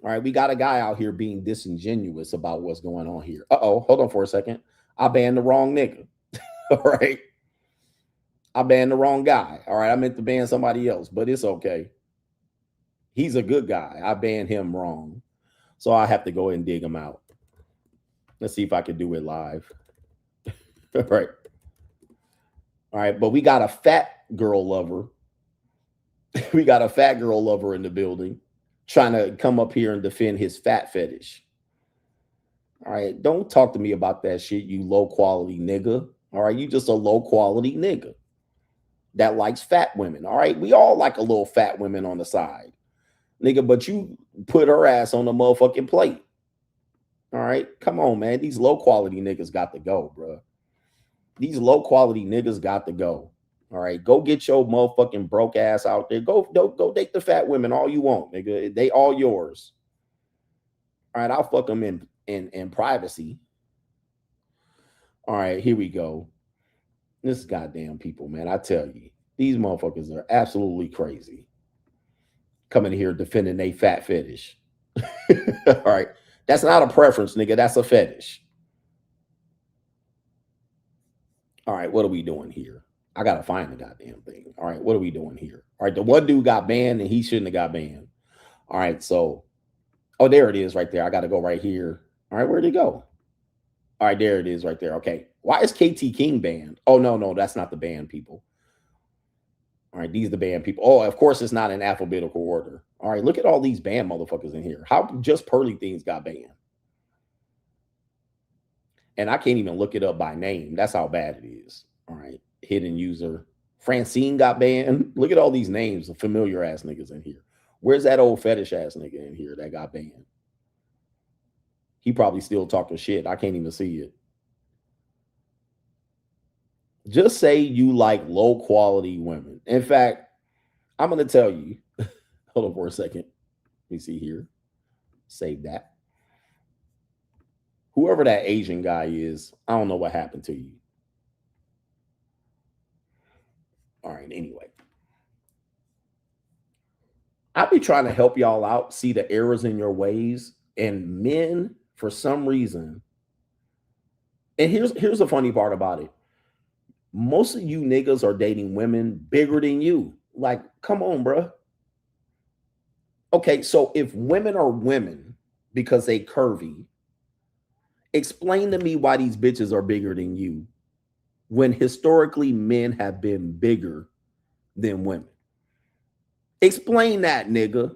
All right. We got a guy out here being disingenuous about what's going on here. Uh-oh. Hold on for a second. I banned the wrong nigga. All right. I banned the wrong guy. All right. I meant to ban somebody else, but it's okay. He's a good guy. I banned him wrong. So I have to go ahead and dig him out. Let's see if I can do it live. All right. All right. But we got a fat girl lover. We got a fat girl lover in the building trying to come up here and defend his fat fetish. All right. Don't talk to me about that shit, you low quality nigga. All right. You just a low quality nigga that likes fat women. All right. We all like a little fat women on the side, nigga, but you put her ass on the motherfucking plate. All right. Come on, man. These low quality niggas got to go, bro. These low quality niggas got to go. All right. Go get your motherfucking broke ass out there. Go date the fat women all you want, nigga. They all yours. All right. I'll fuck them in privacy. All right. Here we go. This goddamn people, man. I tell you, these motherfuckers are absolutely crazy. Coming here defending they fat fetish. All right. That's not a preference, nigga. That's a fetish. All right. What are we doing here? I got to find the goddamn thing. All right. What are we doing here? All right. The one dude got banned and he shouldn't have got banned. All right. So, oh, there it is right there. I got to go right here. All right. Where'd it go? All right. There it is right there. Okay. Why is KT King banned? Oh, no. That's not the banned people. All right. These are the banned people. Oh, of course, it's not in alphabetical order. All right. Look at all these banned motherfuckers in here. How just Pearly Things got banned? And I can't even look it up by name. That's how bad it is. All right. Hidden user. Francine got banned. Look at all these names of familiar ass niggas in here. Where's that old fetish ass nigga in here that got banned? He probably still talking shit. I can't even see it. Just say you like low quality women. In fact, I'm going to tell you. Hold on for a second. Let me see here. Save that. Whoever that Asian guy is, I don't know what happened to you. All right, anyway. I'll be trying to help y'all out, see the errors in your ways. And men, for some reason, and here's the funny part about it. Most of you niggas are dating women bigger than you. Like, come on, bro. Okay, so if women are women because they curvy, explain to me why these bitches are bigger than you when historically men have been bigger than women. Explain that, nigga.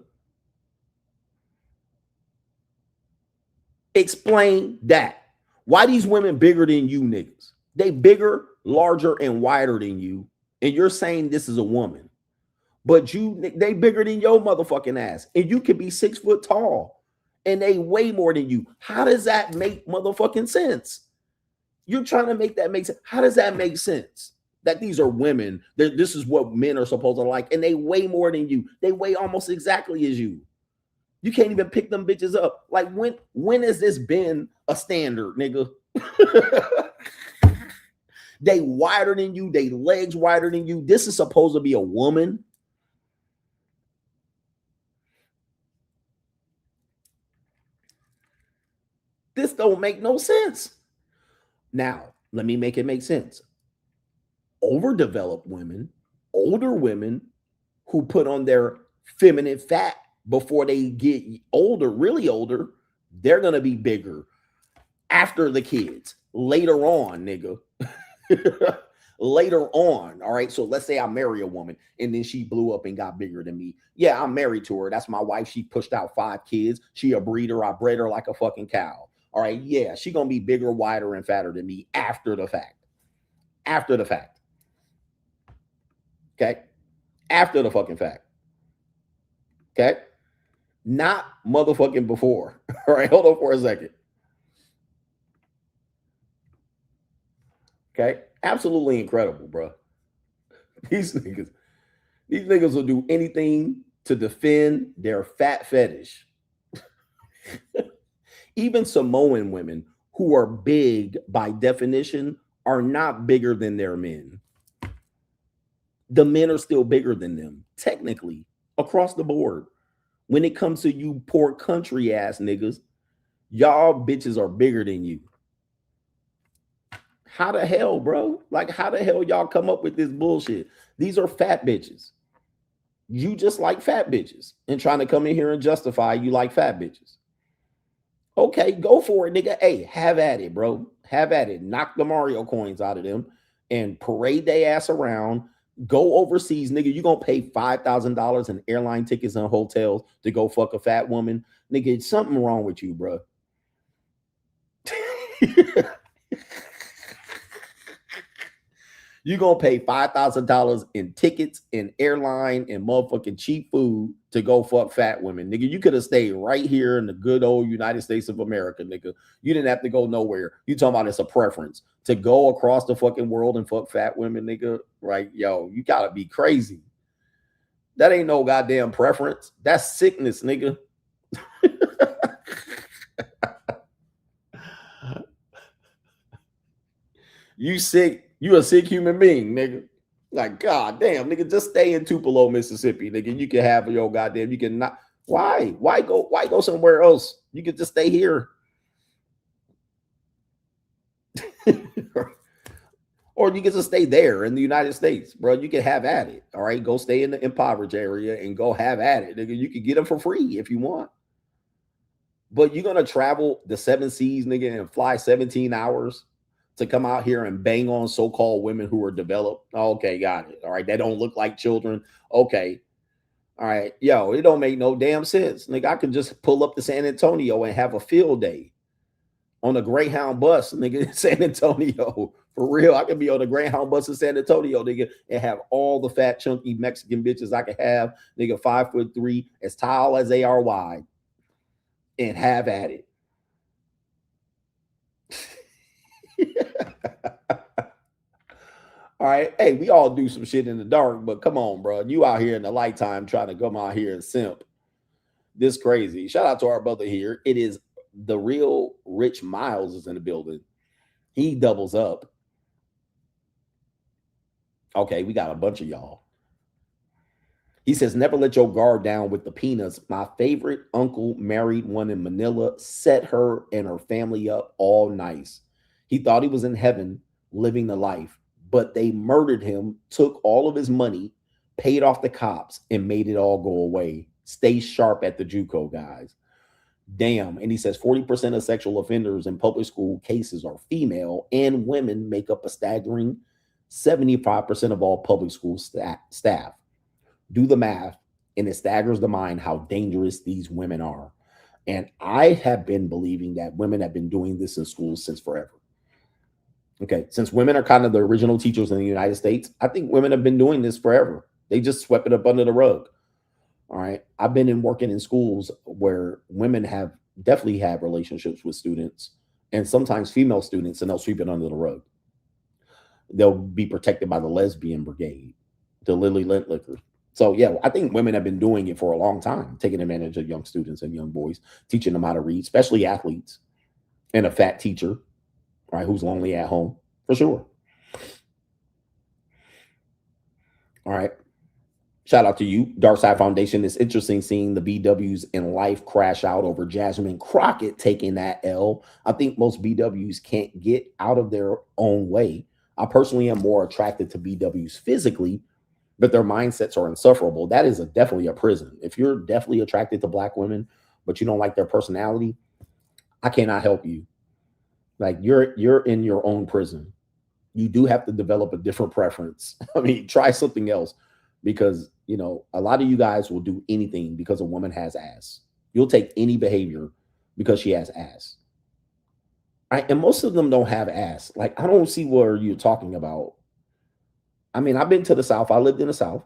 Explain that. Why these women bigger than you niggas? They bigger, larger, and wider than you, and you're saying this is a woman. But they bigger than your motherfucking ass, and you could be 6 foot tall. And they way more than you. How does that make motherfucking sense? You're trying to make that make sense. How does that make sense? That these are women. This is what men are supposed to like. And they weigh more than you. They weigh almost exactly as you. You can't even pick them bitches up. Like when has this been a standard, nigga? They wider than you. They legs wider than you. This is supposed to be a woman. This don't make no sense. Now, let me make it make sense. Overdeveloped women older women who put on their feminine fat before they get older, really older, they're going to be bigger after the kids later on, nigga. Later on. All right. So let's say I marry a woman and then she blew up and got bigger than me. Yeah, I'm married to her. That's my wife. She pushed out 5 kids. She a breeder. I bred her like a fucking cow. All right. Yeah, she going to be bigger, wider, and fatter than me after the fact. After the fact. Okay. After the fucking fact. Okay. Not motherfucking before. All right. Hold on for a second. Okay. Absolutely incredible, bro. These niggas will do anything to defend their fat fetish. Even Samoan women who are big by definition are not bigger than their men. The men are still bigger than them, technically, across the board. When it comes to you poor country ass niggas, y'all bitches are bigger than you. How the hell, bro? Like, how the hell y'all come up with this bullshit? These are fat bitches. You just like fat bitches and trying to come in here and justify you like fat bitches. Okay, go for it, nigga. Hey, have at it, bro. Have at it. Knock the Mario coins out of them and parade their ass around. Go overseas, nigga. You gonna pay $5,000 in airline tickets and hotels to go fuck a fat woman? Nigga, it's something wrong with you, bro. You're going to pay $5,000 in tickets and airline and motherfucking cheap food to go fuck fat women. Nigga, you could have stayed right here in the good old United States of America, nigga. You didn't have to go nowhere. You talking about it's a preference to go across the fucking world and fuck fat women, nigga. Right? Yo, you got to be crazy. That ain't no goddamn preference. That's sickness, nigga. You sick. You a sick human being, nigga. Like, god damn, nigga, just stay in Tupelo, Mississippi, nigga. You can have your goddamn, you can not. Why go somewhere else? You can just stay here. Or you can just stay there in the United States, bro. You can have at it. All right. Go stay in the impoverished area and go have at it, nigga. You can get them for free if you want. But you're gonna travel the 7 seas, nigga, and fly 17 hours to come out here and bang on so-called women who are developed. Okay, got it. All right, they don't look like children. Okay. All right. Yo, it don't make no damn sense. Nigga, I could just pull up to San Antonio and have a field day on a Greyhound bus, nigga, in San Antonio. For real, I could be on a Greyhound bus in San Antonio, nigga, and have all the fat, chunky Mexican bitches I could have, nigga, 5'3", as tall as they are wide, and have at it. All right. Hey, we all do some shit in the dark, but come on, bro. You out here in the lighttime trying to come out here and simp. This crazy. Shout out to our brother here. It is the real Rich Miles is in the building. He doubles up. Okay, we got a bunch of y'all. He says, never let your guard down with the peanuts. My favorite uncle married one in Manila, set her and her family up all nice. He thought he was in heaven living the life, but they murdered him, took all of his money, paid off the cops, and made it all go away. Stay sharp at the JUCO, guys. Damn. And he says 40% of sexual offenders in public school cases are female, and women make up a staggering 75% of all public school staff. Do the math, and it staggers the mind how dangerous these women are. And I have been believing that women have been doing this in schools since forever. Okay, since women are kind of the original teachers in the United States, I think women have been doing this forever. They just swept it up under the rug. All right, I've been working in schools where women have definitely had relationships with students and sometimes female students, and they'll sweep it under the rug. They'll be protected by the lesbian brigade, the Lily Lintlicker. So yeah, I think women have been doing it for a long time, taking advantage of young students and young boys, teaching them how to read, especially athletes, and a fat teacher, right, who's lonely at home, for sure. All right. Shout out to you, Dark Side Foundation. It's interesting seeing the BWs in life crash out over Jasmine Crockett taking that L. I think most BWs can't get out of their own way. I personally am more attracted to BWs physically but their mindsets are insufferable. That is definitely a prison. If you're definitely attracted to black women, but you don't like their personality, I cannot help you. Like you're in your own prison. You do have to develop a different preference. I mean, try something else, because you know a lot of you guys will do anything because a woman has ass. You'll take any behavior because she has ass. And most of them don't have ass. Like, I don't see what you're talking about. I mean, I've been to the South. I lived in the South.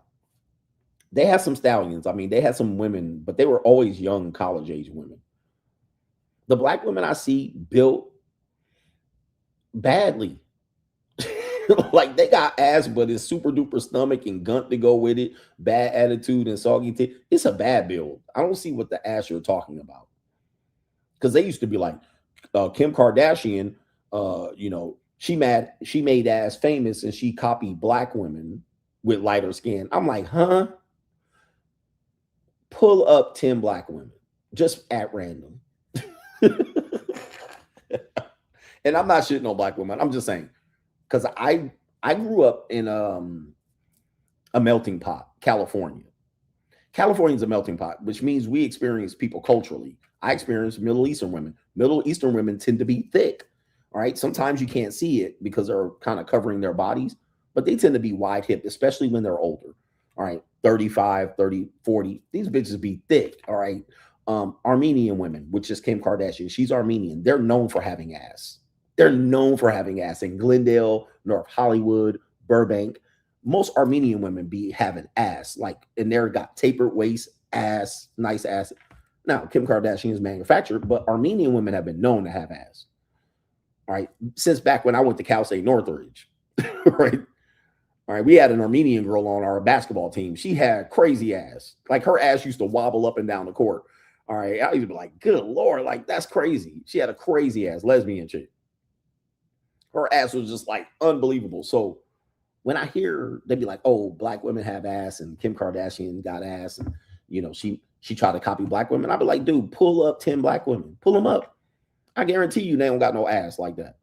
They had some stallions. I mean, they had some women, but they were always young, college-age women. The black women I see built badly. Like, they got ass, but it's super-duper stomach and gunt to go with it, bad attitude and soggy tits. It's a bad build. I don't see what the ass you're talking about. Because they used to be like, Kim Kardashian, you know, she made ass famous and she copied black women with lighter skin. I'm like, huh? Pull up 10 black women just at random. And I'm not shitting on black women. I'm just saying, because I grew up in a melting pot, California. California's a melting pot, which means we experience people culturally. I experience Middle Eastern women. Middle Eastern women tend to be thick. All right. Sometimes you can't see it because they're kind of covering their bodies, but they tend to be wide hip, especially when they're older. All right. 35, 30, 40. These bitches be thick. All right. Armenian women, which is Kim Kardashian. She's Armenian. They're known for having ass. They're known for having ass in Glendale, North Hollywood, Burbank. Most Armenian women be having ass, like, and they're got tapered waist, ass, nice ass. Now, Kim Kardashian is manufactured, but Armenian women have been known to have ass. All right. Since back when I went to Cal State Northridge, right? All right. We had an Armenian girl on our basketball team. She had crazy ass. Like, her ass used to wobble up and down the court. All right. I used to be like, good Lord, like, that's crazy. She had a crazy ass, lesbian chick. Her ass was just like unbelievable. So when I hear they'd be like, oh, black women have ass and Kim Kardashian got ass, and you know, she tried to copy black women, I'd be like, dude, pull up 10 black women. Pull them up. I guarantee you they don't got no ass like that.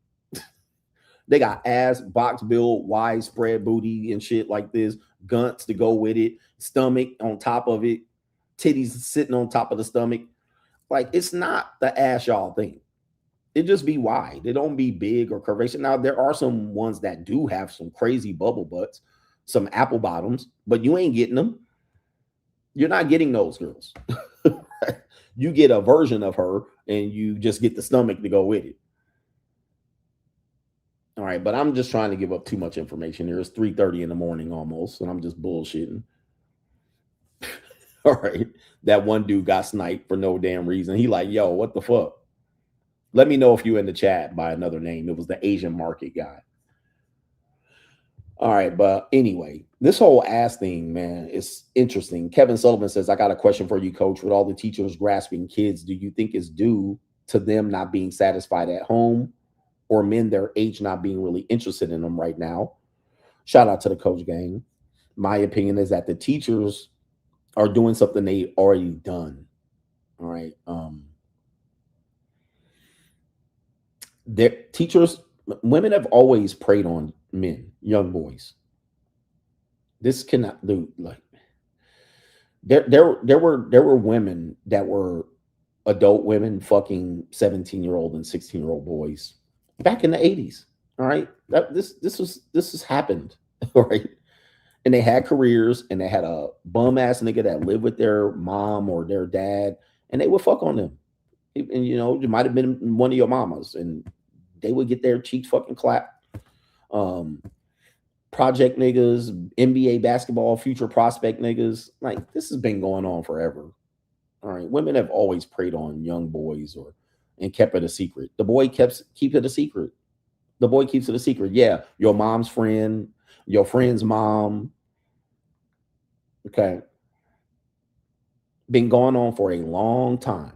They got ass, box build, widespread booty and shit like this, gunts to go with it, stomach on top of it, titties sitting on top of the stomach. Like, it's not the ass y'all think. It just be wide. They don't be big or curvaceous. Now, there are some ones that do have some crazy bubble butts, some apple bottoms, but you ain't getting them. You're not getting those girls. You get a version of her and you just get the stomach to go with it. All right, but I'm just trying to give up too much information here. It's 3:30 in the morning almost, and I'm just bullshitting. All right, that one dude got sniped for no damn reason. He like, yo, what the fuck? Let me know if you in the chat by another name. It was the Asian market guy. All right, but anyway, this whole ass thing, man, is interesting. Kevin Sullivan says, I got a question for you, coach. With all the teachers grasping kids, do you think it's due to them not being satisfied at home, or men their age not being really interested in them right now? Shout out to the coach gang. My opinion is that the teachers are doing something they already done. All right. Their teachers, women have always preyed on men, young boys. This cannot do, like, there were women that were adult women fucking 17-year-old and 16-year-old boys back in the 80s. All right. This has happened. All right. And they had careers, and they had a bum ass nigga that lived with their mom or their dad, and they would fuck on them. And you know, it might have been one of your mamas, and they would get their cheeks fucking clapped. Project niggas, NBA basketball, future prospect niggas. Like, this has been going on forever. All right. Women have always preyed on young boys and kept it a secret. The boy keep it a secret. The boy keeps it a secret. Yeah. Your mom's friend, your friend's mom. Okay. Been going on for a long time.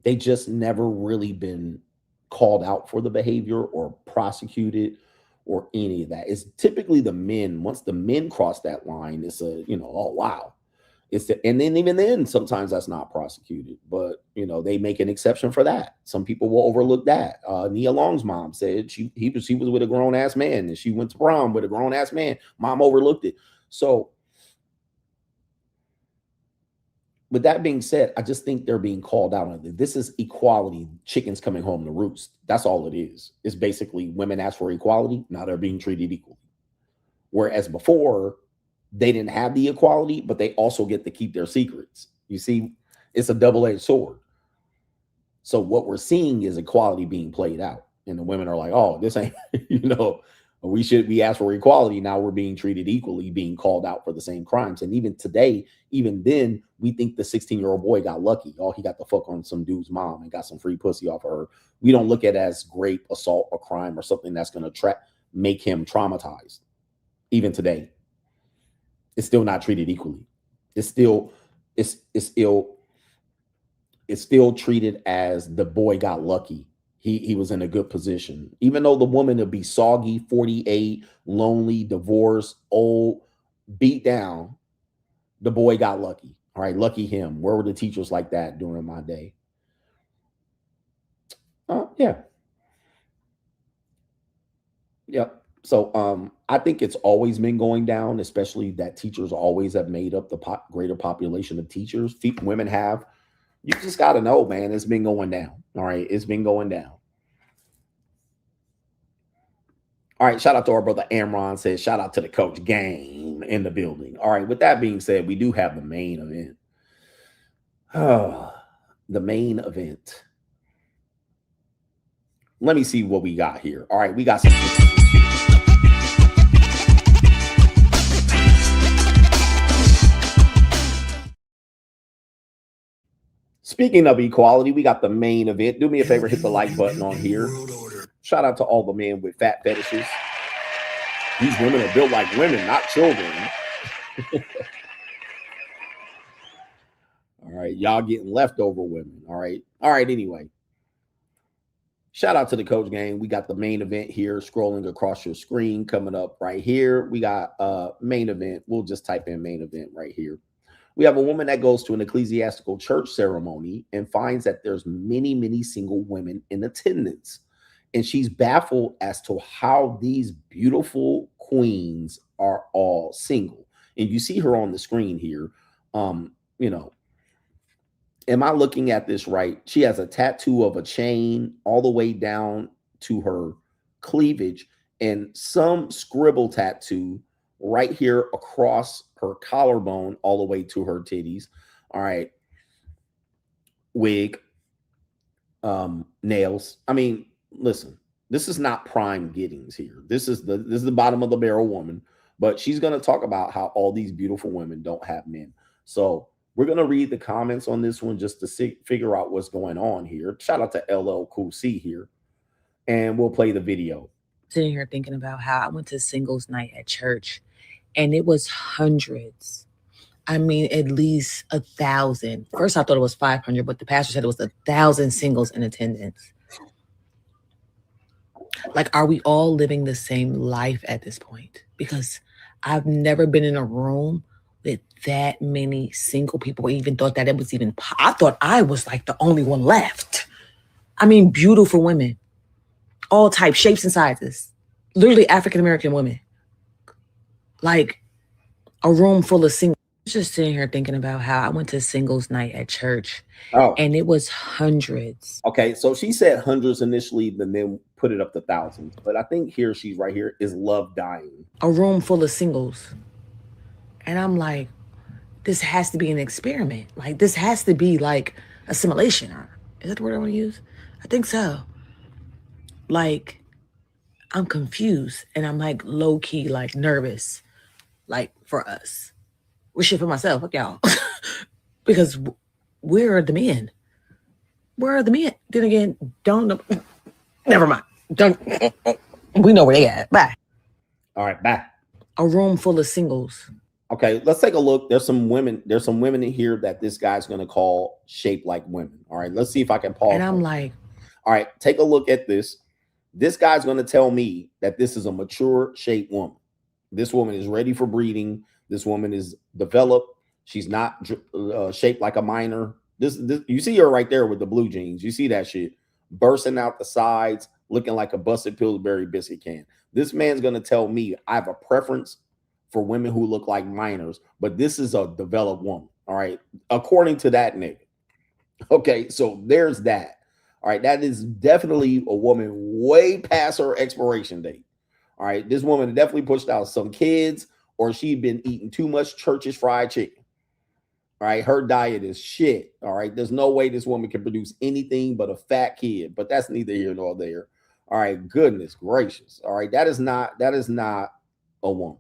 They just never really been called out for the behavior or prosecuted or any of that. It's typically the men. Once the men cross that line, it's a, you know, oh wow. And then even then, sometimes that's not prosecuted, but you know, they make an exception for that. Some people will overlook that. Nia Long's mom said she was with a grown ass man, and she went to prom with a grown ass man. Mom overlooked it. So with that being said, I just think they're being called out on it. This is equality. Chickens coming home to roost. That's all it is. It's basically women ask for equality. Now they're being treated equally. Whereas before, they didn't have the equality, but they also get to keep their secrets. You see, it's a double-edged sword. So what we're seeing is equality being played out. And the women are like, oh, this ain't, we ask for equality. Now we're being treated equally, being called out for the same crimes. And even today, even then, we think the 16-year-old boy got lucky. Oh, he got the fuck on some dude's mom and got some free pussy off of her. We don't look at it as rape, assault, or crime, or something that's going to make him traumatized. Even today, it's still not treated equally. It's still treated as the boy got lucky. He was in a good position. Even though the woman would be soggy, 48, lonely, divorced, old, beat down, the boy got lucky. All right, lucky him. Where were the teachers like that during my day? Yeah. Yep. So I think it's always been going down, especially that teachers always have made up the greater population of teachers. Women have. You just got to know, man, it's been going down. All right, it's been going down. All right, shout out to our brother Amron says, shout out to the coach game in the building. All right, with that being said, we do have the main event. The main event. Let me see what we got here. All right, we got some. Speaking of equality, we got the main event. Do me a favor, hit the like button on here. Shout out to all the men with fat fetishes. These women are built like women, not children. All right, y'all getting leftover women. All right. Anyway, shout out to the coach gang. We got the main event here scrolling across your screen coming up right here. We got main event. We'll just type in main event right here. We have a woman that goes to an ecclesiastical church ceremony and finds that there's many, many single women in attendance. And she's baffled as to how these beautiful queens are all single. And you see her on the screen here. Am I looking at this right? She has a tattoo of a chain all the way down to her cleavage and some scribble tattoo right here across her collarbone all the way to her titties. All right. Wig, nails. I mean, listen, this is not prime Giddings here. This is the bottom of the barrel woman, but she's going to talk about how all these beautiful women don't have men. So we're going to read the comments on this one just to figure out what's going on here. Shout out to LL Cool C here. And we'll play the video. Sitting here thinking about how I went to singles night at church and it was hundreds. I mean, at least 1,000. First, I thought it was 500, but the pastor said it was 1,000 singles in attendance. Like, are we all living the same life at this point? Because I've never been in a room with that many single people, or even thought that it was even, I thought I was like the only one left. I mean, beautiful women, all types, shapes and sizes, literally African-American women. Like a room full of singles. Just sitting here thinking about how I went to singles night at church and it was hundreds. Okay, so she said hundreds initially, then put it up to thousands. But I think here she's right here is love dying. A room full of singles. And I'm like, this has to be an experiment. Like, this has to be like a simulation. Is that the word I want to use? I think so. Like, I'm confused and I'm like low key, like nervous, like for us. We're shit for myself, fuck y'all. Because where are the men? Where are the men? Then again, don't know. Never mind. We know where they at. Bye. All right, bye. A room full of singles. Okay, let's take a look. There's some women in here that this guy's gonna call shaped like women. All right, let's see if I can pause. And I'm like, all right, take a look at this. This guy's gonna tell me that this is a mature shaped woman. This woman is ready for breeding. This woman is developed. She's not shaped like a minor. This you see her right there with the blue jeans. You see that shit bursting out the sides, looking like a busted Pillsbury biscuit can. This man's gonna tell me I have a preference for women who look like minors, but this is a developed woman. All right. According to that nigga. Okay. So there's that. All right. That is definitely a woman way past her expiration date. All right. This woman definitely pushed out some kids, or she'd been eating too much Church's fried chicken. All right. Her diet is shit. All right. There's no way this woman can produce anything but a fat kid, but that's neither here nor there. All right. Goodness gracious. All right. That is not a woman.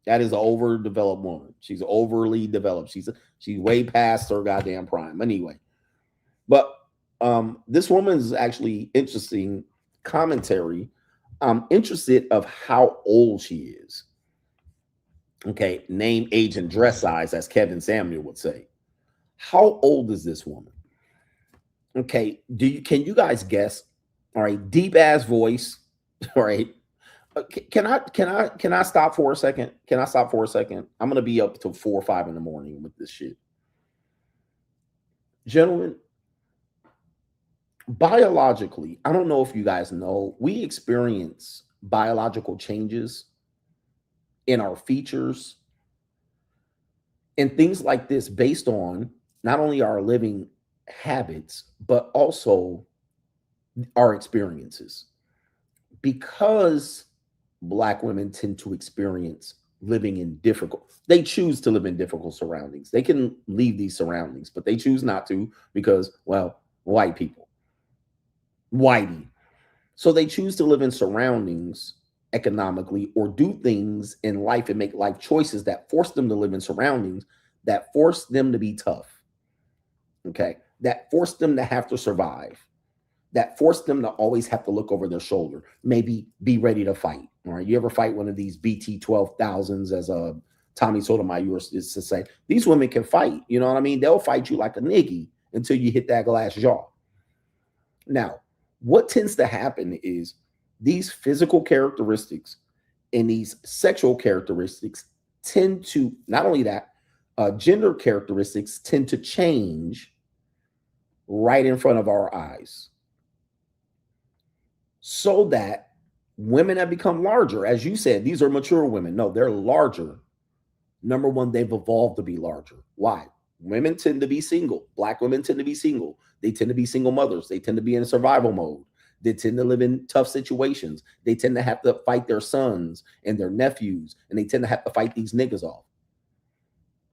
That is an overdeveloped woman. She's overly developed. She's way past her goddamn prime. Anyway, but this woman is actually interesting commentary. I'm interested of how old she is. Okay, name, age, and dress size, as Kevin Samuel would say. How old is this woman? Okay, can you guys guess? All right, deep ass voice. All right. Can I stop for a second? Can I stop for a second? I'm gonna be up till 4 or 5 in the morning with this shit. Gentlemen, biologically, I don't know if you guys know, we experience biological changes in our features and things like this based on not only our living habits, but also our experiences. Because Black women tend to experience living in they choose to live in difficult surroundings. They can leave these surroundings, but they choose not to because, well, white people, whitey. So they choose to live in surroundings economically or do things in life and make life choices that force them to live in surroundings that force them to be tough. Okay. That force them to have to survive. That forced them to always have to look over their shoulder, maybe be ready to fight. All right. You ever fight one of these BT 12,000s, as Tommy Sotomayor used to say? These women can fight. You know what I mean? They'll fight you like a niggy until you hit that glass jaw. Now, what tends to happen is these physical characteristics and these sexual characteristics tend to, not only that, gender characteristics tend to change right in front of our eyes. So that women have become larger. As you said, these are mature women. No, they're larger. Number one, they've evolved to be larger. Why? Women tend to be single. Black women tend to be single. They tend to be single mothers. They tend to be in survival mode. They tend to live in tough situations. They tend to have to fight their sons and their nephews, and they tend to have to fight these niggas off.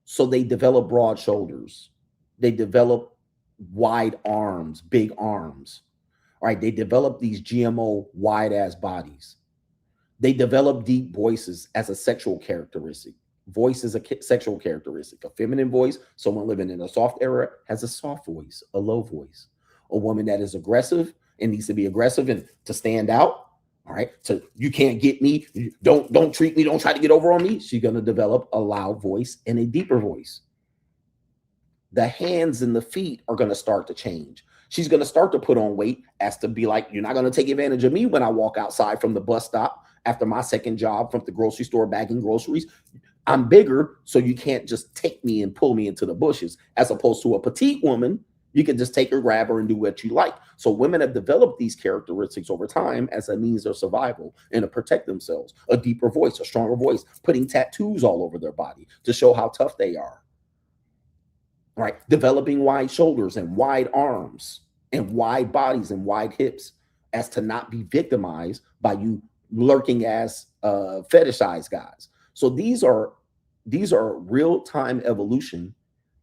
So they develop broad shoulders. They develop wide arms, big arms. All right, they develop these GMO wide ass bodies. They develop deep voices as a sexual characteristic. Voice is a sexual characteristic. A feminine voice, someone living in a soft era, has a soft voice, a low voice. A woman that is aggressive and needs to be aggressive and to stand out. All right, so you can't get me. Don't treat me. Don't try to get over on me. She's going to develop a loud voice and a deeper voice. The hands and the feet are going to start to change. She's going to start to put on weight as to be like, you're not going to take advantage of me when I walk outside from the bus stop after my second job from the grocery store bagging groceries. I'm bigger, so you can't just take me and pull me into the bushes. As opposed to a petite woman, you can just take her, grab her, and do what you like. So women have developed these characteristics over time as a means of survival and to protect themselves. A deeper voice, a stronger voice, putting tattoos all over their body to show how tough they are. Right, developing wide shoulders and wide arms and wide bodies and wide hips as to not be victimized by you lurking ass fetishized guys. So these are real-time evolution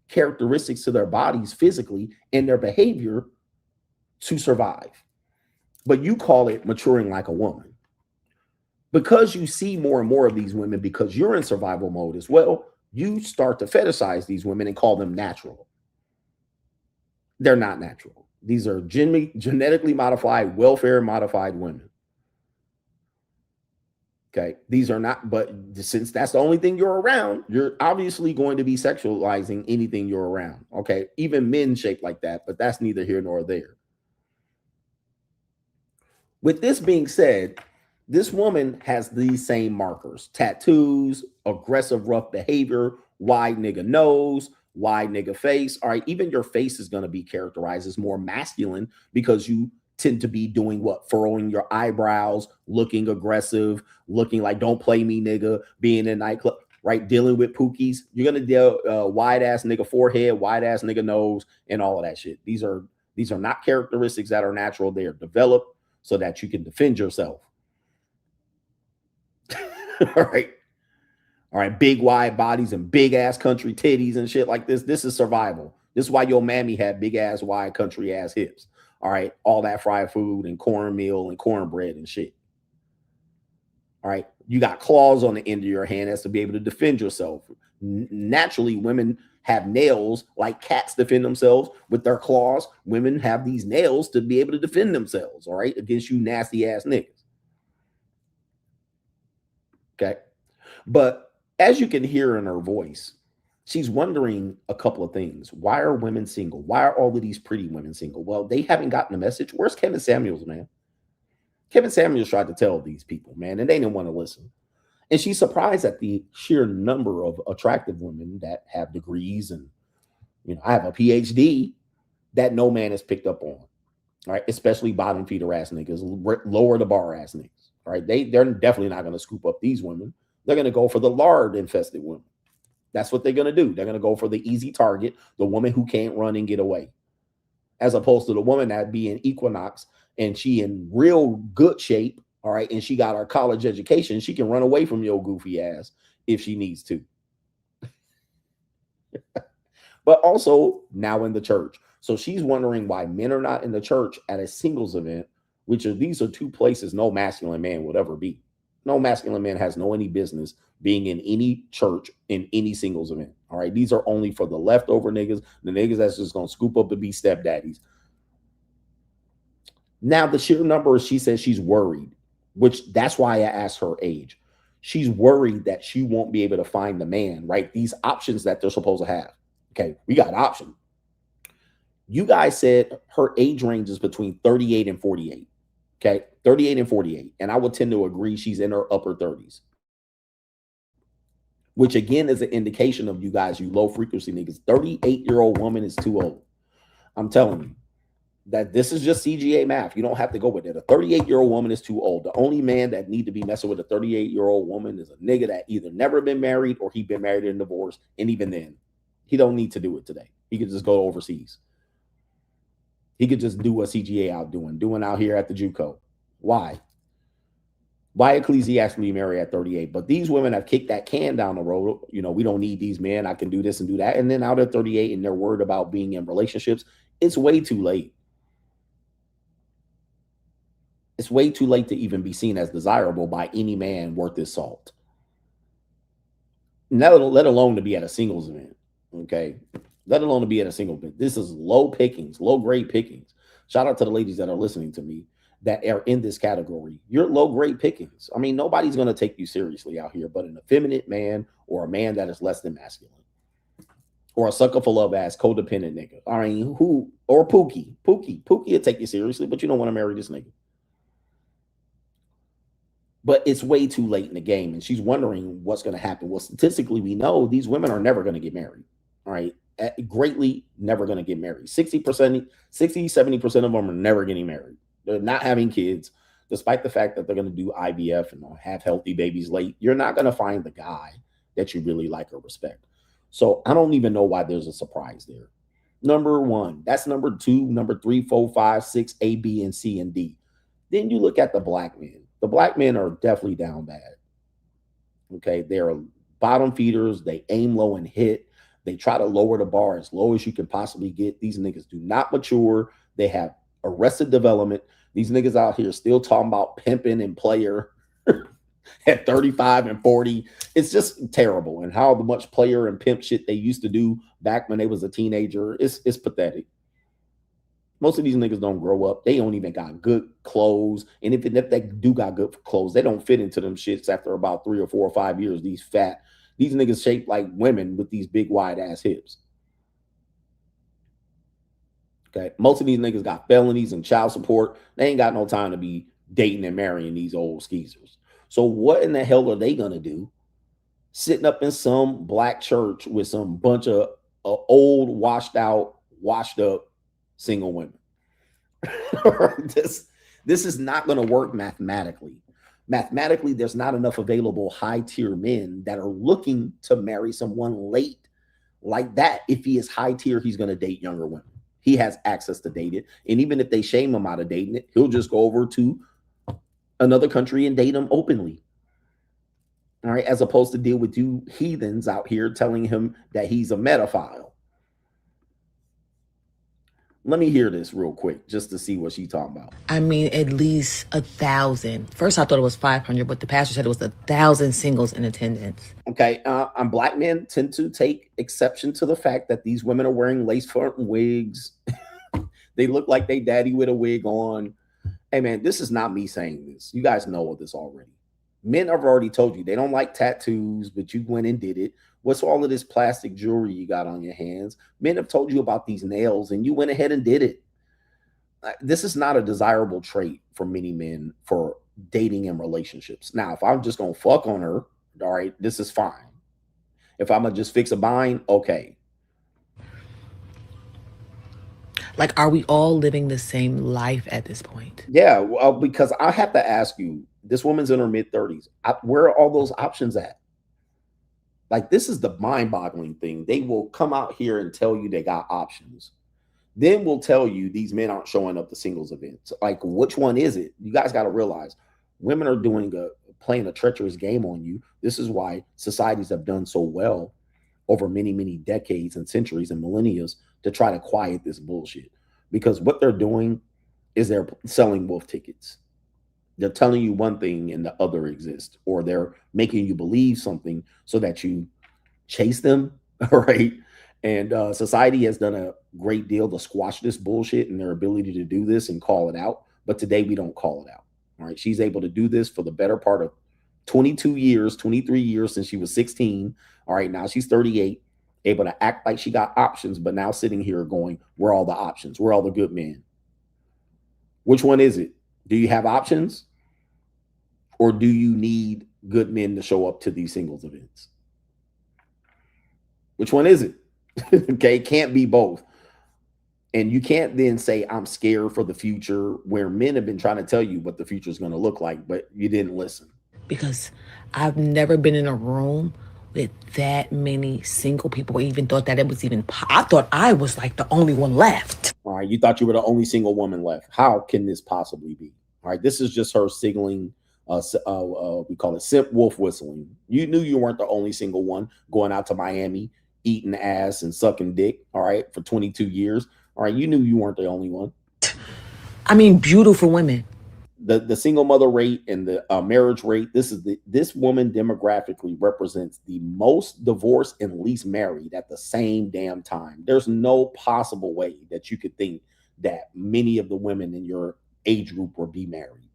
characteristics to their bodies physically and their behavior to survive. But you call it maturing like a woman. Because you see more and more of these women because you're in survival mode as well, you start to fetishize these women and call them natural. They're not natural. These are genetically modified, welfare modified women. Okay. These are not, but since that's the only thing you're around, you're obviously going to be sexualizing anything you're around. Okay. Even men shaped like that, but that's neither here nor there. With this being said, this woman has these same markers: tattoos, aggressive, rough behavior, wide nigga nose, wide nigga face. All right, even your face is going to be characterized as more masculine because you tend to be doing what? Furrowing your eyebrows, looking aggressive, looking like don't play me nigga, being in nightclub. right? Dealing with pookies. You're gonna deal wide ass nigga forehead, wide ass nigga nose, and all of that shit. These are not characteristics that are natural. They are developed so that you can defend yourself. All right. All right. Big wide bodies and big ass country titties and shit like this. This is survival. This is why your mammy had big ass wide country ass hips. All right. All that fried food and cornmeal and cornbread and shit. All right. You got claws on the end of your hand as to be able to defend yourself. Naturally, women have nails like cats defend themselves with their claws. Women have these nails to be able to defend themselves, all right, against you nasty ass niggas. Okay. But as you can hear in her voice, she's wondering a couple of things. Why are women single? Why are all of these pretty women single? Well, they haven't gotten the message. Where's Kevin Samuels, man? Kevin Samuels tried to tell these people, man, and they didn't want to listen. And she's surprised at the sheer number of attractive women that have degrees. And, you know, I have a PhD that no man has picked up on, all right? Especially bottom feeder ass niggas, lower the bar ass niggas, all right? They're definitely not going to scoop up these women. They're going to go for the lard infested women. That's what they're going to do. They're going to go for the easy target, the woman who can't run and get away, as opposed to the woman that be in Equinox and she in real good shape, all right, and she got her college education. She can run away from your goofy ass if she needs to. But also now in the church. So she's wondering why men are not in the church at a singles event, these are two places no masculine man would ever be. No masculine man has any business being in any church in any singles event. All right. These are only for the leftover niggas, the niggas that's just going to scoop up and be stepdaddies. Now, the sheer number, she says she's worried, which that's why I asked her age. She's worried that she won't be able to find the man, right? These options that they're supposed to have. Okay. We got option. You guys said her age range is between 38 and 48. Okay, 38 and 48. And I would tend to agree she's in her upper 30s. Which again is an indication of you guys, you low frequency niggas. 38-year-old woman is too old. I'm telling you that this is just CGA math. You don't have to go with it. A 38-year-old woman is too old. The only man that need to be messing with a 38-year-old woman is a nigga that either never been married or he been married and divorced. And even then, he don't need to do it today. He could just go overseas. He could just do what CGA out doing out here at the JUCO. Why? Why ecclesiastically marry at 38? But these women have kicked that can down the road. You know, we don't need these men. I can do this and do that. And then out at 38 and they're worried about being in relationships. It's way too late. It's way too late to even be seen as desirable by any man worth his salt. Let alone to be at a singles event. Okay. Let alone to be at a single event. This is low pickings, low grade pickings. Shout out to the ladies that are listening to me that are in this category. You're low grade pickings. I mean, nobody's going to take you seriously out here, but an effeminate man or a man that is less than masculine or a sucker for love ass codependent nigga. I mean, or Pookie will take you seriously, but you don't want to marry this nigga. But it's way too late in the game. And she's wondering what's going to happen. Well, statistically, we know these women are never going to get married. All right. Greatly never going to get married. 70% of them are never getting married. They're not having kids, despite the fact that they're going to do IVF and have healthy babies late. You're not going to find the guy that you really like or respect. So I don't even know why there's a surprise there. Number one, that's number two, number 3, 4, 5, 6, A, B, and C, and D. Then you look at the black men. The black men are definitely down bad. Okay. They're bottom feeders. They aim low and hit. They try to lower the bar as low as you can possibly get. These niggas do not mature. They have arrested development. These niggas out here still talking about pimping and player at 35 and 40. It's just terrible. And how much player and pimp shit they used to do back when they was a teenager. It's pathetic. Most of these niggas don't grow up. They don't even got good clothes. And if they do got good clothes, they don't fit into them shits after about 3 or 4 or 5 years. These niggas shaped like women with these big wide ass hips. Okay. Most of these niggas got felonies and child support. They ain't got no time to be dating and marrying these old skeezers. So what in the hell are they going to do sitting up in some black church with some bunch of old, washed out, washed up single women? This is not going to work mathematically. Mathematically, there's not enough available high tier men that are looking to marry someone late like that. If he is high tier, he's going to date younger women. He has access to date it. And even if they shame him out of dating it, he'll just go over to another country and date them openly. All right. As opposed to deal with you heathens out here telling him that he's a pedophile. Let me hear this real quick just to see what she's talking about. I mean, at least 1,000. First, I thought it was 500, but the pastor said it was 1,000 singles in attendance. Okay. Black men tend to take exception to the fact that these women are wearing lace front wigs. They look like they daddy with a wig on. Hey, man, this is not me saying this. You guys know all this already. Men have already told you they don't like tattoos, but you went and did it. What's all of this plastic jewelry you got on your hands? Men have told you about these nails and you went ahead and did it. This is not a desirable trait for many men for dating and relationships. Now, if I'm just going to fuck on her, all right, this is fine. If I'm going to just fix a bind, okay. Like, are we all living the same life at this point? Yeah, well, because I have to ask you, this woman's in her mid-30s. Where are all those options at? Like, this is the mind-boggling thing. They will come out here and tell you they got options. Then we'll tell you these men aren't showing up to singles events. Like, which one is it? You guys got to realize women are playing a treacherous game on you. This is why societies have done so well over many, many decades and centuries and millennia to try to quiet this bullshit. Because what they're doing is they're selling wolf tickets. They're telling you one thing and the other exists, or they're making you believe something so that you chase them, right? And society has done a great deal to squash this bullshit and their ability to do this and call it out. But today we don't call it out, all right? She's able to do this for the better part of 22 years, 23 years since she was 16. All right, now she's 38, able to act like she got options, but now sitting here going, where are all the options? Where are all the good men? Which one is it? Do you have options? Or do you need good men to show up to these singles events? Which one is it? Okay, it can't be both. And you can't then say, I'm scared for the future, where men have been trying to tell you what the future is going to look like, but you didn't listen. Because I've never been in a room with that many single people, even thought that it was even, I thought I was like the only one left. All right, you thought you were the only single woman left. How can this possibly be? All right, this is just her signaling, we call it simp wolf whistling. You knew you weren't the only single one going out to Miami, eating ass and sucking dick, all right, for 22 years. All right, you knew you weren't the only one. I mean, beautiful women. The single mother rate and the marriage rate, this woman demographically represents the most divorced and least married at the same damn time. There's no possible way that you could think that many of the women in your age group will be married.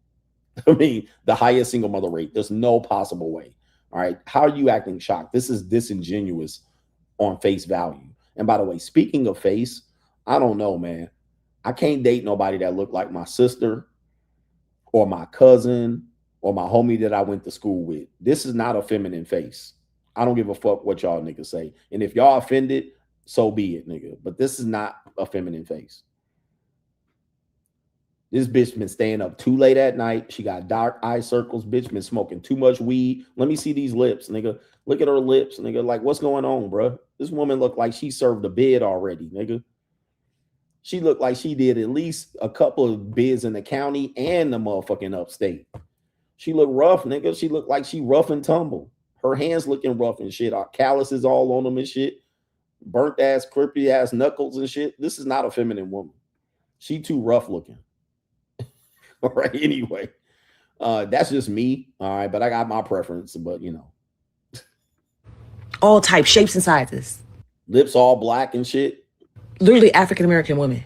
I mean, the highest single mother rate, there's no possible way. All right, how are you acting shocked? This is disingenuous on face value. And by the way, speaking of face, I don't know, man. I can't date nobody that look like my sister or my cousin or my homie that I went to school with. This is not a feminine face. I don't give a fuck what y'all niggas say. And if y'all offended, so be it, nigga. But this is not a feminine face. This bitch been staying up too late at night. She got dark eye circles. Bitch been smoking too much weed. Let me see these lips, nigga. Look at her lips, nigga. Like, what's going on, bro? This woman looked like she served a bid already, nigga. She looked like she did at least a couple of bids in the county and the motherfucking upstate. She looked rough, nigga. She looked like she rough and tumble. Her hands looking rough and shit. Our calluses all on them and shit. Burnt ass, crispy ass knuckles and shit. This is not a feminine woman. She too rough looking. All right, anyway. That's just me. All right, but I got my preference, but you know. All types, shapes, and sizes. Lips all black and shit. Literally African-American women.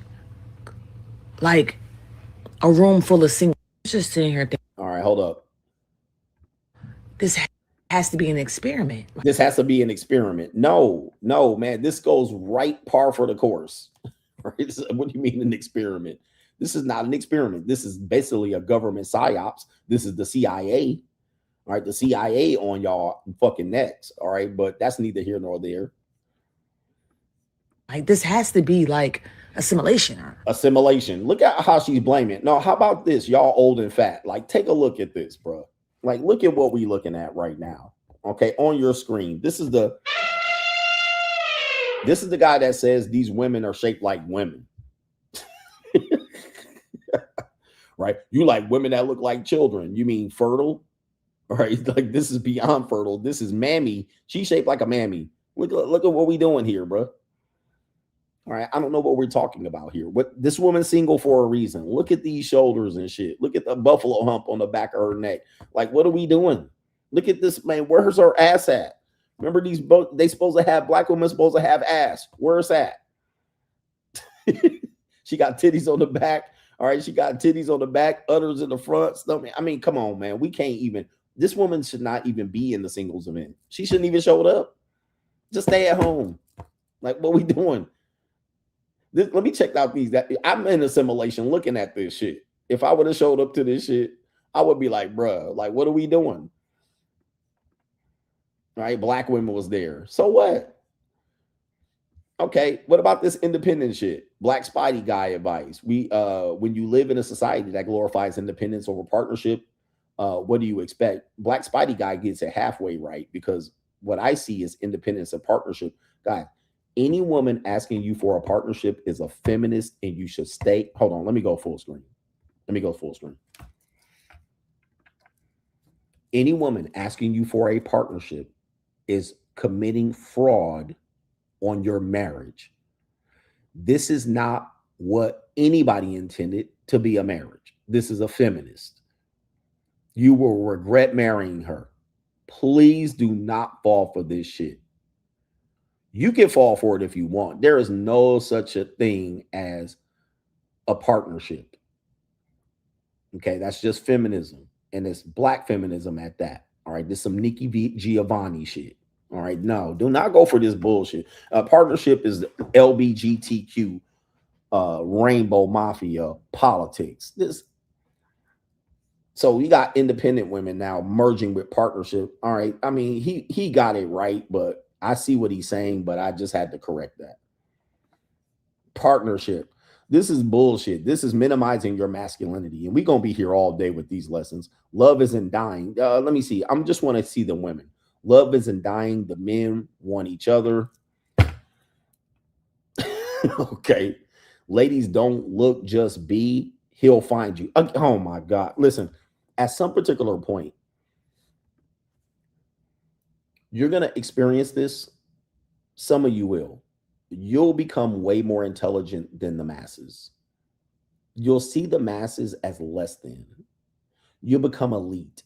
Like a room full of single. Just sitting here thinking, all right, hold up. This has to be an experiment. This has to be an experiment. No, man. This goes right par for the course. Right? What do you mean an experiment? This is not an experiment. This is basically a government psyops. This is the CIA. All right, the CIA on y'all fucking necks. All right, but that's neither here nor there. Like, this has to be like assimilation. Assimilation. Look at how she's blaming it. No, how about this? Y'all old and fat. Like, take a look at this, bro. Like, look at what we're looking at right now. Okay, on your screen. This is the guy that says these women are shaped like women. Right? You like women that look like children. You mean fertile? Right? Like, this is beyond fertile. This is mammy. She's shaped like a mammy. Look at what we doing here, bro. All right, I don't know what we're talking about here. What this woman's single for a reason. Look at these shoulders and shit. Look at the buffalo hump on the back of her neck. Like, what are we doing? Look at this, man. Where's her ass at? Remember, these they supposed to have, black women supposed to have ass. Where's that? She got titties on the back. All right, she got titties on the back, udders in the front. Stomach. I mean, come on, man. We can't even. This woman should not even be in the singles event. She shouldn't even show up. Just stay at home. Like, what we doing? Let me check out these. I'm in assimilation looking at this shit. If I would have showed up to this shit, I would be like, bruh, like, what are we doing? Right? Black women was there. So what? Okay, what about this independent shit? Black Spidey guy advice. When you live in a society that glorifies independence over partnership, what do you expect? Black Spidey guy gets it halfway right, because what I see is independence and partnership. Guys, any woman asking you for a partnership is a feminist, and you should stay. Hold on, let me go full screen. Any woman asking you for a partnership is committing fraud on your marriage. This is not what anybody intended to be a marriage. This is a feminist. You will regret marrying her. Please do not fall for this shit. You can fall for it if you want. There is no such a thing as a partnership. Okay, that's just feminism. And it's black feminism at that. All right, this is some Nikki Giovanni shit. All right, no, do not go for this bullshit. Partnership is LBGTQ rainbow mafia politics. So you got independent women now merging with partnership. All right, I mean, he got it right, but I see what he's saying, but I just had to correct that. Partnership. This is bullshit. This is minimizing your masculinity. And we're going to be here all day with these lessons. Love isn't dying. Let me see. I just want to see the women. Love isn't dying. The men want each other. Okay. Ladies, don't look, just be. He'll find you. Oh, my God. Listen, at some particular point, you're going to experience this. Some of you will. You'll become way more intelligent than the masses. You'll see the masses as less than. You'll become elite.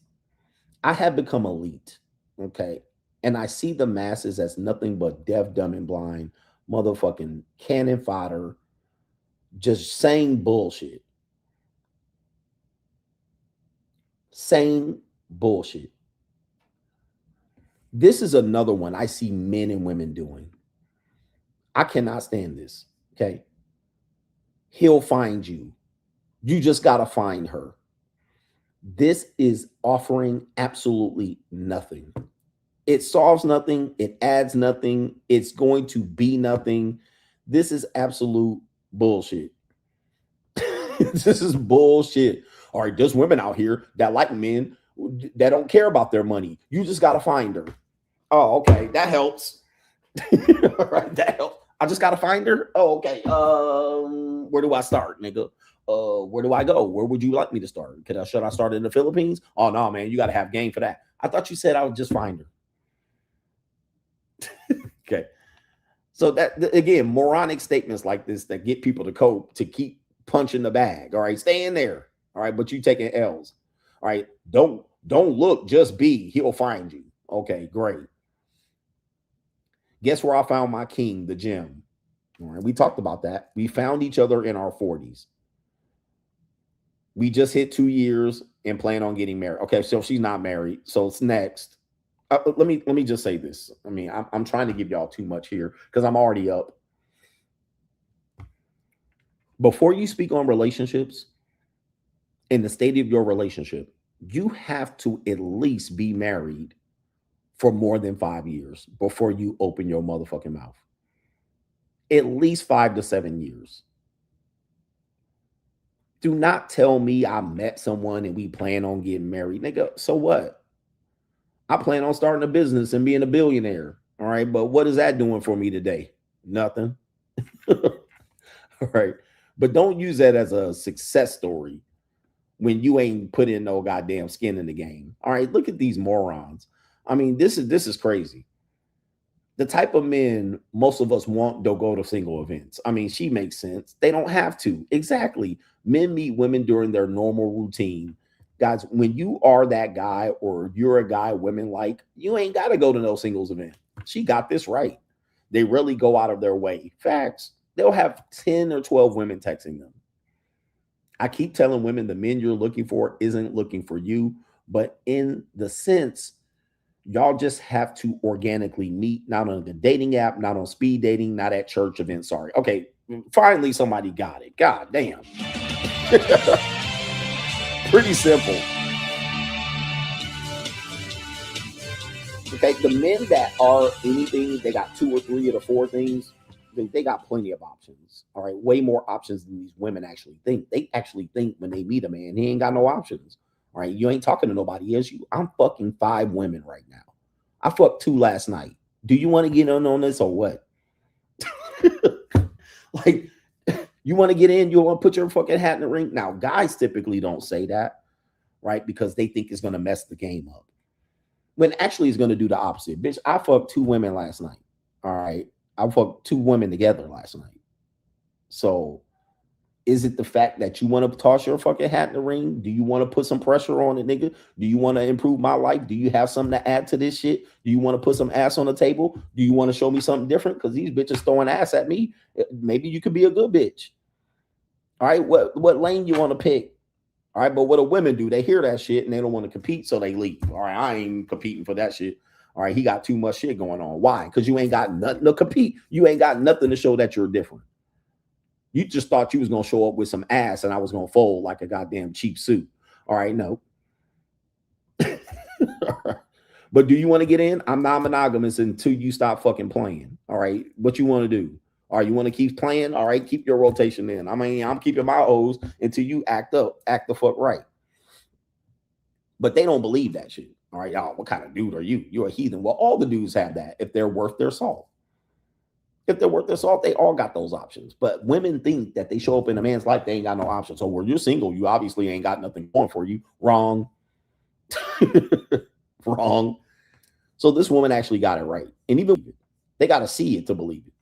I have become elite, okay? And I see the masses as nothing but deaf, dumb, and blind, motherfucking cannon fodder, just saying bullshit. Saying bullshit. This is another one I see men and women doing. I cannot stand this, okay? He'll find you. You just got to find her. This is offering absolutely nothing. It solves nothing. It adds nothing. It's going to be nothing. This is absolute bullshit. This is bullshit. All right, there's women out here that like men that don't care about their money. You just got to find her. Oh, okay. That helps. All right, that helps. I just got to find her. Oh, okay. Where do I start, nigga? Where do I go? Where would you like me to start? Should I start in the Philippines? Oh, no, man. You got to have game for that. I thought you said I would just find her. Okay. So that, again, moronic statements like this that get people to cope, to keep punching the bag. All right. Stay in there. All right. But you taking L's. All right. Don't look, just be. He'll find you. Okay, great. Guess where I found my king, the gym. All right, we talked about that. We found each other in our 40s. We just hit 2 years and plan on getting married. Okay, so she's not married. So it's next. Let me just say this. I mean, I'm trying to give y'all too much here because I'm already up. Before you speak on relationships and the state of your relationship, you have to at least be married for more than 5 years before you open your motherfucking mouth. At least 5 to 7 years. Do not tell me I met someone and we plan on getting married. Nigga, so what? I plan on starting a business and being a billionaire. All right. But what is that doing for me today? Nothing. All right. But don't use that as a success story when you ain't put in no goddamn skin in the game. All right. Look at these morons. I mean, this is crazy. The type of men most of us want don't go to single events. I mean, she makes sense. They don't have to. Exactly. Men meet women during their normal routine. Guys, when you are that guy or you're a guy women like, you ain't got to go to no singles event. She got this right. They really go out of their way. Facts. They'll have 10 or 12 women texting them. I keep telling women the men you're looking for isn't looking for you, but in the sense, y'all just have to organically meet, not on the dating app, not on speed dating, not at church events. Sorry. Okay. Finally, somebody got it. God damn. Pretty simple. Okay. The men that are anything, they got 2 or 3 of the 4 things. They got plenty of options. All right. Way more options than these women actually think. They actually think when they meet a man, he ain't got no options. All right. You ain't talking to nobody else. I'm fucking 5 women right now. I fucked 2 last night. Do you want to get in on this or what? Like, you want to get in? You want to put your fucking hat in the ring? Now, guys typically don't say that, right? Because they think it's going to mess the game up. When actually it's going to do the opposite. Bitch, I fucked 2 women last night. All right. I fucked 2 women together last night. So is it the fact that you want to toss your fucking hat in the ring? Do you want to put some pressure on it, nigga? Do you want to improve my life? Do you have something to add to this shit? Do you want to put some ass on the table? Do you want to show me something different? Because these bitches throwing ass at me. Maybe you could be a good bitch. All right, what lane you want to pick? All right, but what do women do? They hear that shit and they don't want to compete, so they leave. All right, I ain't competing for that shit. All right, he got too much shit going on. Why? Because you ain't got nothing to compete. You ain't got nothing to show that you're different. You just thought you was going to show up with some ass and I was going to fold like a goddamn cheap suit. All right, no. But do you want to get in? I'm non-monogamous until you stop fucking playing. All right, what you want to do? All right, you want to keep playing? All right, keep your rotation in. I mean, I'm keeping my O's until you act the fuck right. But they don't believe that shit. All right, y'all, what kind of dude are you? You're a heathen. Well, all the dudes have that if they're worth their salt. If they're worth their salt, they all got those options. But women think that they show up in a man's life, they ain't got no options. So when you're single, you obviously ain't got nothing going for you. Wrong. Wrong. So this woman actually got it right. And even they got to see it to believe it.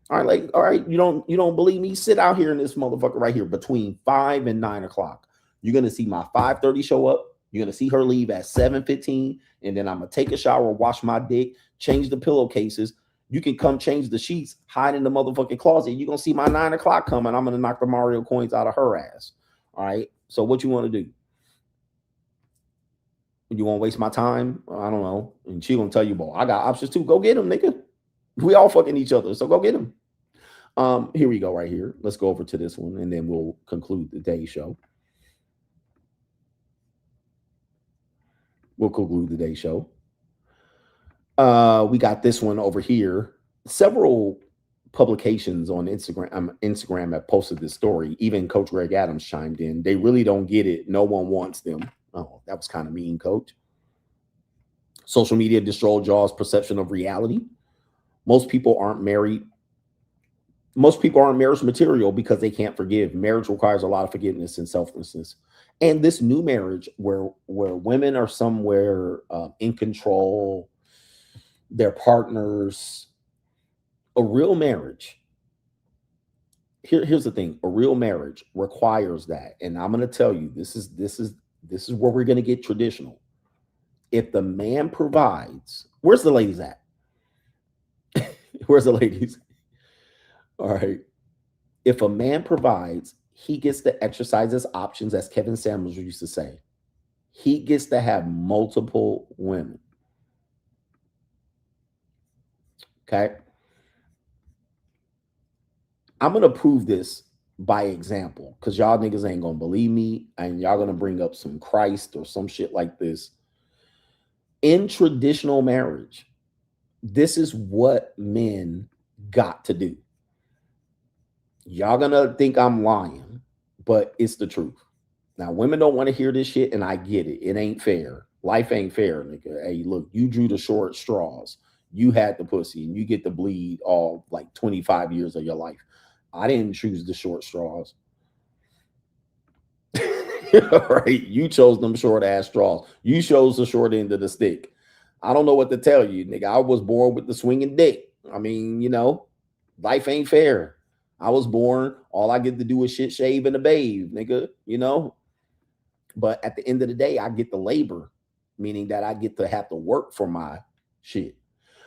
All right, like, all right, you don't believe me? Sit out here in this motherfucker right here between 5 and 9 o'clock. You're gonna see my 5:30 show up. You're gonna see her leave at 7:15, and then I'm gonna take a shower, wash my dick, change the pillowcases. You can come change the sheets, hide in the motherfucking closet. You're gonna see my 9 o'clock coming. I'm gonna knock the Mario coins out of her ass. All right. So what you want to do? You want to waste my time? I don't know. And she gonna tell you, boy, I got options too. Go get them, nigga. We all fucking each other, so go get them. Here we go, right here. Let's go over to this one, and then we'll conclude the day's show. We'll conclude the day's show. We got this one over here. Several publications on Instagram have posted this story. Even Coach Greg Adams chimed in. They really don't get it. No one wants them. Oh, that was kind of mean, Coach. Social media destroyed y'all's perception of reality. Most people aren't married. Most people aren't marriage material because they can't forgive. Marriage requires a lot of forgiveness and selflessness. And this new marriage where women are somewhere in control, their partners, a real marriage. Here's the thing. A real marriage requires that. And I'm going to tell you, this is where we're going to get traditional. If the man provides, where's the ladies at? Where's the ladies? All right. If a man provides, he gets to exercise his options, as Kevin Samuels used to say. He gets to have multiple women. Okay. I'm going to prove this by example because y'all niggas ain't going to believe me and y'all going to bring up some Christ or some shit like this. In traditional marriage, this is what men got to do. Y'all going to think I'm lying, but it's the truth. Now, women don't want to hear this shit, and I get it. It ain't fair. Life ain't fair, nigga. Hey, look, you drew the short straws. You had the pussy, and you get to bleed all like 25 years of your life. I didn't choose the short straws. Right? You chose them short ass straws. You chose the short end of the stick. I don't know what to tell you, nigga. I was born with the swinging dick. I mean, you know, life ain't fair. I was born, all I get to do is shit, shave, and a bathe, nigga, you know? But at the end of the day, I get the labor, meaning that I get to have to work for my shit.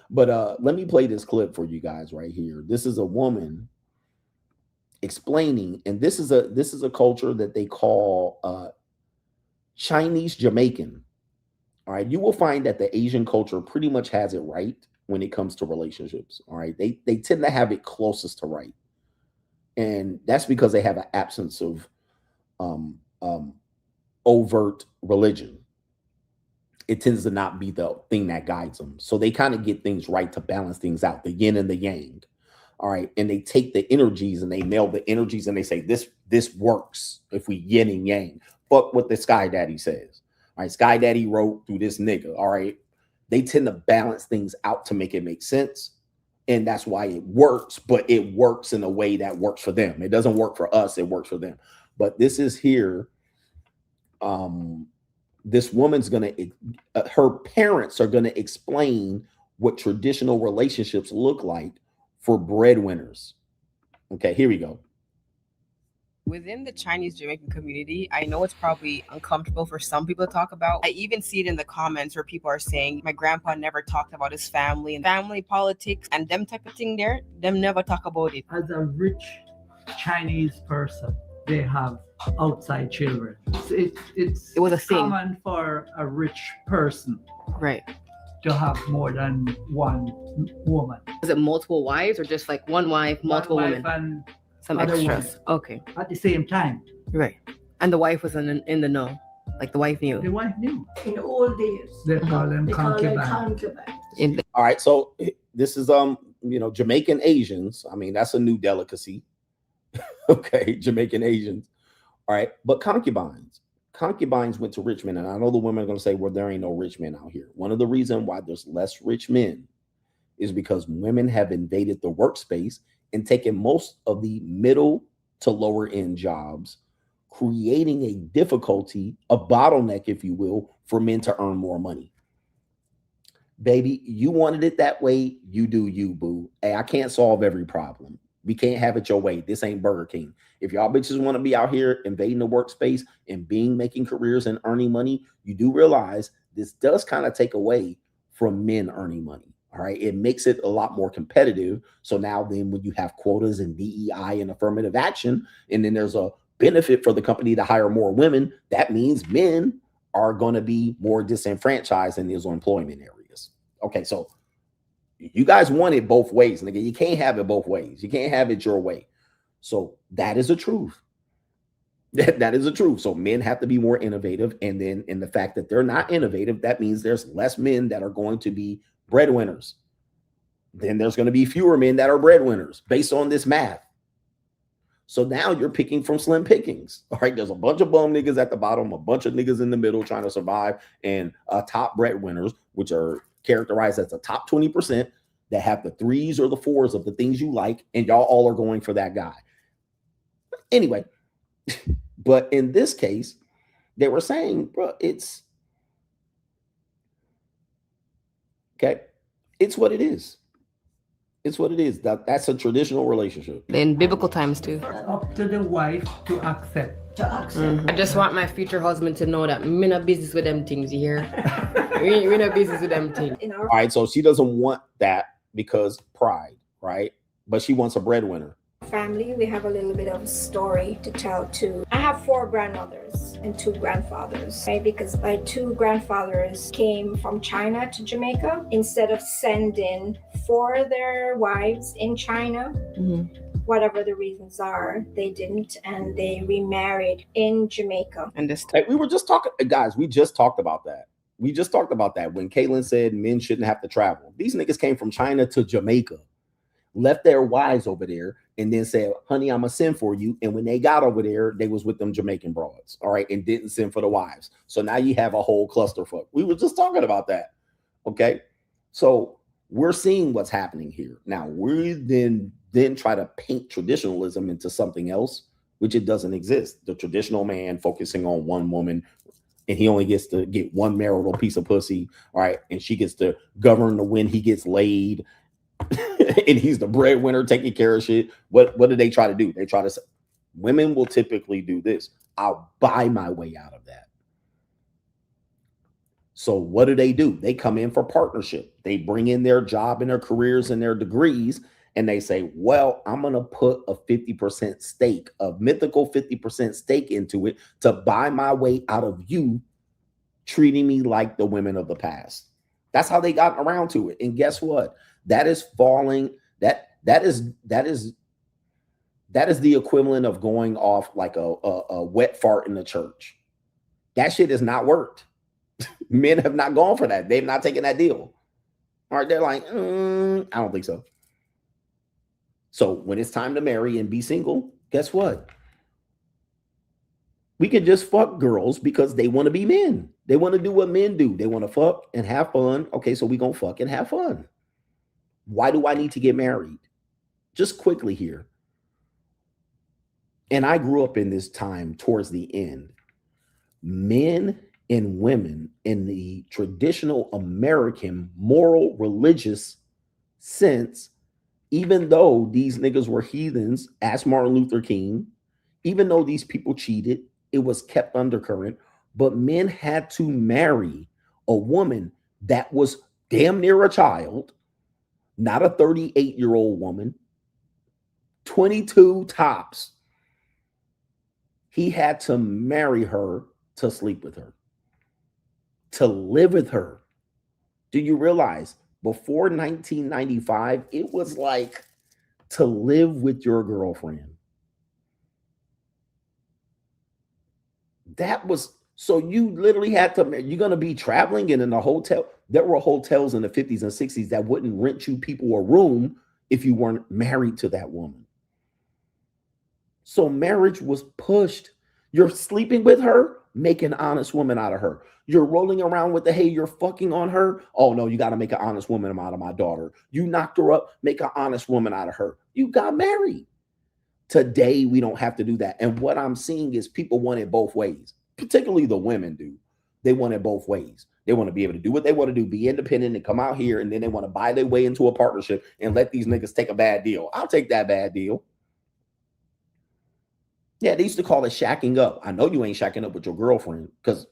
But let me play this clip for you guys right here. This is a woman explaining, and this is a culture that they call Chinese Jamaican. All right, you will find that the Asian culture pretty much has it right when it comes to relationships. All right, they tend to have it closest to right, and that's because they have an absence of overt religion. It tends to not be the thing that guides them, so they kind of get things right to balance things out, the yin and the yang. All right, and they take the energies and they meld the energies and they say this works if we yin and yang. Fuck what the Sky Daddy says. All right, Sky Daddy wrote through this nigga. All right, they tend to balance things out to make it make sense, and that's why it works. But it works in a way that works for them. It doesn't work for us. It works for them. But this is here. This woman's gonna. Her parents are gonna explain what traditional relationships look like for breadwinners. Okay, here we go. Within the Chinese Jamaican community, I know it's probably uncomfortable for some people to talk about. I even see it in the comments where people are saying, my grandpa never talked about his family and family politics and them type of thing there. Them never talk about it. As a rich Chinese person, they have outside children. It was a thing. Common for a rich person. Right. To have more than one woman. Is it multiple wives or just like one wife, multiple women? And some other extras. women. Okay. At the same time. Right. And the wife was in the know. Like the wife knew. The wife knew. In the old days. They call them concubines. All right, so this is Jamaican Asians. I mean, that's a new delicacy. Okay, Jamaican Asians. All right, but concubines went to rich men, and I know the women are going to say, well, there ain't no rich men out here. One of the reasons why there's less rich men is because women have invaded the workspace and taken most of the middle to lower end jobs, creating a difficulty, a bottleneck, if you will, for men to earn more money. Baby, you wanted it that way. You do you, boo. Hey, I can't solve every problem. We can't have it your way. This ain't Burger King. If y'all bitches want to be out here invading the workspace and making careers and earning money, you do realize this does kind of take away from men earning money. All right. It makes it a lot more competitive. So now then when you have quotas and DEI and affirmative action, and then there's a benefit for the company to hire more women, that means men are going to be more disenfranchised in those employment areas. Okay. So you guys want it both ways, nigga. You can't have it both ways. You can't have it your way. So that is the truth. That is the truth. So men have to be more innovative. And then in the fact that they're not innovative, that means there's less men that are going to be breadwinners. Then there's going to be fewer men that are breadwinners based on this math. So now you're picking from slim pickings. All right. There's a bunch of bum niggas at the bottom, a bunch of niggas in the middle trying to survive, and top breadwinners, which are characterized as the top 20% that have the 3s or the 4s of the things you like, and y'all all are going for that guy. Anyway, but in this case, they were saying, bro, it's okay. It's what it is. It's what it is. That's a traditional relationship. In biblical times too. Up to the wife to accept. I just want my future husband to know that me no business with them things, you hear? we no business with them things. All right, so she doesn't want that because pride, right? But she wants a breadwinner. Family, we have a little bit of a story to tell too. I have 4 grandmothers and 2 grandfathers, right? Because my 2 grandfathers came from China to Jamaica. Instead of sending for their wives in China, whatever the reasons are, they didn't, and they remarried in Jamaica. And this, we were just talking, guys. We just talked about that. We just talked about that when Caitlin said men shouldn't have to travel. These niggas came from China to Jamaica, left their wives over there, and then said, honey, I'm gonna send for you. And when they got over there, they was with them Jamaican broads, all right, and didn't send for the wives. So now you have a whole clusterfuck. We were just talking about that. Okay. So we're seeing what's happening here. Now we then try to paint traditionalism into something else, which it doesn't exist. The traditional man focusing on one woman, and he only gets to get one marital piece of pussy, all right, and she gets to govern the when he gets laid, and he's the breadwinner taking care of shit. What do they try to do? They try to say, women will typically do this. I'll buy my way out of that. So what do? They come in for partnership. They bring in their job and their careers and their degrees, and they say, well, I'm going to put a 50% stake, a mythical 50% stake into it to buy my way out of you treating me like the women of the past. That's how they got around to it. And guess what? That is falling. That is the equivalent of going off like a wet fart in the church. That shit has not worked. Men have not gone for that. They've not taken that deal. All right, they're like, I don't think so. So when it's time to marry and be single, guess what? We could just fuck girls because they want to be men. They want to do what men do. They want to fuck and have fun. Okay, so we gonna fuck and have fun. Why do I need to get married? Just quickly here. And I grew up in this time towards the end. Men and women in the traditional American moral religious sense, even though these niggas were heathens, ask Martin Luther King, even though these people cheated, it was kept undercurrent, but men had to marry a woman that was damn near a child, not a 38-year-old woman, 22 tops. He had to marry her to sleep with her, to live with her. Do you realize before 1995, it was like to live with your girlfriend? That was, so you literally had to, you're going to be traveling and in a hotel. There were hotels in the 50s and 60s that wouldn't rent you people a room if you weren't married to that woman. So marriage was pushed. You're sleeping with her, make an honest woman out of her. You're rolling around with the, hey, you're fucking on her. Oh no, you got to make an honest woman out of my daughter. You knocked her up, make an honest woman out of her. You got married. Today, we don't have to do that. And what I'm seeing is people want it both ways, particularly the women do. They want it both ways. They want to be able to do what they want to do, be independent and come out here, and then they want to buy their way into a partnership and let these niggas take a bad deal. I'll take that bad deal. Yeah, they used to call it shacking up. I know you ain't shacking up with your girlfriend because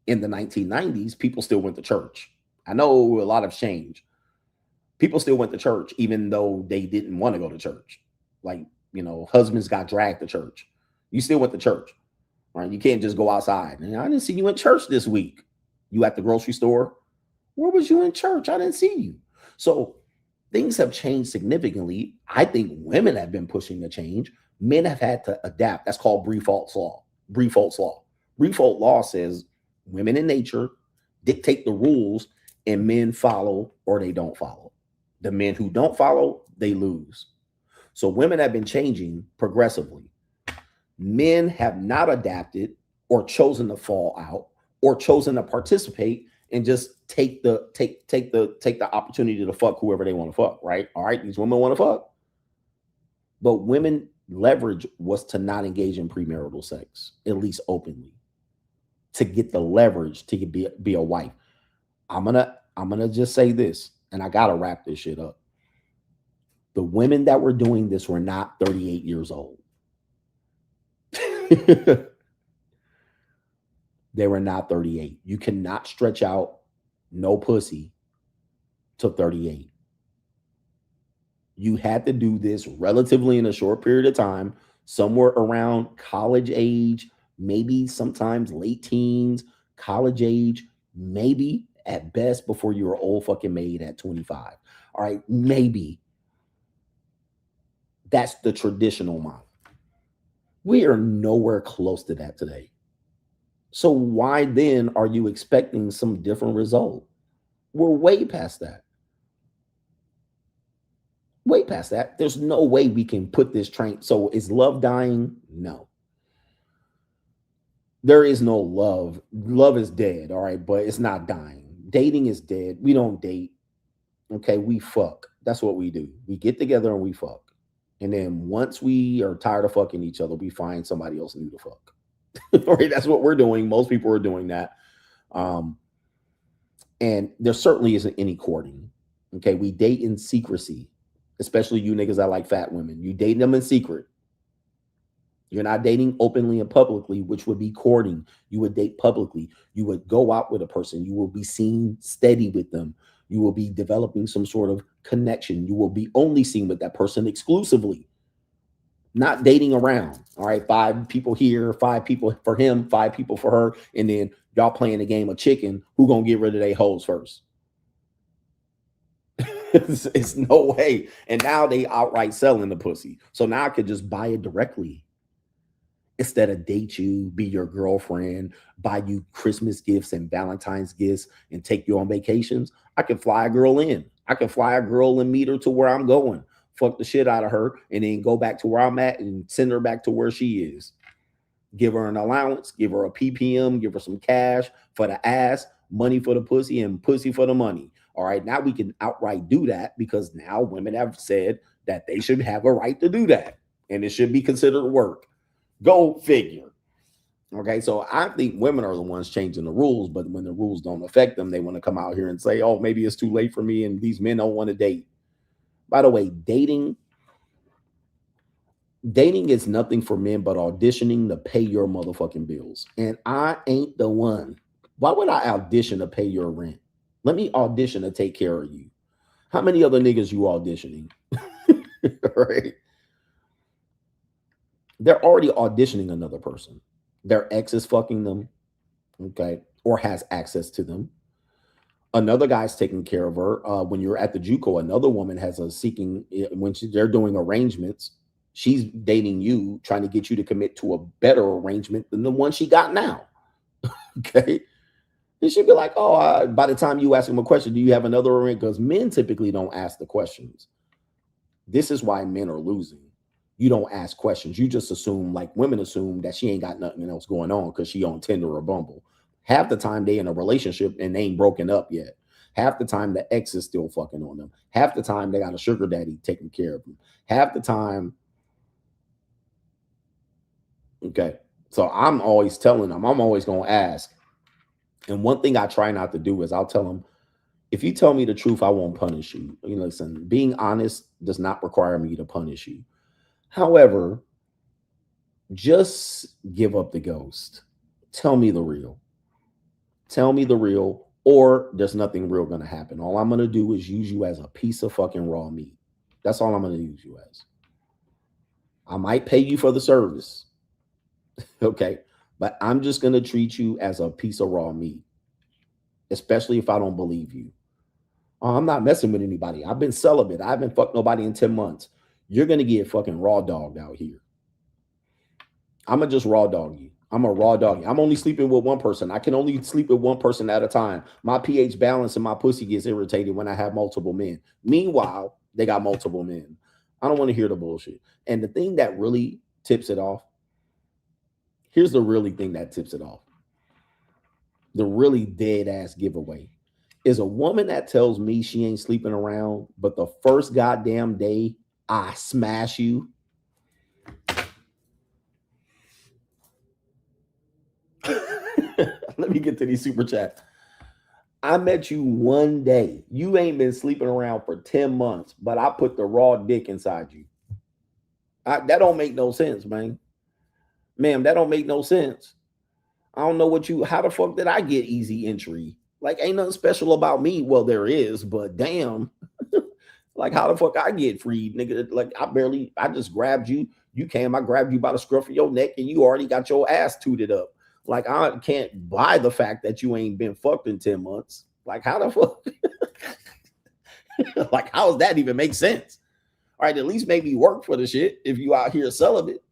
in the 1990s, people still went to church. I know a lot of change. People still went to church even though they didn't want to go to church. Like, you know, husbands got dragged to church. You still went to church, right? You can't just go outside. And I didn't see you in church this week. You at the grocery store? Where was you in church? I didn't see you. So things have changed significantly. I think women have been pushing the change. Men have had to adapt. That's called Brefault's law. Brefault's law. Brefault law says women in nature dictate the rules and men follow or they don't follow. The men who don't follow, they lose. So women have been changing progressively. Men have not adapted or chosen to fall out or chosen to participate and just take the opportunity to fuck whoever they want to fuck, right? All right, these women want to fuck. But women leverage was to not engage in premarital sex, at least openly, to get the leverage to be a wife. I'm gonna just say this, and I gotta wrap this shit up. The women that were doing this were not 38 years old. They were not 38. You cannot stretch out no pussy to 38. You had to do this relatively in a short period of time, somewhere around college age, maybe sometimes late teens, college age, maybe at best before you were old fucking maid at 25. All right, maybe. That's the traditional model. We are nowhere close to that today. So why then are you expecting some different result? We're way past that. way past that. There's no way we can put this train. So is love dying? No. There is no love. Love is dead, all right, but it's not dying. Dating is dead. We don't date. Okay, we fuck. That's what we do. We get together and we fuck. And then once we are tired of fucking each other, we find somebody else new to fuck. All right, that's what we're doing. Most people are doing that. And there certainly isn't any courting. Okay, we date in secrecy, especially you niggas that like fat women. You date them in secret. You're not dating openly and publicly, which would be courting. You would date publicly. You would go out with a person. You will be seen steady with them. You will be developing some sort of connection. You will be only seen with that person exclusively, not dating around. All right, 5 people here, 5 people for him, 5 people for her, and then y'all playing a game of chicken. Who gonna get rid of their hoes first? It's no way. And now they outright selling the pussy. So now I could just buy it directly. Instead of date you, be your girlfriend, buy you Christmas gifts and Valentine's gifts and take you on vacations, I can fly a girl in. I can fly a girl and meet her to where I'm going, fuck the shit out of her, and then go back to where I'm at and send her back to where she is. Give her an allowance, give her a PPM, give her some cash for the ass, money for the pussy, and pussy for the money. All right, now we can outright do that because now women have said that they should have a right to do that. And it should be considered work. Go figure. Okay, so I think women are the ones changing the rules, but when the rules don't affect them, they want to come out here and say, oh, maybe it's too late for me and these men don't want to date. By the way, dating is nothing for men but auditioning to pay your motherfucking bills. And I ain't the one. Why would I audition to pay your rent? Let me audition to take care of you. How many other niggas you auditioning? Right? They're already auditioning another person. Their ex is fucking them, okay, or has access to them. Another guy's taking care of her. When you're at the JUCO, another woman has a seeking, when they're doing arrangements, she's dating you, trying to get you to commit to a better arrangement than the one she got now, okay? And she'd be like, oh, by the time you ask him a question, do you have another arrangement? Because men typically don't ask the questions. This is why men are losing. You don't ask questions. You just assume, like women assume, that she ain't got nothing else going on because she on Tinder or Bumble. Half the time they in a relationship and they ain't broken up yet. Half the time the ex is still fucking on them. Half the time they got a sugar daddy taking care of them. Half the time. Okay. So I'm always telling them, I'm always going to ask. And one thing I try not to do is I'll tell them, if you tell me the truth, I won't punish you. You know, listen, being honest does not require me to punish you. However, just give up the ghost. Tell me the real. Tell me the real, or there's nothing real going to happen. All I'm going to do is use you as a piece of fucking raw meat. That's all I'm going to use you as. I might pay you for the service. Okay. But I'm just going to treat you as a piece of raw meat, especially if I don't believe you. Oh, I'm not messing with anybody. I've been celibate. I haven't fucked nobody in 10 months. You're going to get fucking raw dogged out here. I'm going to just raw dog you. I'm a raw dog. I'm only sleeping with one person. I can only sleep with one person at a time. My pH balance and my pussy gets irritated when I have multiple men. Meanwhile, they got multiple men. I don't want to hear the bullshit. And the thing that really tips it off, here's the really thing that tips it off. The really dead ass giveaway is a woman that tells me she ain't sleeping around, but the first goddamn day I smash you. Let me get to these super chats. I met you one day. You ain't been sleeping around for 10 months, but I put the raw dick inside you. That don't make no sense, man. Ma'am, that don't make no sense. I don't know how the fuck did I get easy entry? Like, ain't nothing special about me. Well, there is, but damn. Like, how the fuck I get freed, nigga? Like, I just grabbed you. You came, I grabbed you by the scruff of your neck, and you already got your ass tooted up. Like, I can't buy the fact that you ain't been fucked in 10 months. Like, how the fuck? Like, how does that even make sense? All right, at least make me work for the shit if you out here celibate.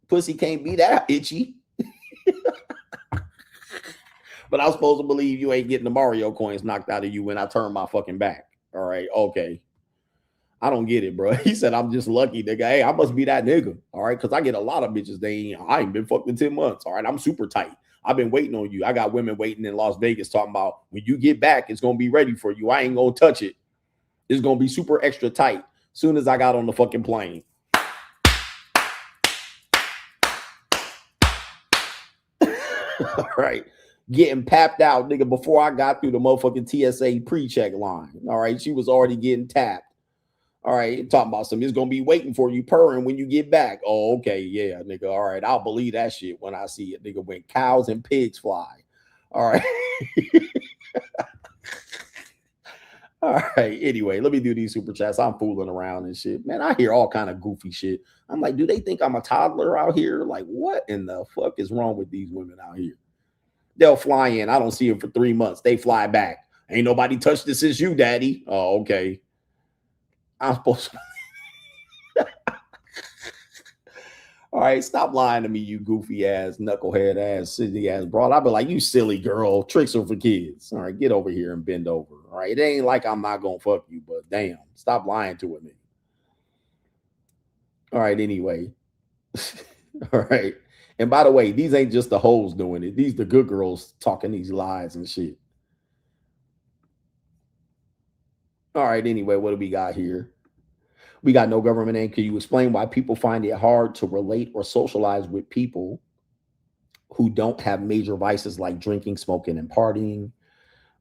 Pussy can't be that itchy. But I was supposed to believe you ain't getting the Mario coins knocked out of you when I turn my fucking back. All right, okay. I don't get it, bro. He said, I'm just lucky, nigga. Hey, I must be that nigga. All right. Cause I get a lot of bitches. I ain't been fucked in 10 months. All right. I'm super tight. I've been waiting on you. I got women waiting in Las Vegas talking about when you get back, it's gonna be ready for you. I ain't gonna touch it. It's gonna be super extra tight. Soon as I got on the fucking plane. All right. Getting papped out, nigga, before I got through the motherfucking TSA pre-check line. All right. She was already getting tapped. All right. Talking about something. It's going to be waiting for you purring when you get back. Oh, okay. Yeah, nigga. All right. I'll believe that shit when I see it, nigga, when cows and pigs fly. All right. All right. Anyway, let me do these super chats. I'm fooling around and shit. Man, I hear all kind of goofy shit. I'm like, do they think I'm a toddler out here? Like, what in the fuck is wrong with these women out here? They'll fly in. I don't see them for 3 months. They fly back. Ain't nobody touched this since you, daddy. Oh, okay. I'm supposed to. All right, stop lying to me, you goofy ass, knucklehead ass, silly ass broad. I'll be like, you silly girl. Tricks are for kids. All right, get over here and bend over. All right, it ain't like I'm not gonna fuck you, but damn, stop lying to me. All right, anyway. All right. And by the way, these ain't just the hoes doing it. These the good girls talking these lies and shit. All right, anyway, what do we got here? We got no government name. Can you explain why people find it hard to relate or socialize with people who don't have major vices like drinking, smoking, and partying?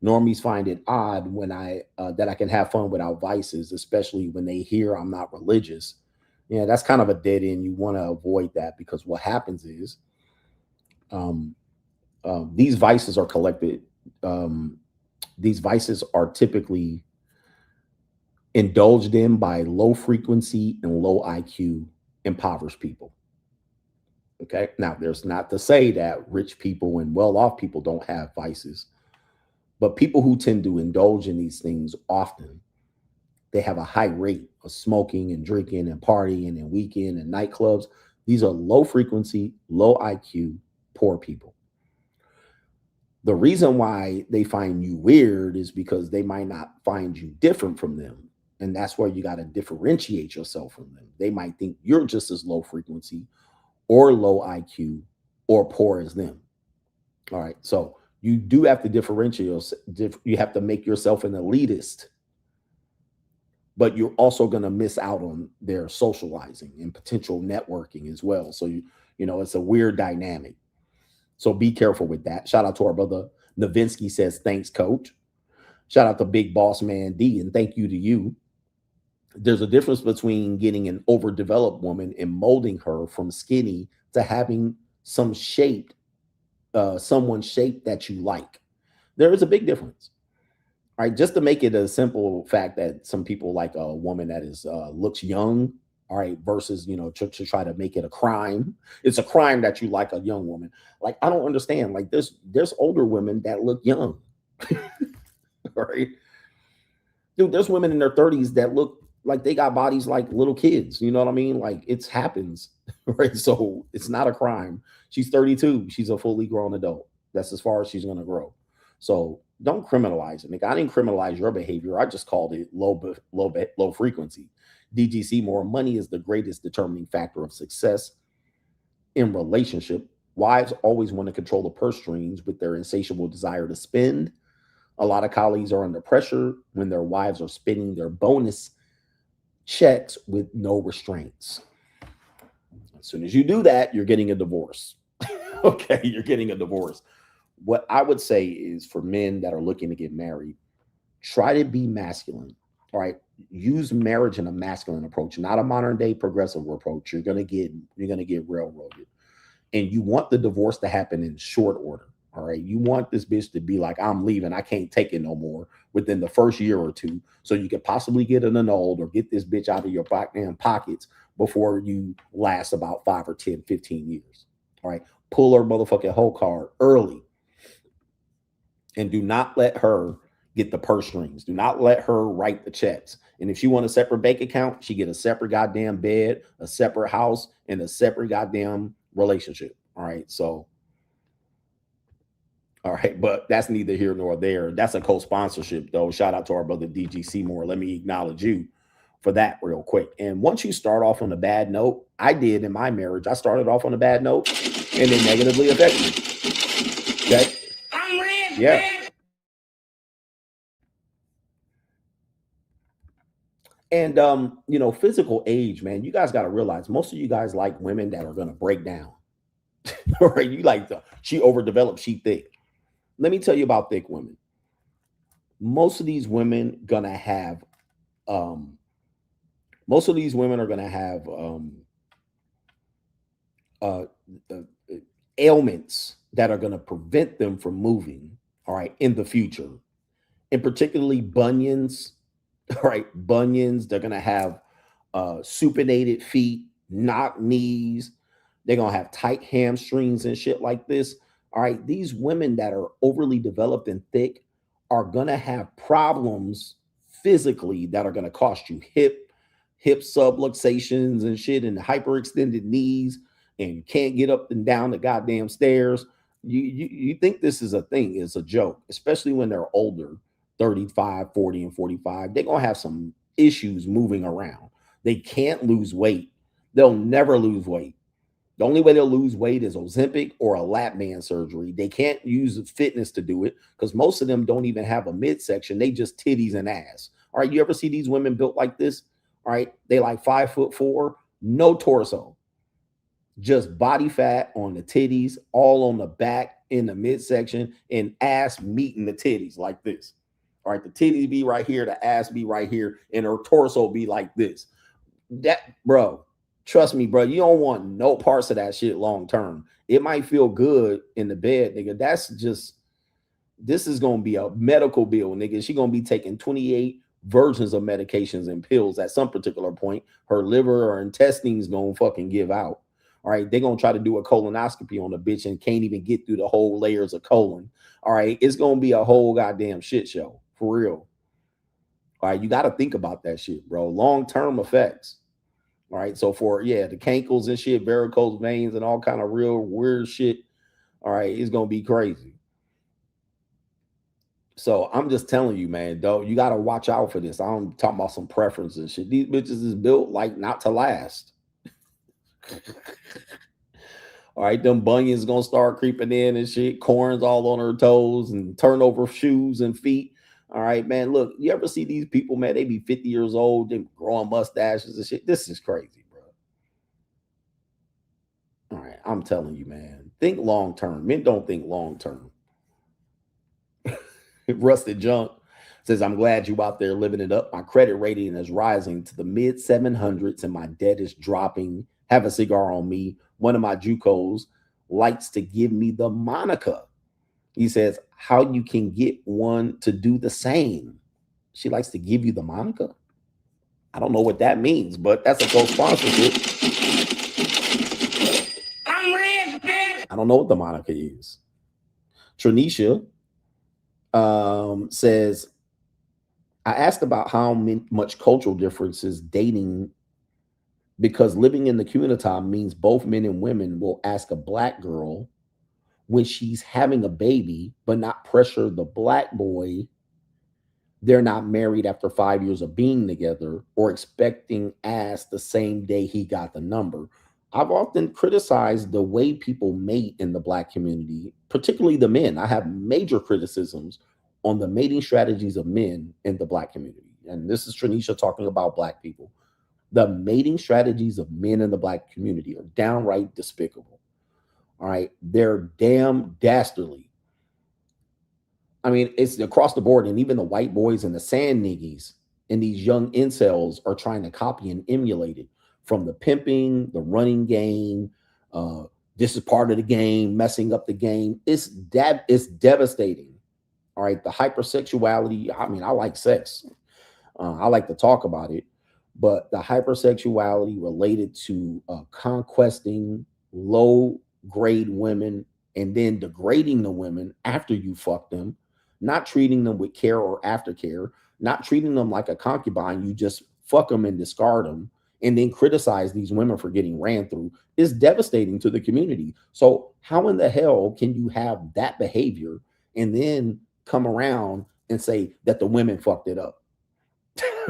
Normies find it odd when that I can have fun without vices, especially when they hear I'm not religious. Yeah, that's kind of a dead end. You want to avoid that because what happens is these vices are collected. These vices are typically indulged in by low frequency and low IQ impoverished people. Okay. Now, there's not to say that rich people and well-off people don't have vices, but people who tend to indulge in these things often, they have a high rate of smoking and drinking and partying and weekend and nightclubs. These are low frequency, low IQ, poor people. The reason why they find you weird is because they might not find you different from them. And that's where you got to differentiate yourself from them. They might think you're just as low frequency or low IQ or poor as them. All right. So you do have to differentiate yourself. You have to make yourself an elitist, but you're also going to miss out on their socializing and potential networking as well. So, you know, it's a weird dynamic. So be careful with that. Shout out to our brother Novinsky says, thanks, coach. Shout out to Big Boss Man D, and thank you to you. There's a difference between getting an overdeveloped woman and molding her from skinny to having some shaped, someone shaped that you like. There is a big difference. All right, just to make it a simple fact that some people like a woman that is looks young, all right, versus, you know, to try to make it a crime. It's a crime that you like a young woman. Like, I don't understand. Like, there's older women that look young. All right. Dude, there's women in their 30s that look like they got bodies like little kids. You know what I mean? Like, it happens. Right. So it's not a crime. She's 32. She's a fully grown adult. That's as far as she's going to grow. So don't criminalize it. Nigga, I didn't criminalize your behavior. I just called it low frequency. DG Seymour, money is the greatest determining factor of success in relationship. Wives always want to control the purse strings with their insatiable desire to spend. A lot of colleagues are under pressure when their wives are spending their bonus checks with no restraints. As soon as you do that, you're getting a divorce. Okay, you're getting a divorce. What I would say is for men that are looking to get married, try to be masculine. All right. Use marriage in a masculine approach, not a modern day progressive approach. You're gonna get railroaded. And you want the divorce to happen in short order. All right. You want this bitch to be like, I'm leaving. I can't take it no more within the first year or two. So you could possibly get it annulled or get this bitch out of your damn pockets before you last about 5 or 10, 15 years. All right. Pull her motherfucking whole card early. And do not let her get the purse strings. Do not let her write the checks. And if she want a separate bank account, she get a separate goddamn bed, a separate house, and a separate goddamn relationship. All right. So, all right. But that's neither here nor there. That's a co-sponsorship, though. Shout out to our brother DG Seymour. Let me acknowledge you for that real quick. And once you start off on a bad note, I did in my marriage, I started off on a bad note and it negatively affected me. Okay. Yeah. And you know, physical age, man, you guys got to realize most of you guys like women that are going to break down. Right? You like she overdeveloped, she thick. Let me tell you about thick women. Most of these women gonna have ailments that are going to prevent them from moving, all right, in the future. And particularly bunions, all right, bunions. They're going to have supinated feet, knock knees. They're going to have tight hamstrings and shit like this. All right, these women that are overly developed and thick are going to have problems physically that are going to cost you hip subluxations and shit, and hyperextended knees, and can't get up and down the goddamn stairs. You think this is a thing, it's a joke, especially when they're older, 35, 40, and 45. They're going to have some issues moving around. They can't lose weight. They'll never lose weight. The only way they'll lose weight is Ozempic or a lap band surgery. They can't use fitness to do it because most of them don't even have a midsection. They just titties and ass. All right, you ever see these women built like this? All right, they like 5'4", no torso, just body fat on the titties, all on the back in the midsection, and ass meeting the titties like this. All right, the titties be right here, the ass be right here, and her torso be like this. That, bro, trust me, bro, you don't want no parts of that shit long term. It might feel good in the bed, nigga. That's just, this is gonna be a medical bill, nigga. She gonna be taking 28 versions of medications and pills at some particular point. Her liver or intestines gonna fucking give out. All right, they're gonna try to do a colonoscopy on the bitch and can't even get through the whole layers of colon. All right, it's gonna be a whole goddamn shit show for real. All right, you got to think about that shit, bro. Long-term effects. All right, so for the cankles and shit, varicose veins and all kind of real weird shit. All right, it's gonna be crazy. So I'm just telling you, man, though, you got to watch out for this. I'm talking about some preferences and shit. These bitches is built like not to last. All right, them bunions gonna start creeping in and shit. Corns all on her toes and turnover shoes and feet. All right, man, look, you ever see these people, man? They be 50 years old, they growing mustaches and shit. This is crazy, bro. All right, I'm telling you, man, think long term. Men don't think long term. Rusted Junk says, I'm glad you out there living it up. My credit rating is rising to the mid 700s and my debt is dropping. Have a cigar on me. One of my JUCOs likes to give me the moniker. He says, how you can get one to do the same. She likes to give you the moniker. I don't know what that means, but that's a co-sponsorship. I'm rich, bitch. I don't know what the moniker is. Tranisha says, I asked about how much cultural differences dating, because living in the community means both men and women will ask a black girl when she's having a baby, but not pressure the black boy they're not married after 5 years of being together, or expecting ass the same day he got the number. I've often criticized the way people mate in the black community, particularly the men. I have major criticisms on the mating strategies of men in the black community. And this is Tranisha talking about black people. The mating strategies of men in the black community are downright despicable. All right. They're damn dastardly. I mean, it's across the board. And even the white boys and the sand niggies and these young incels are trying to copy and emulate it, from the pimping, the running game. This is part of the game, messing up the game. It's devastating. All right. The hypersexuality. I mean, I like sex. I like to talk about it. But the hypersexuality related to conquesting low-grade women and then degrading the women after you fuck them, not treating them with care or aftercare, not treating them like a concubine, you just fuck them and discard them, and then criticize these women for getting ran through, is devastating to the community. So how in the hell can you have that behavior and then come around and say that the women fucked it up?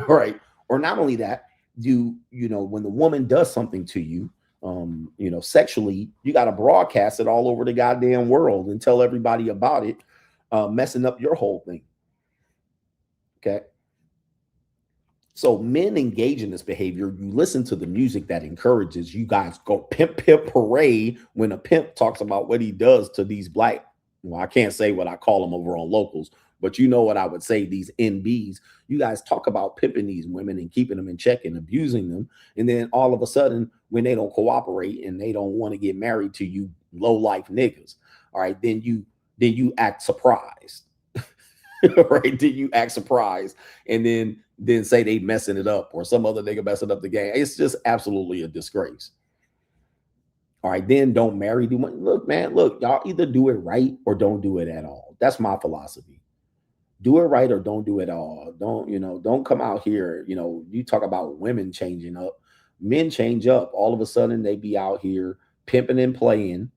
Right? Or not only that, you know, when the woman does something to you, you know, sexually, you got to broadcast it all over the goddamn world and tell everybody about it, messing up your whole thing. Okay. So men engage in this behavior. You listen to the music that encourages you guys go pimp, pimp, hooray when a pimp talks about what he does to these black, well, I can't say what I call them over on locals, but you know what I would say, these NBs. You guys talk about pimping these women and keeping them in check and abusing them. And then all of a sudden, when they don't cooperate and they don't want to get married to you low life niggas, all right, then you act surprised. Right? Then you act surprised and then say they messing it up or some other nigga messing up the game. It's just absolutely a disgrace. All right, then don't marry the one. Look, man, look, y'all either do it right or don't do it at all. That's my philosophy. Do it right or don't do it at all. Don't come out here, you talk about women changing up. Men change up. All of a sudden they be out here pimping and playing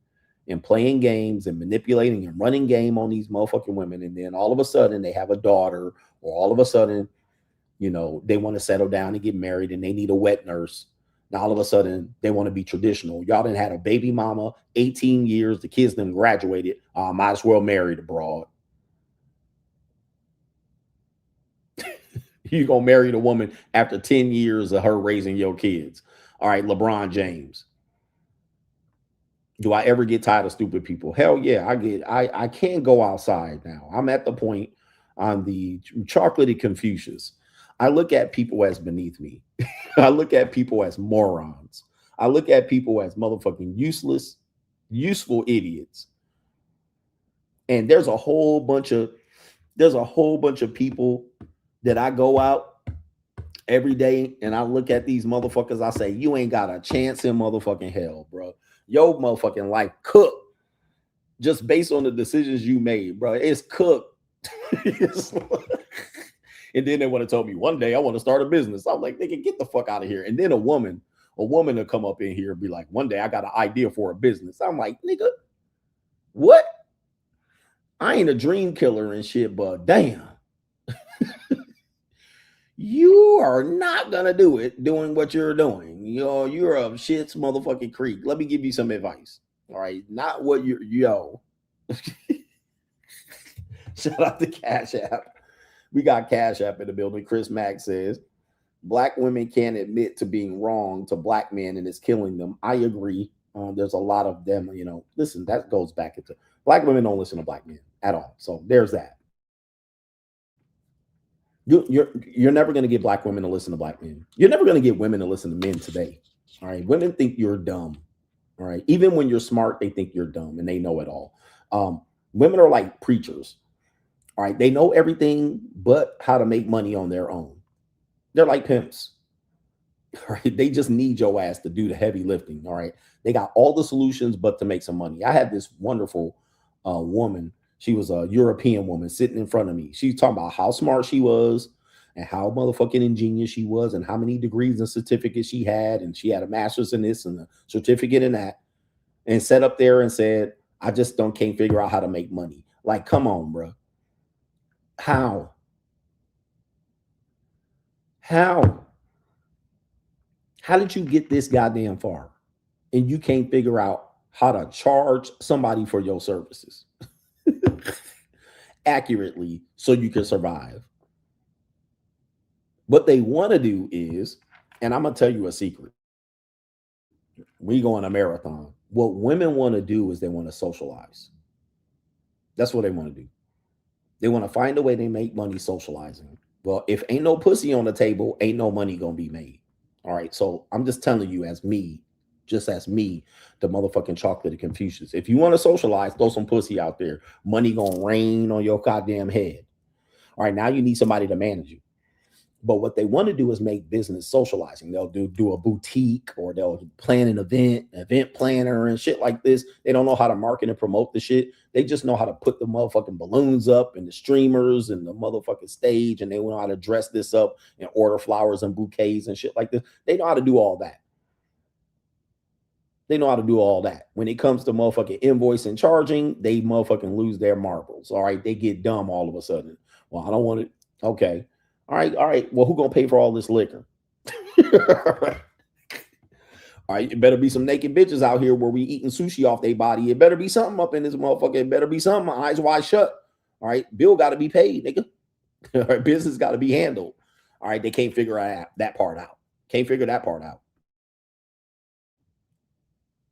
games and manipulating and running game on these motherfucking women. And then all of a sudden they have a daughter, or all of a sudden, they want to settle down and get married and they need a wet nurse. Now all of a sudden they want to be traditional. Y'all done had a baby mama, 18 years, the kids done graduated. Might as well marry the broad. You gonna marry the woman after 10 years of her raising your kids. All right, LeBron James. Do I ever get tired of stupid people? Hell yeah, I can't go outside now. I'm at the point on the chocolatey Confucius. I look at people as beneath me. I look at people as morons. I look at people as motherfucking useless, useful idiots. And there's a whole bunch of people that I go out every day and I look at these motherfuckers. I say, you ain't got a chance in motherfucking hell, bro. Your motherfucking life cooked just based on the decisions you made, bro. It's cooked. And then they want to tell me one day I want to start a business. I'm like, nigga, get the fuck out of here. And then a woman will come up in here and be like, one day I got an idea for a business. I'm like, nigga, what? I ain't a dream killer and shit, but damn. You are not gonna do it doing what you're doing. You're a shit's motherfucking creek. Let me give you some advice. All right, not what you're Shout out to Cash App. We got Cash App in the building. Chris Mack says black women can't admit to being wrong to black men and it's killing them. I agree. There's a lot of them, listen, that goes back into black women don't listen to black men at all. So there's that. You're never going to get black women to listen to black men. You're never going to get women to listen to men today. All right. Women think you're dumb. All right. Even when you're smart, they think you're dumb and they know it all. Women are like preachers. All right. They know everything but how to make money on their own. They're like pimps. All right. They just need your ass to do the heavy lifting. All right. They got all the solutions but to make some money. I had this wonderful woman. She was a European woman sitting in front of me. She's talking about how smart she was and how motherfucking ingenious she was and how many degrees and certificates she had. And she had a master's in this and a certificate in that. And sat up there and said, I just can't figure out how to make money. Like, come on, bro. How? How did you get this goddamn far? And you can't figure out how to charge somebody for your services accurately so you can survive. What they want to do is, and I'm going to tell you a secret. We go on a marathon. What women want to do is they want to socialize. That's what they want to do. They want to find a way they make money socializing. Well, if ain't no pussy on the table, ain't no money going to be made. All right. So I'm just telling you as me, the motherfucking chocolate Confucius. If you want to socialize, throw some pussy out there. Money gonna rain on your goddamn head. All right, now you need somebody to manage you. But what they want to do is make business socializing. They'll do a boutique or they'll plan an event planner and shit like this. They don't know how to market and promote the shit. They just know how to put the motherfucking balloons up and the streamers and the motherfucking stage, and they know how to dress this up and order flowers and bouquets and shit like this. They know how to do all that. They know how to do all that. When it comes to motherfucking invoice and charging, they motherfucking lose their marbles. All right. They get dumb all of a sudden. Well, I don't want it. Okay. All right. Well, who gonna pay for all this liquor? All right, it better be some naked bitches out here where we eating sushi off their body. It better be something up in this motherfucker. It better be something. Eyes wide shut. All right, bill got to be paid, nigga. All right, business got to be handled. All right, they can't figure that part out. Can't figure that part out.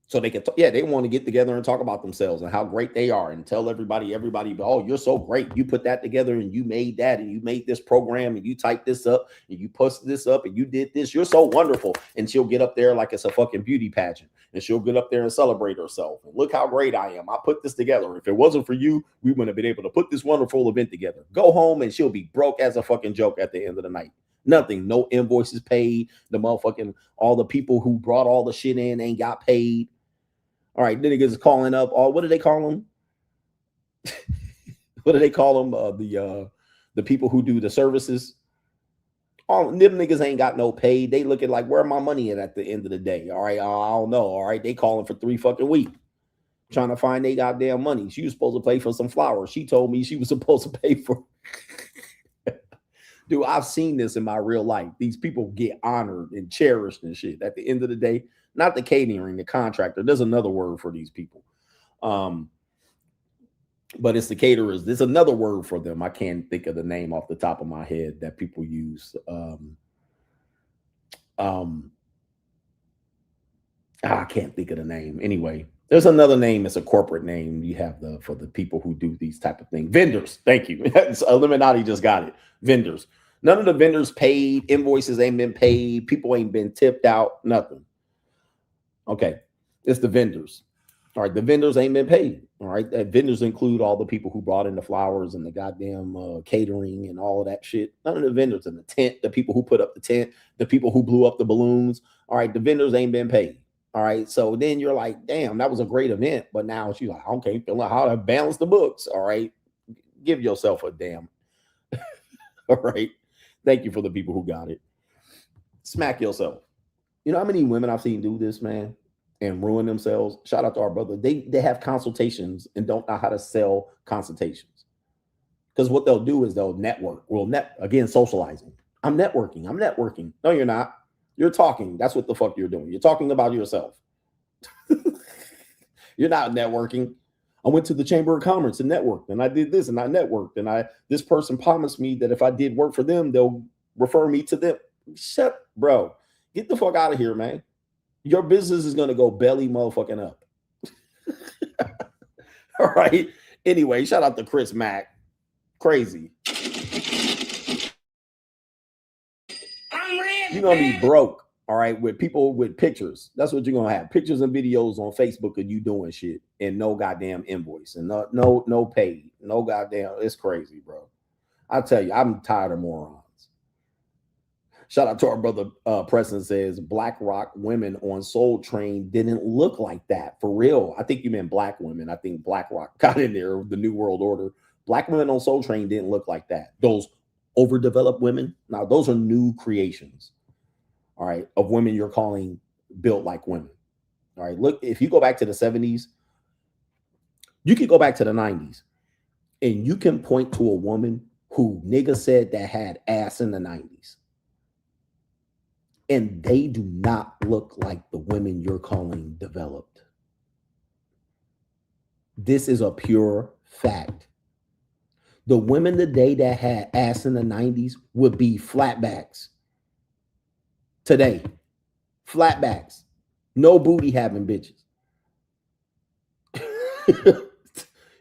So they can, they want to get together and talk about themselves and how great they are and tell everybody, oh, you're so great. You put that together and you made that and you made this program and you typed this up and you posted this up and you did this. You're so wonderful. And she'll get up there like it's a fucking beauty pageant and she'll get up there and celebrate herself. And look how great I am. I put this together. If it wasn't for you, we wouldn't have been able to put this wonderful event together. Go home and she'll be broke as a fucking joke at the end of the night. Nothing. No invoices paid. The motherfucking, all the people who brought all the shit in ain't got paid. All right, the niggas is calling up. What do they call them? What do they call them? The people who do the services. All them niggas ain't got no pay. They looking like, where my money at the end of the day? All right, I don't know. All right, they calling for 3 fucking weeks, trying to find they goddamn money. She was supposed to pay for some flowers. She told me she was supposed to pay for. Dude, I've seen this in my real life. These people get honored and cherished and shit. At the end of the day, not the catering, the contractor. There's another word for these people. But it's the caterers. There's another word for them. I can't think of the name off the top of my head that people use. I can't think of the name. Anyway, there's another name. It's a corporate name. You have for the people who do these type of things. Vendors. Thank you. Illuminati just got it. Vendors. None of the vendors paid. Invoices ain't been paid. People ain't been tipped out. Nothing. Okay. It's the vendors. All right. The vendors ain't been paid. All right. Vendors include all the people who brought in the flowers and the goddamn catering and all of that shit. None of the vendors in the tent, the people who put up the tent, the people who blew up the balloons. All right. The vendors ain't been paid. All right. So then you're like, damn, that was a great event. But now she's like, okay, feel like how to balance the books. All right. Give yourself a damn. All right. Thank you for the people who got it. Smack yourself. You know how many women I've seen do this, man, and ruin themselves? Shout out to our brother. They have consultations and don't know how to sell consultations. Because what they'll do is they'll network. Again, socializing. I'm networking. No, you're not. You're talking. That's what the fuck you're doing. You're talking about yourself. You're not networking. I went to the Chamber of Commerce and networked, and I did this and I networked, and this person promised me that if I did work for them, they'll refer me to them. Shut, bro. Get the fuck out of here, man. Your business is going to go belly motherfucking up. All right. Anyway, shout out to Chris Mack. Crazy. You're going to be broke. All right, with people with pictures. That's what you're gonna have. Pictures and videos on Facebook of you doing shit and no goddamn invoice and no paid. No goddamn, it's crazy, bro. I tell you, I'm tired of morons. Shout out to our brother Preston says Black Rock women on Soul Train didn't look like that. For real. I think you meant black women. I think Black Rock got in there, the New World Order. Black women on Soul Train didn't look like that. Those overdeveloped women. Now, those are new creations. All right, of women you're calling built like women. All right, look, if you go back to the 70s, you could go back to the 90s, and you can point to a woman who nigga said that had ass in the 90s. And they do not look like the women you're calling developed. This is a pure fact. The women today that had ass in the 90s would be flatbacks. Today, flatbacks, no booty having bitches.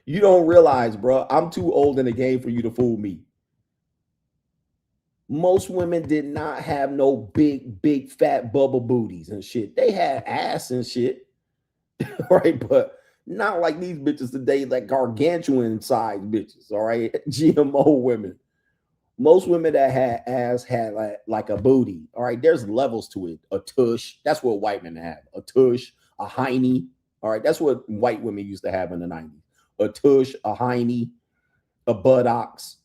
You don't realize, bro, I'm too old in the game for you to fool me. Most women did not have no big fat bubble booties and shit. They had ass and shit, right? But not like these bitches today, like gargantuan size bitches, all right? GMO women. Most women that had ass had like a booty. All right, there's levels to it. A tush. That's what white men have. A tush, a hiney. All right, that's what white women used to have in the 90s. A tush, a hiney, a buttocks.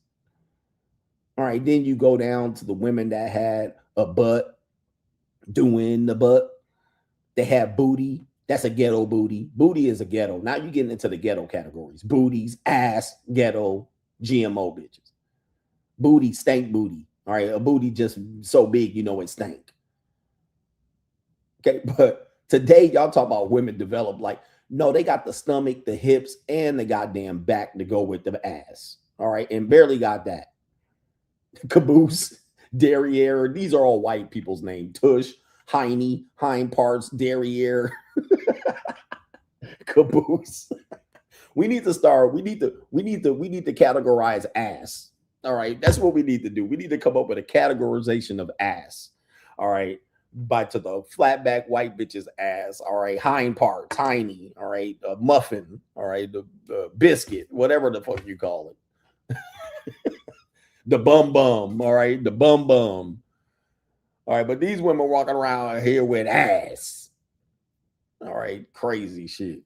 All right, then you go down to the women that had a butt, doing the butt. They had booty. That's a ghetto booty. Booty is a ghetto. Now you're getting into the ghetto categories. Booties, ass, ghetto, GMO bitches. Booty, stank booty. All right, a booty just so big, you know it stank. Okay, but today y'all talk about women develop like, no, they got the stomach, the hips, and the goddamn back to go with the ass. All right, and barely got that. Caboose, derriere, these are all white people's names. Tush, hiney, hind parts, derriere, caboose. We need to categorize ass. All right, that's what we need to do. We need to come up with a categorization of ass. All right, by to the flat back white bitch's ass. All right, hind part, tiny. All right, muffin. All right, the biscuit, whatever the fuck you call it. The bum. All right, the bum. All right, but these women walking around here with ass. All right, crazy shit.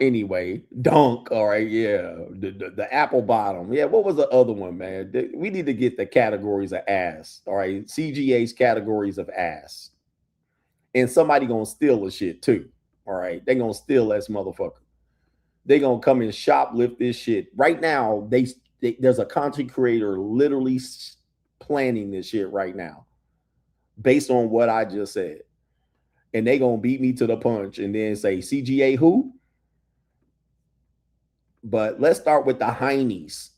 Anyway, dunk. All right, yeah, the apple bottom. Yeah, what was the other one, man? We need to get the categories of ass. All right, CGA's categories of ass, and somebody gonna steal the shit too. All right, they gonna steal this motherfucker. They gonna come and shoplift this shit right now. There's a content creator literally planning this shit right now, based on what I just said, and they gonna beat me to the punch and then say CGA who. But let's start with the heinies.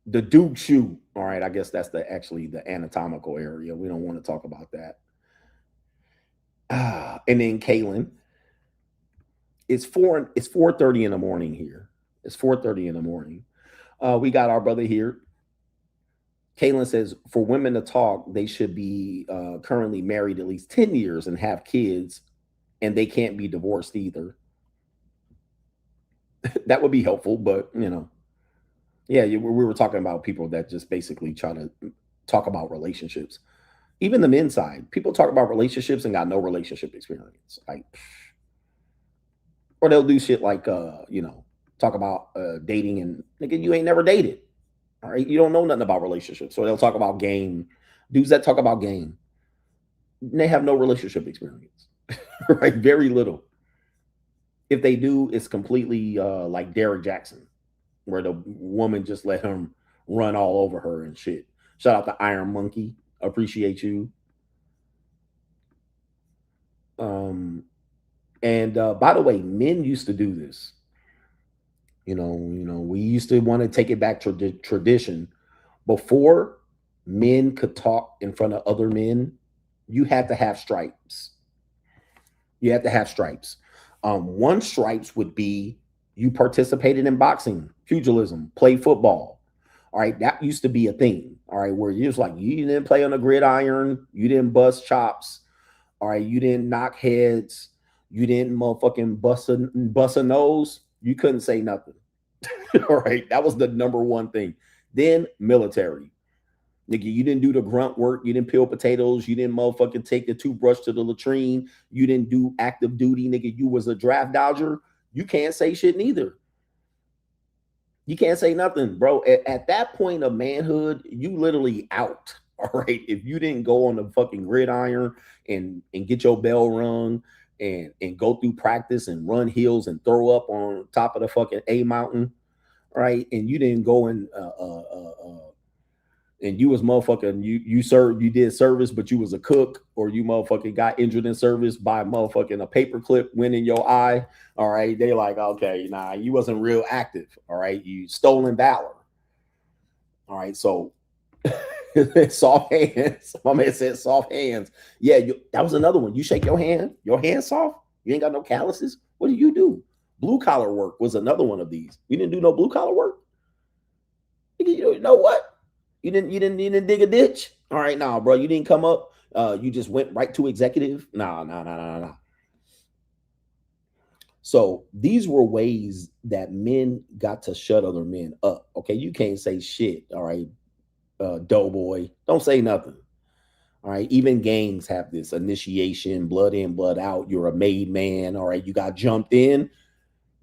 The Duke shoe. All right, I guess that's actually the anatomical area. We don't want to talk about that. And then Kaylin. It's 4:30 in the morning here. It's 4:30 in the morning. We got our brother here. Kaylin says, for women to talk, they should be currently married at least 10 years and have kids, and they can't be divorced either. That would be helpful, but, you know, yeah, we were talking about people that just basically try to talk about relationships. Even the men's side, people talk about relationships and got no relationship experience. Like, or they'll do shit like, you know, talk about dating and nigga, you ain't never dated. All right, you don't know nothing about relationships. So they'll talk about game. Dudes that talk about game, they have no relationship experience, right? Very little. If they do, it's completely like Derek Jackson, where the woman just let him run all over her and shit. Shout out to Iron Monkey. Appreciate you. And by the way, men used to do this. You know, we used to want to take it back to tradition. Before men could talk in front of other men, you had to have stripes. You had to have stripes. One stripes would be you participated in boxing, pugilism, play football. All right, that used to be a thing. All right, where you was like, you didn't play on the gridiron, you didn't bust chops. All right, you didn't knock heads, you didn't motherfucking bust a nose. You couldn't say nothing. All right, that was the number one thing. Then military. Nigga, you didn't do the grunt work. You didn't peel potatoes. You didn't motherfucking take the toothbrush to the latrine. You didn't do active duty, nigga. You was a draft dodger. You can't say shit neither. You can't say nothing, bro. At that point of manhood, you literally out. All right. If you didn't go on the fucking gridiron and get your bell rung and go through practice and run hills and throw up on top of the fucking A mountain, right? And you didn't go and you was motherfucking, you did service, but you was a cook, or you motherfucking got injured in service by motherfucking a paperclip went in your eye. All right. They like, okay, nah, you wasn't real active. All right. You stolen valor. All right. So soft hands. My man said soft hands. Yeah. That was another one. You shake your hand soft. You ain't got no calluses. What do you do? Blue collar work was another one of these. You didn't do no blue collar work. You know what? You didn't dig a ditch. All right, nah, bro. You didn't come up. You just went right to executive. Nah. So these were ways that men got to shut other men up. Okay, you can't say shit. All right, doughboy. Don't say nothing. All right, even gangs have this initiation, blood in, blood out. You're a made man. All right, you got jumped in.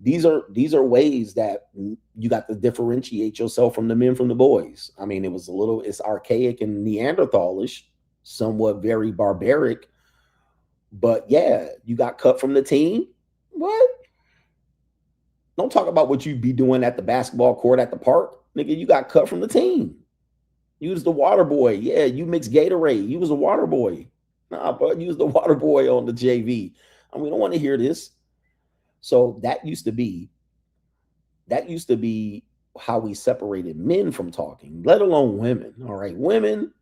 These are ways that you got to differentiate yourself from the men from the boys. I mean, it's archaic and Neanderthalish, somewhat very barbaric, but yeah, you got cut from the team. What? Don't talk about what you be doing at the basketball court at the park. Nigga, you got cut from the team. You was the water boy. Yeah, you mixed Gatorade. You was a water boy. Nah, bro, you was the water boy on the JV. And we don't want to hear this. So that used to be how we separated men from talking, let alone women. All right, women,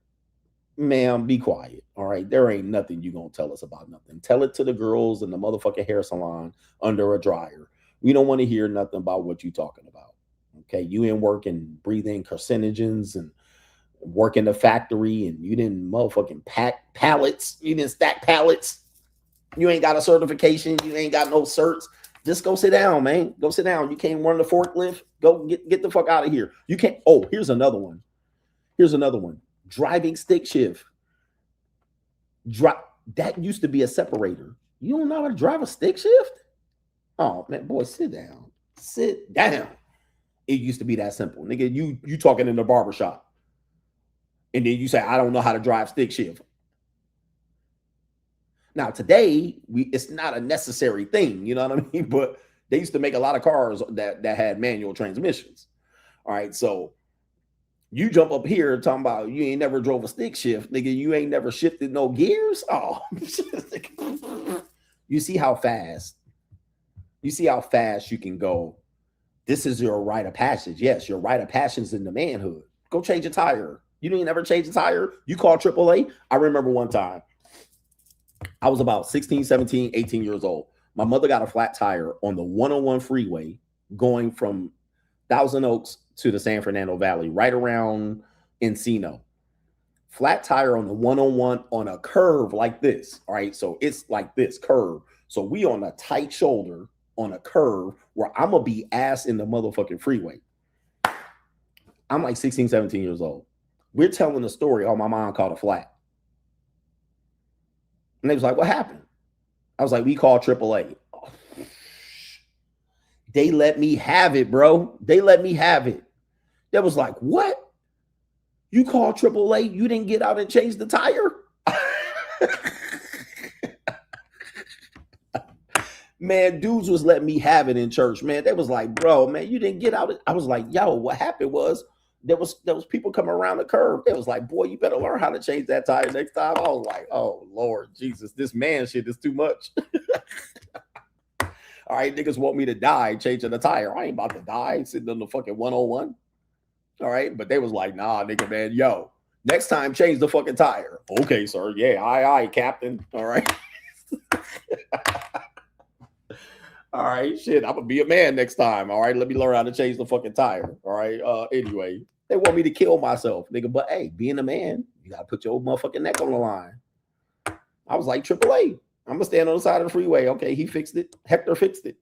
ma'am, be quiet. All right, there ain't nothing you gonna tell us about nothing. Tell it to the girls in the motherfucking hair salon under a dryer. We don't want to hear nothing about what you talking about. Okay, you in work and breathing carcinogens and work in the factory, and you didn't motherfucking pack pallets. You didn't stack pallets. You ain't got a certification. You ain't got no certs. Just go sit down, man. Go sit down. You can't run the forklift. Go get the fuck out of here. You can't. Oh, here's another one. Here's another one. Driving stick shift. That used to be a separator. You don't know how to drive a stick shift? Oh, man, boy, sit down. Sit down. It used to be that simple. Nigga, you talking in the barbershop. And then you say, I don't know how to drive stick shift. Now, today, it's not a necessary thing, you know what I mean? But they used to make a lot of cars that had manual transmissions. All right, so you jump up here talking about you ain't never drove a stick shift, nigga. You ain't never shifted no gears. Oh, you see how fast you can go. This is your rite of passage. Yes, your rite of passage is in the manhood. Go change a tire. You didn't never change a tire. You call AAA. I remember one time. I was about 16, 17, 18 years old. My mother got a flat tire on the 101 freeway going from Thousand Oaks to the San Fernando Valley, right around Encino. Flat tire on the 101 on a curve like this. All right, so it's like this curve. So we on a tight shoulder on a curve where I'm going to be ass in the motherfucking freeway. I'm like 16, 17 years old. We're telling the story. Oh, my mom caught a flat. And they was like, what happened? I was like, we called AAA. Oh. They let me have it, bro. They let me have it. They was like, what? You called AAA? You didn't get out and change the tire? Man, dudes was letting me have it in church, man. They was like, bro, man, you didn't get out. I was like, yo, what happened was there was people coming around the curve. They was like, boy, you better learn how to change that tire next time. I was like, oh, Lord Jesus, this man shit is too much. All right, niggas want me to die changing the tire. I ain't about to die sitting on the fucking 101. All right, but they was like, nah, nigga, man, yo, next time change the fucking tire. Okay, sir. Yeah, aye, captain. All right. All right, shit, I'm gonna be a man next time. All right, let me learn how to change the fucking tire. All right, anyway, they want me to kill myself, nigga. But hey, being a man, you gotta put your motherfucking neck on the line. I was like, AAA, I'm gonna stand on the side of the freeway. Okay, he fixed it. Hector fixed it.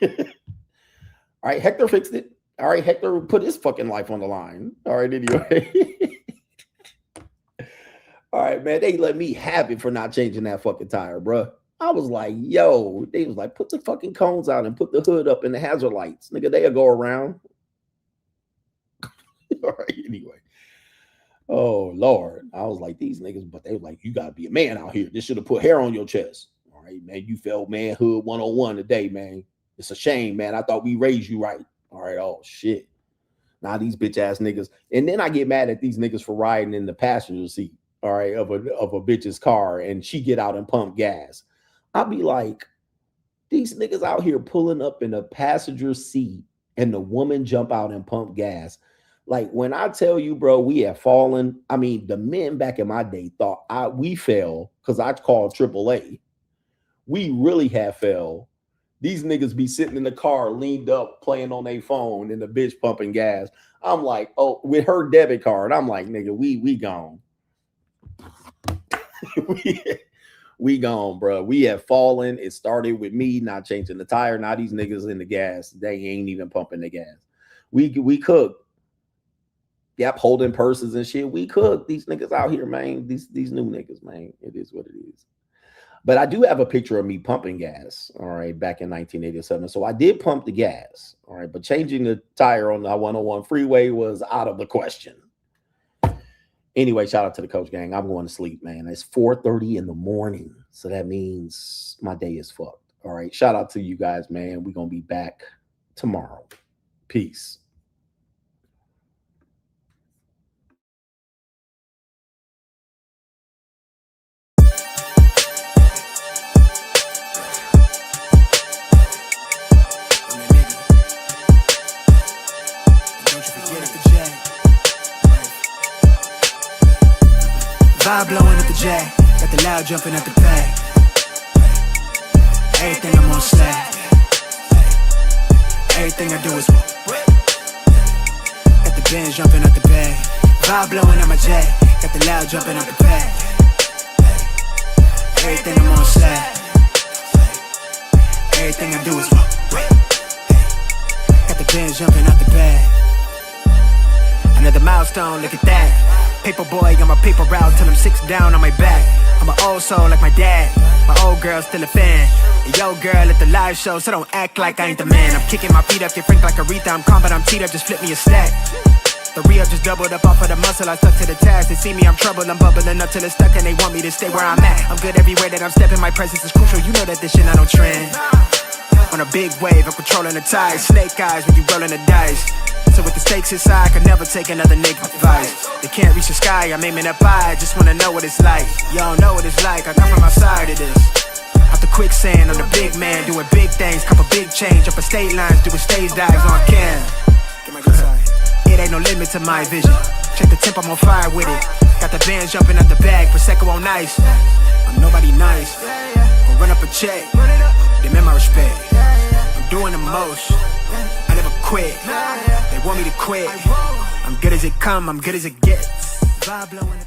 All right, Hector fixed it. All right, Hector put his fucking life on the line. All right, anyway. All right, man, they let me have it for not changing that fucking tire, bro. I was like, yo, they was like, put the fucking cones out and put the hood up and the hazard lights. Nigga, they'll go around. All right, anyway. Oh, Lord. I was like, these niggas, but they were like, you got to be a man out here. This should have put hair on your chest. All right, man, you felt manhood 101 today, man. It's a shame, man. I thought we raised you right. All right, oh, shit. Now these bitch-ass niggas. And then I get mad at these niggas for riding in the passenger seat, all right, of a bitch's car, and she get out and pump gas. I'll be like, these niggas out here pulling up in a passenger seat and the woman jump out and pump gas. Like, when I tell you, bro, we have fallen. I mean, the men back in my day thought we fell because I called AAA. We really have fell. These niggas be sitting in the car leaned up playing on their phone and the bitch pumping gas. I'm like, oh, with her debit card. I'm like, nigga, we gone. We gone, bro. We have fallen. It started with me not changing the tire. Now these niggas in the gas, they ain't even pumping the gas. We cook. Yep, holding purses and shit. We cook. These niggas out here, man. These new niggas, man. It is what it is. But I do have a picture of me pumping gas, all right, back in 1987. So I did pump the gas, all right, but changing the tire on the 101 freeway was out of the question. Anyway, shout out to the coach gang. I'm going to sleep, man. It's 4:30 in the morning. So that means my day is fucked. All right. Shout out to you guys, man. We're going to be back tomorrow. Peace. Vibe blowing at the J, got the loud jumping at the bag. Everything I'm on slack. Everything I do is got the Benz jumping at the bag. Vibe blowing at my J, got the loud jumping at the bag. Everything I'm on slack. Everything I do is got the Benz jumping at the bag. Another milestone, look at that. Paper boy on my paper route till I'm 6 down on my back. I'm an old soul like my dad. My old girl still a fan. And yo girl at the live show, so don't act like I ain't the man. I'm kicking my feet up, get frank like Aretha. I'm calm but I'm teed up, just flip me a stack. The re-up just doubled up off of the muscle, I stuck to the task. They see me, I'm trouble, I'm bubbling up till it's stuck. And they want me to stay where I'm at. I'm good everywhere that I'm stepping, my presence is crucial. You know that this shit not on trend. On a big wave, I'm controlling the tide. Snake eyes when you rolling the dice. So with the stakes inside, I could never take another nigga advice. They can't reach the sky, I'm aiming up high. Just wanna know what it's like. Y'all know what it's like, I come from outside of this. Out the quicksand, I'm the big man, doing big things. Couple big change, up a state lines, doing stage dives on cam. It ain't no limit to my vision. Check the temp, I'm on fire with it. Got the bands jumping at the bag, Prosecco on ice. I'm nobody nice, gon' run up a check. Demand my respect, I'm doing the most. I never quit, they want me to quit. I'm good as it come, I'm good as it gets. Vibe blowing.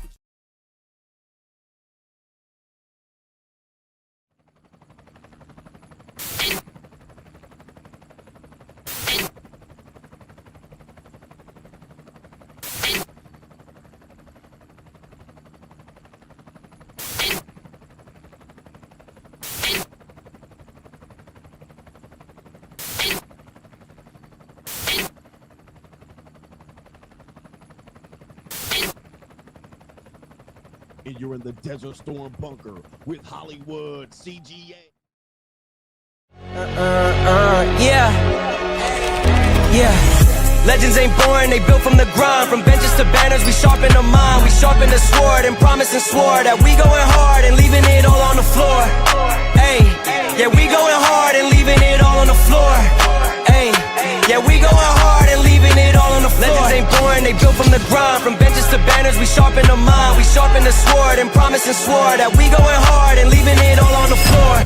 And you're in the Desert Storm bunker with Hollywood CGA. Yeah. Legends ain't born, they built from the grind. From benches to banners, we sharpen the mind. We sharpen the sword and promise and swore that we going hard and leaving it all on the floor. Hey, yeah, we going hard and leaving it all on the floor. Hey, yeah, we going hard and leaving it all on the floor. Legends ain't born, they built from the grind. From benches to banners, we sharpen the mind. We sharpen the sword and promise and swore that we going hard and leaving it all on the floor.